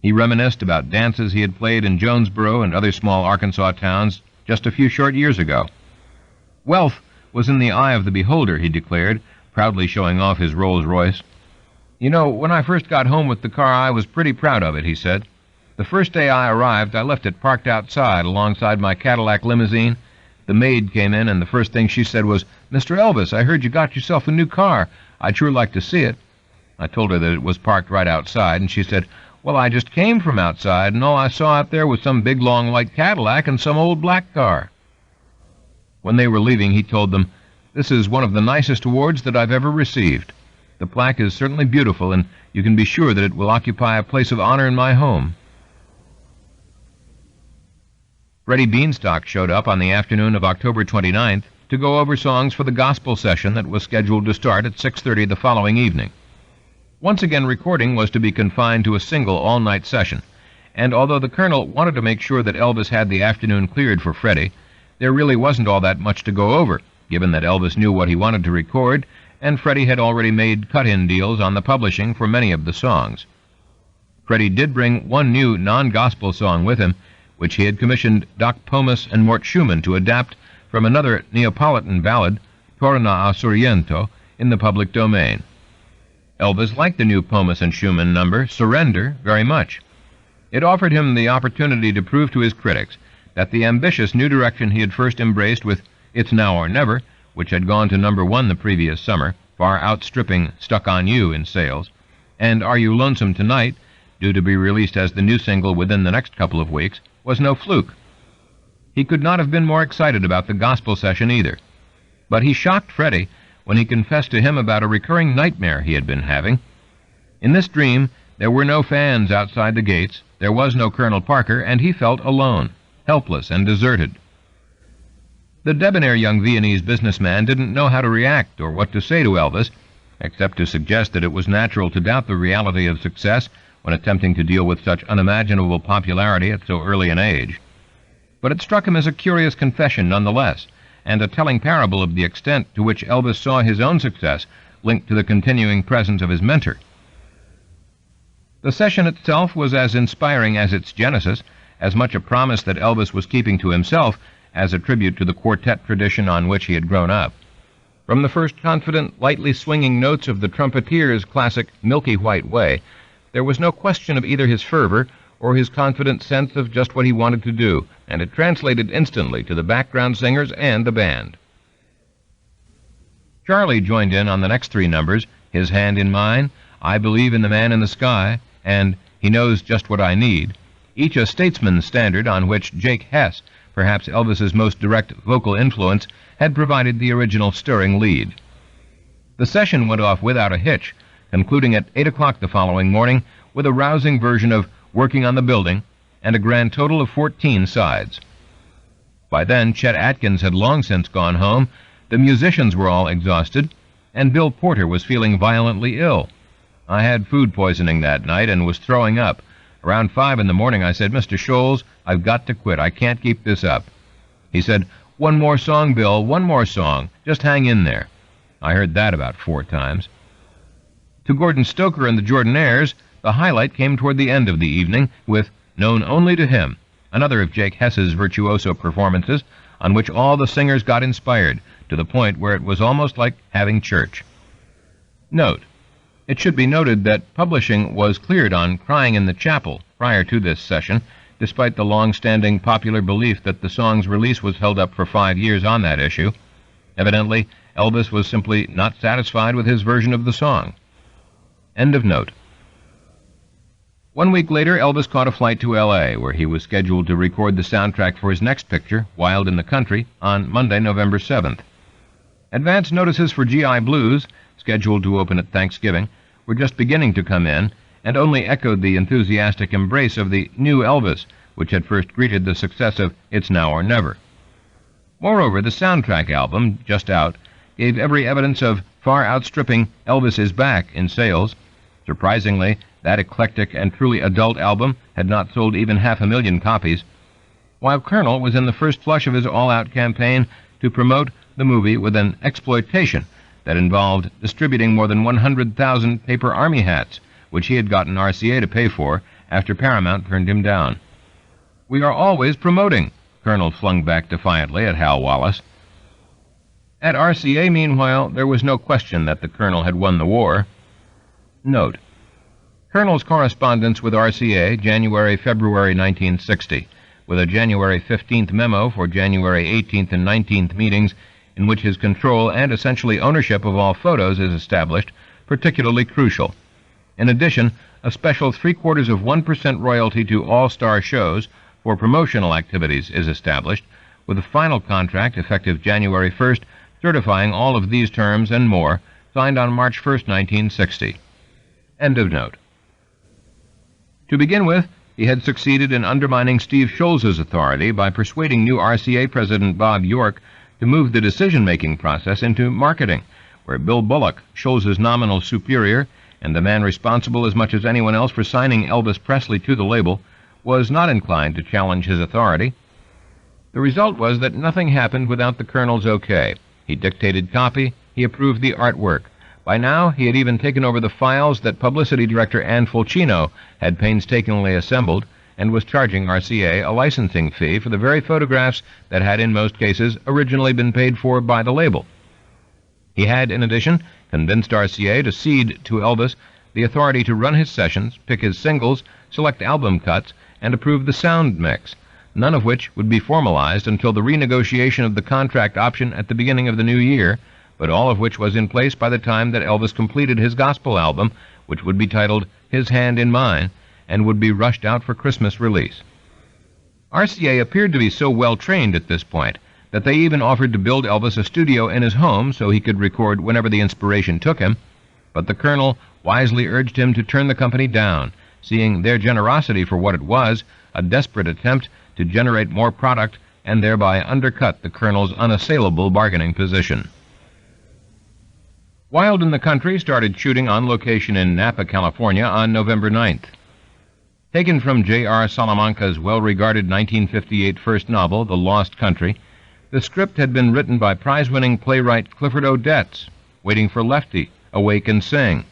He reminisced about dances he had played in Jonesboro and other small Arkansas towns just a few short years ago. Wealth was in the eye of the beholder, he declared, proudly showing off his Rolls-Royce. "You know, when I first got home with the car, I was pretty proud of it," he said. "The first day I arrived, I left it parked outside alongside my Cadillac limousine. The maid came in, and the first thing she said was, 'Mr. Elvis, I heard you got yourself a new car. I'd sure like to see it.' I told her that it was parked right outside, and she said, 'Well, I just came from outside, and all I saw out there was some big, long, white Cadillac and some old black car.' When they were leaving, he told them, 'This is one of the nicest awards that I've ever received. The plaque is certainly beautiful, and you can be sure that it will occupy a place of honor in my home.'" Freddie Beanstalk showed up on the afternoon of October 29th to go over songs for the gospel session that was scheduled to start at 6:30 the following evening. Once again, recording was to be confined to a single all-night session, and although the colonel wanted to make sure that Elvis had the afternoon cleared for Freddie, there really wasn't all that much to go over, given that Elvis knew what he wanted to record, and Freddie had already made cut-in deals on the publishing for many of the songs. Freddie did bring one new non-gospel song with him, which he had commissioned Doc Pomus and Mort Schumann to adapt from another Neapolitan ballad, Torna a Sorrento, in the public domain. Elvis liked the new Pomus and Schumann number, Surrender, very much. It offered him the opportunity to prove to his critics that the ambitious new direction he had first embraced with It's Now or Never, which had gone to #1 the previous summer, far outstripping Stuck on You in sales, and Are You Lonesome Tonight, due to be released as the new single within the next couple of weeks, was no fluke. He could not have been more excited about the gospel session either. But he shocked Freddie when he confessed to him about a recurring nightmare he had been having. In this dream, there were no fans outside the gates, there was no Colonel Parker, and he felt alone, helpless and deserted. The debonair young Viennese businessman didn't know how to react or what to say to Elvis, except to suggest that it was natural to doubt the reality of success when attempting to deal with such unimaginable popularity at so early an age. But it struck him as a curious confession nonetheless, and a telling parable of the extent to which Elvis saw his own success linked to the continuing presence of his mentor. The session itself was as inspiring as its genesis, as much a promise that Elvis was keeping to himself as a tribute to the quartet tradition on which he had grown up. From the first confident, lightly swinging notes of the trumpeter's classic Milky White Way, there was no question of either his fervor or his confident sense of just what he wanted to do, and it translated instantly to the background singers and the band. Charlie joined in on the next three numbers, His Hand in Mine, I Believe in the Man in the Sky, and He Knows Just What I Need, each a statesman's standard on which Jake Hess, perhaps Elvis's most direct vocal influence, had provided the original stirring lead. The session went off without a hitch, concluding at 8 o'clock the following morning with a rousing version of Working on the Building and a grand total of 14 sides. By then, Chet Atkins had long since gone home, the musicians were all exhausted, and Bill Porter was feeling violently ill. I had food poisoning that night and was throwing up. Around 5 in the morning I said, Mr. Scholes, I've got to quit. I can't keep this up. He said, One more song, Bill, one more song. Just hang in there. I heard that about 4 times. To Gordon Stoker and the Jordanaires, the highlight came toward the end of the evening with Known Only to Him, another of Jake Hess's virtuoso performances on which all the singers got inspired, to the point where it was almost like having church. Note: it should be noted that publishing was cleared on Crying in the Chapel prior to this session, despite the long-standing popular belief that the song's release was held up for 5 years on that issue. Evidently, Elvis was simply not satisfied with his version of the song. End of note. 1 week later, Elvis caught a flight to L.A., where he was scheduled to record the soundtrack for his next picture, Wild in the Country, on Monday, November 7th. Advance notices for G.I. Blues, scheduled to open at Thanksgiving, were just beginning to come in, and only echoed the enthusiastic embrace of the new Elvis, which had first greeted the success of It's Now or Never. Moreover, the soundtrack album, just out, gave every evidence of far outstripping Elvis Is Back in sales. Surprisingly, that eclectic and truly adult album had not sold even 500,000 copies, while Colonel was in the first flush of his all-out campaign to promote the movie with an exploitation that involved distributing more than 100,000 paper army hats, which he had gotten RCA to pay for after Paramount turned him down. "We are always promoting," Colonel flung back defiantly at Hal Wallace. At RCA, meanwhile, there was no question that the Colonel had won the war. Note: Colonel's correspondence with RCA, January-February 1960, with a January 15th memo for January 18th and 19th meetings in which his control and essentially ownership of all photos is established, particularly crucial. In addition, a special 0.75% royalty to all-star shows for promotional activities is established, with a final contract effective January 1st certifying all of these terms and more, signed on March 1st, 1960. End of note. To begin with, he had succeeded in undermining Steve Scholz's authority by persuading new RCA President Bob York to move the decision-making process into marketing, where Bill Bullock, Scholz's nominal superior, and the man responsible as much as anyone else for signing Elvis Presley to the label, was not inclined to challenge his authority. The result was that nothing happened without the Colonel's okay. He dictated copy, he approved the artwork. By now, he had even taken over the files that publicity director Ann Fulcino had painstakingly assembled, and was charging RCA a licensing fee for the very photographs that had in most cases originally been paid for by the label. He had, in addition, convinced RCA to cede to Elvis the authority to run his sessions, pick his singles, select album cuts, and approve the sound mix, none of which would be formalized until the renegotiation of the contract option at the beginning of the new year, but all of which was in place by the time that Elvis completed his gospel album, which would be titled His Hand in Mine, and would be rushed out for Christmas release. RCA appeared to be so well-trained at this point that they even offered to build Elvis a studio in his home so he could record whenever the inspiration took him, but the Colonel wisely urged him to turn the company down, seeing their generosity for what it was, a desperate attempt to generate more product and thereby undercut the Colonel's unassailable bargaining position. Wild in the Country started shooting on location in Napa, California on November 9th. Taken from J.R. Salamanca's well-regarded 1958 first novel, The Lost Country, the script had been written by prize-winning playwright Clifford Odets, waiting for Lefty, Awake and Sing.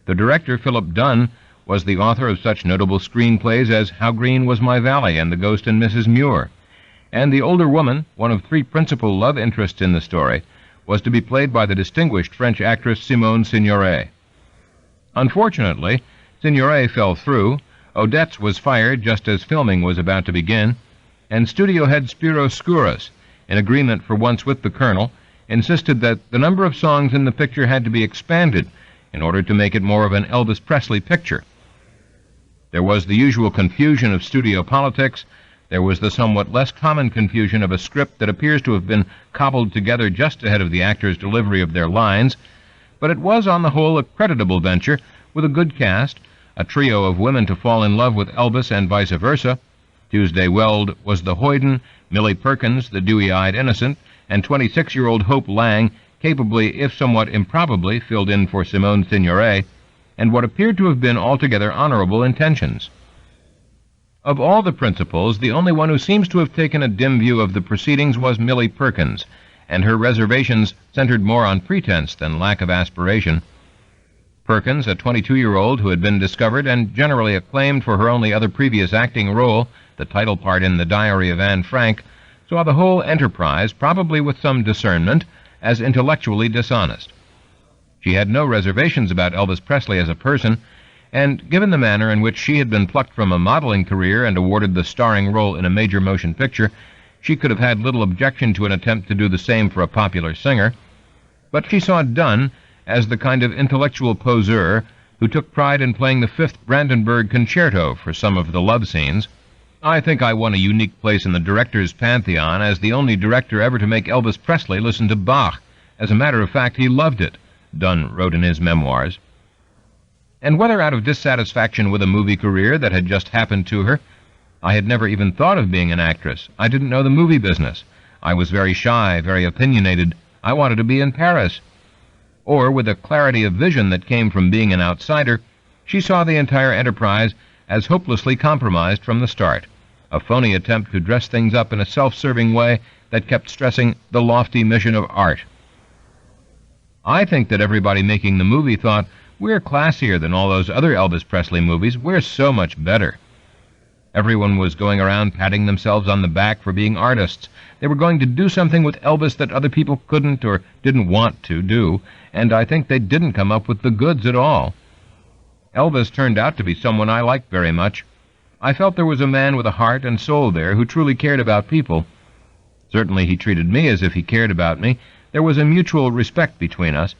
The director, Philip Dunn, was the author of such notable screenplays as How Green Was My Valley and The Ghost and Mrs. Muir. And the older woman, one of three principal love interests in the story, was to be played by the distinguished French actress Simone Signoret. Unfortunately, Signoret fell through, Odette's was fired just as filming was about to begin, and studio head Spiro Skouras, in agreement for once with the Colonel, insisted that the number of songs in the picture had to be expanded in order to make it more of an Elvis Presley picture. There was the usual confusion of studio politics. There was the somewhat less common confusion of a script that appears to have been cobbled together just ahead of the actors' delivery of their lines, but it was on the whole a creditable venture with a good cast, a trio of women to fall in love with Elvis and vice versa. Tuesday Weld was the hoyden, Millie Perkins the dewy-eyed innocent, and 26-year-old Hope Lang capably, if somewhat improbably, filled in for Simone Signoret, and what appeared to have been altogether honorable intentions. Of all the principals, the only one who seems to have taken a dim view of the proceedings was Millie Perkins, and her reservations centered more on pretense than lack of aspiration. Perkins, a 22-year-old who had been discovered and generally acclaimed for her only other previous acting role, the title part in The Diary of Anne Frank, saw the whole enterprise, probably with some discernment, as intellectually dishonest. She had no reservations about Elvis Presley as a person, and given the manner in which she had been plucked from a modeling career and awarded the starring role in a major motion picture, she could have had little objection to an attempt to do the same for a popular singer. But she saw Dunn as the kind of intellectual poseur who took pride in playing the Fifth Brandenburg Concerto for some of the love scenes. I think I won a unique place in the director's pantheon as the only director ever to make Elvis Presley listen to Bach. As a matter of fact, he loved it, Dunn wrote in his memoirs. And whether out of dissatisfaction with a movie career that had just happened to her, I had never even thought of being an actress. I didn't know the movie business. I was very shy, very opinionated. I wanted to be in Paris. Or, with a clarity of vision that came from being an outsider, she saw the entire enterprise as hopelessly compromised from the start, a phony attempt to dress things up in a self-serving way that kept stressing the lofty mission of art. I think that everybody making the movie thought, we're classier than all those other Elvis Presley movies, we're so much better. Everyone was going around patting themselves on the back for being artists. They were going to do something with Elvis that other people couldn't or didn't want to do, and I think they didn't come up with the goods at all. Elvis turned out to be someone I liked very much. I felt there was a man with a heart and soul there who truly cared about people. Certainly he treated me as if he cared about me. There was a mutual respect between us.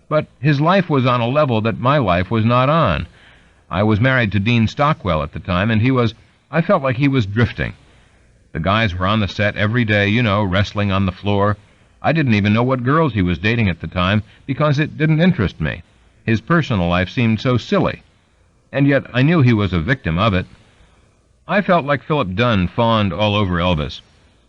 But his life was on a level that my life was not on. I was married to Dean Stockwell at the time, and I felt like he was drifting. The guys were on the set every day, wrestling on the floor. I didn't even know what girls he was dating at the time, because it didn't interest me. His personal life seemed so silly, and yet I knew he was a victim of it. I felt like Philip Dunn fawned all over Elvis.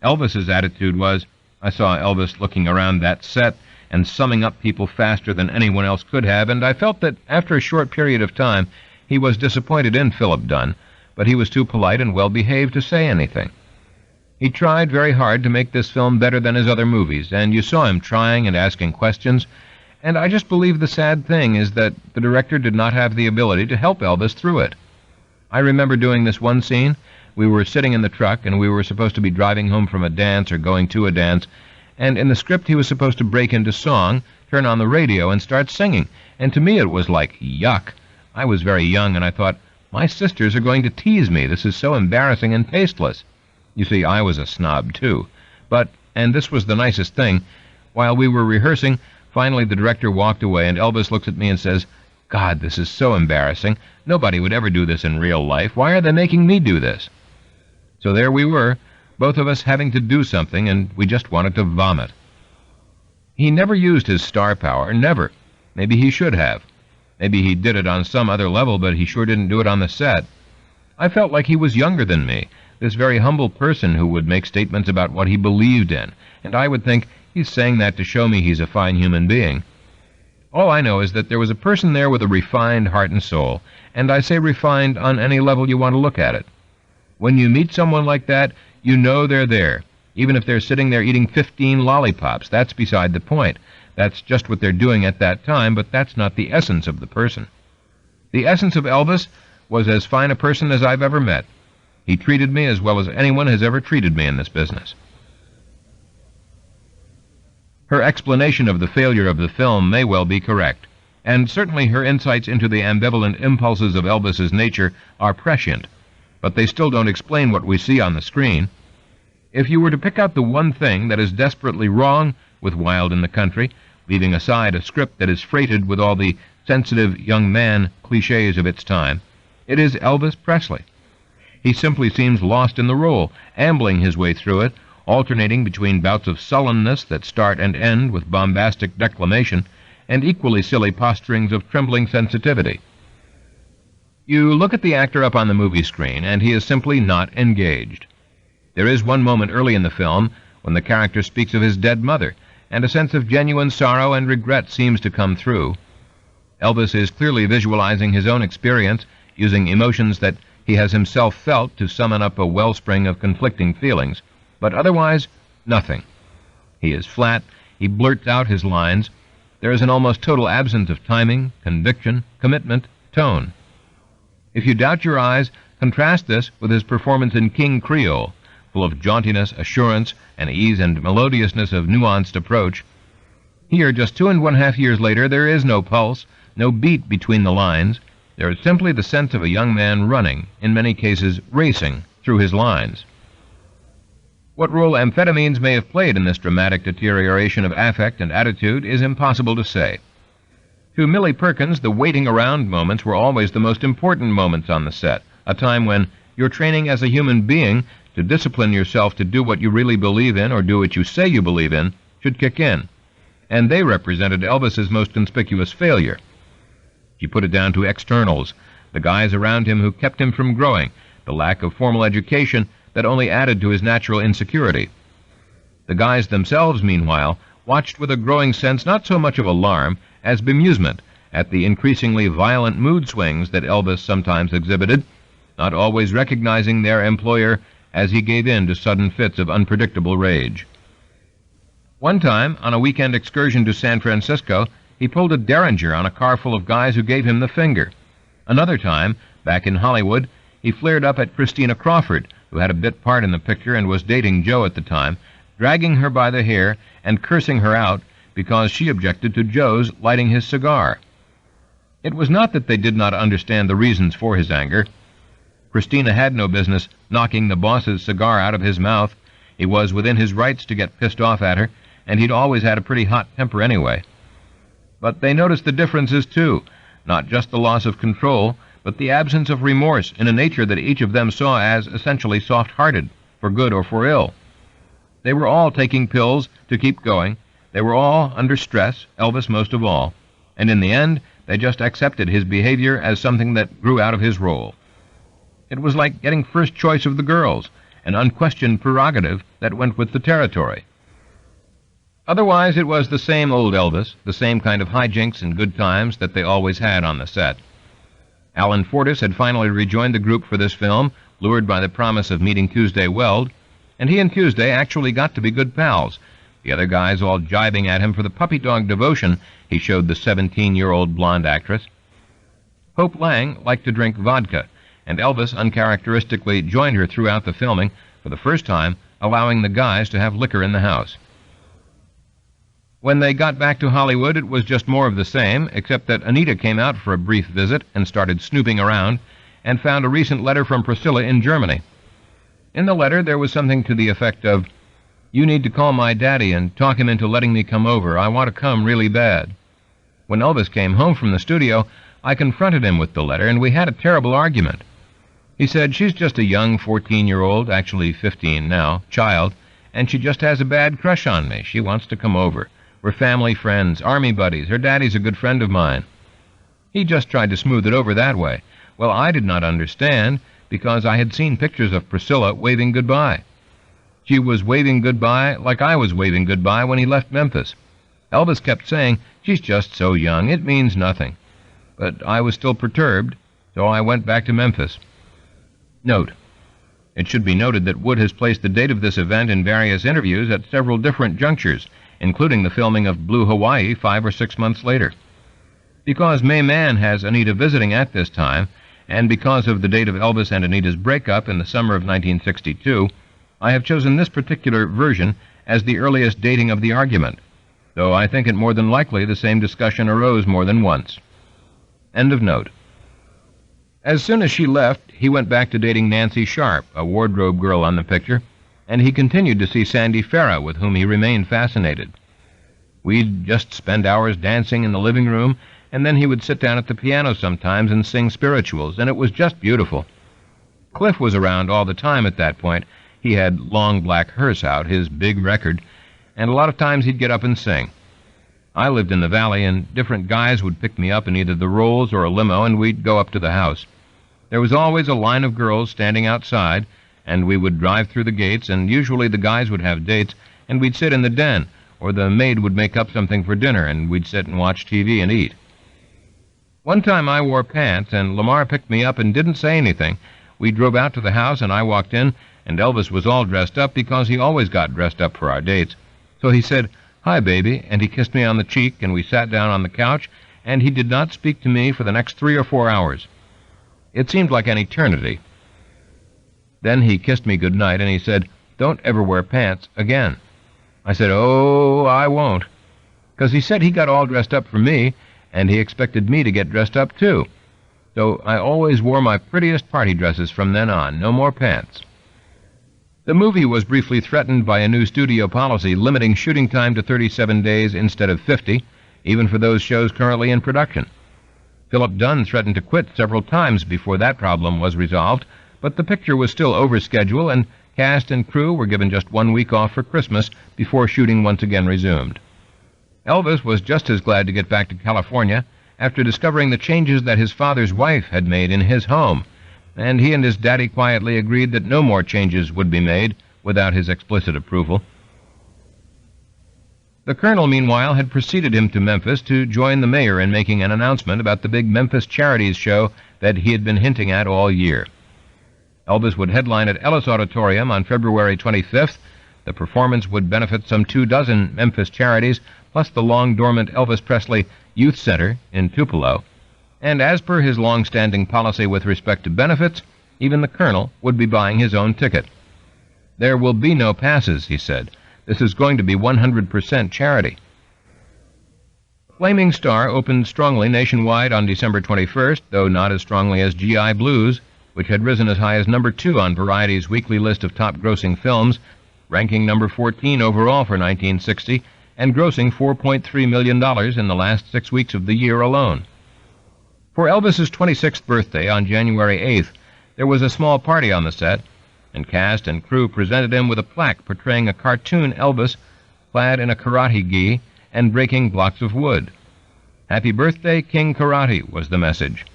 Elvis's attitude was, I saw Elvis looking around that set and summing up people faster than anyone else could have, and I felt that after a short period of time he was disappointed in Philip Dunn, but he was too polite and well-behaved to say anything. He tried very hard to make this film better than his other movies, and you saw him trying and asking questions, and I just believe the sad thing is that the director did not have the ability to help Elvis through it. I remember doing this one scene. We were sitting in the truck, and we were supposed to be driving home from a dance or going to a dance, and in the script he was supposed to break into song, turn on the radio, and start singing, and to me it was like, yuck. I was very young, and I thought, my sisters are going to tease me. This is so embarrassing and tasteless. You see, I was a snob, too. But, and this was the nicest thing, while we were rehearsing, finally the director walked away, and Elvis looks at me and says, God, this is so embarrassing. Nobody would ever do this in real life. Why are they making me do this? So there we were, both of us having to do something, and we just wanted to vomit. He never used his star power, never. Maybe he should have. Maybe he did it on some other level, but he sure didn't do it on the set. I felt like he was younger than me, this very humble person who would make statements about what he believed in, and I would think, he's saying that to show me he's a fine human being. All I know is that there was a person there with a refined heart and soul, and I say refined on any level you want to look at it. When you meet someone like that, you know they're there, even if they're sitting there eating 15 lollipops. That's beside the point. That's just what they're doing at that time, but that's not the essence of the person. The essence of Elvis was as fine a person as I've ever met. He treated me as well as anyone has ever treated me in this business. Her explanation of the failure of the film may well be correct, and certainly her insights into the ambivalent impulses of Elvis's nature are prescient, but they still don't explain what we see on the screen. If you were to pick out the one thing that is desperately wrong with Wild in the Country, leaving aside a script that is freighted with all the sensitive young man cliches of its time, it is Elvis Presley. He simply seems lost in the role, ambling his way through it, alternating between bouts of sullenness that start and end with bombastic declamation, and equally silly posturings of trembling sensitivity. You look at the actor up on the movie screen, and he is simply not engaged. There is one moment early in the film when the character speaks of his dead mother, and a sense of genuine sorrow and regret seems to come through. Elvis is clearly visualizing his own experience, using emotions that he has himself felt to summon up a wellspring of conflicting feelings, but otherwise, nothing. He is flat, he blurts out his lines. There is an almost total absence of timing, conviction, commitment, tone. If you doubt your eyes, contrast this with his performance in King Creole, full of jauntiness, assurance, and ease and melodiousness of nuanced approach. Here, just 2.5 years later, there is no pulse, no beat between the lines. There is simply the sense of a young man running, in many cases racing, through his lines. What role amphetamines may have played in this dramatic deterioration of affect and attitude is impossible to say. To Millie Perkins, the waiting around moments were always the most important moments on the set, a time when your training as a human being to discipline yourself to do what you really believe in or do what you say you believe in should kick in, and they represented Elvis's most conspicuous failure. She put it down to externals, the guys around him who kept him from growing, the lack of formal education that only added to his natural insecurity. The guys themselves, meanwhile, watched with a growing sense not so much of alarm as bemusement at the increasingly violent mood swings that Elvis sometimes exhibited, not always recognizing their employer as he gave in to sudden fits of unpredictable rage. One time, on a weekend excursion to San Francisco, he pulled a derringer on a car full of guys who gave him the finger. Another time, back in Hollywood, he flared up at Christina Crawford, who had a bit part in the picture and was dating Joe at the time, dragging her by the hair and cursing her out because she objected to Joe's lighting his cigar. It was not that they did not understand the reasons for his anger. Christina had no business knocking the boss's cigar out of his mouth. He was within his rights to get pissed off at her, and he'd always had a pretty hot temper anyway. But they noticed the differences, too, not just the loss of control, but the absence of remorse in a nature that each of them saw as essentially soft-hearted, for good or for ill. They were all taking pills to keep going. They were all under stress, Elvis most of all, and in the end, they just accepted his behavior as something that grew out of his role. It was like getting first choice of the girls, an unquestioned prerogative that went with the territory. Otherwise, it was the same old Elvis, the same kind of hijinks and good times that they always had on the set. Alan Fortas had finally rejoined the group for this film, lured by the promise of meeting Tuesday Weld, and he and Tuesday actually got to be good pals, the other guys all jibing at him for the puppy dog devotion he showed the 17-year-old blonde actress. Hope Lang liked to drink vodka, and Elvis uncharacteristically joined her throughout the filming, for the first time allowing the guys to have liquor in the house. When they got back to Hollywood, it was just more of the same, except that Anita came out for a brief visit and started snooping around, and found a recent letter from Priscilla in Germany. In the letter, there was something to the effect of, "You need to call my daddy and talk him into letting me come over. I want to come really bad." When Elvis came home from the studio, I confronted him with the letter, and we had a terrible argument. He said, "She's just a young 14-year-old, actually 15 now, child, and she just has a bad crush on me. She wants to come over. We're family friends, army buddies. Her daddy's a good friend of mine." He just tried to smooth it over that way. Well, I did not understand, because I had seen pictures of Priscilla waving goodbye. She was waving goodbye like I was waving goodbye when he left Memphis. Elvis kept saying, "She's just so young, it means nothing." But I was still perturbed, so I went back to Memphis. Note: it should be noted that Wood has placed the date of this event in various interviews at several different junctures, including the filming of Blue Hawaii 5 or 6 months later. Because May Mann has Anita visiting at this time, and because of the date of Elvis and Anita's breakup in the summer of 1962, I have chosen this particular version as the earliest dating of the argument, though I think it more than likely the same discussion arose more than once. End of note. As soon as she left, he went back to dating Nancy Sharp, a wardrobe girl on the picture, and he continued to see Sandy Farrah, with whom he remained fascinated. We'd just spend hours dancing in the living room, and then he would sit down at the piano sometimes and sing spirituals, and it was just beautiful. Cliff was around all the time at that point. He had Long Black Hearse out, his big record, and a lot of times he'd get up and sing. I lived in the valley, and different guys would pick me up in either the Rolls or a limo, and we'd go up to the house. There was always a line of girls standing outside, and we would drive through the gates, and usually the guys would have dates, and we'd sit in the den, or the maid would make up something for dinner, and we'd sit and watch TV and eat. One time I wore pants, and Lamar picked me up and didn't say anything. We drove out to the house, and I walked in, and Elvis was all dressed up because he always got dressed up for our dates. So he said, "Hi, baby," and he kissed me on the cheek, and we sat down on the couch, and he did not speak to me for the next 3 or 4 hours. It seemed like an eternity. Then he kissed me good night, and he said, "Don't ever wear pants again." I said, "Oh, I won't," because he said he got all dressed up for me, and he expected me to get dressed up too. So I always wore my prettiest party dresses from then on, no more pants. The movie was briefly threatened by a new studio policy limiting shooting time to 37 days instead of 50, even for those shows currently in production. Philip Dunn threatened to quit several times before that problem was resolved, but the picture was still over schedule, and cast and crew were given just 1 week off for Christmas before shooting once again resumed. Elvis was just as glad to get back to California after discovering the changes that his father's wife had made in his home, and he and his daddy quietly agreed that no more changes would be made without his explicit approval. The Colonel, meanwhile, had preceded him to Memphis to join the mayor in making an announcement about the big Memphis Charities show that he had been hinting at all year. Elvis would headline at Ellis Auditorium on February 25th. The performance would benefit some 24 Memphis charities, plus the long-dormant Elvis Presley Youth Center in Tupelo. And as per his long-standing policy with respect to benefits, even the Colonel would be buying his own ticket. "There will be no passes," he said. "This is going to be 100% charity." Flaming Star opened strongly nationwide on December 21st, though not as strongly as G.I. Blues, which had risen as high as number 2 on Variety's weekly list of top-grossing films, ranking number 14 overall for 1960, and grossing $4.3 million in the last 6 weeks of the year alone. For Elvis's 26th birthday on January 8th, there was a small party on the set, and cast and crew presented him with a plaque portraying a cartoon Elvis clad in a karate gi and breaking blocks of wood. "Happy birthday, King Karate," was the message.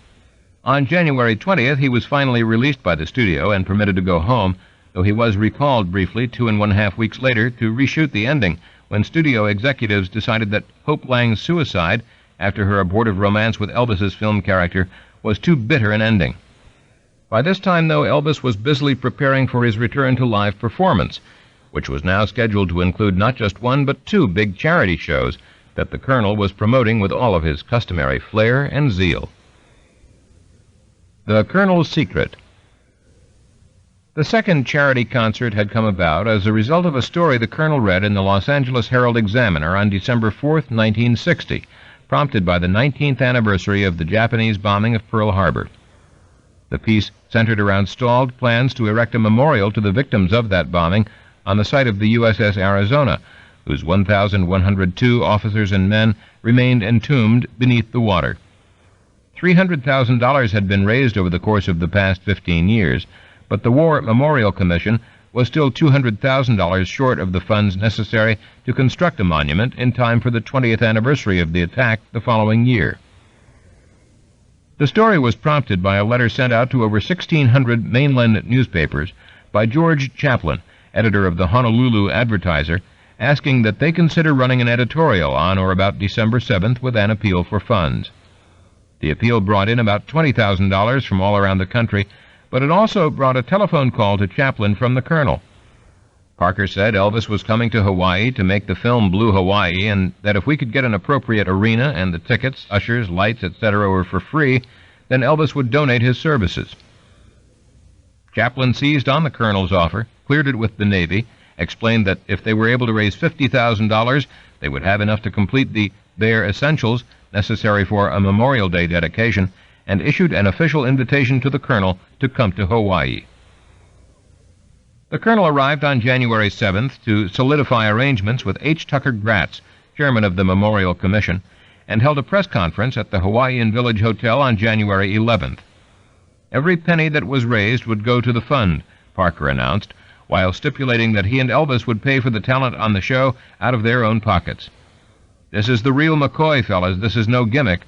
On January 20th, he was finally released by the studio and permitted to go home, though he was recalled briefly 2.5 weeks later to reshoot the ending when studio executives decided that Hope Lang's suicide after her abortive romance with Elvis's film character was too bitter an ending. By this time, though, Elvis was busily preparing for his return to live performance, which was now scheduled to include not just 1 but 2 big charity shows that the Colonel was promoting with all of his customary flair and zeal. The Colonel's Secret. The second charity concert had come about as a result of a story the Colonel read in the Los Angeles Herald-Examiner on December 4th, 1960, prompted by the 19th anniversary of the Japanese bombing of Pearl Harbor. The piece centered around stalled plans to erect a memorial to the victims of that bombing on the site of the USS Arizona, whose 1,102 officers and men remained entombed beneath the water. $300,000 had been raised over the course of the past 15 years, but the War Memorial Commission was still $200,000 short of the funds necessary to construct a monument in time for the 20th anniversary of the attack the following year. The story was prompted by a letter sent out to over 1,600 mainland newspapers by George Chaplin, editor of the Honolulu Advertiser, asking that they consider running an editorial on or about December 7th with an appeal for funds. The appeal brought in about $20,000 from all around the country, but it also brought a telephone call to Chaplin from the Colonel. Parker said Elvis was coming to Hawaii to make the film Blue Hawaii, and that if we could get an appropriate arena and the tickets, ushers, lights, etc. were for free, then Elvis would donate his services. Chaplin seized on the Colonel's offer, cleared it with the Navy, explained that if they were able to raise $50,000, they would have enough to complete the bare essentials necessary for a Memorial Day dedication, and issued an official invitation to the Colonel to come to Hawaii. The Colonel arrived on January 7th to solidify arrangements with H. Tucker Gratz, chairman of the Memorial Commission, and held a press conference at the Hawaiian Village Hotel on January 11th. Every penny that was raised would go to the fund, Parker announced, while stipulating that he and Elvis would pay for the talent on the show out of their own pockets. "This is the real McCoy, fellas. This is no gimmick.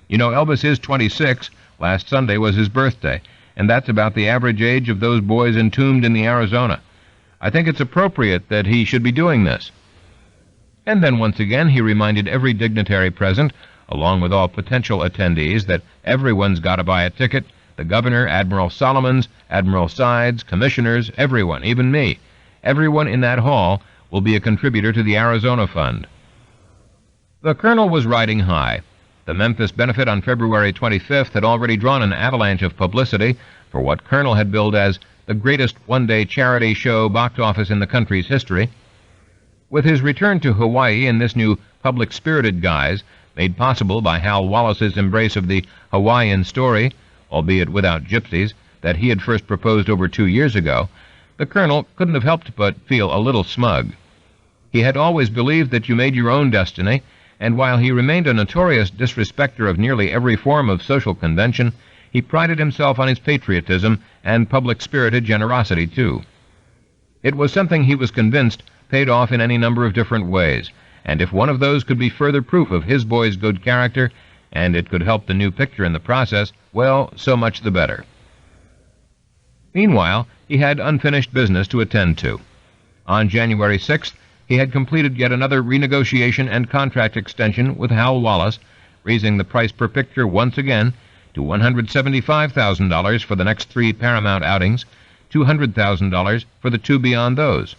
You know, Elvis is 26. Last Sunday was his birthday, and that's about the average age of those boys entombed in the Arizona. I think it's appropriate that he should be doing this." And then once again he reminded every dignitary present, along with all potential attendees, that everyone's got to buy a ticket. The governor, Admiral Solomons, Admiral Sides, commissioners, everyone, even me. Everyone in that hall will be a contributor to the Arizona Fund. The Colonel was riding high. The Memphis benefit on February 25th had already drawn an avalanche of publicity for what Colonel had billed as the greatest one-day charity show box office in the country's history. With his return to Hawaii in this new public-spirited guise, made possible by Hal Wallace's embrace of the Hawaiian story, albeit without gypsies, that he had first proposed over 2 years ago, the Colonel couldn't have helped but feel a little smug. He had always believed that you made your own destiny, and while he remained a notorious disrespecter of nearly every form of social convention, he prided himself on his patriotism and public-spirited generosity, too. It was something he was convinced paid off in any number of different ways, and if one of those could be further proof of his boy's good character, and it could help the new picture in the process, well, so much the better. Meanwhile, he had unfinished business to attend to. On January 6th, he had completed yet another renegotiation and contract extension with Hal Wallace, raising the price per picture once again to $175,000 for the next 3 Paramount outings, $200,000 for the 2 beyond those.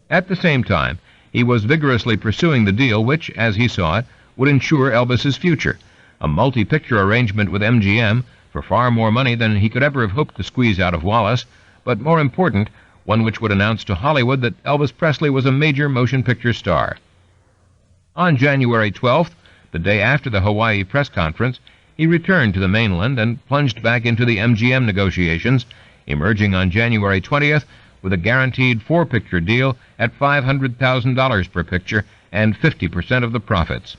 At the same time, he was vigorously pursuing the deal which, as he saw it, would ensure Elvis's future, a multi-picture arrangement with MGM for far more money than he could ever have hoped to squeeze out of Wallace, but more important, one which would announce to Hollywood that Elvis Presley was a major motion picture star. On January 12th, the day after the Hawaii press conference, he returned to the mainland and plunged back into the MGM negotiations, emerging on January 20th with a guaranteed 4-picture deal at $500,000 per picture and 50% of the profits.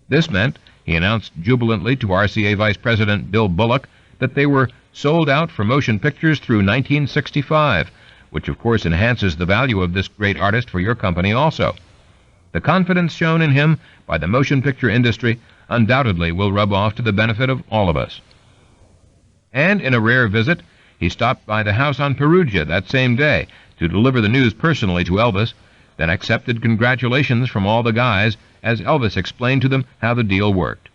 This meant, he announced jubilantly to RCA Vice President Bill Bullock, that they were sold out for motion pictures through 1965, which of course enhances the value of this great artist for your company also. The confidence shown in him by the motion picture industry undoubtedly will rub off to the benefit of all of us. And in a rare visit, he stopped by the house on Perugia that same day to deliver the news personally to Elvis, then accepted congratulations from all the guys as Elvis explained to them how the deal worked.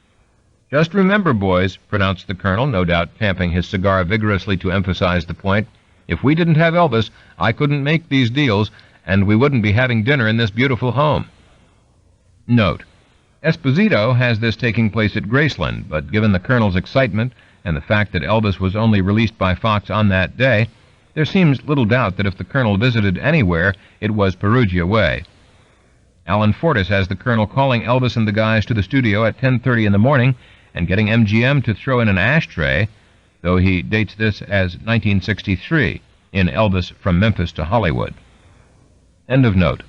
"Just remember, boys," pronounced the Colonel, no doubt tamping his cigar vigorously to emphasize the point, "if we didn't have Elvis, I couldn't make these deals, and we wouldn't be having dinner in this beautiful home." Note: Esposito has this taking place at Graceland, but given the Colonel's excitement and the fact that Elvis was only released by Fox on that day, there seems little doubt that if the Colonel visited anywhere, it was Perugia way. Alan Fortas has the Colonel calling Elvis and the guys to the studio at 10:30 in the morning and getting MGM to throw in an ashtray, though he dates this as 1963, in Elvis from Memphis to Hollywood. End of note.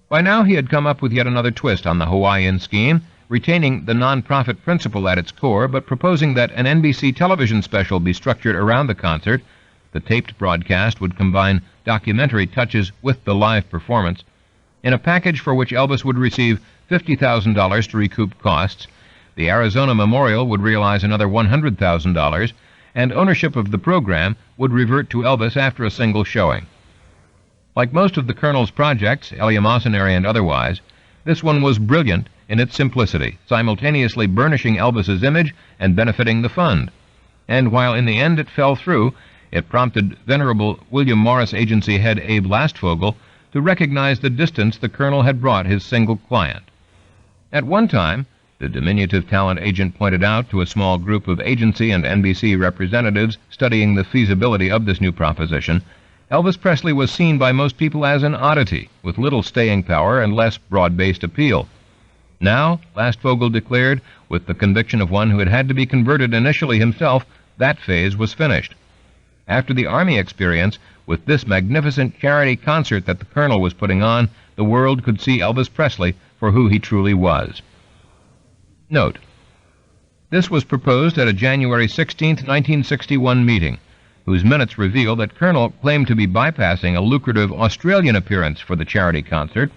By now he had come up with yet another twist on the Hawaiian scheme, retaining the non-profit principle at its core, but proposing that an NBC television special be structured around the concert. The taped broadcast would combine documentary touches with the live performance, in a package for which Elvis would receive $50,000 to recoup costs. The Arizona Memorial would realize another $100,000, and ownership of the program would revert to Elvis after a single showing. Like most of the Colonel's projects, eleemosynary and otherwise, this one was brilliant in its simplicity, simultaneously burnishing Elvis's image and benefiting the fund. And while in the end it fell through, it prompted venerable William Morris Agency head Abe Lastfogel to recognize the distance the Colonel had brought his single client. At one time, the diminutive talent agent pointed out to a small group of agency and NBC representatives studying the feasibility of this new proposition, Elvis Presley was seen by most people as an oddity, with little staying power and less broad-based appeal. Now, Lastfogel declared, with the conviction of one who had had to be converted initially himself, that phase was finished. After the Army experience, with this magnificent charity concert that the Colonel was putting on, the world could see Elvis Presley for who he truly was. Note: this was proposed at a January 16, 1961 meeting, whose minutes reveal that Colonel claimed to be bypassing a lucrative Australian appearance for the charity concert.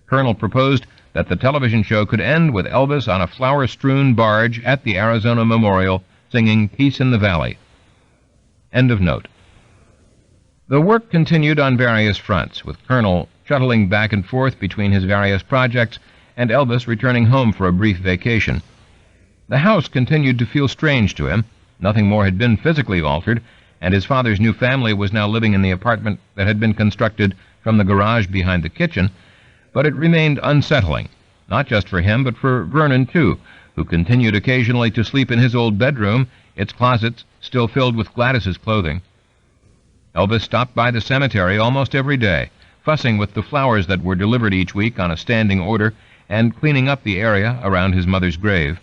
Colonel proposed that the television show could end with Elvis on a flower-strewn barge at the Arizona Memorial singing Peace in the Valley. End of note. The work continued on various fronts, with Colonel shuttling back and forth between his various projects and Elvis returning home for a brief vacation. The house continued to feel strange to him. Nothing more had been physically altered, and his father's new family was now living in the apartment that had been constructed from the garage behind the kitchen, but it remained unsettling, not just for him, but for Vernon, too, who continued occasionally to sleep in his old bedroom, its closets still filled with Gladys's clothing. Elvis stopped by the cemetery almost every day, fussing with the flowers that were delivered each week on a standing order and cleaning up the area around his mother's grave.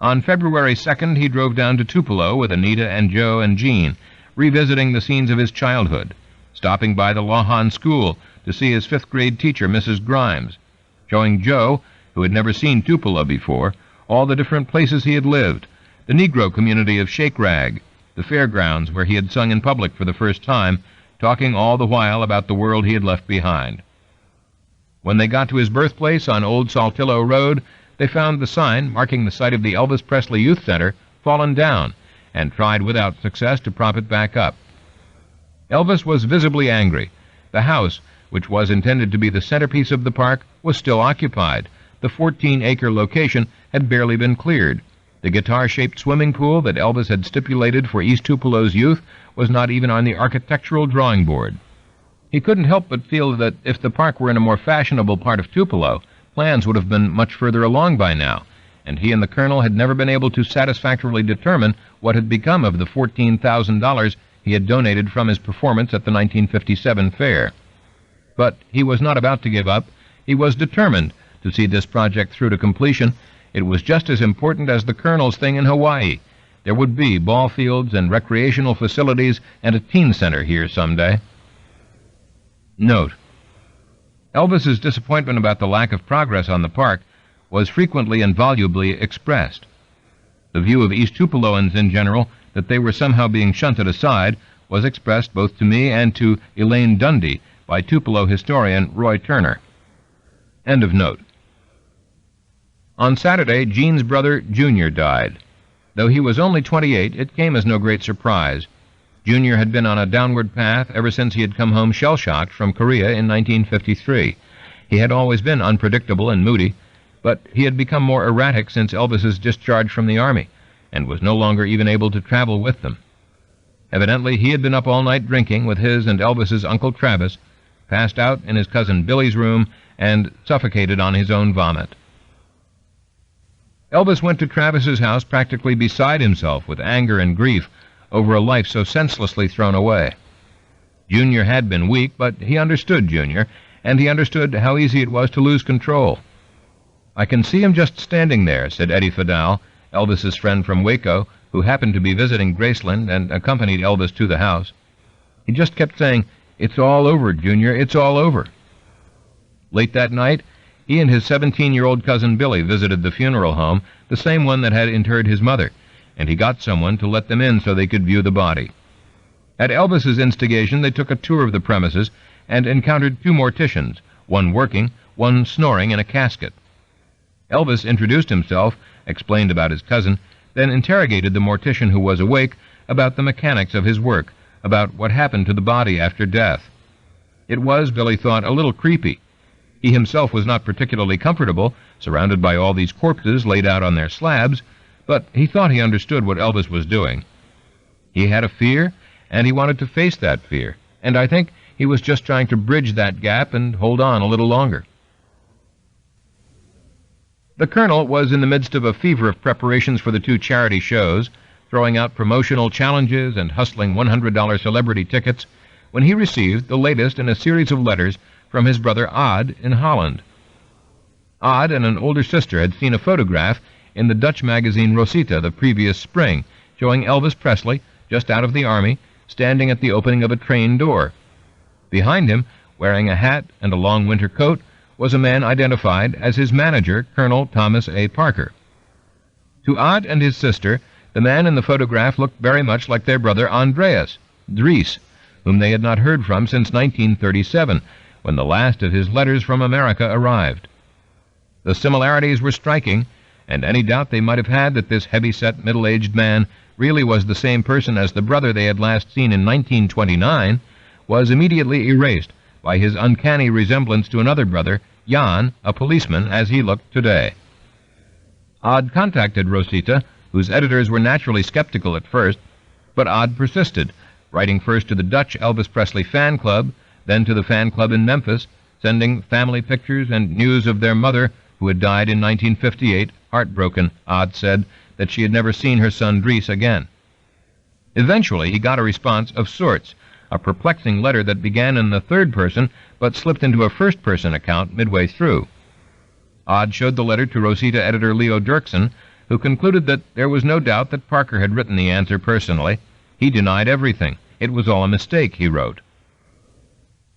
On February 2nd, he drove down to Tupelo with Anita and Joe and Jean, revisiting the scenes of his childhood, stopping by the Lawhon School to see his fifth-grade teacher, Mrs. Grimes, showing Joe, who had never seen Tupelo before, all the different places he had lived, the Negro community of Shake Rag, the fairgrounds where he had sung in public for the first time, talking all the while about the world he had left behind. When they got to his birthplace on Old Saltillo Road, they found the sign marking the site of the Elvis Presley Youth Center fallen down, and tried without success to prop it back up. Elvis was visibly angry. The house, which was intended to be the centerpiece of the park, was still occupied. The 14-acre location had barely been cleared. The guitar-shaped swimming pool that Elvis had stipulated for East Tupelo's youth was not even on the architectural drawing board. He couldn't help but feel that if the park were in a more fashionable part of Tupelo, plans would have been much further along by now, and he and the Colonel had never been able to satisfactorily determine what had become of the $14,000 he had donated from his performance at the 1957 fair. But he was not about to give up. He was determined to see this project through to completion. It was just as important as the Colonel's thing in Hawaii. There would be ball fields and recreational facilities and a teen center here someday. Note: Elvis's disappointment about the lack of progress on the park was frequently and volubly expressed. The view of East Tupeloans in general, that they were somehow being shunted aside, was expressed both to me and to Elaine Dundee by Tupelo historian Roy Turner. End of note. On Saturday, Jean's brother, Junior, died. Though he was only 28, it came as no great surprise. Junior had been on a downward path ever since he had come home shell-shocked from Korea in 1953. He had always been unpredictable and moody, but he had become more erratic since Elvis's discharge from the Army, and was no longer even able to travel with them. Evidently, he had been up all night drinking with his and Elvis's Uncle Travis, passed out in his cousin Billy's room, and suffocated on his own vomit. Elvis went to Travis's house practically beside himself with anger and grief over a life so senselessly thrown away. Junior had been weak, but he understood Junior, and he understood how easy it was to lose control. "I can see him just standing there," said Eddie Fidal, Elvis's friend from Waco, who happened to be visiting Graceland and accompanied Elvis to the house. He just kept saying, "It's all over, Junior, it's all over." Late that night, he and his 17-year-old cousin Billy visited the funeral home, the same one that had interred his mother, and he got someone to let them in so they could view the body. At Elvis's instigation, they took a tour of the premises and encountered two morticians, one working, one snoring in a casket. Elvis introduced himself, explained about his cousin, then interrogated the mortician who was awake about the mechanics of his work, about what happened to the body after death. It was, Billy thought, a little creepy. He himself was not particularly comfortable, surrounded by all these corpses laid out on their slabs, but he thought he understood what Elvis was doing. He had a fear, and he wanted to face that fear, and I think he was just trying to bridge that gap and hold on a little longer. The Colonel was in the midst of a fever of preparations for the 2 charity shows, throwing out promotional challenges and hustling $100 celebrity tickets, when he received the latest in a series of letters from his brother Odd in Holland. Odd and an older sister had seen a photograph in the Dutch magazine Rosita the previous spring, showing Elvis Presley, just out of the army, standing at the opening of a train door. Behind him, wearing a hat and a long winter coat, was a man identified as his manager, Colonel Thomas A. Parker. To Odd and his sister, the man in the photograph looked very much like their brother Andreas, Dries, whom they had not heard from since 1937, when the last of his letters from America arrived. The similarities were striking, and any doubt they might have had that this heavy-set, middle-aged man really was the same person as the brother they had last seen in 1929 was immediately erased by his uncanny resemblance to another brother, Jan, a policeman, as he looked today. Odd contacted Rosita, whose editors were naturally skeptical at first, but Odd persisted, writing first to the Dutch Elvis Presley fan club, then to the fan club in Memphis, sending family pictures and news of their mother, who had died in 1958, heartbroken. Odd said that she had never seen her son Dries again. Eventually, he got a response of sorts, a perplexing letter that began in the third person but slipped into a first-person account midway through. Odd showed the letter to Rosita editor Leo Dirksen, who concluded that there was no doubt that Parker had written the answer personally. He denied everything. It was all a mistake, he wrote.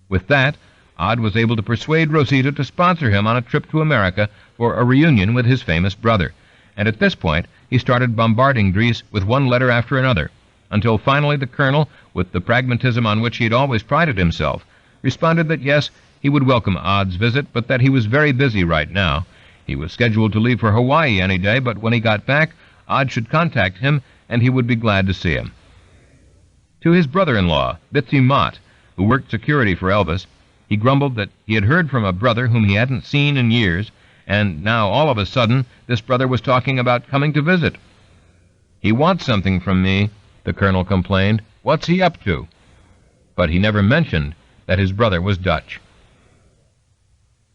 With that, Odd was able to persuade Rosita to sponsor him on a trip to America for a reunion with his famous brother, and at this point he started bombarding Dries with one letter after another, until finally the Colonel, with the pragmatism on which he had always prided himself, responded that yes, he would welcome Odd's visit, but that he was very busy right now. He was scheduled to leave for Hawaii any day, but when he got back, Odd should contact him, and he would be glad to see him. To his brother-in-law, Bitsy Mott, who worked security for Elvis, he grumbled that he had heard from a brother whom he hadn't seen in years, and now all of a sudden this brother was talking about coming to visit. "He wants something from me," the Colonel complained. "What's he up to?" But he never mentioned that his brother was Dutch.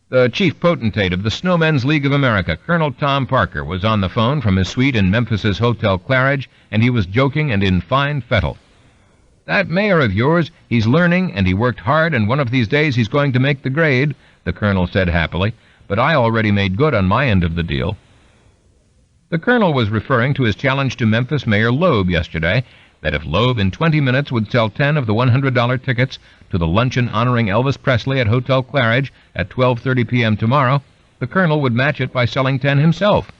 The chief potentate of the Snowmen's League of America, Colonel Tom Parker, was on the phone from his suite in Memphis's Hotel Claridge, and he was joking and in fine fettle. "That mayor of yours, he's learning, and he worked hard, and one of these days he's going to make the grade," the Colonel said happily, "but I already made good on my end of the deal." The Colonel was referring to his challenge to Memphis Mayor Loeb yesterday, that if Loeb in 20 minutes would sell 10 of the $100 tickets to the luncheon honoring Elvis Presley at Hotel Claridge at 12:30 p.m. tomorrow, the Colonel would match it by selling 10 himself.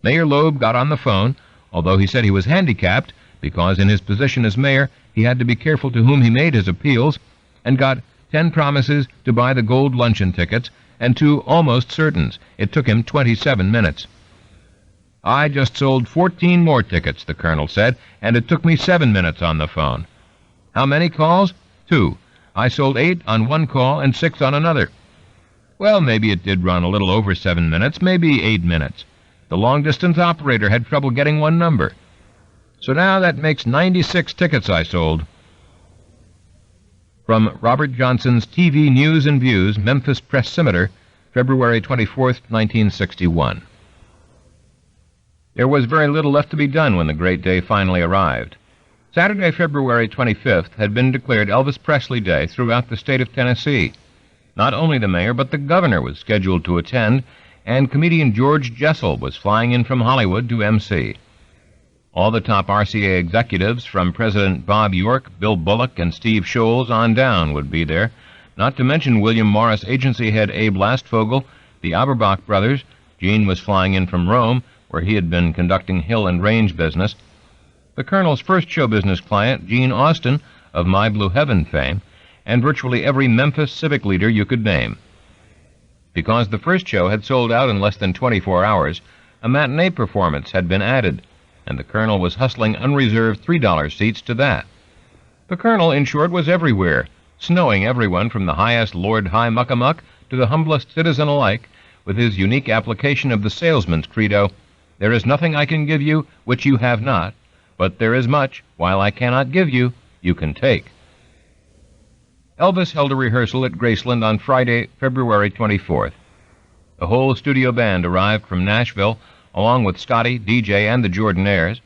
Mayor Loeb got on the phone, although he said he was handicapped because in his position as mayor he had to be careful to whom he made his appeals, and got 10 promises to buy the gold luncheon tickets and 2 almost certains. It took him 27 minutes. "I just sold 14 more tickets," the Colonel said, "and it took me 7 minutes on the phone." "How many calls?" 2. "I sold 8 on one call and 6 on another." "Well, maybe it did run a little over 7 minutes, maybe 8 minutes. The long-distance operator had trouble getting one number. So now that makes 96 tickets I sold." From Robert Johnson's TV News and Views, Memphis Press-Simeter, February 24, 1961. There was very little left to be done when the great day finally arrived. Saturday, February 25th, had been declared Elvis Presley Day throughout the state of Tennessee. Not only the mayor, but the governor was scheduled to attend, and comedian George Jessel was flying in from Hollywood to MC. All the top RCA executives, from President Bob York, Bill Bullock, and Steve Scholes on down, would be there, not to mention William Morris agency head Abe Lastfogel, the Auerbach brothers. Gene was flying in from Rome, where he had been conducting hill and range business. The Colonel's first show business client, Gene Austin, of My Blue Heaven fame, and virtually every Memphis civic leader you could name. Because the first show had sold out in less than 24 hours, a matinee performance had been added, and the Colonel was hustling unreserved $3 seats to that. The Colonel, in short, was everywhere, snowing everyone from the highest Lord High Muckamuck to the humblest citizen alike, with his unique application of the salesman's credo, "There is nothing I can give you which you have not, but there is much, while I cannot give you, you can take. Elvis held a rehearsal at Graceland on Friday, February 24th. The whole studio band arrived from Nashville, along with Scotty, DJ, and the Jordanaires,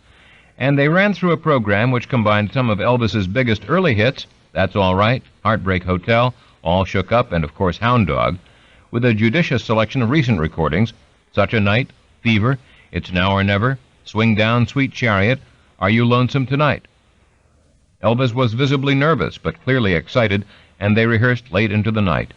and they ran through a program which combined some of Elvis's biggest early hits, That's All Right, Heartbreak Hotel, All Shook Up, and of course Hound Dog, with a judicious selection of recent recordings, Such a Night, Fever, It's Now or Never, Swing Down, Sweet Chariot, Are You Lonesome Tonight? Elvis was visibly nervous, but clearly excited, and they rehearsed late into the night.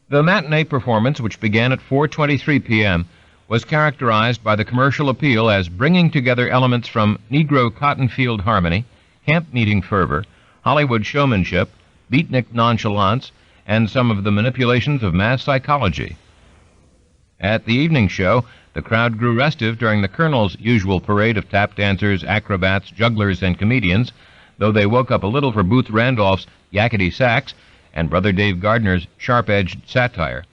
The matinee performance, which began at 4:23 p.m., was characterized by the commercial appeal as bringing together elements from Negro cotton field harmony, camp meeting fervor, Hollywood showmanship, beatnik nonchalance, and some of the manipulations of mass psychology. At the evening show, the crowd grew restive during the Colonel's usual parade of tap dancers, acrobats, jugglers, and comedians, though they woke up a little for Booth Randolph's yakety sax and Brother Dave Gardner's sharp-edged satire.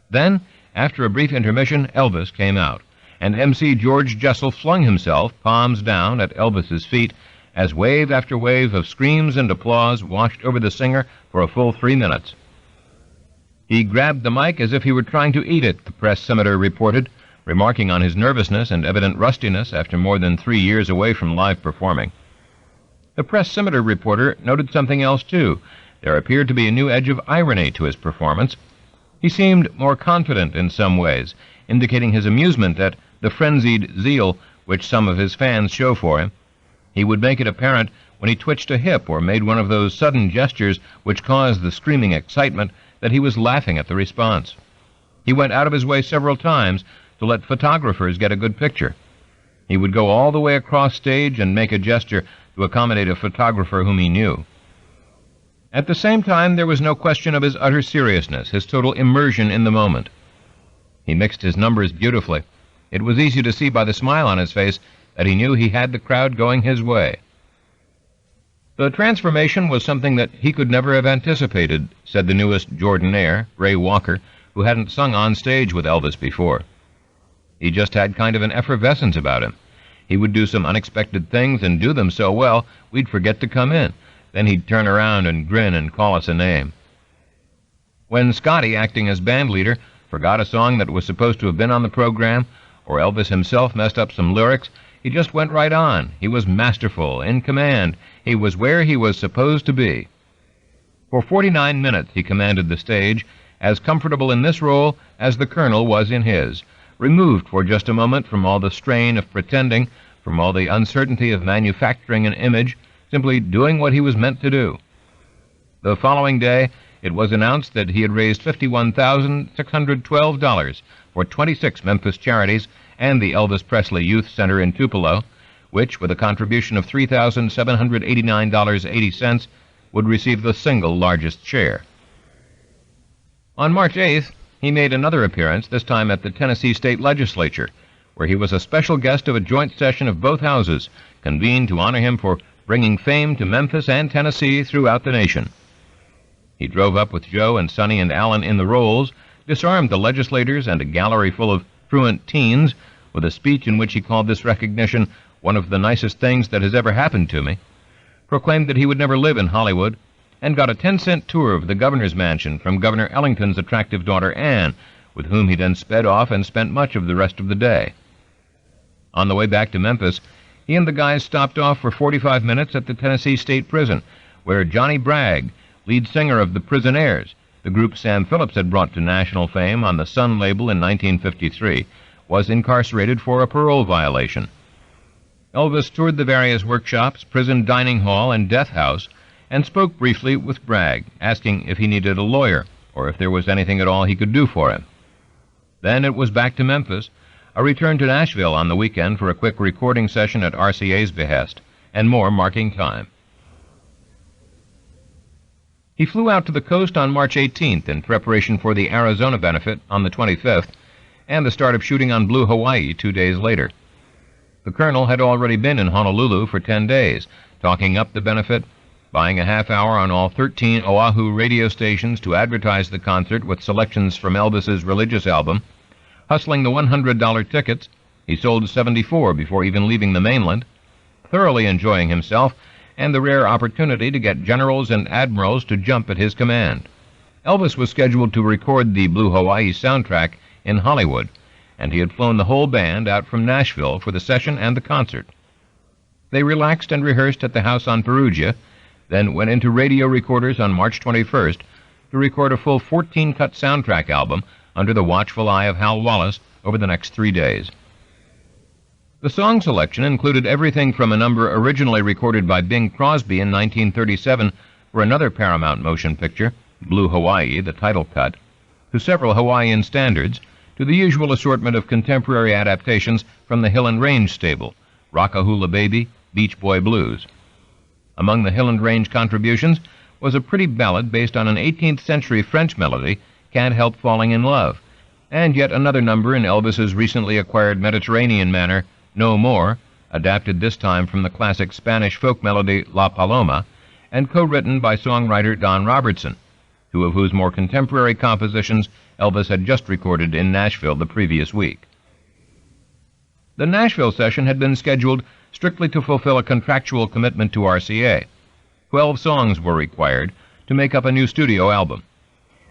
Then, after a brief intermission, Elvis came out, and MC George Jessel flung himself, palms down, at Elvis's feet, as wave after wave of screams and applause washed over the singer for a full 3 minutes. He grabbed the mic as if he were trying to eat it, the press scimitar reported, remarking on his nervousness and evident rustiness after more than 3 years away from live performing. The press scimitar reporter noted something else, too. There appeared to be a new edge of irony to his performance. He seemed more confident in some ways, indicating his amusement at the frenzied zeal which some of his fans show for him. He would make it apparent when he twitched a hip or made one of those sudden gestures which caused the screaming excitement that he was laughing at the response. He went out of his way several times to let photographers get a good picture. He would go all the way across stage and make a gesture to accommodate a photographer whom he knew. At the same time, there was no question of his utter seriousness, his total immersion in the moment. He mixed his numbers beautifully. It was easy to see by the smile on his face that he knew he had the crowd going his way. The transformation was something that he could never have anticipated, said the newest Jordanaire, Ray Walker, who hadn't sung on stage with Elvis before. He just had kind of an effervescence about him. He would do some unexpected things and do them so well we'd forget to come in. Then he'd turn around and grin and call us a name. When Scotty, acting as band leader, forgot a song that was supposed to have been on the program, or Elvis himself messed up some lyrics, he just went right on. He was masterful, in command. He was where he was supposed to be. For 49 minutes he commanded the stage, as comfortable in this role as the Colonel was in his, removed for just a moment from all the strain of pretending, from all the uncertainty of manufacturing an image, simply doing what he was meant to do. The following day, it was announced that he had raised $51,612 for 26 Memphis charities and the Elvis Presley Youth Center in Tupelo, which, with a contribution of $3,789.80, would receive the single largest share. On March 8th, he made another appearance, this time at the Tennessee State Legislature, where he was a special guest of a joint session of both houses, convened to honor him for bringing fame to Memphis and Tennessee throughout the nation. He drove up with Joe and Sonny and Alan in the rolls, disarmed the legislators and a gallery full of truant teens with a speech in which he called this recognition one of the nicest things that has ever happened to me, proclaimed that he would never live in Hollywood, and got a 10-cent tour of the governor's mansion from Governor Ellington's attractive daughter Anne, with whom he then sped off and spent much of the rest of the day. On the way back to Memphis, he and the guys stopped off for 45 minutes at the Tennessee State Prison, where Johnny Bragg, lead singer of the Prisonaires, the group Sam Phillips had brought to national fame on the Sun label in 1953, was incarcerated for a parole violation. Elvis toured the various workshops, prison dining hall, and death house, and spoke briefly with Bragg, asking if he needed a lawyer, or if there was anything at all he could do for him. Then it was back to Memphis, a return to Nashville on the weekend for a quick recording session at RCA's behest, and more marking time. He flew out to the coast on March 18th in preparation for the Arizona benefit on the 25th, and the start of shooting on Blue Hawaii 2 days later. The Colonel had already been in Honolulu for 10 days, talking up the benefit, buying a half hour on all 13 Oahu radio stations to advertise the concert with selections from Elvis's religious album, hustling the $100 tickets. He sold 74 before even leaving the mainland, thoroughly enjoying himself, and the rare opportunity to get generals and admirals to jump at his command. Elvis was scheduled to record the Blue Hawaii soundtrack in Hollywood, and he had flown the whole band out from Nashville for the session and the concert. They relaxed and rehearsed at the house on Perugia, then went into radio recorders on March 21st to record a full 14-cut soundtrack album under the watchful eye of Hal Wallace over the next 3 days. The song selection included everything from a number originally recorded by Bing Crosby in 1937 for another Paramount motion picture, Blue Hawaii, the title cut, to several Hawaiian standards, to the usual assortment of contemporary adaptations from the Hill and Range stable, Rockahula Baby, Beach Boy Blues. Among the Hill and Range contributions was a pretty ballad based on an 18th century French melody, Can't Help Falling in Love, and yet another number in Elvis's recently acquired Mediterranean manner, No More, adapted this time from the classic Spanish folk melody La Paloma, and co-written by songwriter Don Robertson, two of whose more contemporary compositions Elvis had just recorded in Nashville the previous week. The Nashville session had been scheduled strictly to fulfill a contractual commitment to RCA. 12 songs were required to make up a new studio album,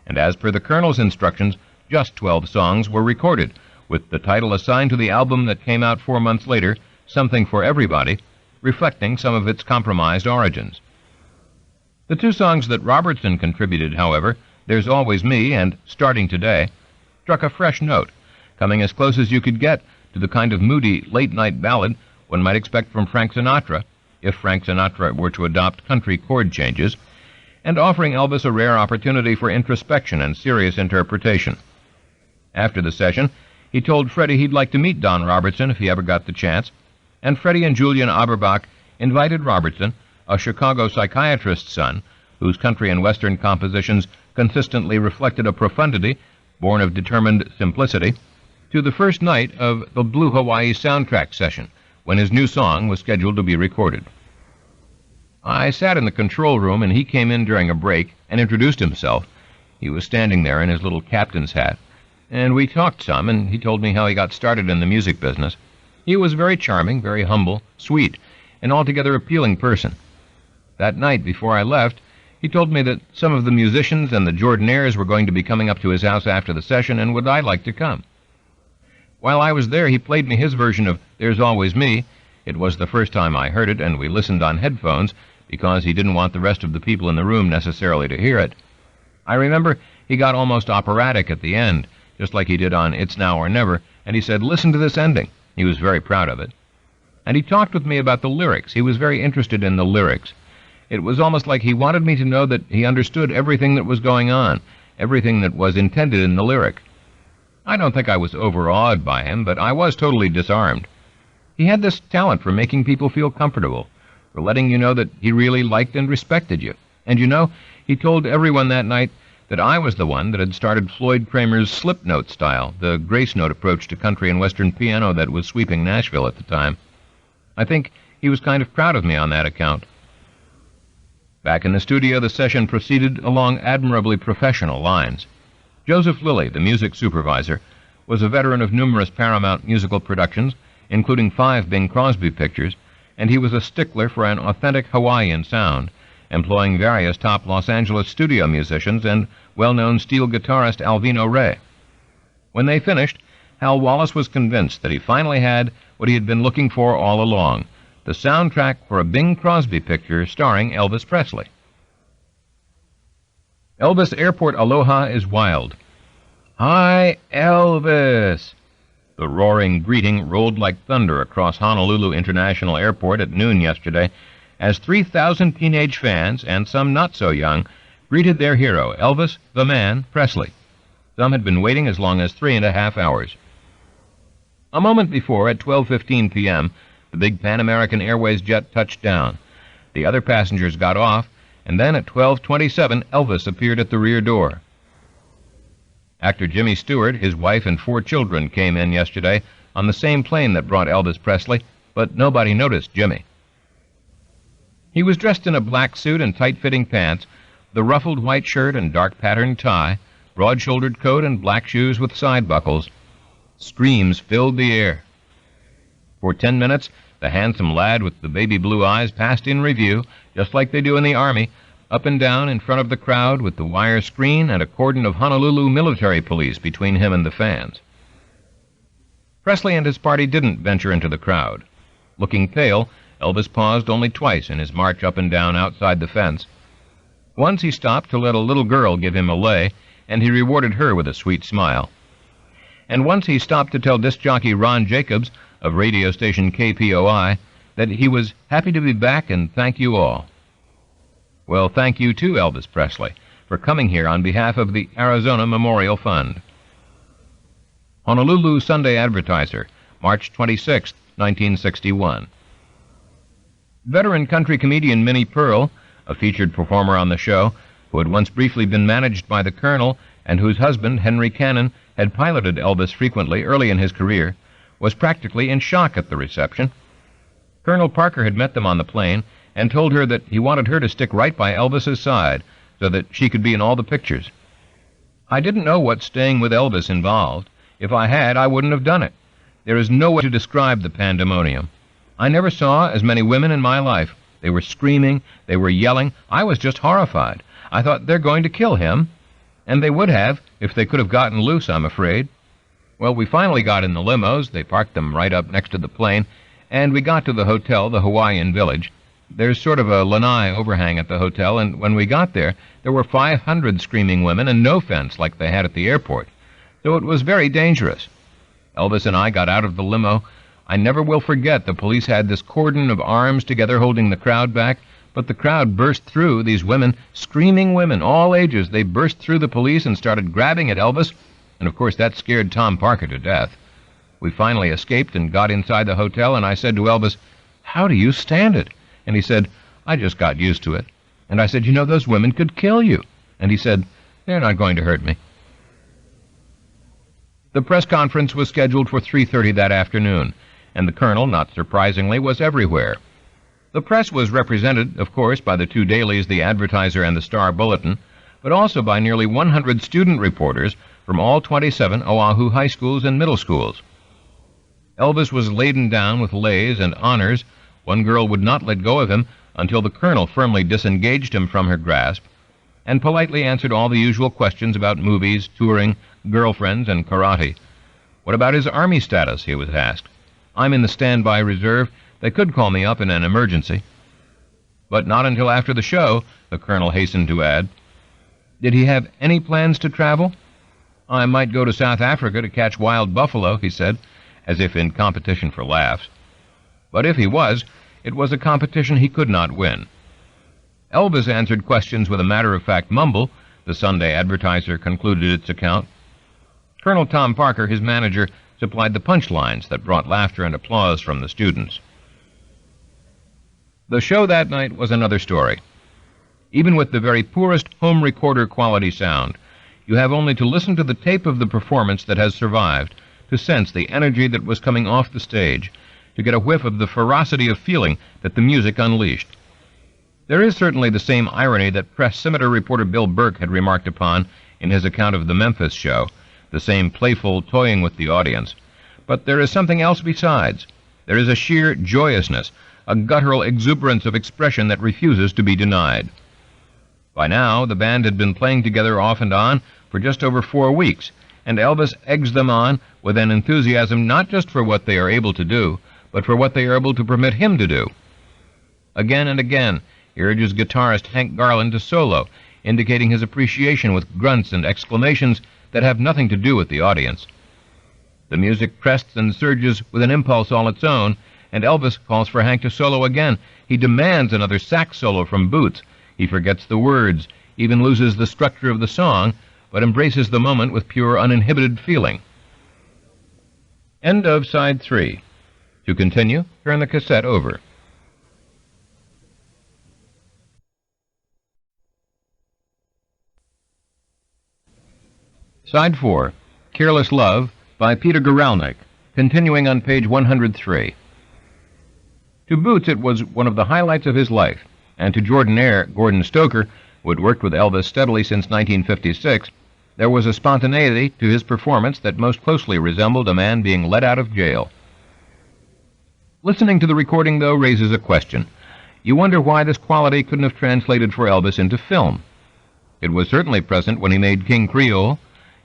and as per the Colonel's instructions, just 12 songs were recorded, with the title assigned to the album that came out 4 months later, Something for Everybody, reflecting some of its compromised origins. The two songs that Robertson contributed, however, There's Always Me and Starting Today, struck a fresh note, coming as close as you could get to the kind of moody late-night ballad one might expect from Frank Sinatra, if Frank Sinatra were to adopt country chord changes, and offering Elvis a rare opportunity for introspection and serious interpretation. After the session, he told Freddie he'd like to meet Don Robertson if he ever got the chance, and Freddie and Julian Auerbach invited Robertson, a Chicago psychiatrist's son, whose country and Western compositions consistently reflected a profundity born of determined simplicity, to the first night of the Blue Hawaii soundtrack session, when his new song was scheduled to be recorded. I sat in the control room, and he came in during a break and introduced himself. He was standing there in his little captain's hat, and we talked some, and he told me how he got started in the music business. He was very charming, very humble, sweet, an altogether appealing person. That night, before I left, he told me that some of the musicians and the Jordanaires were going to be coming up to his house after the session, and would I like to come? While I was there, he played me his version of There's Always Me. It was the first time I heard it, and we listened on headphones, because he didn't want the rest of the people in the room necessarily to hear it. I remember he got almost operatic at the end, just like he did on It's Now or Never, and he said, "Listen to this ending." He was very proud of it. And he talked with me about the lyrics. He was very interested in the lyrics. It was almost like he wanted me to know that he understood everything that was going on, everything that was intended in the lyric. I don't think I was overawed by him, but I was totally disarmed. He had this talent for making people feel comfortable, for letting you know that he really liked and respected you. And you know, he told everyone that night that I was the one that had started Floyd Kramer's slip note style, the grace note approach to country and western piano that was sweeping Nashville at the time. I think he was kind of proud of me on that account. Back in the studio, the session proceeded along admirably professional lines. Joseph Lilly, the music supervisor, was a veteran of numerous Paramount musical productions, including 5 Bing Crosby pictures, and he was a stickler for an authentic Hawaiian sound, employing various top Los Angeles studio musicians and well-known steel guitarist Alvino Rey. When they finished, Hal Wallace was convinced that he finally had what he had been looking for all along, the soundtrack for a Bing Crosby picture starring Elvis Presley. Elvis Airport Aloha is wild. "Hi, Elvis!" The roaring greeting rolled like thunder across Honolulu International Airport at noon yesterday as 3,000 teenage fans, and some not so young, greeted their hero, Elvis the Man Presley. Some had been waiting as long as 3.5 hours. A moment before, at 12:15 p.m., the big Pan American Airways jet touched down. The other passengers got off, and then at 12:27, Elvis appeared at the rear door. Actor Jimmy Stewart, his wife, and 4 children came in yesterday on the same plane that brought Elvis Presley, but nobody noticed Jimmy. He was dressed in a black suit and tight-fitting pants, the ruffled white shirt and dark-patterned tie, broad-shouldered coat and black shoes with side buckles. Screams filled the air. For 10 minutes, the handsome lad with the baby blue eyes passed in review, just like they do in the Army, up and down in front of the crowd with the wire screen and a cordon of Honolulu military police between him and the fans. Presley and his party didn't venture into the crowd. Looking pale, Elvis paused only twice in his march up and down outside the fence. Once he stopped to let a little girl give him a lay, and he rewarded her with a sweet smile. And once he stopped to tell disc jockey Ron Jacobs of radio station KPOI that he was happy to be back and thank you all. Well, thank you too, Elvis Presley, for coming here on behalf of the Arizona Memorial Fund. Honolulu Sunday Advertiser, March 26, 1961. Veteran country comedian Minnie Pearl, a featured performer on the show, who had once briefly been managed by the Colonel and whose husband, Henry Cannon, had piloted Elvis frequently early in his career, was practically in shock at the reception. Colonel Parker had met them on the plane and told her that he wanted her to stick right by Elvis's side so that she could be in all the pictures. I didn't know what staying with Elvis involved. If I had, I wouldn't have done it. There is no way to describe the pandemonium. I never saw as many women in my life. They were screaming, they were yelling. I was just horrified. I thought, they're going to kill him. And they would have, if they could have gotten loose, I'm afraid. Well, we finally got in the limos. They parked them right up next to the plane, and we got to the hotel, the Hawaiian Village. There's sort of a lanai overhang at the hotel, and when we got there, there were 500 screaming women and no fence like they had at the airport. So it was very dangerous. Elvis and I got out of the limo. I never will forget the police had this cordon of arms together holding the crowd back, but the crowd burst through, these women, screaming women, all ages. They burst through the police and started grabbing at Elvis, and of course that scared Tom Parker to death. We finally escaped and got inside the hotel, and I said to Elvis, "How do you stand it?" And he said, "I just got used to it." And I said, "You know, those women could kill you." And he said, "They're not going to hurt me." The press conference was scheduled for 3:30 that afternoon, and the Colonel, not surprisingly, was everywhere. The press was represented, of course, by the two dailies, the Advertiser and the Star Bulletin, but also by nearly 100 student reporters from all 27 Oahu high schools and middle schools. Elvis was laden down with leis and honors. One girl would not let go of him until the Colonel firmly disengaged him from her grasp and politely answered all the usual questions about movies, touring, girlfriends, and karate. What about his Army status, he was asked. I'm in the standby reserve. They could call me up in an emergency. But not until after the show, the Colonel hastened to add. Did he have any plans to travel? I might go to South Africa to catch wild buffalo, he said, as if in competition for laughs. But if he was, it was a competition he could not win. Elvis answered questions with a matter-of-fact mumble, the Sunday Advertiser concluded its account. Colonel Tom Parker, his manager, supplied the punchlines that brought laughter and applause from the students. The show that night was another story. Even with the very poorest home recorder quality sound, you have only to listen to the tape of the performance that has survived to sense the energy that was coming off the stage, to get a whiff of the ferocity of feeling that the music unleashed. There is certainly the same irony that press scimitar reporter Bill Burke had remarked upon in his account of the Memphis show, the same playful toying with the audience. But there is something else besides. There is a sheer joyousness, a guttural exuberance of expression that refuses to be denied. By now, the band had been playing together off and on for just over 4 weeks, and Elvis eggs them on with an enthusiasm not just for what they are able to do, but for what they are able to permit him to do. Again and again, he urges guitarist Hank Garland to solo, indicating his appreciation with grunts and exclamations that have nothing to do with the audience. The music crests and surges with an impulse all its own, and Elvis calls for Hank to solo again. He demands another sax solo from Boots. He forgets the words, even loses the structure of the song, but embraces the moment with pure, uninhibited feeling. End of Side 3. To continue, turn the cassette over. Side 4, Careless Love, by Peter Guralnick, continuing on page 103. To Boots, it was one of the highlights of his life, and to Jordan-Air Gordon Stoker, who had worked with Elvis steadily since 1956, there was a spontaneity to his performance that most closely resembled a man being let out of jail. Listening to the recording, though, raises a question. You wonder why this quality couldn't have translated for Elvis into film. It was certainly present when he made King Creole.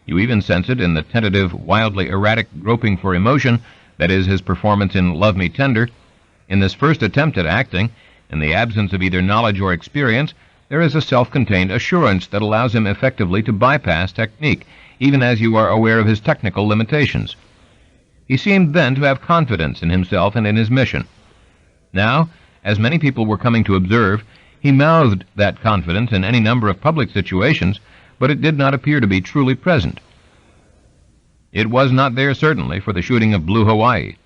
You even sense it in the tentative, wildly erratic groping for emotion that is his performance in Love Me Tender. In this first attempt at acting, in the absence of either knowledge or experience, there is a self-contained assurance that allows him effectively to bypass technique, even as you are aware of his technical limitations. He seemed then to have confidence in himself and in his mission. Now, as many people were coming to observe, he mouthed that confidence in any number of public situations, but it did not appear to be truly present. It was not there, certainly, for the shooting of Blue Hawaii.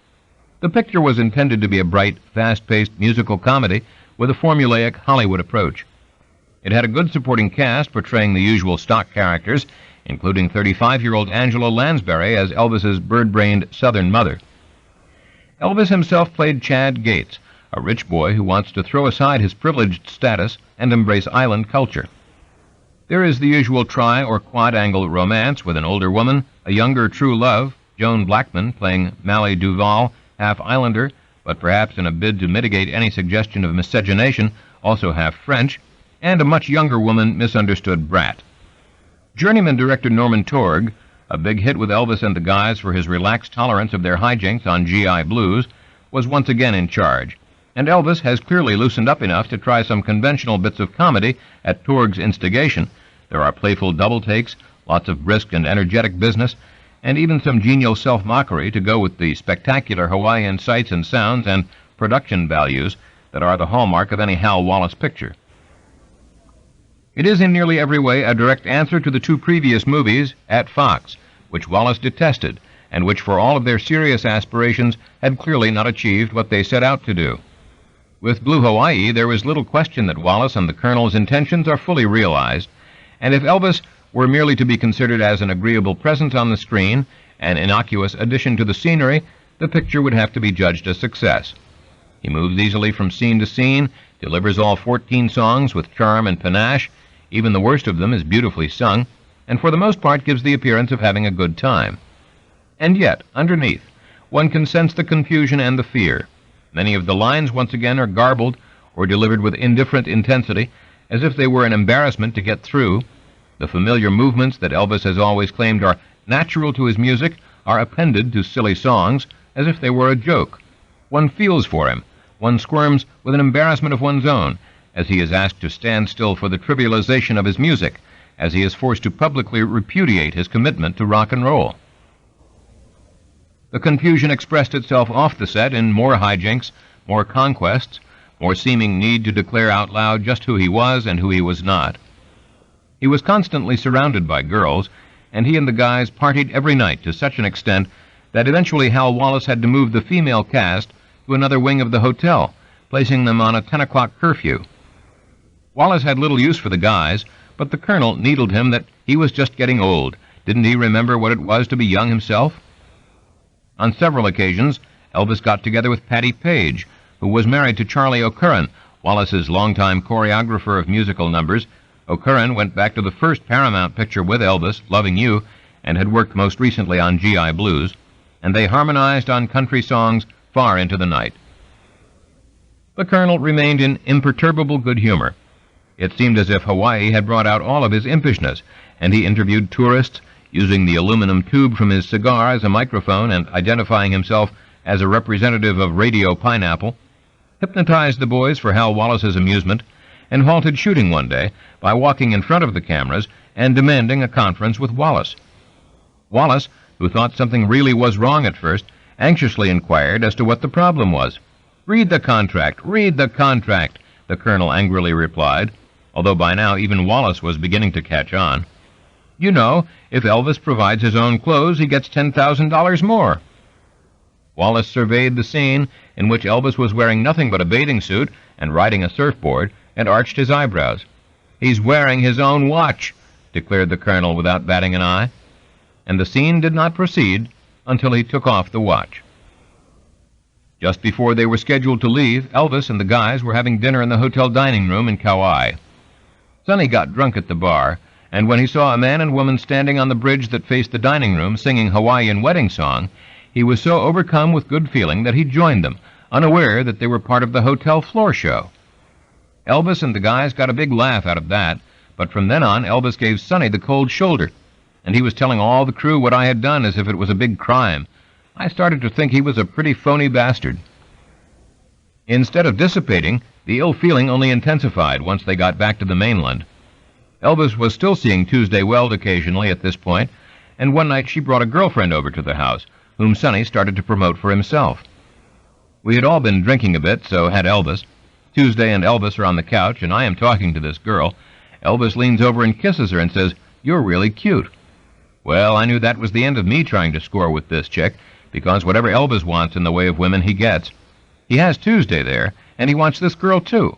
The picture was intended to be a bright, fast-paced musical comedy with a formulaic Hollywood approach. It had a good supporting cast portraying the usual stock characters, including 35-year-old Angela Lansbury as Elvis's bird-brained Southern mother. Elvis himself played Chad Gates, a rich boy who wants to throw aside his privileged status and embrace island culture. There is the usual tri- or quad-angle romance with an older woman, a younger true love, Joan Blackman playing Mally Duval, half islander, but perhaps in a bid to mitigate any suggestion of miscegenation, also half French, and a much younger woman, misunderstood brat. Journeyman director Norman Torg, a big hit with Elvis and the guys for his relaxed tolerance of their hijinks on GI Blues, was once again in charge, and Elvis has clearly loosened up enough to try some conventional bits of comedy at Torg's instigation. There are playful double takes, lots of brisk and energetic business, and even some genial self-mockery to go with the spectacular Hawaiian sights and sounds and production values that are the hallmark of any Hal Wallace picture. It is in nearly every way a direct answer to the two previous movies at Fox, which Wallace detested, and which for all of their serious aspirations had clearly not achieved what they set out to do. With Blue Hawaii, there is little question that Wallace and the Colonel's intentions are fully realized, and if Elvis were merely to be considered as an agreeable presence on the screen, an innocuous addition to the scenery, the picture would have to be judged a success. He moves easily from scene to scene, delivers all 14 songs with charm and panache. Even the worst of them is beautifully sung, and for the most part gives the appearance of having a good time. And yet, underneath, one can sense the confusion and the fear. Many of the lines, once again, are garbled or delivered with indifferent intensity, as if they were an embarrassment to get through. The familiar movements that Elvis has always claimed are natural to his music are appended to silly songs, as if they were a joke. One feels for him. One squirms with an embarrassment of one's own, as he is asked to stand still for the trivialization of his music, as he is forced to publicly repudiate his commitment to rock and roll. The confusion expressed itself off the set in more hijinks, more conquests, more seeming need to declare out loud just who he was and who he was not. He was constantly surrounded by girls, and he and the guys partied every night to such an extent that eventually Hal Wallace had to move the female cast to another wing of the hotel, placing them on a 10 o'clock curfew. Wallace had little use for the guys, but the Colonel needled him that he was just getting old. Didn't he remember what it was to be young himself? On several occasions, Elvis got together with Patti Page, who was married to Charlie O'Curran, Wallace's longtime choreographer of musical numbers. O'Curran went back to the first Paramount picture with Elvis, Loving You, and had worked most recently on GI Blues, and they harmonized on country songs far into the night. The Colonel remained in imperturbable good humor. It seemed as if Hawaii had brought out all of his impishness, and he interviewed tourists, using the aluminum tube from his cigar as a microphone and identifying himself as a representative of Radio Pineapple, hypnotized the boys for Hal Wallace's amusement, and halted shooting one day by walking in front of the cameras and demanding a conference with Wallace. Wallace, who thought something really was wrong at first, anxiously inquired as to what the problem was. "Read the contract, read the contract," the Colonel angrily replied, although by now even Wallace was beginning to catch on. "You know, if Elvis provides his own clothes, he gets $10,000 more." Wallace surveyed the scene in which Elvis was wearing nothing but a bathing suit and riding a surfboard, and arched his eyebrows. "He's wearing his own watch," declared the Colonel without batting an eye, and the scene did not proceed until he took off the watch. Just before they were scheduled to leave, Elvis and the guys were having dinner in the hotel dining room in Kauai. Sonny got drunk at the bar, and when he saw a man and woman standing on the bridge that faced the dining room singing Hawaiian wedding song, he was so overcome with good feeling that he joined them, unaware that they were part of the hotel floor show. Elvis and the guys got a big laugh out of that, but from then on, Elvis gave Sonny the cold shoulder, and he was telling all the crew what I had done as if it was a big crime. I started to think he was a pretty phony bastard. Instead of dissipating, the ill feeling only intensified once they got back to the mainland. Elvis was still seeing Tuesday Weld occasionally at this point, and one night she brought a girlfriend over to the house, whom Sonny started to promote for himself. We had all been drinking a bit, so had Elvis. Tuesday and Elvis are on the couch, and I am talking to this girl. Elvis leans over and kisses her and says, "You're really cute." Well, I knew that was the end of me trying to score with this chick, because whatever Elvis wants in the way of women, he gets. He has Tuesday there, and he wants this girl too.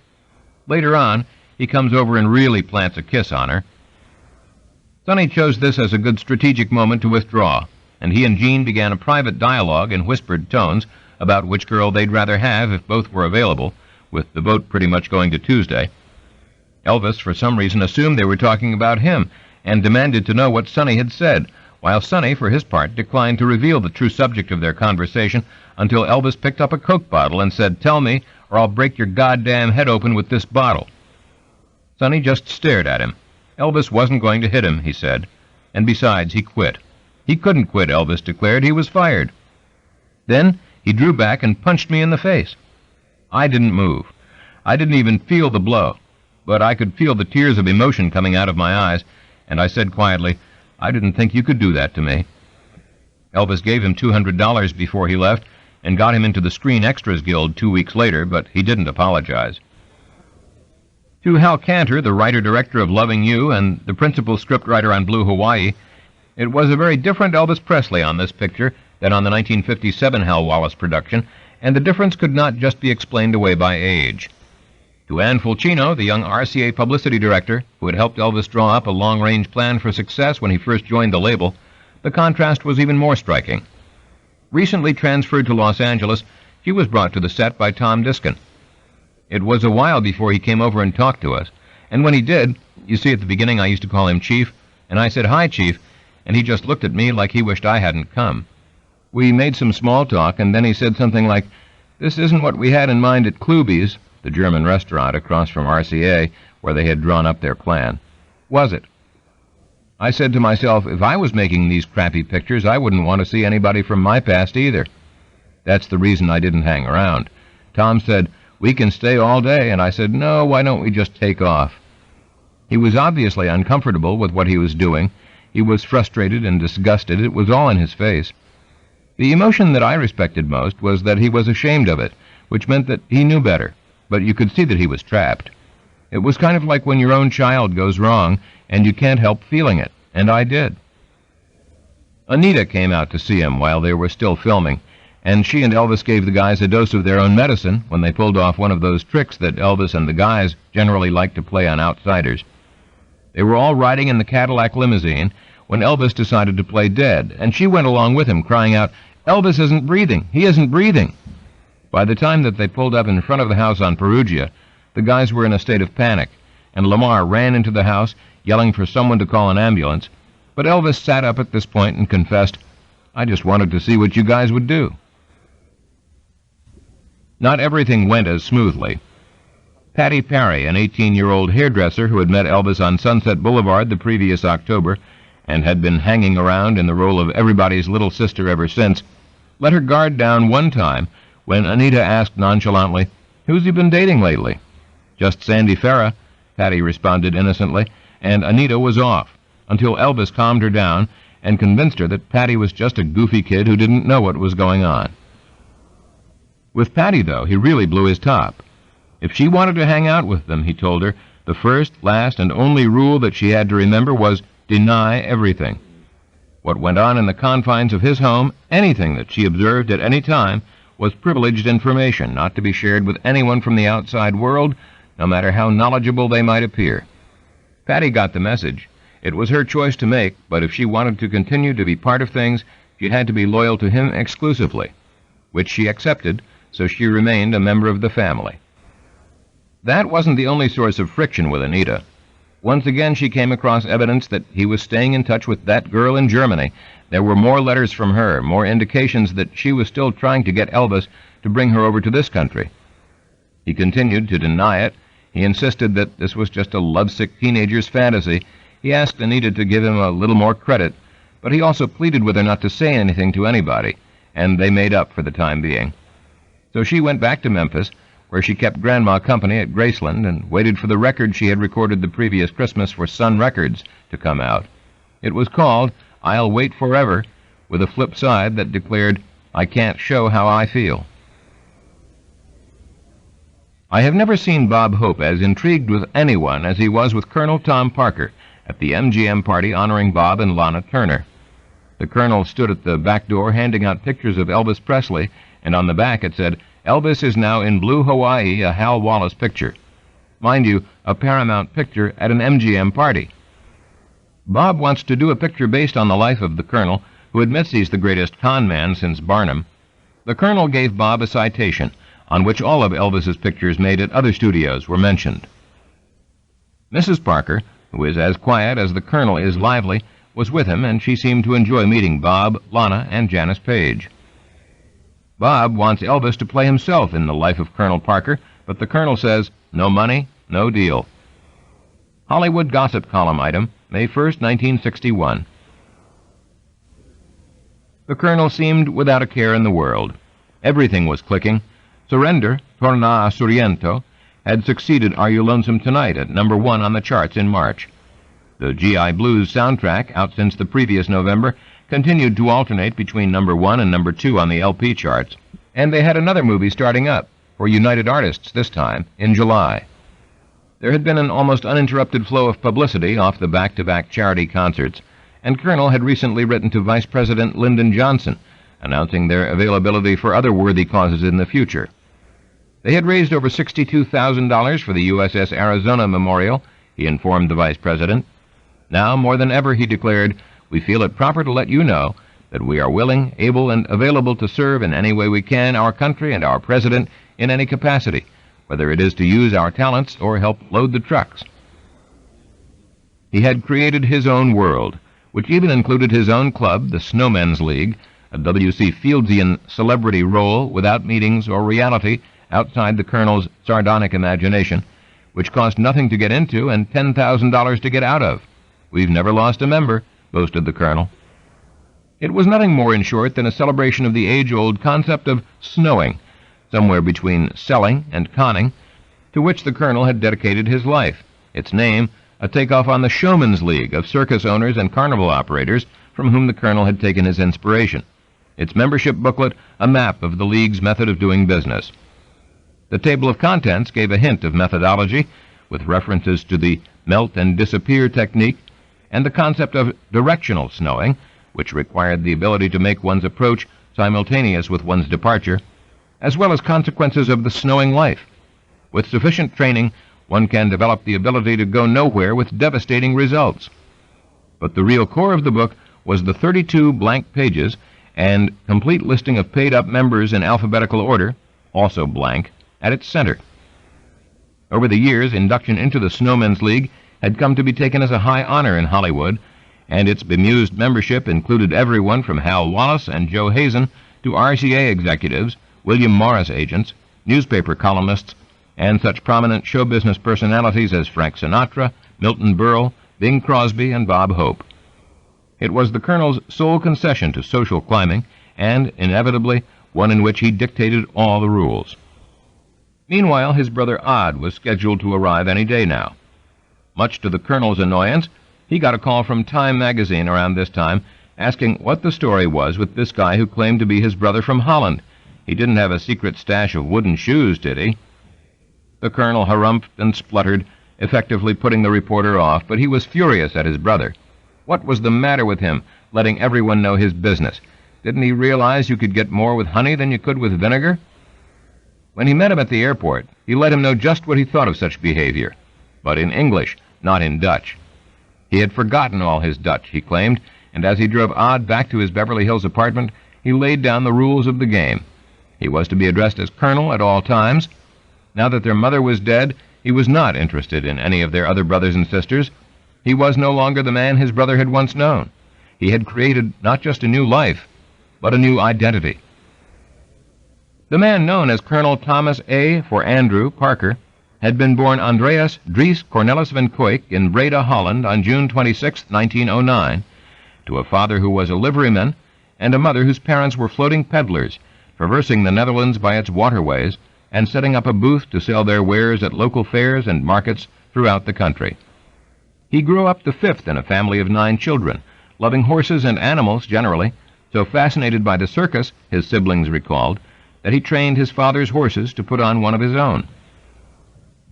Later on, he comes over and really plants a kiss on her. Sonny chose this as a good strategic moment to withdraw, and he and Jean began a private dialogue in whispered tones about which girl they'd rather have if both were available, with the vote pretty much going to Tuesday. Elvis, for some reason, assumed they were talking about him and demanded to know what Sonny had said, while Sonny, for his part, declined to reveal the true subject of their conversation until Elvis picked up a Coke bottle and said, "Tell me, or I'll break your goddamn head open with this bottle." Sonny just stared at him. Elvis wasn't going to hit him, he said, and besides, he quit. He couldn't quit, Elvis declared. He was fired. Then he drew back and punched me in the face. I didn't move. I didn't even feel the blow, but I could feel the tears of emotion coming out of my eyes, and I said quietly, "I didn't think you could do that to me." Elvis gave him $200 before he left and got him into the Screen Extras Guild 2 weeks later, but he didn't apologize. To Hal Cantor, the writer-director of Loving You and the principal scriptwriter on Blue Hawaii, it was a very different Elvis Presley on this picture than on the 1957 Hal Wallace production, and the difference could not just be explained away by age. To Ann Fulcino, the young RCA publicity director, who had helped Elvis draw up a long-range plan for success when he first joined the label, the contrast was even more striking. Recently transferred to Los Angeles, she was brought to the set by Tom Diskin. It was a while before he came over and talked to us, and when he did, you see at the beginning I used to call him Chief, and I said, "Hi, Chief," and he just looked at me like he wished I hadn't come. We made some small talk, and then he said something like, "This isn't what we had in mind at Klube's," the German restaurant across from RCA, where they had drawn up their plan. Was it? I said to myself, if I was making these crappy pictures, I wouldn't want to see anybody from my past either. That's the reason I didn't hang around. Tom said, "We can stay all day," and I said, "No, why don't we just take off?" He was obviously uncomfortable with what he was doing. He was frustrated and disgusted. It was all in his face. The emotion that I respected most was that he was ashamed of it, which meant that he knew better, but you could see that he was trapped. It was kind of like when your own child goes wrong, and you can't help feeling it, and I did. Anita came out to see him while they were still filming, and she and Elvis gave the guys a dose of their own medicine when they pulled off one of those tricks that Elvis and the guys generally like to play on outsiders. They were all riding in the Cadillac limousine when Elvis decided to play dead, and she went along with him, crying out, "Elvis isn't breathing! He isn't breathing!" By the time that they pulled up in front of the house on Perugia, the guys were in a state of panic, and Lamar ran into the house, yelling for someone to call an ambulance, but Elvis sat up at this point and confessed, "I just wanted to see what you guys would do." Not everything went as smoothly. Patty Parry, an 18-year-old hairdresser who had met Elvis on Sunset Boulevard the previous October and had been hanging around in the role of everybody's little sister ever since, let her guard down one time when Anita asked nonchalantly, "Who's he been dating lately?" "Just Sandy Farrah," Patty responded innocently, and Anita was off, until Elvis calmed her down and convinced her that Patty was just a goofy kid who didn't know what was going on. With Patty, though, he really blew his top. If she wanted to hang out with them, he told her, the first, last, and only rule that she had to remember was deny everything. What went on in the confines of his home, anything that she observed at any time, was privileged information, not to be shared with anyone from the outside world, no matter how knowledgeable they might appear. Patty got the message. It was her choice to make, but if she wanted to continue to be part of things, she had to be loyal to him exclusively, which she accepted, so she remained a member of the family. That wasn't the only source of friction with Anita. Once again she came across evidence that he was staying in touch with that girl in Germany. There were more letters from her, more indications that she was still trying to get Elvis to bring her over to this country. He continued to deny it. He insisted that this was just a lovesick teenager's fantasy. He asked Anita to give him a little more credit, but he also pleaded with her not to say anything to anybody, and they made up for the time being. So she went back to Memphis, where she kept Grandma company at Graceland and waited for the record she had recorded the previous Christmas for Sun Records to come out. It was called I'll Wait Forever, with a flip side that declared, I can't show how I feel. I have never seen Bob Hope as intrigued with anyone as he was with Colonel Tom Parker at the MGM party honoring Bob and Lana Turner. The Colonel stood at the back door handing out pictures of Elvis Presley, and on the back it said, Elvis is now in Blue Hawaii, a Hal Wallace picture. Mind you, a Paramount picture at an MGM party. Bob wants to do a picture based on the life of the Colonel, who admits he's the greatest con man since Barnum. The Colonel gave Bob a citation, on which all of Elvis's pictures made at other studios were mentioned. Mrs. Parker, who is as quiet as the Colonel is lively, was with him, and she seemed to enjoy meeting Bob, Lana, and Janice Page. Bob wants Elvis to play himself in the life of Colonel Parker, but the Colonel says, no money, no deal. Hollywood Gossip Column item, May 1st, 1961. The Colonel seemed without a care in the world. Everything was clicking. Surrender, Torna a Suriento, had succeeded Are You Lonesome Tonight at #1 on the charts in March. The GI Blues soundtrack, out since the previous November, continued to alternate between #1 and #2 on the LP charts, and they had another movie starting up, for United Artists this time, in July. There had been an almost uninterrupted flow of publicity off the back-to-back charity concerts, and Colonel had recently written to Vice President Lyndon Johnson, announcing their availability for other worthy causes in the future. They had raised over $62,000 for the USS Arizona Memorial, he informed the Vice President. Now, more than ever, he declared, we feel it proper to let you know that we are willing, able, and available to serve in any way we can our country and our President in any capacity, whether it is to use our talents or help load the trucks. He had created his own world, which even included his own club, the Snowmen's League, a W.C. Fieldsian celebrity role without meetings or reality outside the Colonel's sardonic imagination, which cost nothing to get into and $10,000 to get out of. We've never lost a member, boasted the Colonel. It was nothing more, in short, than a celebration of the age-old concept of snowing, somewhere between selling and conning, to which the Colonel had dedicated his life. Its name, a takeoff on the Showman's League of circus owners and carnival operators from whom the Colonel had taken his inspiration. Its membership booklet, a map of the League's method of doing business. The table of contents gave a hint of methodology, with references to the melt and disappear technique, and the concept of directional snowing, which required the ability to make one's approach simultaneous with one's departure, as well as consequences of the snowing life. With sufficient training, one can develop the ability to go nowhere with devastating results. But the real core of the book was the 32 blank pages and complete listing of paid-up members in alphabetical order, also blank, at its center. Over the years, induction into the Snowmen's League had come to be taken as a high honor in Hollywood, and its bemused membership included everyone from Hal Wallace and Joe Hazen to RCA executives, William Morris agents, newspaper columnists, and such prominent show business personalities as Frank Sinatra, Milton Berle, Bing Crosby, and Bob Hope. It was the Colonel's sole concession to social climbing, and, inevitably, one in which he dictated all the rules. Meanwhile, his brother Odd was scheduled to arrive any day now. Much to the Colonel's annoyance, he got a call from Time magazine around this time, asking what the story was with this guy who claimed to be his brother from Holland. He didn't have a secret stash of wooden shoes, did he? The Colonel harumphed and spluttered, effectively putting the reporter off, but he was furious at his brother. What was the matter with him, letting everyone know his business? Didn't he realize you could get more with honey than you could with vinegar? When he met him at the airport, he let him know just what he thought of such behavior, but in English, not in Dutch. He had forgotten all his Dutch, he claimed, and as he drove Odd back to his Beverly Hills apartment, he laid down the rules of the game. He was to be addressed as Colonel at all times. Now that their mother was dead, he was not interested in any of their other brothers and sisters. He was no longer the man his brother had once known. He had created not just a new life, but a new identity. The man known as Colonel Thomas A. for Andrew Parker had been born Andreas Dries Cornelis van Kuijk in Breda, Holland on June 26, 1909, to a father who was a liveryman and a mother whose parents were floating peddlers, traversing the Netherlands by its waterways and setting up a booth to sell their wares at local fairs and markets throughout the country. He grew up the fifth in a family of 9 children, loving horses and animals generally, so fascinated by the circus, his siblings recalled, that he trained his father's horses to put on one of his own.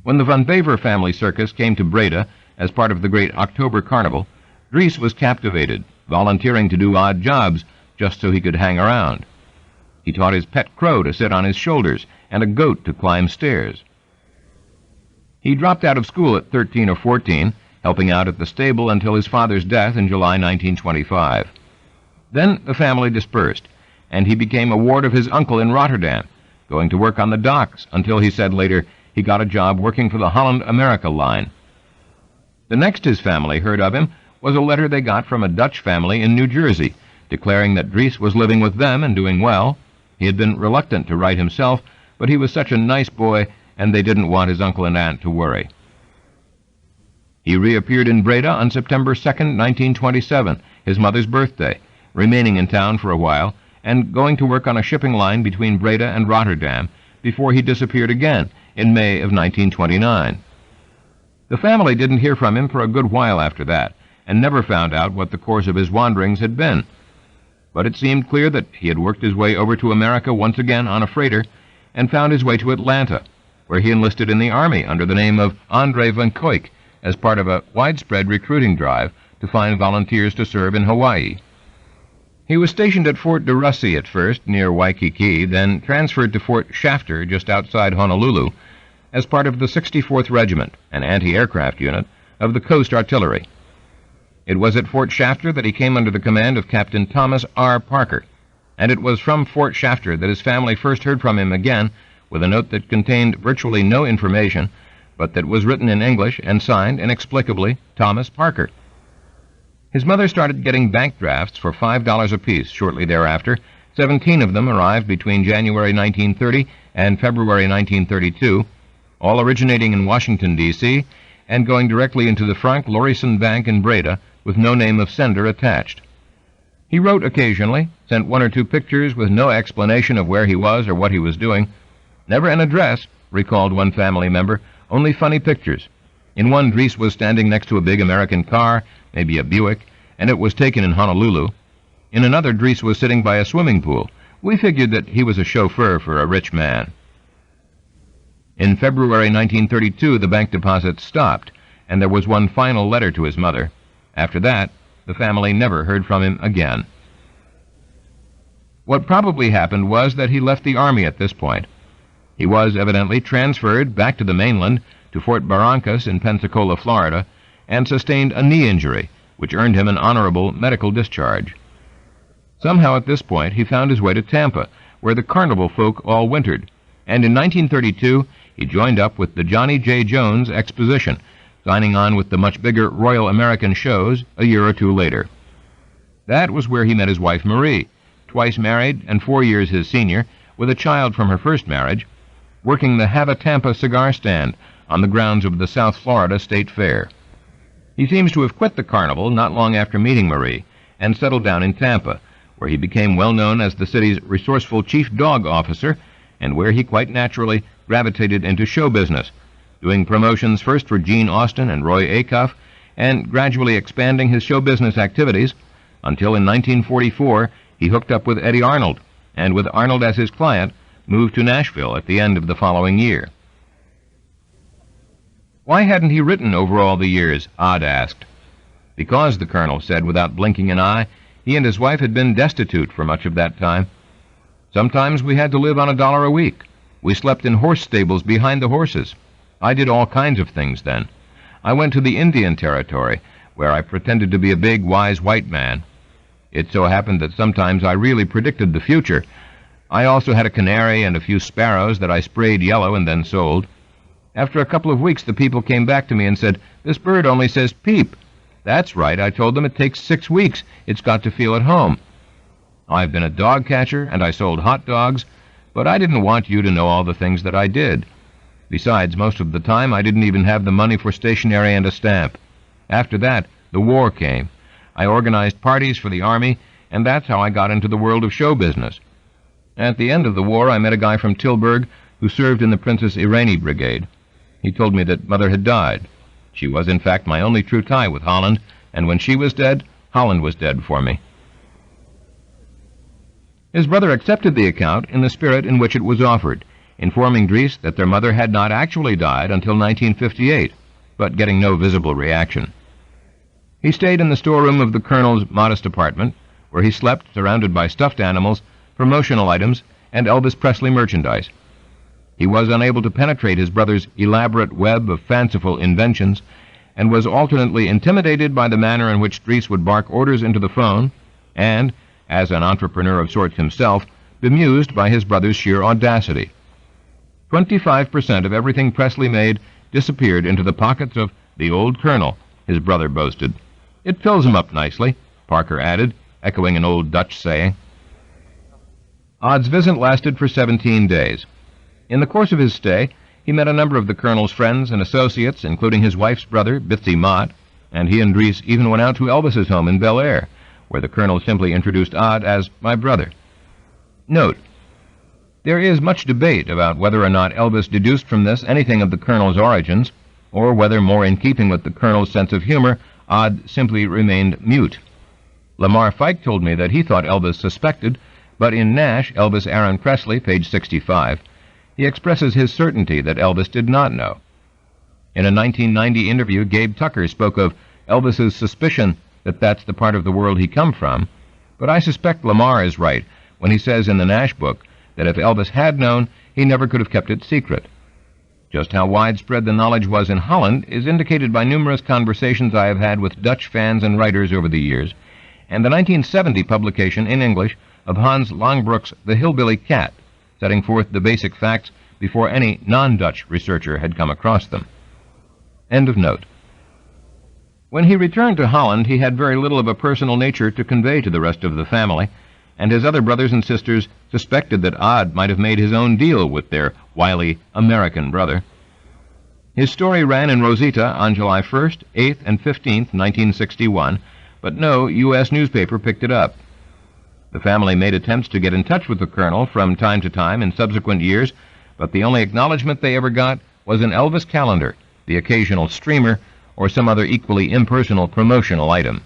When the Van Bever family circus came to Breda as part of the great October Carnival, Dries was captivated, volunteering to do odd jobs just so he could hang around. He taught his pet crow to sit on his shoulders and a goat to climb stairs. He dropped out of school at 13 or 14, helping out at the stable until his father's death in July 1925. Then the family dispersed, and he became a ward of his uncle in Rotterdam, going to work on the docks until, he said later, he got a job working for the Holland-America line. The next his family heard of him was a letter they got from a Dutch family in New Jersey, declaring that Dries was living with them and doing well. He had been reluctant to write himself, but he was such a nice boy, and they didn't want his uncle and aunt to worry. He reappeared in Breda on September 2, 1927, his mother's birthday, remaining in town for a while, and going to work on a shipping line between Breda and Rotterdam before he disappeared again in May of 1929. The family didn't hear from him for a good while after that, and never found out what the course of his wanderings had been. But it seemed clear that he had worked his way over to America once again on a freighter and found his way to Atlanta, where he enlisted in the Army under the name of Andre van Kuijk as part of a widespread recruiting drive to find volunteers to serve in Hawaii. He was stationed at Fort DeRussy at first, near Waikiki, then transferred to Fort Shafter, just outside Honolulu, as part of the 64th Regiment, an anti-aircraft unit, of the Coast Artillery. It was at Fort Shafter that he came under the command of Captain Thomas R. Parker, and it was from Fort Shafter that his family first heard from him again with a note that contained virtually no information, but that was written in English and signed, inexplicably, Thomas Parker. His mother started getting bank drafts for $5 apiece shortly thereafter. 17 of them arrived between January 1930 and February 1932, all originating in Washington, D.C., and going directly into the Frank Lorison Bank in Breda with no name of sender attached. He wrote occasionally, sent 1 or 2 pictures with no explanation of where he was or what he was doing. Never an address, recalled one family member, only funny pictures. In one, Dries was standing next to a big American car, maybe a Buick, and it was taken in Honolulu. In another, Dries was sitting by a swimming pool. We figured that he was a chauffeur for a rich man. In February 1932, the bank deposits stopped, and there was one final letter to his mother. After that, the family never heard from him again. What probably happened was that he left the Army at this point. He was evidently transferred back to the mainland, to Fort Barrancas in Pensacola, Florida, and sustained a knee injury, which earned him an honorable medical discharge. Somehow at this point he found his way to Tampa, where the carnival folk all wintered, and in 1932 he joined up with the Johnny J. Jones Exposition, signing on with the much bigger Royal American shows a year or 2 later. That was where he met his wife Marie, twice married and 4 years his senior, with a child from her first marriage, working the Have a Tampa cigar stand on the grounds of the South Florida State Fair. He seems to have quit the carnival not long after meeting Marie and settled down in Tampa, where he became well known as the city's resourceful chief dog officer and where he quite naturally gravitated into show business, doing promotions first for Gene Austin and Roy Acuff and gradually expanding his show business activities until in 1944 he hooked up with Eddie Arnold, and with Arnold as his client, moved to Nashville at the end of the following year. Why hadn't he written over all the years? Odd asked. Because, the colonel said without blinking an eye, he and his wife had been destitute for much of that time. Sometimes we had to live on $1 a week. We slept in horse stables behind the horses. I did all kinds of things then. I went to the Indian Territory, where I pretended to be a big, wise white man. It so happened that sometimes I really predicted the future. I also had a canary and a few sparrows that I sprayed yellow and then sold. After a couple of weeks, the people came back to me and said, "This bird only says peep." That's right, I told them, it takes 6 weeks. It's got to feel at home. I've been a dog catcher, and I sold hot dogs, but I didn't want you to know all the things that I did. Besides, most of the time I didn't even have the money for stationery and a stamp. After that, the war came. I organized parties for the Army, and that's how I got into the world of show business. At the end of the war, I met a guy from Tilburg who served in the Princess Irene Brigade. He told me that Mother had died. She was, in fact, my only true tie with Holland, and when she was dead, Holland was dead for me. His brother accepted the account in the spirit in which it was offered, informing Dries that their mother had not actually died until 1958, but getting no visible reaction. He stayed in the storeroom of the Colonel's modest apartment, where he slept surrounded by stuffed animals, promotional items, and Elvis Presley merchandise. He was unable to penetrate his brother's elaborate web of fanciful inventions, and was alternately intimidated by the manner in which Dries would bark orders into the phone, and, as an entrepreneur of sorts himself, bemused by his brother's sheer audacity. 25% of everything Presley made disappeared into the pockets of the old Colonel, his brother boasted. It fills him up nicely, Parker added, echoing an old Dutch saying. Odd's visit lasted for 17 days. In the course of his stay, he met a number of the Colonel's friends and associates, including his wife's brother, Bitsy Mott, and he and Dries even went out to Elvis's home in Bel Air, where the Colonel simply introduced Odd as my brother. Note: there is much debate about whether or not Elvis deduced from this anything of the Colonel's origins, or whether, more in keeping with the Colonel's sense of humor, Odd simply remained mute. Lamar Fike told me that he thought Elvis suspected, but in Nash, Elvis Aaron Presley, page 65, he expresses his certainty that Elvis did not know. In a 1990 interview, Gabe Tucker spoke of Elvis's suspicion that that's the part of the world he come from, but I suspect Lamar is right when he says in the Nash book that if Elvis had known, he never could have kept it secret. Just how widespread the knowledge was in Holland is indicated by numerous conversations I have had with Dutch fans and writers over the years, and the 1970 publication in English of Hans Longbroek's The Hillbilly Cat, setting forth the basic facts before any non-Dutch researcher had come across them. End of note. When he returned to Holland, he had very little of a personal nature to convey to the rest of the family, and his other brothers and sisters suspected that Odd might have made his own deal with their wily American brother. His story ran in Rosita on July 1st, 8th, and 15th, 1961, but no U.S. newspaper picked it up. The family made attempts to get in touch with the Colonel from time to time in subsequent years, but the only acknowledgement they ever got was an Elvis calendar, the occasional streamer, or some other equally impersonal promotional item.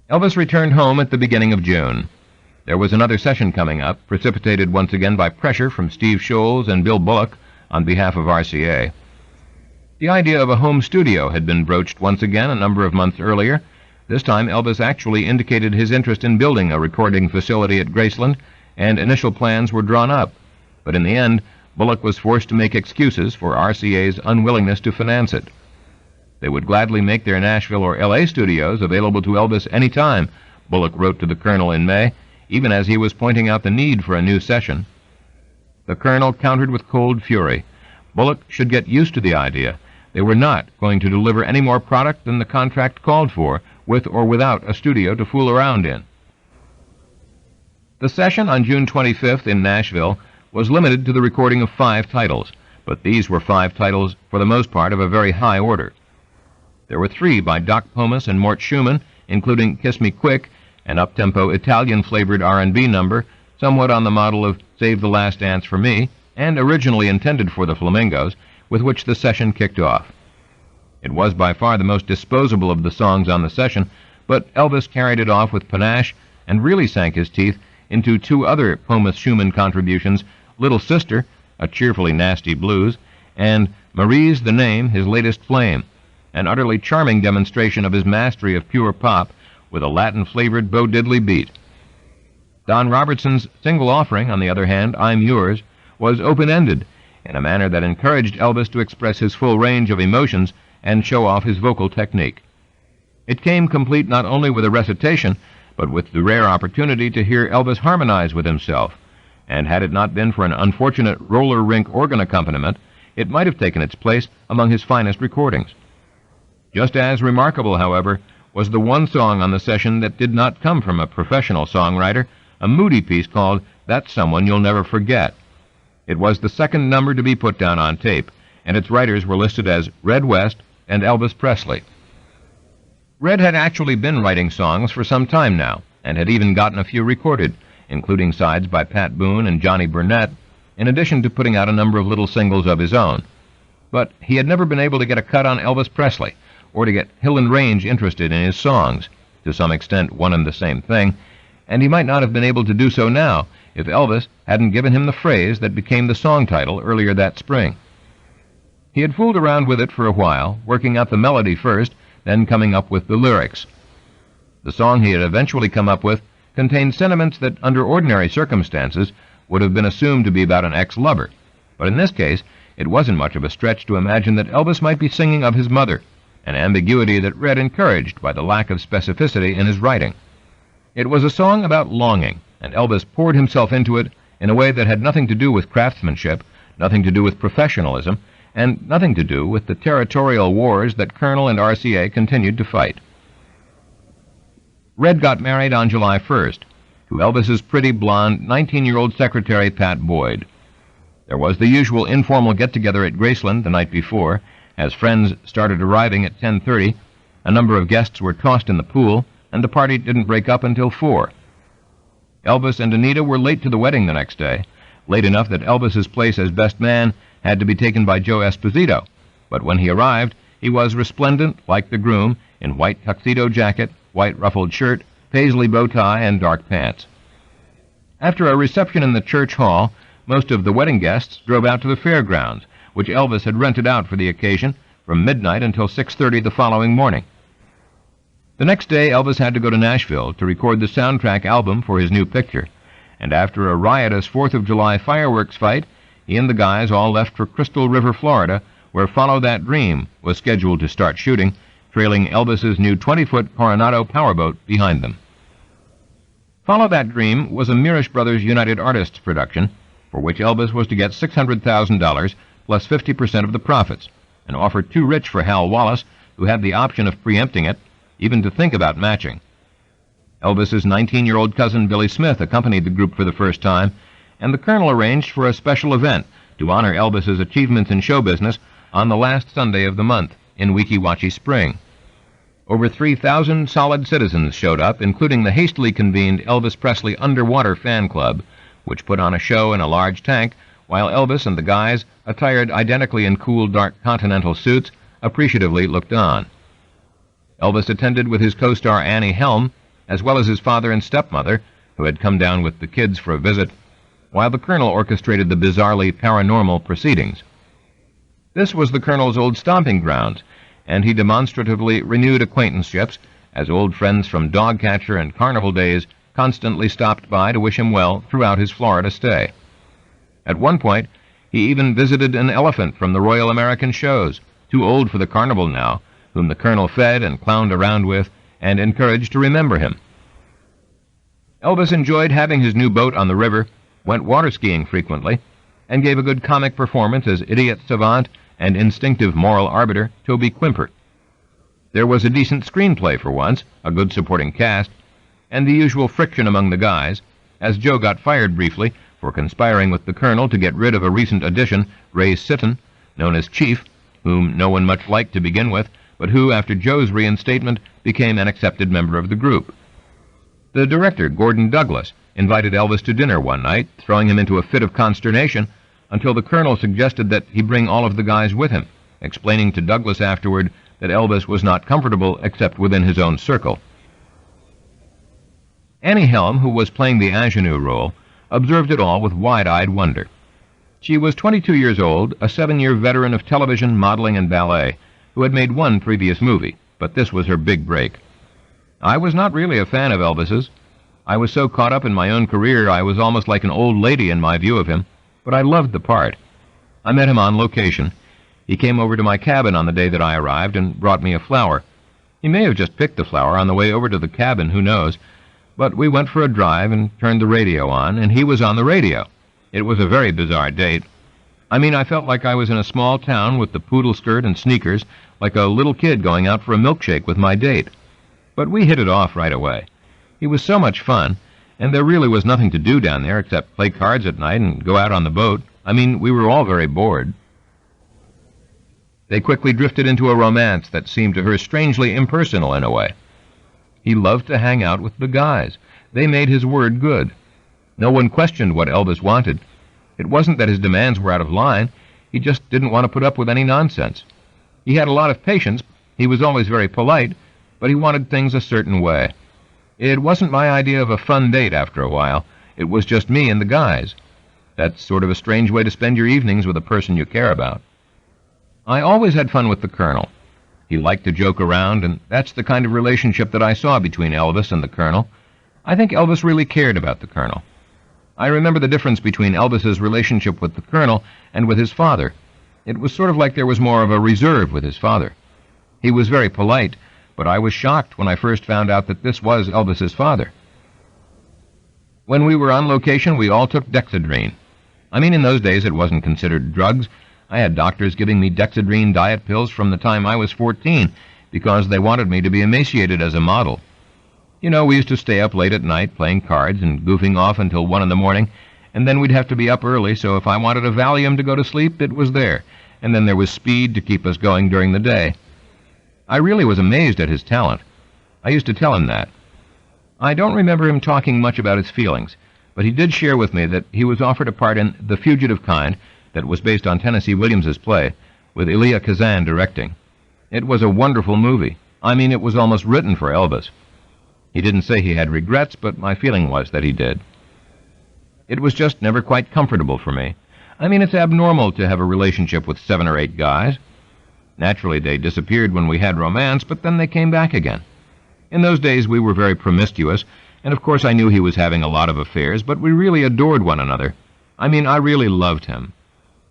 Elvis returned home at the beginning of June. There was another session coming up, precipitated once again by pressure from Steve Scholes and Bill Bullock on behalf of RCA. The idea of a home studio had been broached once again a number of months earlier. This time Elvis actually indicated his interest in building a recording facility at Graceland, and initial plans were drawn up. But in the end, Bullock was forced to make excuses for RCA's unwillingness to finance it. They would gladly make their Nashville or L.A. studios available to Elvis any time, Bullock wrote to the Colonel in May, even as he was pointing out the need for a new session. The Colonel countered with cold fury. Bullock should get used to the idea. They were not going to deliver any more product than the contract called for, with or without a studio to fool around in. The session on June 25th in Nashville was limited to the recording of 5 titles, but these were 5 titles, for the most part, of a very high order. There were 3 by Doc Pomus and Mort Schumann, including Kiss Me Quick, an up-tempo Italian-flavored R&B number, somewhat on the model of Save the Last Dance for Me, and originally intended for the Flamingos, with which the session kicked off. It was by far the most disposable of the songs on the session, but Elvis carried it off with panache and really sank his teeth into 2 other Pomus-Schumann contributions, Little Sister, a cheerfully nasty blues, and Marie's the Name, his latest flame, an utterly charming demonstration of his mastery of pure pop with a Latin-flavored Bo Diddley beat. Don Robertson's single offering, on the other hand, I'm Yours, was open-ended in a manner that encouraged Elvis to express his full range of emotions and show off his vocal technique. It came complete not only with a recitation, but with the rare opportunity to hear Elvis harmonize with himself, and had it not been for an unfortunate roller rink organ accompaniment, it might have taken its place among his finest recordings. Just as remarkable, however, was the one song on the session that did not come from a professional songwriter, a moody piece called That's Someone You'll Never Forget. It was the second number to be put down on tape, and its writers were listed as Red West and Elvis Presley. Red had actually been writing songs for some time now, and had even gotten a few recorded, including sides by Pat Boone and Johnny Burnett, in addition to putting out a number of little singles of his own. But he had never been able to get a cut on Elvis Presley, or to get Hill and Range interested in his songs, to some extent one and the same thing, and he might not have been able to do so now if Elvis hadn't given him the phrase that became the song title earlier that spring. He had fooled around with it for a while, working out the melody first, then coming up with the lyrics. The song he had eventually come up with contained sentiments that, under ordinary circumstances, would have been assumed to be about an ex-lover, but in this case it wasn't much of a stretch to imagine that Elvis might be singing of his mother, an ambiguity that Red encouraged by the lack of specificity in his writing. It was a song about longing, and Elvis poured himself into it in a way that had nothing to do with craftsmanship, nothing to do with professionalism, and nothing to do with the territorial wars that Colonel and RCA continued to fight. Red got married on July 1st to Elvis's pretty blonde 19-year-old secretary Pat Boyd. There was the usual informal get-together at Graceland the night before. As friends started arriving at 10:30, a number of guests were tossed in the pool, and the party didn't break up until 4. Elvis and Anita were late to the wedding the next day, late enough that Elvis's place as best man had to be taken by Joe Esposito, but when he arrived, he was resplendent, like the groom, in white tuxedo jacket, white ruffled shirt, paisley bow tie, and dark pants. After a reception in the church hall, most of the wedding guests drove out to the fairgrounds, which Elvis had rented out for the occasion, from midnight until 6:30 the following morning. The next day, Elvis had to go to Nashville to record the soundtrack album for his new picture, and after a riotous 4th of July fireworks fight, he and the guys all left for Crystal River, Florida, where Follow That Dream was scheduled to start shooting, trailing Elvis's new 20-foot Coronado powerboat behind them. Follow That Dream was a Mirisch Brothers United Artists production, for which Elvis was to get $600,000 plus 50% of the profits, an offer too rich for Hal Wallace, who had the option of preempting it, even to think about matching. Elvis's 19-year-old cousin Billy Smith accompanied the group for the first time, and the Colonel arranged for a special event to honor Elvis's achievements in show business on the last Sunday of the month in Weeki Wachee Spring. Over 3,000 solid citizens showed up, including the hastily convened Elvis Presley Underwater Fan Club, which put on a show in a large tank while Elvis and the guys, attired identically in cool, dark Continental suits, appreciatively looked on. Elvis attended with his co-star Annie Helm, as well as his father and stepmother, who had come down with the kids for a visit, while the Colonel orchestrated the bizarrely paranormal proceedings. This was the Colonel's old stomping grounds, and he demonstratively renewed acquaintanceships, as old friends from dog-catcher and carnival days constantly stopped by to wish him well throughout his Florida stay. At one point, he even visited an elephant from the Royal American shows, too old for the carnival now, whom the Colonel fed and clowned around with and encouraged to remember him. Elvis enjoyed having his new boat on the river, went water-skiing frequently, and gave a good comic performance as idiot savant and instinctive moral arbiter Toby Quimper. There was a decent screenplay for once, a good supporting cast, and the usual friction among the guys, as Joe got fired briefly for conspiring with the Colonel to get rid of a recent addition, Ray Sitton, known as Chief, whom no one much liked to begin with, but who, after Joe's reinstatement, became an accepted member of the group. The director, Gordon Douglas, invited Elvis to dinner one night, throwing him into a fit of consternation, until the Colonel suggested that he bring all of the guys with him, explaining to Douglas afterward that Elvis was not comfortable except within his own circle. Annie Helm, who was playing the ingenue role, observed it all with wide-eyed wonder. She was 22 years old, a 7-year veteran of television, modeling, and ballet, who had made one previous movie, but this was her big break. I was not really a fan of Elvis's. I was so caught up in my own career I was almost like an old lady in my view of him, but I loved the part. I met him on location. He came over to my cabin on the day that I arrived and brought me a flower. He may have just picked the flower on the way over to the cabin, who knows, but we went for a drive and turned the radio on, and he was on the radio. It was a very bizarre date. I mean, I felt like I was in a small town with the poodle skirt and sneakers, like a little kid going out for a milkshake with my date. But we hit it off right away. He was so much fun, and there really was nothing to do down there except play cards at night and go out on the boat. I mean, we were all very bored. They quickly drifted into a romance that seemed to her strangely impersonal in a way. He loved to hang out with the guys. They made his word good. No one questioned what Elvis wanted. It wasn't that his demands were out of line. He just didn't want to put up with any nonsense. He had a lot of patience. He was always very polite, but he wanted things a certain way. It wasn't my idea of a fun date after a while. It was just me and the guys. That's sort of a strange way to spend your evenings with a person you care about. I always had fun with the Colonel. He liked to joke around, and that's the kind of relationship that I saw between Elvis and the Colonel. I think Elvis really cared about the Colonel. I remember the difference between Elvis's relationship with the Colonel and with his father. It was sort of like there was more of a reserve with his father. He was very polite, but I was shocked when I first found out that this was Elvis's father. When we were on location, we all took Dexedrine. I mean, in those days it wasn't considered drugs. I had doctors giving me Dexedrine diet pills from the time I was 14 because they wanted me to be emaciated as a model. You know, we used to stay up late at night playing cards and goofing off until 1 in the morning, and then we'd have to be up early, so if I wanted a Valium to go to sleep, it was there, and then there was speed to keep us going during the day. I really was amazed at his talent. I used to tell him that. I don't remember him talking much about his feelings, but he did share with me that he was offered a part in The Fugitive Kind that was based on Tennessee Williams's play, with Elia Kazan directing. It was a wonderful movie. I mean, it was almost written for Elvis. He didn't say he had regrets, but my feeling was that he did. It was just never quite comfortable for me. I mean, it's abnormal to have a relationship with 7 or 8 guys. Naturally, they disappeared when we had romance, but then they came back again. In those days, we were very promiscuous, and of course I knew he was having a lot of affairs, but we really adored one another. I mean, I really loved him.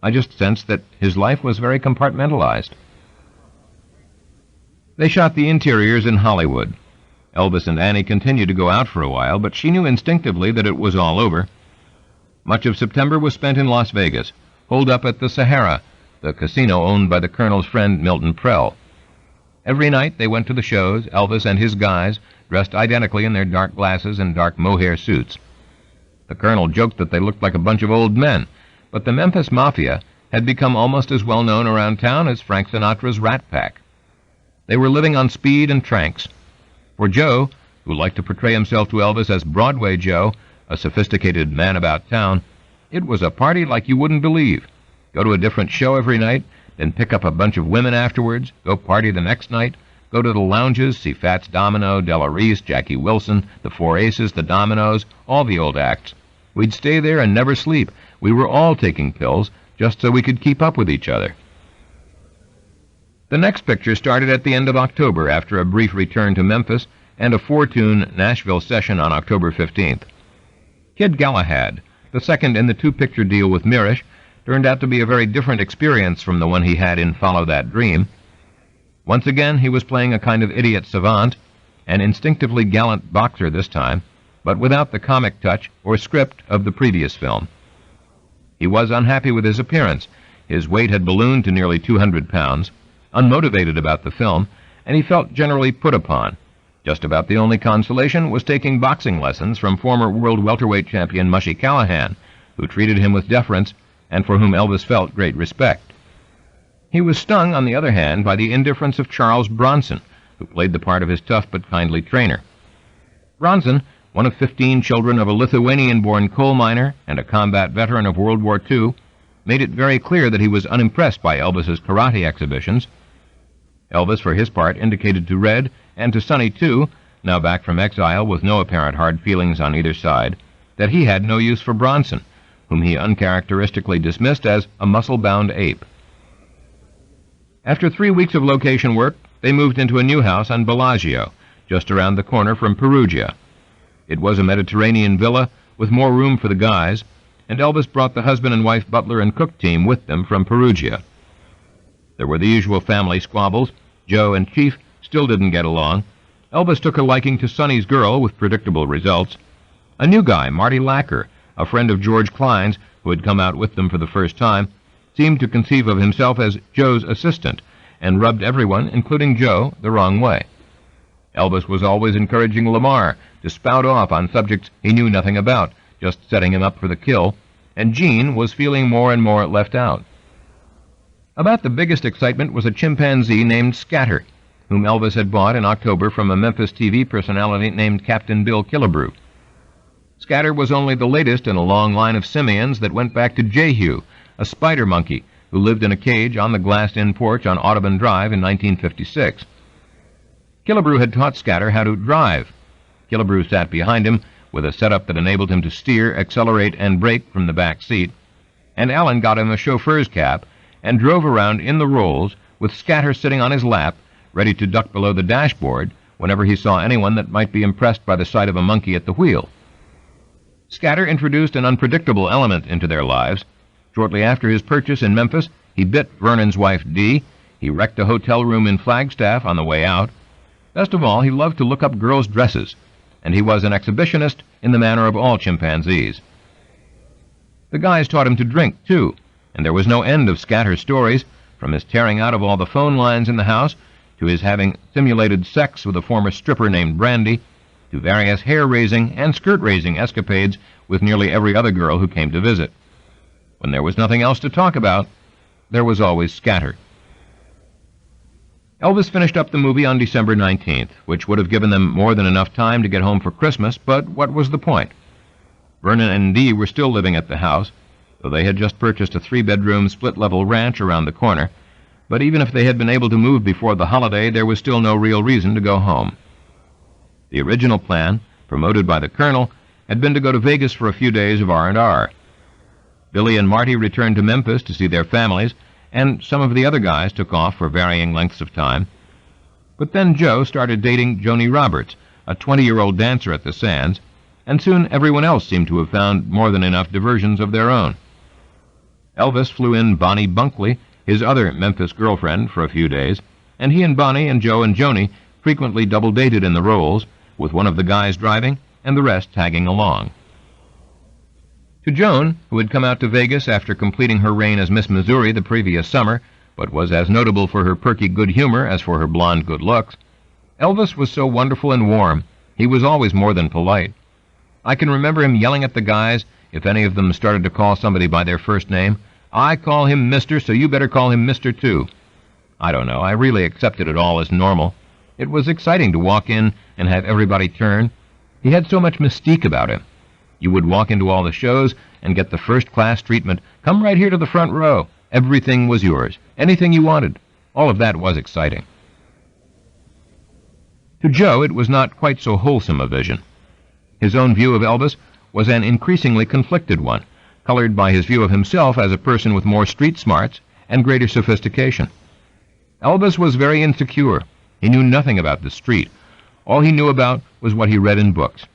I just sensed that his life was very compartmentalized. They shot the interiors in Hollywood. Elvis and Annie continued to go out for a while, but she knew instinctively that it was all over. Much of September was spent in Las Vegas, holed up at the Sahara, the casino owned by the Colonel's friend Milton Prell. Every night they went to the shows, Elvis and his guys, dressed identically in their dark glasses and dark mohair suits. The Colonel joked that they looked like a bunch of old men, but the Memphis Mafia had become almost as well known around town as Frank Sinatra's Rat Pack. They were living on speed and tranks. For Joe, who liked to portray himself to Elvis as Broadway Joe, a sophisticated man about town, it was a party like you wouldn't believe. Go to a different show every night, then pick up a bunch of women afterwards, go party the next night, go to the lounges, see Fats Domino, Della Reese, Jackie Wilson, the Four Aces, the Dominoes, all the old acts. We'd stay there and never sleep. We were all taking pills, just so we could keep up with each other. The next picture started at the end of October after a brief return to Memphis and a 4-tune Nashville session on October 15th. Kid Galahad, the second in the 2-picture deal with Mirisch, turned out to be a very different experience from the one he had in Follow That Dream. Once again, he was playing a kind of idiot savant, an instinctively gallant boxer this time, but without the comic touch or script of the previous film. He was unhappy with his appearance. His weight had ballooned to nearly 200 pounds, unmotivated about the film, and he felt generally put upon. Just about the only consolation was taking boxing lessons from former world welterweight champion Mushy Callahan, who treated him with deference and for whom Elvis felt great respect. He was stung, on the other hand, by the indifference of Charles Bronson, who played the part of his tough but kindly trainer. Bronson, one of 15 children of a Lithuanian-born coal miner and a combat veteran of World War II, made it very clear that he was unimpressed by Elvis's karate exhibitions. Elvis, for his part, indicated to Red, and to Sonny too, now back from exile with no apparent hard feelings on either side, that he had no use for Bronson, whom he uncharacteristically dismissed as a muscle-bound ape. After 3 weeks of location work, they moved into a new house on Bellagio, just around the corner from Perugia. It was a Mediterranean villa with more room for the guys, and Elvis brought the husband and wife butler and cook team with them from Perugia. There were the usual family squabbles. Joe and Chief still didn't get along. Elvis took a liking to Sonny's girl with predictable results. A new guy, Marty Lacker, a friend of George Klein's, who had come out with them for the first time, seemed to conceive of himself as Joe's assistant, and rubbed everyone, including Joe, the wrong way. Elvis was always encouraging Lamar, to spout off on subjects he knew nothing about, just setting him up for the kill, and Gene was feeling more and more left out. About the biggest excitement was a chimpanzee named Scatter, whom Elvis had bought in October from a Memphis TV personality named Captain Bill Killebrew. Scatter was only the latest in a long line of simians that went back to Jehu, a spider monkey who lived in a cage on the glassed-in porch on Audubon Drive in 1956. Killebrew had taught Scatter how to drive. Killebrew sat behind him with a setup that enabled him to steer, accelerate, and brake from the back seat, and Alan got him a chauffeur's cap and drove around in the rolls with Scatter sitting on his lap, ready to duck below the dashboard whenever he saw anyone that might be impressed by the sight of a monkey at the wheel. Scatter introduced an unpredictable element into their lives. Shortly after his purchase in Memphis, he bit Vernon's wife, Dee. He wrecked a hotel room in Flagstaff on the way out. Best of all, he loved to look up girls' dresses, and he was an exhibitionist in the manner of all chimpanzees. The guys taught him to drink, too, and there was no end of Scatter's stories, from his tearing out of all the phone lines in the house, to his having simulated sex with a former stripper named Brandy, to various hair-raising and skirt-raising escapades with nearly every other girl who came to visit. When there was nothing else to talk about, there was always Scatter. Elvis finished up the movie on December 19th, which would have given them more than enough time to get home for Christmas, but what was the point? Vernon and Dee were still living at the house, though they had just purchased a 3-bedroom split-level ranch around the corner, but even if they had been able to move before the holiday, there was still no real reason to go home. The original plan, promoted by the Colonel, had been to go to Vegas for a few days of R&R. Billy and Marty returned to Memphis to see their families, and some of the other guys took off for varying lengths of time. But then Joe started dating Joni Roberts, a 20-year-old dancer at the Sands, and soon everyone else seemed to have found more than enough diversions of their own. Elvis flew in Bonnie Bunkley, his other Memphis girlfriend, for a few days, and he and Bonnie and Joe and Joni frequently double-dated in the rolls, with one of the guys driving and the rest tagging along. To Joan, who had come out to Vegas after completing her reign as Miss Missouri the previous summer, but was as notable for her perky good humor as for her blonde good looks, Elvis was so wonderful and warm, he was always more than polite. I can remember him yelling at the guys if any of them started to call somebody by their first name. "I call him Mr., so you better call him Mr. too." I don't know, I really accepted it all as normal. It was exciting to walk in and have everybody turn. He had so much mystique about him. You would walk into all the shows and get the first-class treatment. Come right here to the front row. Everything was yours. Anything you wanted. All of that was exciting. To Joe, it was not quite so wholesome a vision. His own view of Elvis was an increasingly conflicted one, colored by his view of himself as a person with more street smarts and greater sophistication. Elvis was very insecure. He knew nothing about the street. All he knew about was what he read in books.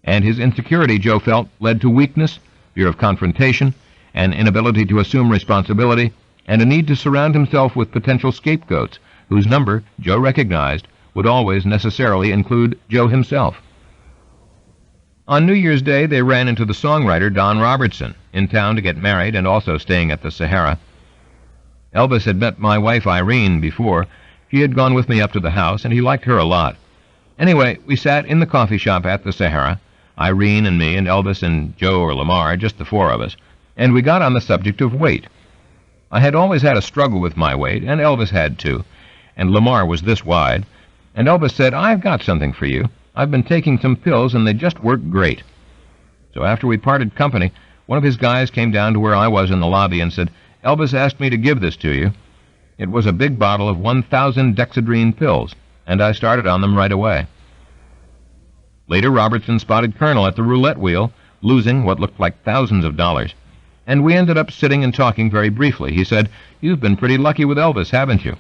And his insecurity, Joe felt, led to weakness, fear of confrontation, an inability to assume responsibility, and a need to surround himself with potential scapegoats, whose number, Joe recognized, would always necessarily include Joe himself. On New Year's Day, they ran into the songwriter Don Robertson, in town to get married and also staying at the Sahara. Elvis had met my wife Irene before. She had gone with me up to the house, and he liked her a lot. Anyway, we sat in the coffee shop at the Sahara, Irene and me and Elvis and Joe or Lamar, just the four of us, and we got on the subject of weight. I had always had a struggle with my weight, and Elvis had too, and Lamar was this wide, and Elvis said, "I've got something for you. I've been taking some pills, and they just work great." So after we parted company, one of his guys came down to where I was in the lobby and said, "Elvis asked me to give this to you." It was a big bottle of 1,000 dexedrine pills, and I started on them right away. Later, Robertson spotted Colonel at the roulette wheel, losing what looked like thousands of dollars, and we ended up sitting and talking very briefly. He said, "You've been pretty lucky with Elvis, haven't you?"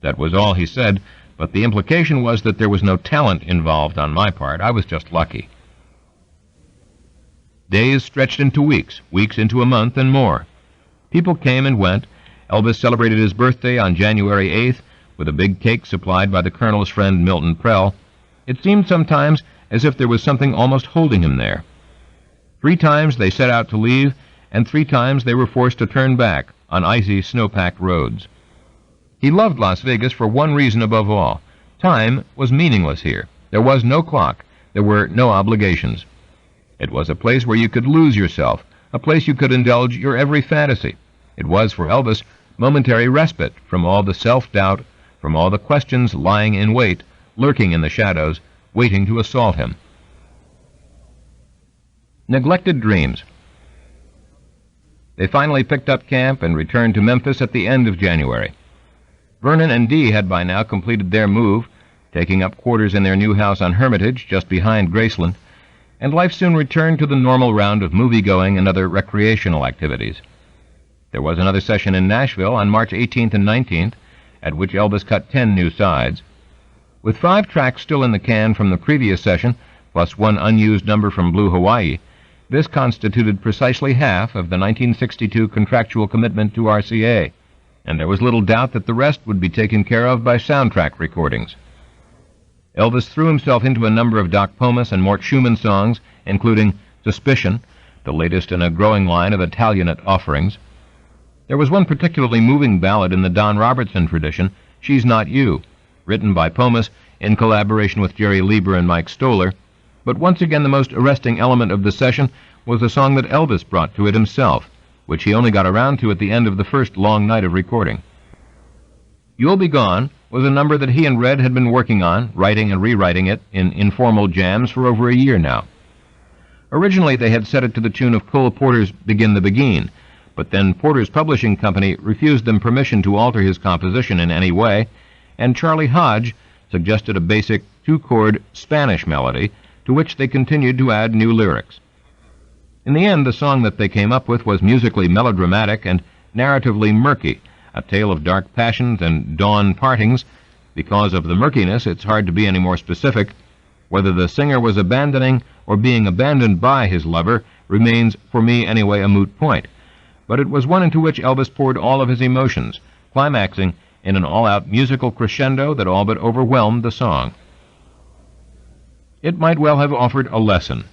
That was all he said, but the implication was that there was no talent involved on my part. I was just lucky. Days stretched into weeks, weeks into a month, and more. People came and went. Elvis celebrated his birthday on January 8th with a big cake supplied by the Colonel's friend Milton Prell. It seemed sometimes as if there was something almost holding him there. 3 times they set out to leave, and 3 times they were forced to turn back on icy, snow-packed roads. He loved Las Vegas for one reason above all. Time was meaningless here. There was no clock, There were no obligations. It was a place where you could lose yourself, a place you could indulge your every fantasy. It was, for Elvis, momentary respite from all the self-doubt, from all the questions lying in wait, lurking in the shadows, waiting to assault him. Neglected dreams. They finally picked up camp and returned to Memphis at the end of January. Vernon and Dee had by now completed their move, taking up quarters in their new house on Hermitage, just behind Graceland, and life soon returned to the normal round of movie-going and other recreational activities. There was another session in Nashville on March 18th and 19th, at which Elvis cut 10 new sides. With 5 tracks still in the can from the previous session, plus 1 unused number from Blue Hawaii, this constituted precisely half of the 1962 contractual commitment to RCA, and there was little doubt that the rest would be taken care of by soundtrack recordings. Elvis threw himself into a number of Doc Pomus and Mort Schumann songs, including Suspicion, the latest in a growing line of Italianate offerings. There was one particularly moving ballad in the Don Robertson tradition, She's Not You, written by Pomus in collaboration with Jerry Lieber and Mike Stoller, but once again the most arresting element of the session was a song that Elvis brought to it himself, which he only got around to at the end of the first long night of recording. You'll Be Gone was a number that he and Red had been working on, writing and rewriting it in informal jams for over a year now. Originally they had set it to the tune of Cole Porter's Begin the Beguine, but then Porter's publishing company refused them permission to alter his composition in any way, and Charlie Hodge suggested a basic 2-chord Spanish melody, to which they continued to add new lyrics. In the end, the song that they came up with was musically melodramatic and narratively murky, a tale of dark passions and dawn partings. Because of the murkiness, it's hard to be any more specific. Whether the singer was abandoning or being abandoned by his lover remains, for me anyway, a moot point. But it was one into which Elvis poured all of his emotions, climaxing in an all-out musical crescendo that all but overwhelmed the song. It might well have offered a lesson.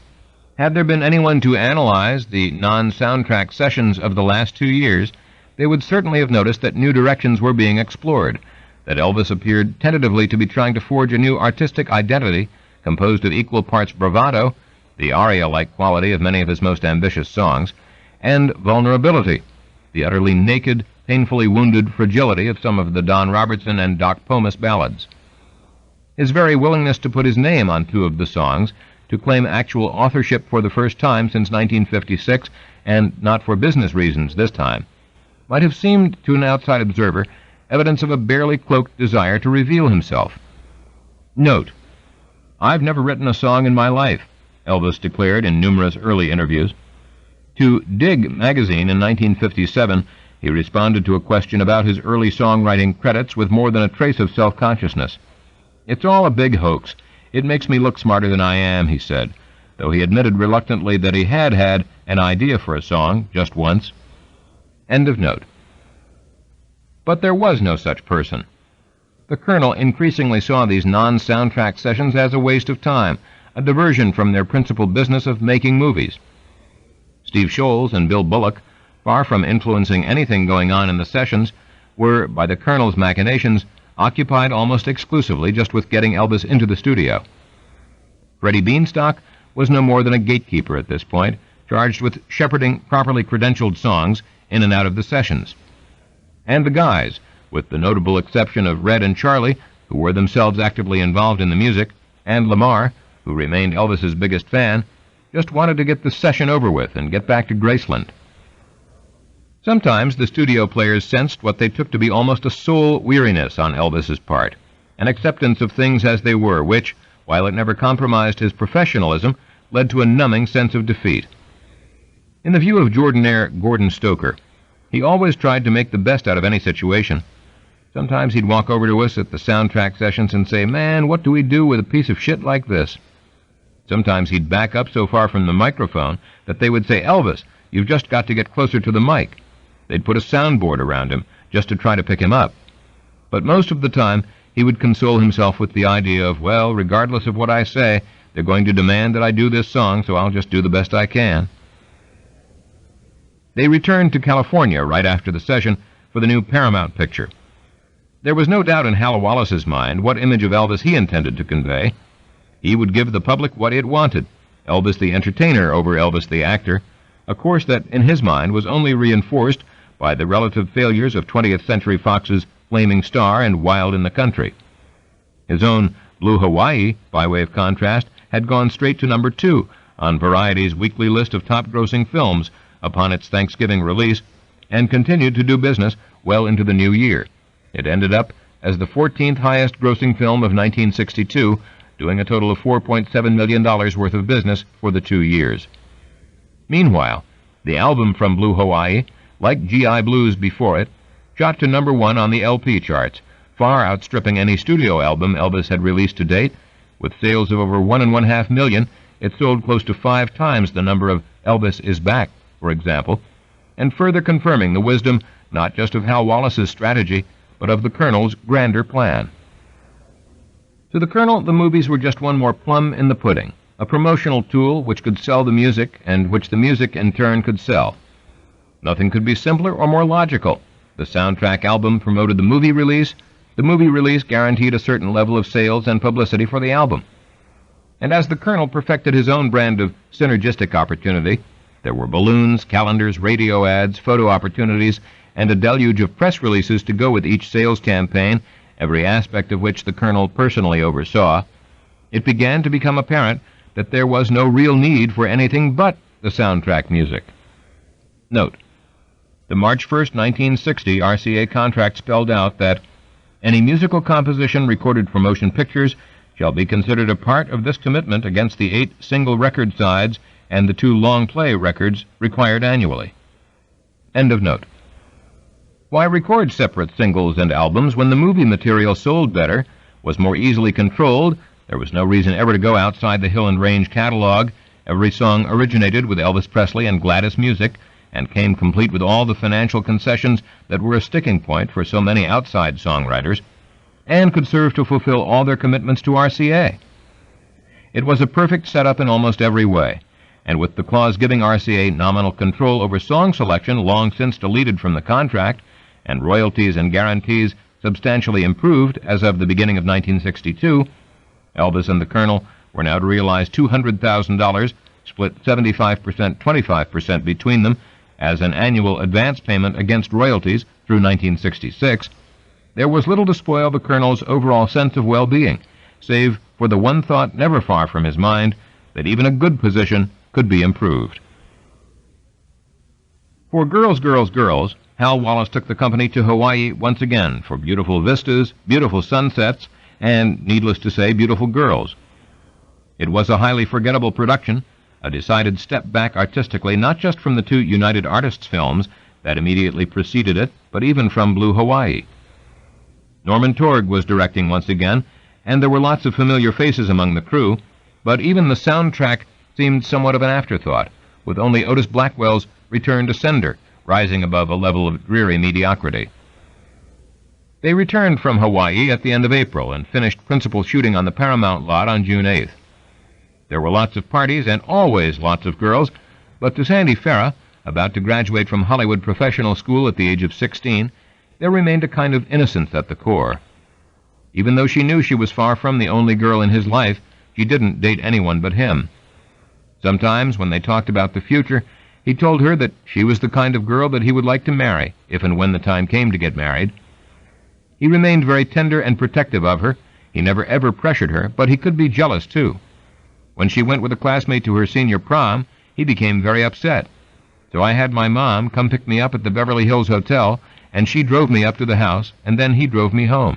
Had there been anyone to analyze the non-soundtrack sessions of the last 2 years, they would certainly have noticed that new directions were being explored, that Elvis appeared tentatively to be trying to forge a new artistic identity composed of equal parts bravado, the aria-like quality of many of his most ambitious songs, and vulnerability, the utterly naked, painfully wounded fragility of some of the Don Robertson and Doc Pomus ballads. His very willingness to put his name on 2 of the songs, to claim actual authorship for the first time since 1956, and not for business reasons this time, might have seemed to an outside observer evidence of a barely cloaked desire to reveal himself. Note: I've never written a song in my life, Elvis declared in numerous early interviews. To Dig magazine in 1957, he responded to a question about his early songwriting credits with more than a trace of self-consciousness. "It's all a big hoax. It makes me look smarter than I am," he said, though he admitted reluctantly that he had had an idea for a song just once. End of note. But there was no such person. The Colonel increasingly saw these non-soundtrack sessions as a waste of time, a diversion from their principal business of making movies. Steve Sholes and Bill Bullock, far from influencing anything going on in the sessions, were, by the Colonel's machinations, occupied almost exclusively just with getting Elvis into the studio. Freddie Beanstalk was no more than a gatekeeper at this point, charged with shepherding properly credentialed songs in and out of the sessions. And the guys, with the notable exception of Red and Charlie, who were themselves actively involved in the music, and Lamar, who remained Elvis's biggest fan, just wanted to get the session over with and get back to Graceland. Sometimes the studio players sensed what they took to be almost a soul weariness on Elvis's part, an acceptance of things as they were, which, while it never compromised his professionalism, led to a numbing sense of defeat. In the view of Jordan-aire Gordon Stoker, he always tried to make the best out of any situation. Sometimes he'd walk over to us at the soundtrack sessions and say, "Man, what do we do with a piece of shit like this?" Sometimes he'd back up so far from the microphone that they would say, "Elvis, you've just got to get closer to the mic." They'd put a soundboard around him just to try to pick him up. But most of the time, he would console himself with the idea of, well, regardless of what I say, they're going to demand that I do this song, so I'll just do the best I can. They returned to California right after the session for the new Paramount picture. There was no doubt in Hal Wallace's mind what image of Elvis he intended to convey. He would give the public what it wanted, Elvis the entertainer over Elvis the actor, a course that, in his mind, was only reinforced by the relative failures of 20th Century Fox's Flaming Star and Wild in the Country. His own Blue Hawaii, by way of contrast, had gone straight to number 2 on Variety's weekly list of top-grossing films upon its Thanksgiving release, and continued to do business well into the new year. It ended up as the 14th highest-grossing film of 1962, doing a total of $4.7 million worth of business for the 2 years. Meanwhile, the album from Blue Hawaii, like G.I. Blues before it, shot to number 1 on the LP charts, far outstripping any studio album Elvis had released to date. With sales of over 1.5 million, it sold close to 5 times the number of Elvis Is Back, for example, and further confirming the wisdom not just of Hal Wallace's strategy, but of the Colonel's grander plan. To the Colonel, the movies were just one more plum in the pudding, a promotional tool which could sell the music and which the music in turn could sell. Nothing could be simpler or more logical. The soundtrack album promoted the movie release guaranteed a certain level of sales and publicity for the album. And as the Colonel perfected his own brand of synergistic opportunity, there were balloons, calendars, radio ads, photo opportunities, and a deluge of press releases to go with each sales campaign, every aspect of which the Colonel personally oversaw. It began to become apparent that there was no real need for anything but the soundtrack music. Note: the March 1st, 1960 RCA contract spelled out that any musical composition recorded for motion pictures shall be considered a part of this commitment against the 8 single record sides and the 2 long-play records required annually. End of note. Why record separate singles and albums when the movie material sold better, was more easily controlled? There was no reason ever to go outside the Hill and Range catalog. Every song originated with Elvis Presley and Gladys music, and came complete with all the financial concessions that were a sticking point for so many outside songwriters, and could serve to fulfill all their commitments to RCA. It was a perfect setup in almost every way, and with the clause giving RCA nominal control over song selection long since deleted from the contract, and royalties and guarantees substantially improved as of the beginning of 1962, Elvis and the Colonel were now to realize $200,000, split 75%, 25% between them, as an annual advance payment against royalties through 1966. There was little to spoil the Colonel's overall sense of well-being, save for the one thought never far from his mind, that even a good position could be improved. For Girls, Girls, Girls, Hal Wallace took the company to Hawaii once again for beautiful vistas, beautiful sunsets, and, needless to say, beautiful girls. It was a highly forgettable production, a decided step back artistically not just from the 2 United Artists films that immediately preceded it, but even from Blue Hawaii. Norman Torg was directing once again, and there were lots of familiar faces among the crew, but even the soundtrack seemed somewhat of an afterthought, with only Otis Blackwell's return to sender rising above a level of dreary mediocrity. They returned from Hawaii at the end of April and finished principal shooting on the Paramount lot on June 8th. There were lots of parties and always lots of girls, but to Sandy Farrah, about to graduate from Hollywood Professional School at the age of 16, there remained a kind of innocence at the core. Even though she knew she was far from the only girl in his life, she didn't date anyone but him. Sometimes, when they talked about the future, he told her that she was the kind of girl that he would like to marry, if and when the time came to get married. He remained very tender and protective of her. He never ever pressured her, but he could be jealous, too. When she went with a classmate to her senior prom, he became very upset. So I had my mom come pick me up at the Beverly Hills Hotel, and she drove me up to the house, and then he drove me home.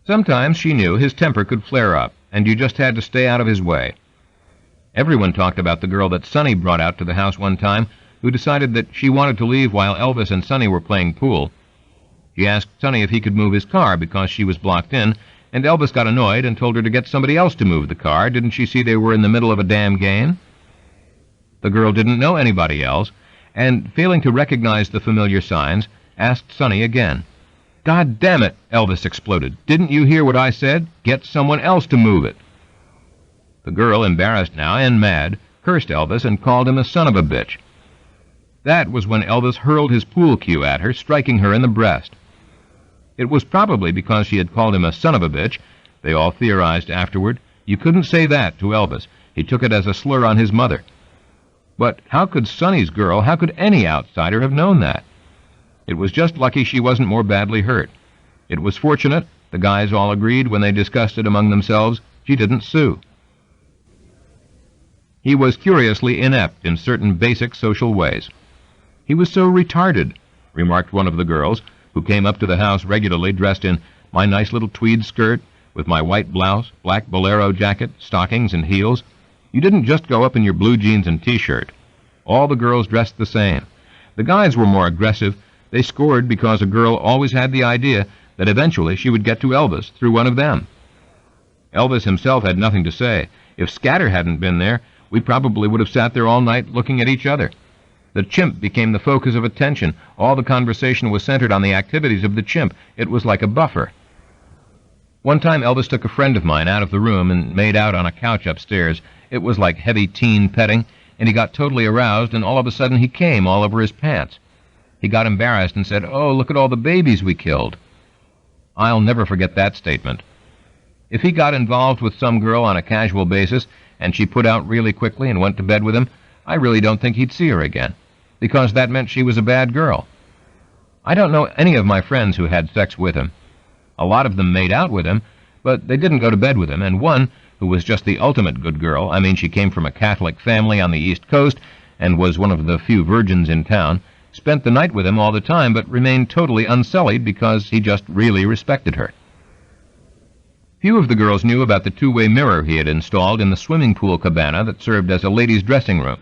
Sometimes, she knew, his temper could flare up, and you just had to stay out of his way. Everyone talked about the girl that Sonny brought out to the house one time, who decided that she wanted to leave while Elvis and Sonny were playing pool. She asked Sonny if he could move his car because she was blocked in, and Elvis got annoyed and told her to get somebody else to move the car. Didn't she see they were in the middle of a damn game? The girl didn't know anybody else, and, failing to recognize the familiar signs, asked Sonny again. "God damn it," Elvis exploded. "Didn't you hear what I said? Get someone else to move it." The girl, embarrassed now and mad, cursed Elvis and called him a son of a bitch. That was when Elvis hurled his pool cue at her, striking her in the breast. It was probably because she had called him a son of a bitch, they all theorized afterward, You couldn't say that to Elvis. He took it as a slur on his mother. But how could Sonny's girl, how could any outsider have known that? It was just lucky she wasn't more badly hurt. It was fortunate, the guys all agreed when they discussed it among themselves, she didn't sue. He was curiously inept in certain basic social ways. He was so retarded, remarked one of the girls, who came up to the house regularly dressed in my nice little tweed skirt, with my white blouse, black bolero jacket, stockings, and heels. You didn't just go up in your blue jeans and T-shirt. All the girls dressed the same. The guys were more aggressive. They scored because a girl always had the idea that eventually she would get to Elvis through one of them. Elvis himself had nothing to say. If Scatter hadn't been there, we probably would have sat there all night looking at each other. The chimp became the focus of attention. All the conversation was centered on the activities of the chimp. It was like a buffer. One time Elvis took a friend of mine out of the room and made out on a couch upstairs. It was like heavy teen petting, and he got totally aroused, and all of a sudden he came all over his pants. He got embarrassed and said, "Oh, look at all the babies we killed." I'll never forget that statement. If he got involved with some girl on a casual basis, and she put out really quickly and went to bed with him, I really don't think he'd see her again, because that meant she was a bad girl. I don't know any of my friends who had sex with him. A lot of them made out with him, but they didn't go to bed with him, and one, who was just the ultimate good girl, I mean she came from a Catholic family on the East Coast and was one of the few virgins in town, spent the night with him all the time but remained totally unsullied because he just really respected her. Few of the girls knew about the two-way mirror he had installed in the swimming pool cabana that served as a ladies' dressing room.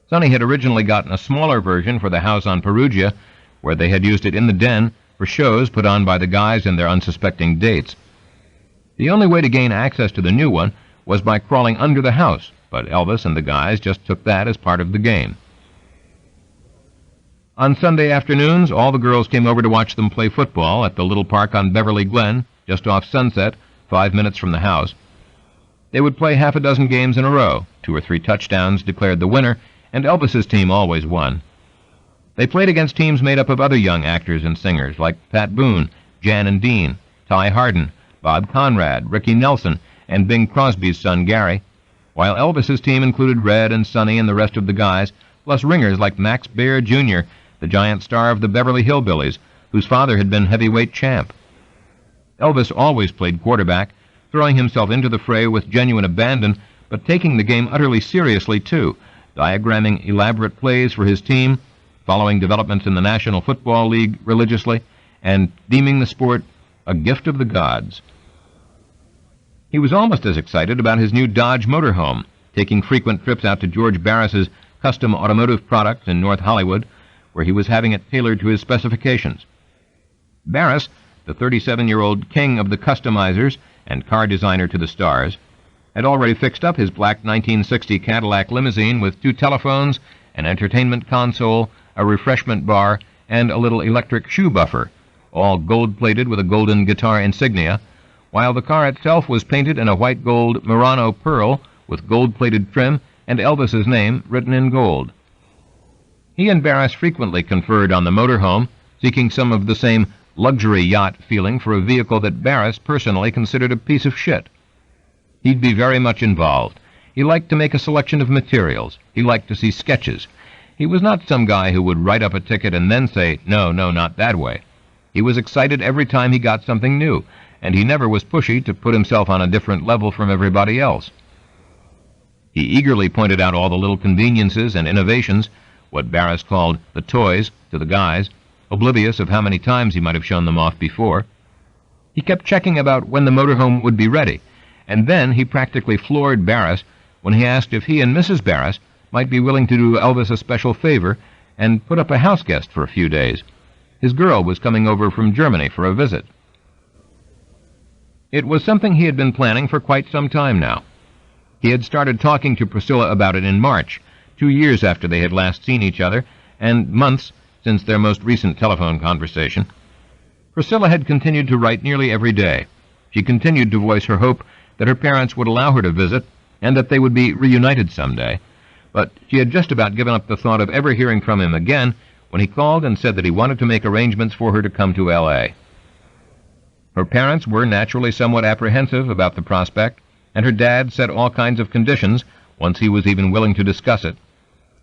Sonny had originally gotten a smaller version for the house on Perugia, where they had used it in the den for shows put on by the guys and their unsuspecting dates. The only way to gain access to the new one was by crawling under the house, but Elvis and the guys just took that as part of the game. On Sunday afternoons, all the girls came over to watch them play football at the little park on Beverly Glen, just off Sunset, 5 minutes from the house. They would play half a dozen games in a row. 2 or 3 touchdowns declared the winner, and Elvis's team always won. They played against teams made up of other young actors and singers like Pat Boone, Jan and Dean, Ty Hardin, Bob Conrad, Ricky Nelson, and Bing Crosby's son Gary, while Elvis's team included Red and Sonny and the rest of the guys, plus ringers like Max Baer Jr., the giant star of the Beverly Hillbillies, whose father had been heavyweight champ. Elvis always played quarterback, throwing himself into the fray with genuine abandon, but taking the game utterly seriously, too, diagramming elaborate plays for his team, following developments in the National Football League religiously, and deeming the sport a gift of the gods. He was almost as excited about his new Dodge motorhome, taking frequent trips out to George Barris's custom automotive products in North Hollywood, where he was having it tailored to his specifications. Barris, the 37-year-old king of the customizers and car designer to the stars, had already fixed up his black 1960 Cadillac limousine with 2 telephones, an entertainment console, a refreshment bar, and a little electric shoe buffer, all gold-plated with a golden guitar insignia, while the car itself was painted in a white-gold Murano pearl with gold-plated trim and Elvis's name written in gold. He and Barris frequently conferred on the motorhome, seeking some of the same luxury yacht feeling for a vehicle that Barris personally considered a piece of shit. He'd be very much involved. He liked to make a selection of materials. He liked to see sketches. He was not some guy who would write up a ticket and then say, no, not that way. He was excited every time he got something new, and he never was pushy to put himself on a different level from everybody else. He eagerly pointed out all the little conveniences and innovations, what Barris called the toys, to the guys, oblivious of how many times he might have shown them off before. He kept checking about when the motorhome would be ready, and then he practically floored Barris when he asked if he and Mrs. Barris might be willing to do Elvis a special favor and put up a house guest for a few days. His girl was coming over from Germany for a visit. It was something he had been planning for quite some time now. He had started talking to Priscilla about it in March, 2 years after they had last seen each other, and months since their most recent telephone conversation. Priscilla had continued to write nearly every day. She continued to voice her hope that her parents would allow her to visit, and that they would be reunited someday, but she had just about given up the thought of ever hearing from him again when he called and said that he wanted to make arrangements for her to come to L.A. Her parents were naturally somewhat apprehensive about the prospect, and her dad set all kinds of conditions once he was even willing to discuss it.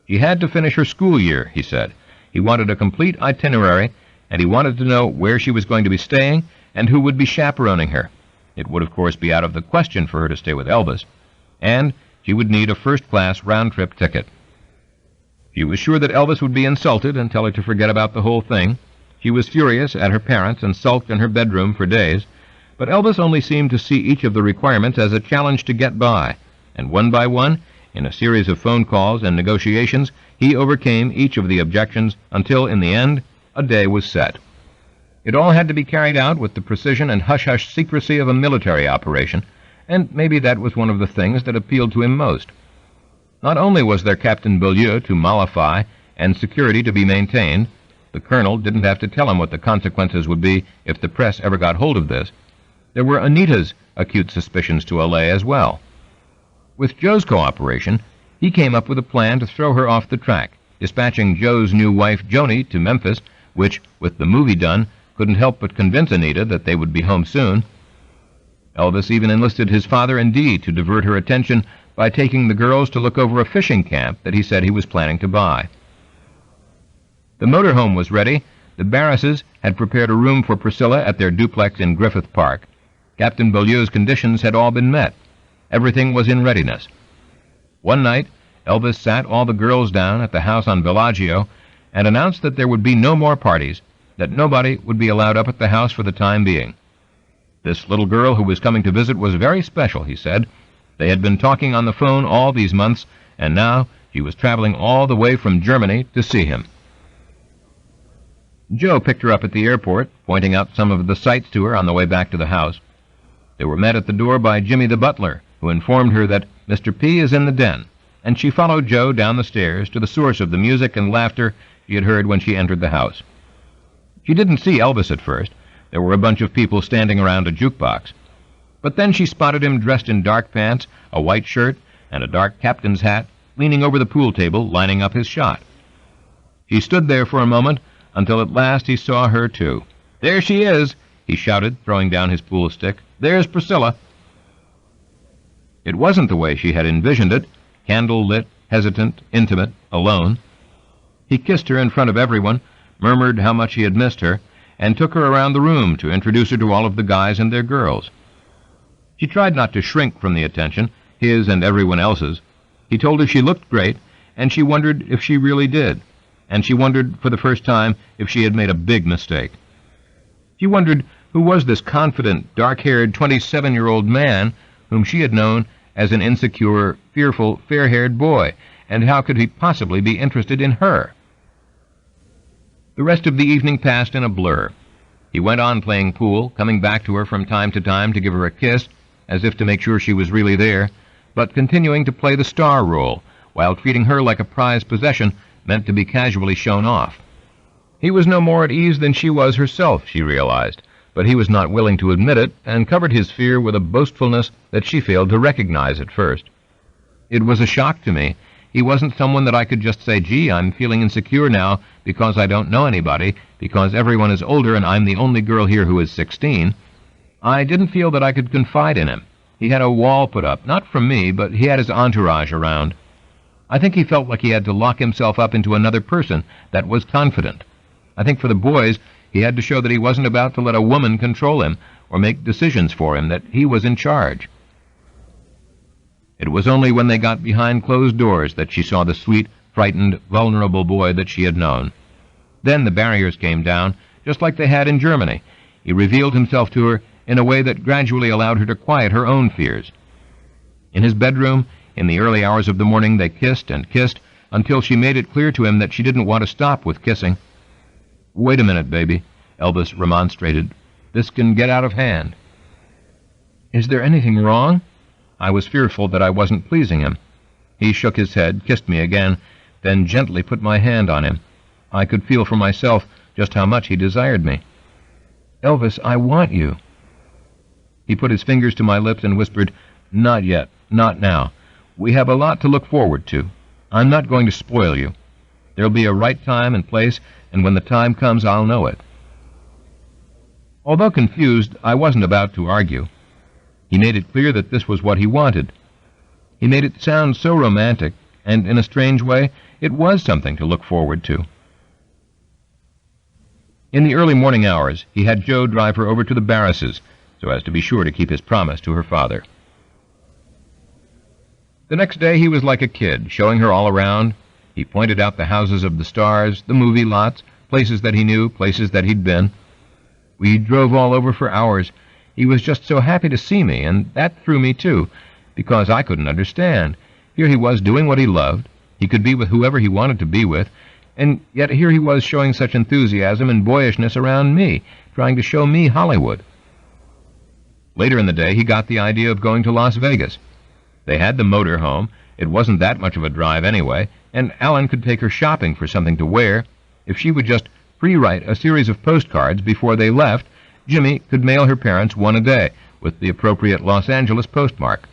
She had to finish her school year, he said. He wanted a complete itinerary, and he wanted to know where she was going to be staying and who would be chaperoning her. It would, of course, be out of the question for her to stay with Elvis, and she would need a first-class round-trip ticket. She was sure that Elvis would be insulted and tell her to forget about the whole thing. She was furious at her parents and sulked in her bedroom for days, but Elvis only seemed to see each of the requirements as a challenge to get by, and one by one, in a series of phone calls and negotiations, he overcame each of the objections until, in the end, a day was set. It all had to be carried out with the precision and hush-hush secrecy of a military operation, and maybe that was one of the things that appealed to him most. Not only was there Captain Beaulieu to mollify and security to be maintained, the colonel didn't have to tell him what the consequences would be if the press ever got hold of this. There were Anita's acute suspicions to allay as well. With Joe's cooperation, he came up with a plan to throw her off the track, dispatching Joe's new wife, Joni, to Memphis, which, with the movie done, couldn't help but convince Anita that they would be home soon. Elvis even enlisted his father and Dee to divert her attention by taking the girls to look over a fishing camp that he said he was planning to buy. The motorhome was ready. The Barrises had prepared a room for Priscilla at their duplex in Griffith Park. Captain Beaulieu's conditions had all been met. Everything was in readiness. One night, Elvis sat all the girls down at the house on Bellagio and announced that there would be no more parties, that nobody would be allowed up at the house for the time being. This little girl who was coming to visit was very special, he said. They had been talking on the phone all these months, and now she was traveling all the way from Germany to see him. Joe picked her up at the airport, pointing out some of the sights to her on the way back to the house. They were met at the door by Jimmy the butler, who informed her that Mr. P. is in the den, and she followed Joe down the stairs to the source of the music and laughter she had heard when she entered the house. She didn't see Elvis at first. There were a bunch of people standing around a jukebox. But then she spotted him dressed in dark pants, a white shirt, and a dark captain's hat, leaning over the pool table, lining up his shot. He stood there for a moment, until at last he saw her, too. "There she is," he shouted, throwing down his pool stick. "There's Priscilla." It wasn't the way she had envisioned it, candle-lit, hesitant, intimate, alone. He kissed her in front of everyone, murmured how much he had missed her, and took her around the room to introduce her to all of the guys and their girls. She tried not to shrink from the attention, his and everyone else's. He told her she looked great, and she wondered if she really did, and she wondered for the first time if she had made a big mistake. She wondered who was this confident, dark-haired, 27-year-old man whom she had known as an insecure, fearful, fair-haired boy, and how could he possibly be interested in her? The rest of the evening passed in a blur. He went on playing pool, coming back to her from time to time to give her a kiss, as if to make sure she was really there, but continuing to play the star role, while treating her like a prized possession meant to be casually shown off. He was no more at ease than she was herself, she realized, but he was not willing to admit it, and covered his fear with a boastfulness that she failed to recognize at first. "It was a shock to me. He wasn't someone that I could just say, 'Gee, I'm feeling insecure now because I don't know anybody, because everyone is older and I'm the only girl here who is 16. I didn't feel that I could confide in him. He had a wall put up, not from me, but he had his entourage around. I think he felt like he had to lock himself up into another person that was confident. I think for the boys, he had to show that he wasn't about to let a woman control him or make decisions for him, that he was in charge." It was only when they got behind closed doors that she saw the sweet, frightened, vulnerable boy that she had known. Then the barriers came down, just like they had in Germany. He revealed himself to her in a way that gradually allowed her to quiet her own fears. In his bedroom, in the early hours of the morning, they kissed and kissed until she made it clear to him that she didn't want to stop with kissing. "Wait a minute, baby," Elvis remonstrated. "This can get out of hand." "Is there anything wrong?" I was fearful that I wasn't pleasing him. He shook his head, kissed me again, then gently put my hand on him. I could feel for myself just how much he desired me. "Elvis, I want you." He put his fingers to my lips and whispered, "Not yet, not now. We have a lot to look forward to. I'm not going to spoil you. There'll be a right time and place, and when the time comes, I'll know it." Although confused, I wasn't about to argue. He made it clear that this was what he wanted. He made it sound so romantic, and in a strange way, it was something to look forward to. In the early morning hours, he had Joe drive her over to the Barrises, so as to be sure to keep his promise to her father. The next day he was like a kid, showing her all around. He pointed out the houses of the stars, the movie lots, places that he knew, places that he'd been. We drove all over for hours. He was just so happy to see me, and that threw me too, because I couldn't understand. Here he was doing what he loved. He could be with whoever he wanted to be with, and yet here he was showing such enthusiasm and boyishness around me, trying to show me Hollywood. Later in the day he got the idea of going to Las Vegas. They had the motor home. It wasn't that much of a drive anyway, and Alan could take her shopping for something to wear. If she would just pre-write a series of postcards before they left, Jimmy could mail her parents one a day, with the appropriate Los Angeles postmark.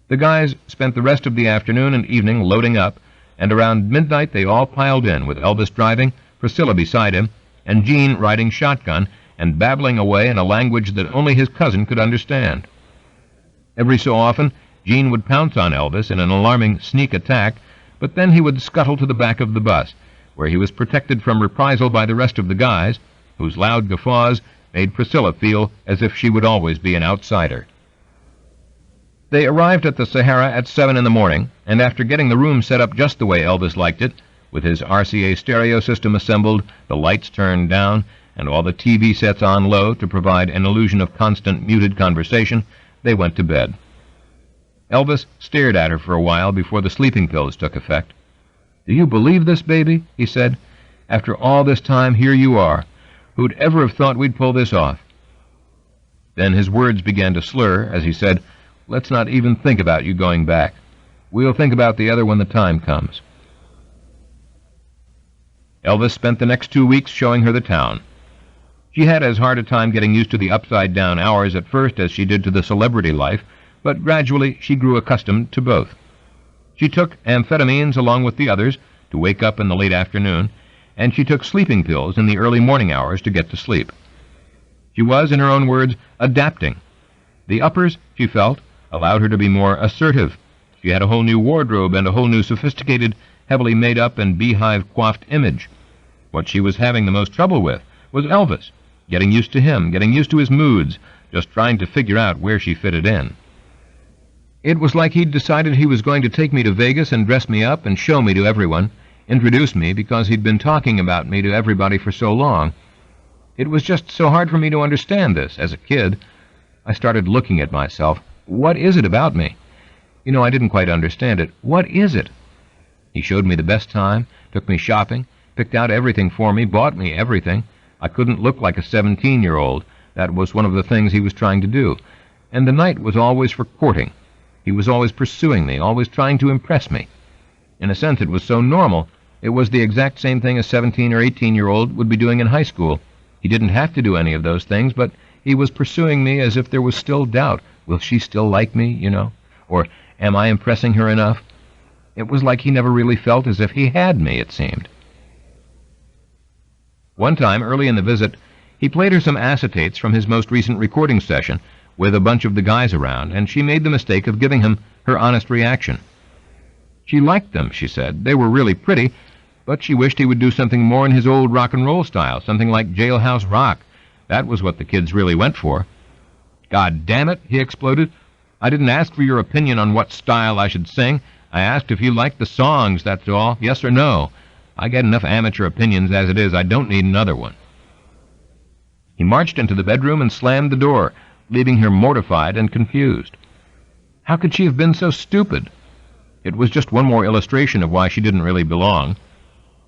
The guys spent the rest of the afternoon and evening loading up, and around midnight they all piled in, with Elvis driving, Priscilla beside him, and Jean riding shotgun and babbling away in a language that only his cousin could understand. Every so often, Jean would pounce on Elvis in an alarming sneak attack, but then he would scuttle to the back of the bus, where he was protected from reprisal by the rest of the guys, whose loud guffaws made Priscilla feel as if she would always be an outsider. They arrived at the Sahara at 7 in the morning, and after getting the room set up just the way Elvis liked it, with his RCA stereo system assembled, the lights turned down, and all the TV sets on low to provide an illusion of constant muted conversation, they went to bed. Elvis stared at her for a while before the sleeping pills took effect. "Do you believe this, baby?" he said. "After all this time, here you are. Who'd ever have thought we'd pull this off?" Then his words began to slur as he said, "Let's not even think about you going back. We'll think about the other when the time comes." Elvis spent the next 2 weeks showing her the town. She had as hard a time getting used to the upside-down hours at first as she did to the celebrity life, but gradually she grew accustomed to both. She took amphetamines along with the others to wake up in the late afternoon, and she took sleeping pills in the early morning hours to get to sleep. She was, in her own words, adapting. The uppers, she felt, allowed her to be more assertive. She had a whole new wardrobe and a whole new sophisticated, heavily made-up and beehive-coiffed image. What she was having the most trouble with was Elvis, getting used to him, getting used to his moods, just trying to figure out where she fitted in. It was like he'd decided he was going to take me to Vegas and dress me up and show me to everyone, introduce me because he'd been talking about me to everybody for so long. It was just so hard for me to understand this as a kid. I started looking at myself. What is it about me? You know, I didn't quite understand it. What is it? He showed me the best time, took me shopping, picked out everything for me, bought me everything. I couldn't look like a 17-year-old. That was one of the things he was trying to do. And the night was always for courting. He was always pursuing me, always trying to impress me. In a sense, it was so normal. It was the exact same thing a 17 or 18-year-old would be doing in high school. He didn't have to do any of those things, but he was pursuing me as if there was still doubt. Will she still like me, you know? Or am I impressing her enough? It was like he never really felt as if he had me, it seemed. One time, early in the visit, he played her some acetates from his most recent recording session with a bunch of the guys around, and she made the mistake of giving him her honest reaction. She liked them, she said. They were really pretty, but she wished he would do something more in his old rock and roll style, something like Jailhouse Rock. That was what the kids really went for. "God damn it," he exploded. "I didn't ask for your opinion on what style I should sing. I asked if you liked the songs, that's all. Yes or no. I get enough amateur opinions as it is. I don't need another one." He marched into the bedroom and slammed the door, leaving her mortified and confused. How could she have been so stupid? It was just one more illustration of why she didn't really belong.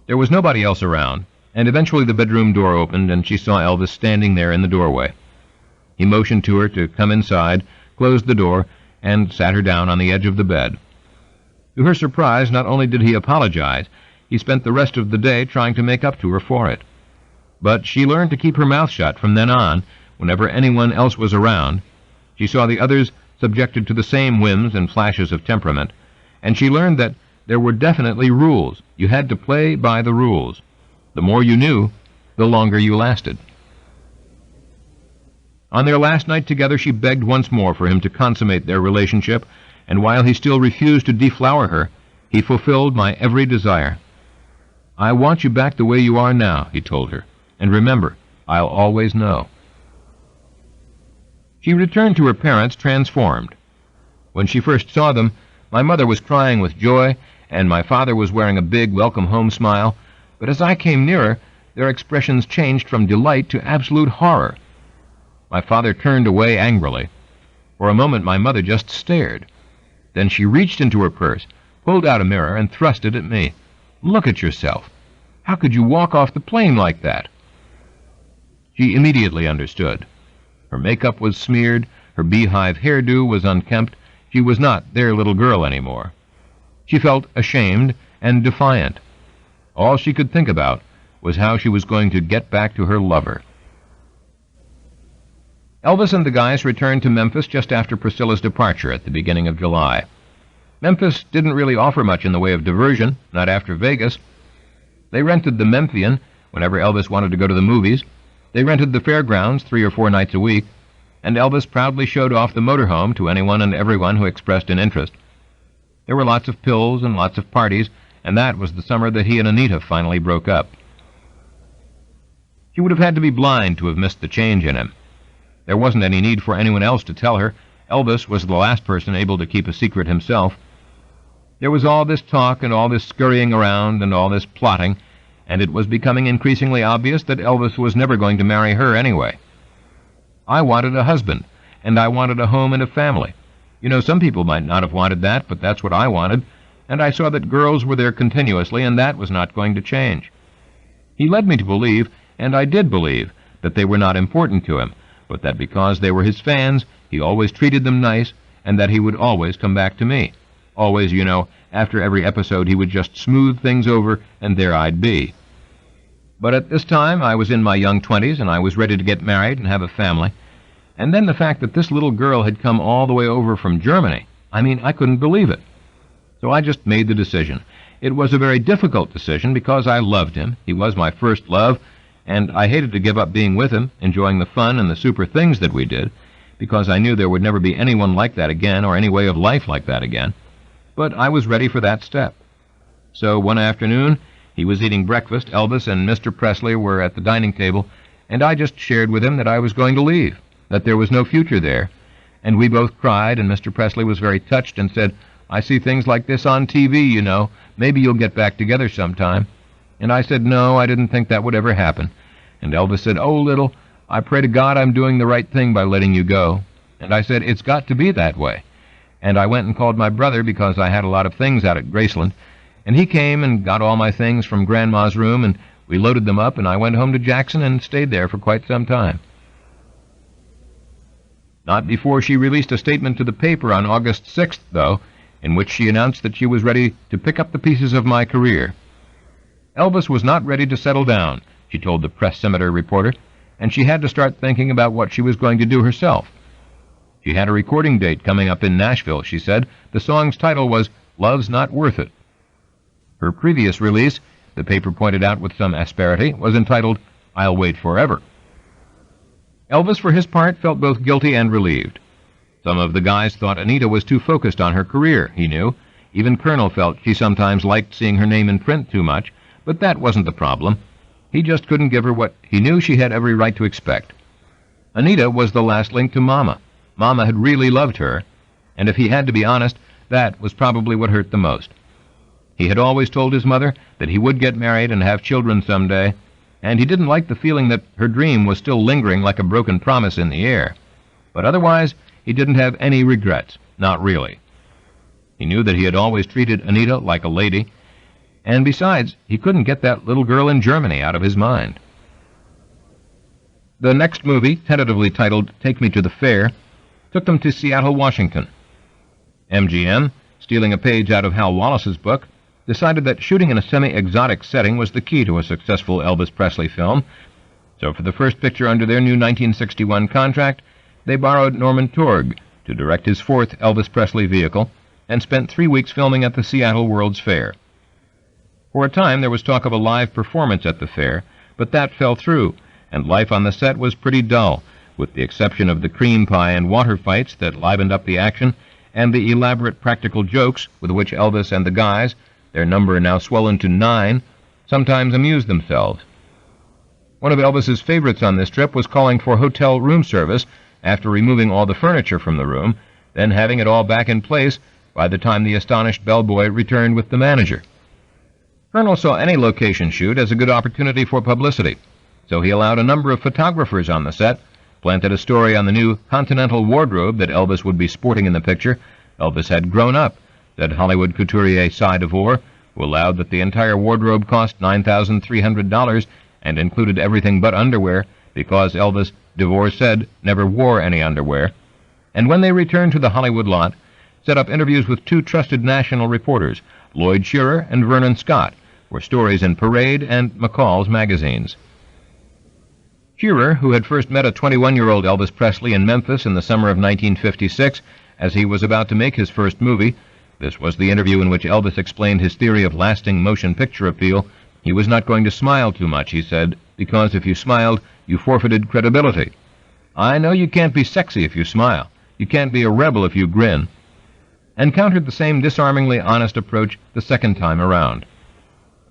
There was nobody else around, and eventually the bedroom door opened and she saw Elvis standing there in the doorway. He motioned to her to come inside, closed the door, and sat her down on the edge of the bed. To her surprise, not only did he apologize, he spent the rest of the day trying to make up to her for it. But she learned to keep her mouth shut from then on, whenever anyone else was around. She saw the others subjected to the same whims and flashes of temperament, and she learned that there were definitely rules. You had to play by the rules. The more you knew, the longer you lasted. On their last night together, she begged once more for him to consummate their relationship, and while he still refused to deflower her, he fulfilled my every desire. "I want you back the way you are now," he told her, "and remember, I'll always know." She returned to her parents transformed. When she first saw them, my mother was crying with joy, and my father was wearing a big welcome-home smile, but as I came nearer, their expressions changed from delight to absolute horror. My father turned away angrily. For a moment my mother just stared. Then she reached into her purse, pulled out a mirror, and thrust it at me. "Look at yourself. How could you walk off the plane like that?" She immediately understood. Her makeup was smeared, her beehive hairdo was unkempt. She was not their little girl anymore. She felt ashamed and defiant. All she could think about was how she was going to get back to her lover. Elvis and the guys returned to Memphis just after Priscilla's departure at the beginning of July. Memphis didn't really offer much in the way of diversion, not after Vegas. They rented the Memphian whenever Elvis wanted to go to the movies. They rented the fairgrounds 3 or 4 nights a week, and Elvis proudly showed off the motorhome to anyone and everyone who expressed an interest. There were lots of pills and lots of parties, and that was the summer that he and Anita finally broke up. She would have had to be blind to have missed the change in him. There wasn't any need for anyone else to tell her. Elvis was the last person able to keep a secret himself. There was all this talk and all this scurrying around and all this plotting, and it was becoming increasingly obvious that Elvis was never going to marry her anyway. I wanted a husband, and I wanted a home and a family. You know, some people might not have wanted that, but that's what I wanted, and I saw that girls were there continuously, and that was not going to change. He led me to believe, and I did believe, that they were not important to him, but that because they were his fans, he always treated them nice, and that he would always come back to me. Always, you know, after every episode he would just smooth things over, and there I'd be. But at this time I was in my young 20s, and I was ready to get married and have a family. And then the fact that this little girl had come all the way over from Germany, I couldn't believe it. So I just made the decision. It was a very difficult decision because I loved him. He was my first love, and I hated to give up being with him, enjoying the fun and the super things that we did, because I knew there would never be anyone like that again or any way of life like that again. But I was ready for that step. So one afternoon, he was eating breakfast, Elvis and Mr. Presley were at the dining table, and I just shared with him that I was going to leave, that there was no future there, and we both cried, and Mr. Presley was very touched and said, "I see things like this on TV, you know. Maybe you'll get back together sometime." And I said, "No, I didn't think that would ever happen." And Elvis said, "Oh, little, I pray to God I'm doing the right thing by letting you go." And I said, "It's got to be that way." And I went and called my brother because I had a lot of things out at Graceland, and he came and got all my things from Grandma's room, and we loaded them up, and I went home to Jackson and stayed there for quite some time. Not before she released a statement to the paper on August 6th, though, in which she announced that she was ready to pick up the pieces of my career. Elvis was not ready to settle down, she told the Press Scimitar reporter, and she had to start thinking about what she was going to do herself. She had a recording date coming up in Nashville, she said. The song's title was "Love's Not Worth It." Her previous release, the paper pointed out with some asperity, was entitled "I'll Wait Forever." Elvis, for his part, felt both guilty and relieved. Some of the guys thought Anita was too focused on her career, he knew. Even Colonel felt she sometimes liked seeing her name in print too much, but that wasn't the problem. He just couldn't give her what he knew she had every right to expect. Anita was the last link to Mama. Mama had really loved her, and if he had to be honest, that was probably what hurt the most. He had always told his mother that he would get married and have children someday, and he didn't like the feeling that her dream was still lingering like a broken promise in the air. But otherwise, he didn't have any regrets, not really. He knew that he had always treated Anita like a lady, and besides, he couldn't get that little girl in Germany out of his mind. The next movie, tentatively titled Take Me to the Fair, took them to Seattle, Washington. MGM, stealing a page out of Hal Wallace's book, decided that shooting in a semi-exotic setting was the key to a successful Elvis Presley film, so for the first picture under their new 1961 contract, they borrowed Norman Torg to direct his fourth Elvis Presley vehicle and spent 3 weeks filming at the Seattle World's Fair. For a time there was talk of a live performance at the fair, but that fell through, and life on the set was pretty dull, with the exception of the cream pie and water fights that livened up the action, and the elaborate practical jokes with which Elvis and the guys, their number now swollen to 9, sometimes amused themselves. One of Elvis's favorites on this trip was calling for hotel room service after removing all the furniture from the room, then having it all back in place by the time the astonished bellboy returned with the manager. Colonel saw any location shoot as a good opportunity for publicity, so he allowed a number of photographers on the set, planted a story on the new Continental wardrobe that Elvis would be sporting in the picture. Elvis had grown up, said Hollywood couturier Cy DeVore, who allowed that the entire wardrobe cost $9,300 and included everything but underwear, because Elvis, DeVore said, never wore any underwear. And when they returned to the Hollywood lot, set up interviews with 2 trusted national reporters, Lloyd Shearer and Vernon Scott, for stories in Parade and McCall's magazines. Shearer, who had first met a 21-year-old Elvis Presley in Memphis in the summer of 1956, as he was about to make his first movie, this was the interview in which Elvis explained his theory of lasting motion picture appeal. He was not going to smile too much, he said, because if you smiled, you forfeited credibility. I know you can't be sexy if you smile. You can't be a rebel if you grin. And countered the same disarmingly honest approach the second time around.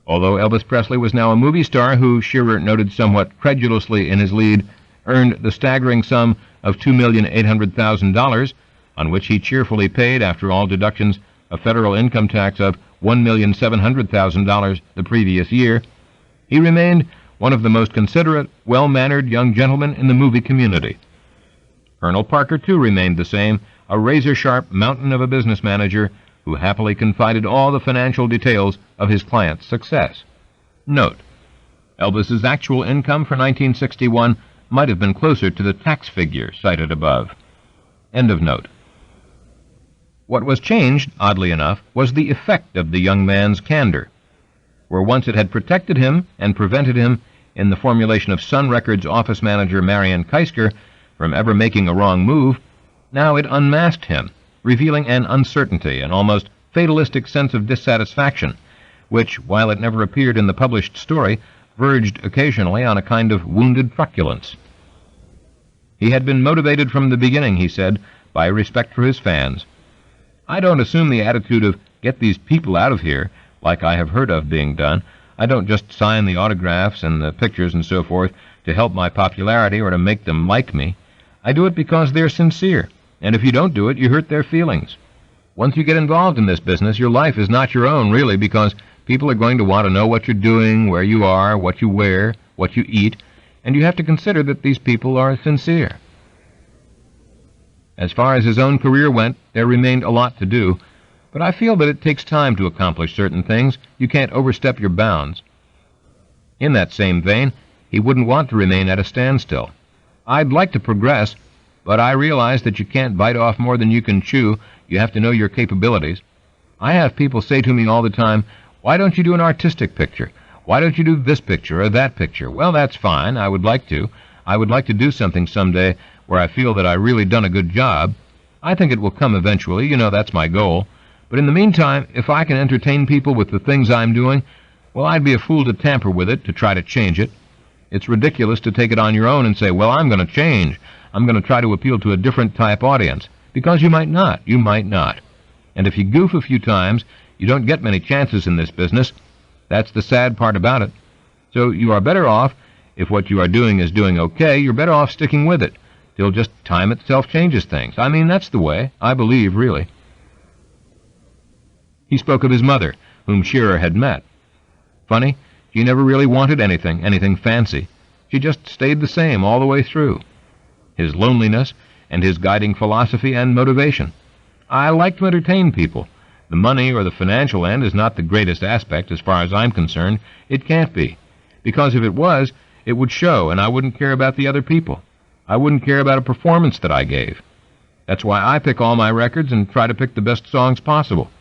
Although Elvis Presley was now a movie star who, Shearer noted somewhat credulously in his lead, earned the staggering sum of $2,800,000, on which he cheerfully paid, after all deductions, a federal income tax of $1,700,000 the previous year, he remained one of the most considerate, well-mannered young gentlemen in the movie community. Colonel Parker, too, remained the same, a razor-sharp mountain of a business manager who happily confided all the financial details of his client's success. Note: Elvis's actual income for 1961 might have been closer to the tax figure cited above. End of note. What was changed, oddly enough, was the effect of the young man's candor. Where once it had protected him and prevented him, in the formulation of Sun Records office manager Marion Keisker, from ever making a wrong move, now it unmasked him, revealing an uncertainty, an almost fatalistic sense of dissatisfaction, which, while it never appeared in the published story, verged occasionally on a kind of wounded truculence. He had been motivated from the beginning, he said, by respect for his fans. I don't assume the attitude of, get these people out of here, like I have heard of being done. I don't just sign the autographs and the pictures and so forth to help my popularity or to make them like me. I do it because they're sincere, and if you don't do it, you hurt their feelings. Once you get involved in this business, your life is not your own, really, because people are going to want to know what you're doing, where you are, what you wear, what you eat, and you have to consider that these people are sincere. As far as his own career went, there remained a lot to do, but I feel that it takes time to accomplish certain things. You can't overstep your bounds. In that same vein, he wouldn't want to remain at a standstill. I'd like to progress, but I realize that you can't bite off more than you can chew. You have to know your capabilities. I have people say to me all the time, why don't you do an artistic picture? Why don't you do this picture or that picture? Well, that's fine. I would like to. I would like to do something someday where I feel that I really done a good job. I think it will come eventually. You know, that's my goal. But in the meantime, if I can entertain people with the things I'm doing, well, I'd be a fool to tamper with it, to try to change it. It's ridiculous to take it on your own and say, well, I'm going to change. I'm going to try to appeal to a different type audience. Because you might not. You might not. And if you goof a few times, you don't get many chances in this business. That's the sad part about it. So you are better off, if what you are doing is doing okay, you're better off sticking with it, till just time itself changes things. I mean, that's the way, I believe, really. He spoke of his mother, whom Shearer had met. Funny, she never really wanted anything fancy. She just stayed the same all the way through. His loneliness, and his guiding philosophy and motivation. I like to entertain people. The money or the financial end is not the greatest aspect as far as I'm concerned. It can't be. Because if it was, it would show, and I wouldn't care about the other people. I wouldn't care about a performance that I gave. That's why I pick all my records and try to pick the best songs possible.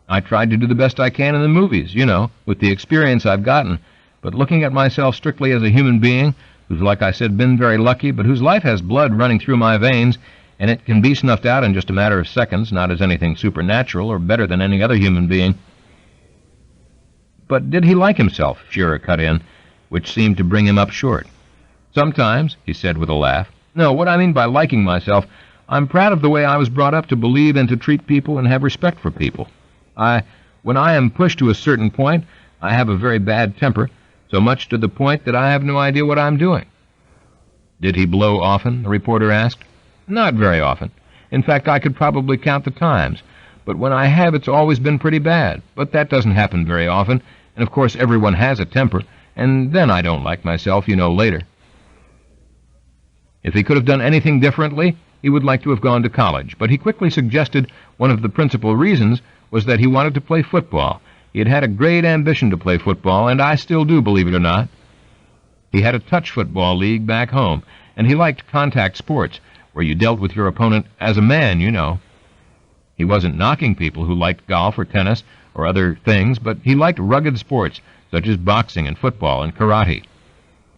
I tried to do the best I can in the movies, you know, with the experience I've gotten, but looking at myself strictly as a human being, who's, like I said, been very lucky, but whose life has blood running through my veins, and it can be snuffed out in just a matter of seconds, not as anything supernatural or better than any other human being. But did he like himself? Shearer cut in, which seemed to bring him up short. Sometimes, he said with a laugh. No, what I mean by liking myself, I'm proud of the way I was brought up to believe and to treat people and have respect for people. When I am pushed to a certain point, I have a very bad temper, so much to the point that I have no idea what I'm doing." "Did he blow often?" the reporter asked. "Not very often. In fact, I could probably count the times. But when I have, it's always been pretty bad. But that doesn't happen very often, and of course everyone has a temper, and then I don't like myself, later." If he could have done anything differently, he would like to have gone to college, but he quickly suggested one of the principal reasons was that he wanted to play football. He had had a great ambition to play football, and I still do, believe it or not. He had a touch football league back home, and he liked contact sports, where you dealt with your opponent as a man, He wasn't knocking people who liked golf or tennis or other things, but he liked rugged sports, such as boxing and football and karate.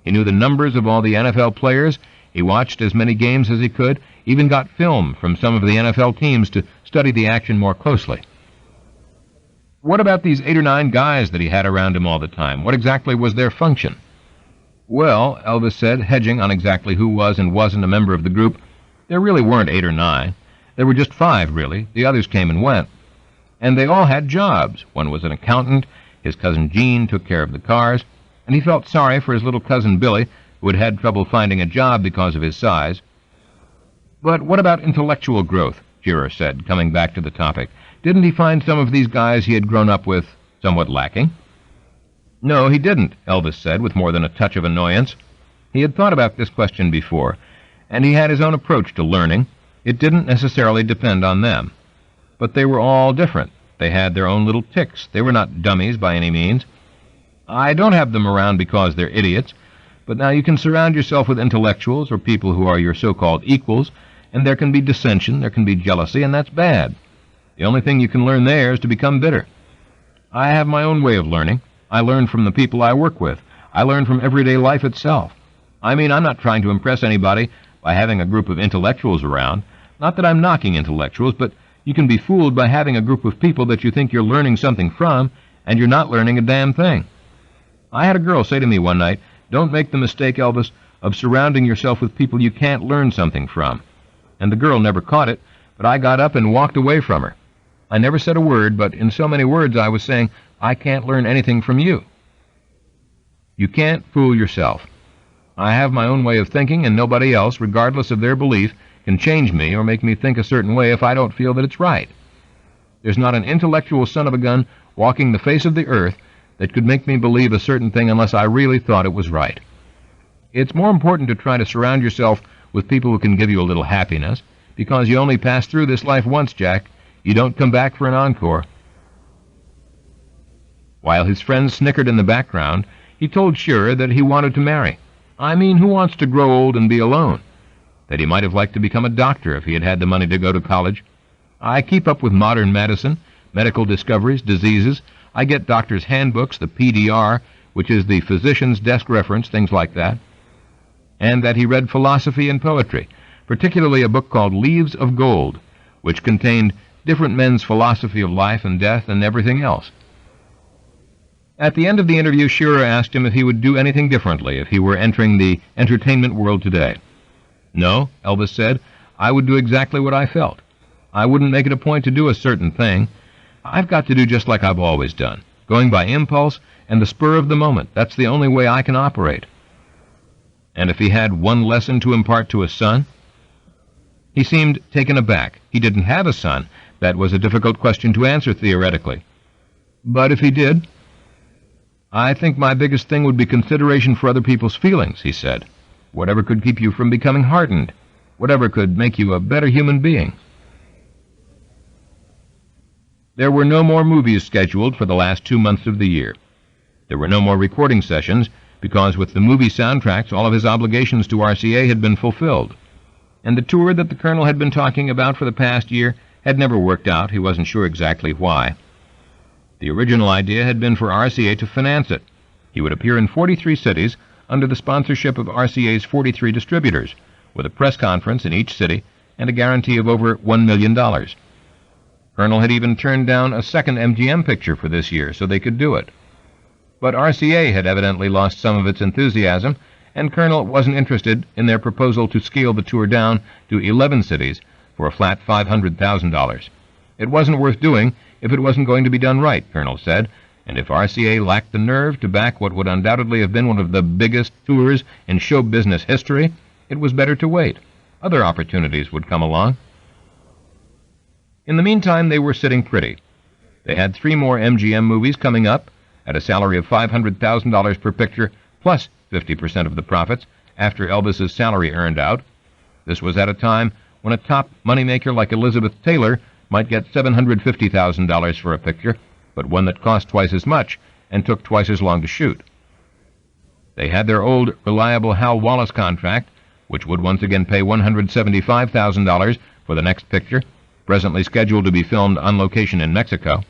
He knew the numbers of all the NFL players. He watched as many games as he could, even got film from some of the NFL teams to study the action more closely. What about these 8 or 9 guys that he had around him all the time? What exactly was their function? "Well," Elvis said, hedging on exactly who was and wasn't a member of the group, "there really weren't 8 or 9. There were just 5, really. The others came and went. And they all had jobs. One was an accountant, his cousin Gene took care of the cars, and he felt sorry for his little cousin Billy, who had had trouble finding a job because of his size." "But what about intellectual growth?" Shearer said, coming back to the topic. "Didn't he find some of these guys he had grown up with somewhat lacking?" "No, he didn't," Elvis said, with more than a touch of annoyance. He had thought about this question before, and he had his own approach to learning. It didn't necessarily depend on them. But they were all different. They had their own little ticks. They were not dummies by any means. "I don't have them around because they're idiots, but now you can surround yourself with intellectuals or people who are your so-called equals, and there can be dissension, there can be jealousy, and that's bad. The only thing you can learn there is to become bitter. I have my own way of learning. I learn from the people I work with. I learn from everyday life itself. I mean, I'm not trying to impress anybody by having a group of intellectuals around. Not that I'm knocking intellectuals, but you can be fooled by having a group of people that you think you're learning something from, and you're not learning a damn thing. I had a girl say to me one night, 'Don't make the mistake, Elvis, of surrounding yourself with people you can't learn something from.' And the girl never caught it, but I got up and walked away from her. I never said a word, but in so many words I was saying, I can't learn anything from you. You can't fool yourself. I have my own way of thinking, and nobody else, regardless of their belief, can change me or make me think a certain way if I don't feel that it's right. There's not an intellectual son of a gun walking the face of the earth that could make me believe a certain thing unless I really thought it was right. It's more important to try to surround yourself with people who can give you a little happiness, because you only pass through this life once, Jack. You don't come back for an encore." While his friends snickered in the background, he told Shearer that he wanted to marry. I mean, who wants to grow old and be alone? That he might have liked to become a doctor if he had had the money to go to college. I keep up with modern medicine, medical discoveries, diseases. I get doctors' handbooks, the PDR, which is the physician's desk reference, things like that. And that he read philosophy and poetry, particularly a book called Leaves of Gold, which contained different men's philosophy of life and death and everything else. At the end of the interview, Shearer asked him if he would do anything differently if he were entering the entertainment world today. "No," Elvis said, "I would do exactly what I felt. I wouldn't make it a point to do a certain thing. I've got to do just like I've always done, going by impulse and the spur of the moment. That's the only way I can operate." And if he had one lesson to impart to his son? He seemed taken aback. He didn't have a son. That was a difficult question to answer theoretically. But if he did? "I think my biggest thing would be consideration for other people's feelings," he said. "Whatever could keep you from becoming hardened. Whatever could make you a better human being." There were no more movies scheduled for the last 2 months of the year. There were no more recording sessions, because with the movie soundtracks, all of his obligations to RCA had been fulfilled. And the tour that the Colonel had been talking about for the past year had never worked out. He wasn't sure exactly why. The original idea had been for RCA to finance it. He would appear in 43 cities under the sponsorship of RCA's 43 distributors, with a press conference in each city and a guarantee of over $1 million. Colonel had even turned down a second MGM picture for this year so they could do it. But RCA had evidently lost some of its enthusiasm, and Colonel wasn't interested in their proposal to scale the tour down to 11 cities for a flat $500,000. It wasn't worth doing if it wasn't going to be done right, Colonel said, and if RCA lacked the nerve to back what would undoubtedly have been one of the biggest tours in show business history, it was better to wait. Other opportunities would come along. In the meantime, they were sitting pretty. They had 3 more MGM movies coming up at a salary of $500,000 per picture, plus 50% of the profits after Elvis's salary earned out. This was at a time when a top moneymaker like Elizabeth Taylor might get $750,000 for a picture, but one that cost twice as much and took twice as long to shoot. They had their old, reliable Hal Wallace contract, which would once again pay $175,000 for the next picture, presently scheduled to be filmed on location in Mexico.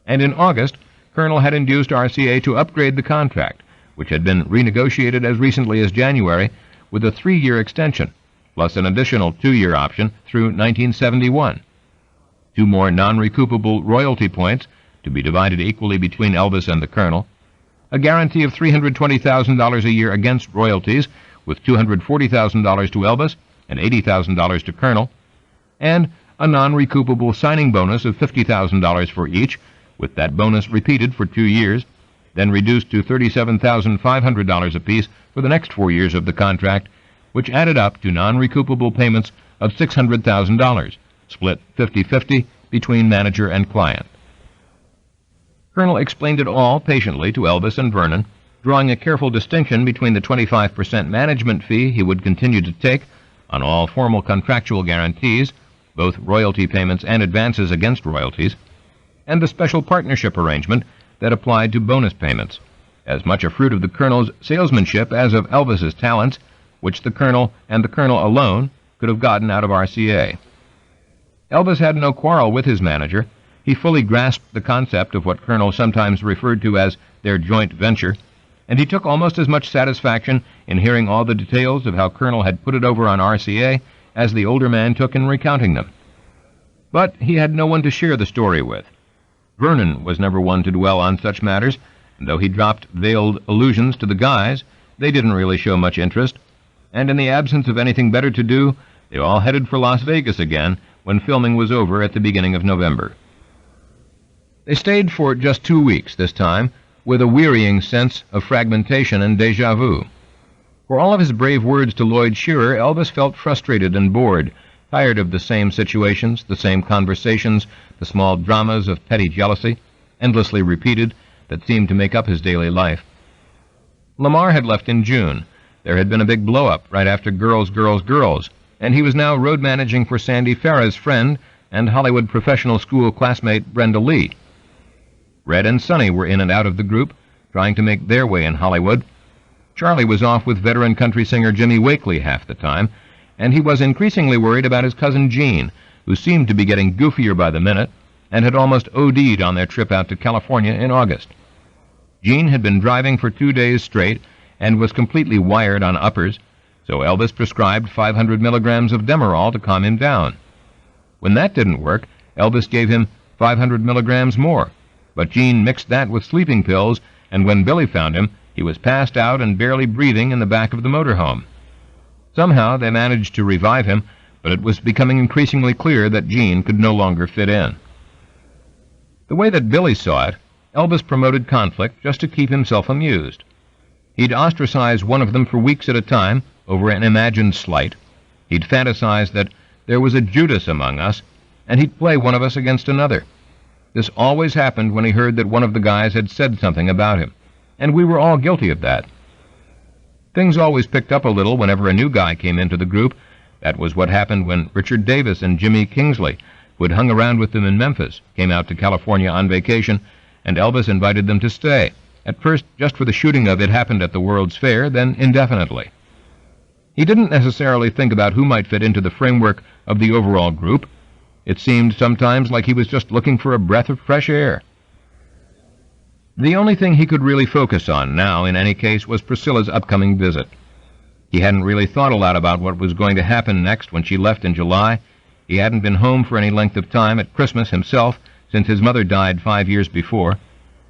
And in August, Colonel had induced RCA to upgrade the contract, which had been renegotiated as recently as January, with a 3-year extension, plus an additional 2-year option through 1971. 2 more non-recoupable royalty points to be divided equally between Elvis and the Colonel, a guarantee of $320,000 a year against royalties, with $240,000 to Elvis and $80,000 to Colonel, and a non-recoupable signing bonus of $50,000 for each, with that bonus repeated for 2 years, then reduced to $37,500 apiece for the next 4 years of the contract, which added up to non-recoupable payments of $600,000, split 50-50 between manager and client. Colonel explained it all patiently to Elvis and Vernon, drawing a careful distinction between the 25% management fee he would continue to take on all formal contractual guarantees, both royalty payments and advances against royalties, and the special partnership arrangement that applied to bonus payments, as much a fruit of the Colonel's salesmanship as of Elvis's talents, which the Colonel and the Colonel alone could have gotten out of RCA. Elvis had no quarrel with his manager. He fully grasped the concept of what Colonel sometimes referred to as their joint venture, and he took almost as much satisfaction in hearing all the details of how Colonel had put it over on RCA as the older man took in recounting them. But he had no one to share the story with. Vernon was never one to dwell on such matters, and though he dropped veiled allusions to the guys, they didn't really show much interest, and in the absence of anything better to do, they all headed for Las Vegas again when filming was over at the beginning of November. They stayed for just 2 weeks this time, with a wearying sense of fragmentation and déjà vu. For all of his brave words to Lloyd Shearer, Elvis felt frustrated and bored, tired of the same situations, the same conversations, the small dramas of petty jealousy, endlessly repeated, that seemed to make up his daily life. Lamar had left in June. There had been a big blow-up right after Girls, Girls, Girls, and he was now road managing for Sandy Farrah's friend and Hollywood professional school classmate Brenda Lee. Red and Sonny were in and out of the group, trying to make their way in Hollywood. Charlie was off with veteran country singer Jimmy Wakely half the time, and he was increasingly worried about his cousin Gene, who seemed to be getting goofier by the minute, and had almost OD'd on their trip out to California in August. Gene had been driving for 2 days straight and was completely wired on uppers, so Elvis prescribed 500 milligrams of Demerol to calm him down. When that didn't work, Elvis gave him 500 milligrams more, but Gene mixed that with sleeping pills, and when Billy found him, he was passed out and barely breathing in the back of the motorhome. Somehow they managed to revive him, but it was becoming increasingly clear that Gene could no longer fit in. The way that Billy saw it, Elvis promoted conflict just to keep himself amused. He'd ostracize one of them for weeks at a time over an imagined slight. He'd fantasize that there was a Judas among us, and he'd play one of us against another. This always happened when he heard that one of the guys had said something about him, and we were all guilty of that. Things always picked up a little whenever a new guy came into the group. That was what happened when Richard Davis and Jimmy Kingsley, who had hung around with them in Memphis, came out to California on vacation, and Elvis invited them to stay, at first just for the shooting of It Happened at the World's Fair, then indefinitely. He didn't necessarily think about who might fit into the framework of the overall group. It seemed sometimes like he was just looking for a breath of fresh air. The only thing he could really focus on now, in any case, was Priscilla's upcoming visit. He hadn't really thought a lot about what was going to happen next when she left in July. He hadn't been home for any length of time at Christmas himself since his mother died 5 years before,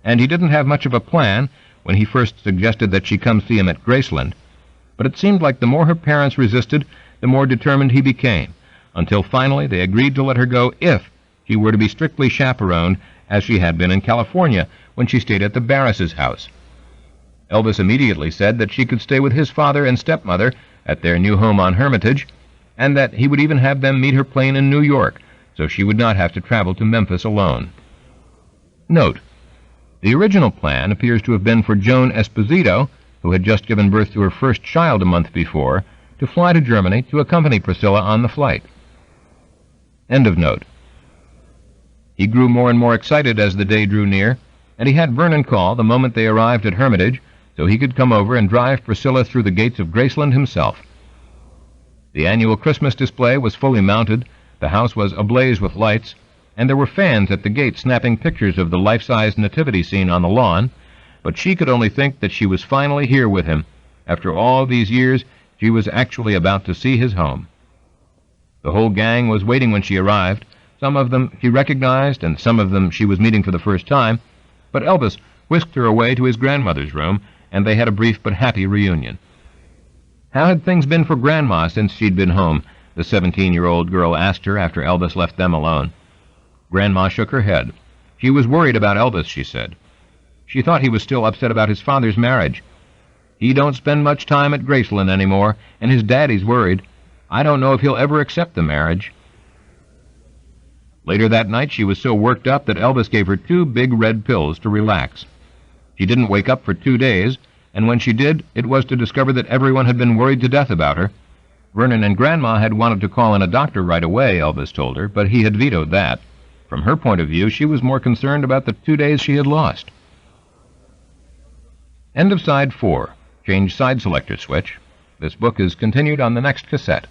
and he didn't have much of a plan when he first suggested that she come see him at Graceland. But it seemed like the more her parents resisted, the more determined he became, until finally they agreed to let her go if she were to be strictly chaperoned, as she had been in California when she stayed at the Barris's house. Elvis immediately said that she could stay with his father and stepmother at their new home on Hermitage, and that he would even have them meet her plane in New York, so she would not have to travel to Memphis alone. Note: the original plan appears to have been for Joan Esposito, who had just given birth to her first child a month before, to fly to Germany to accompany Priscilla on the flight. End of note. He grew more and more excited as the day drew near, and he had Vernon call the moment they arrived at Hermitage, so he could come over and drive Priscilla through the gates of Graceland himself. The annual Christmas display was fully mounted, the house was ablaze with lights, and there were fans at the gate snapping pictures of the life-size nativity scene on the lawn, but she could only think that she was finally here with him. After all these years, she was actually about to see his home. The whole gang was waiting when she arrived. Some of them she recognized, and some of them she was meeting for the first time, but Elvis whisked her away to his grandmother's room, and they had a brief but happy reunion. How had things been for Grandma since she'd been home? The 17-year-old girl asked her after Elvis left them alone. Grandma shook her head. She was worried about Elvis, she said. She thought he was still upset about his father's marriage. He don't spend much time at Graceland anymore, and his daddy's worried. I don't know if he'll ever accept the marriage. Later that night she was so worked up that Elvis gave her 2 big red pills to relax. She didn't wake up for 2 days, and when she did, it was to discover that everyone had been worried to death about her. Vernon and Grandma had wanted to call in a doctor right away, Elvis told her, but he had vetoed that. From her point of view, she was more concerned about the 2 days she had lost. End of side 4. Change side selector switch. This book is continued on the next cassette.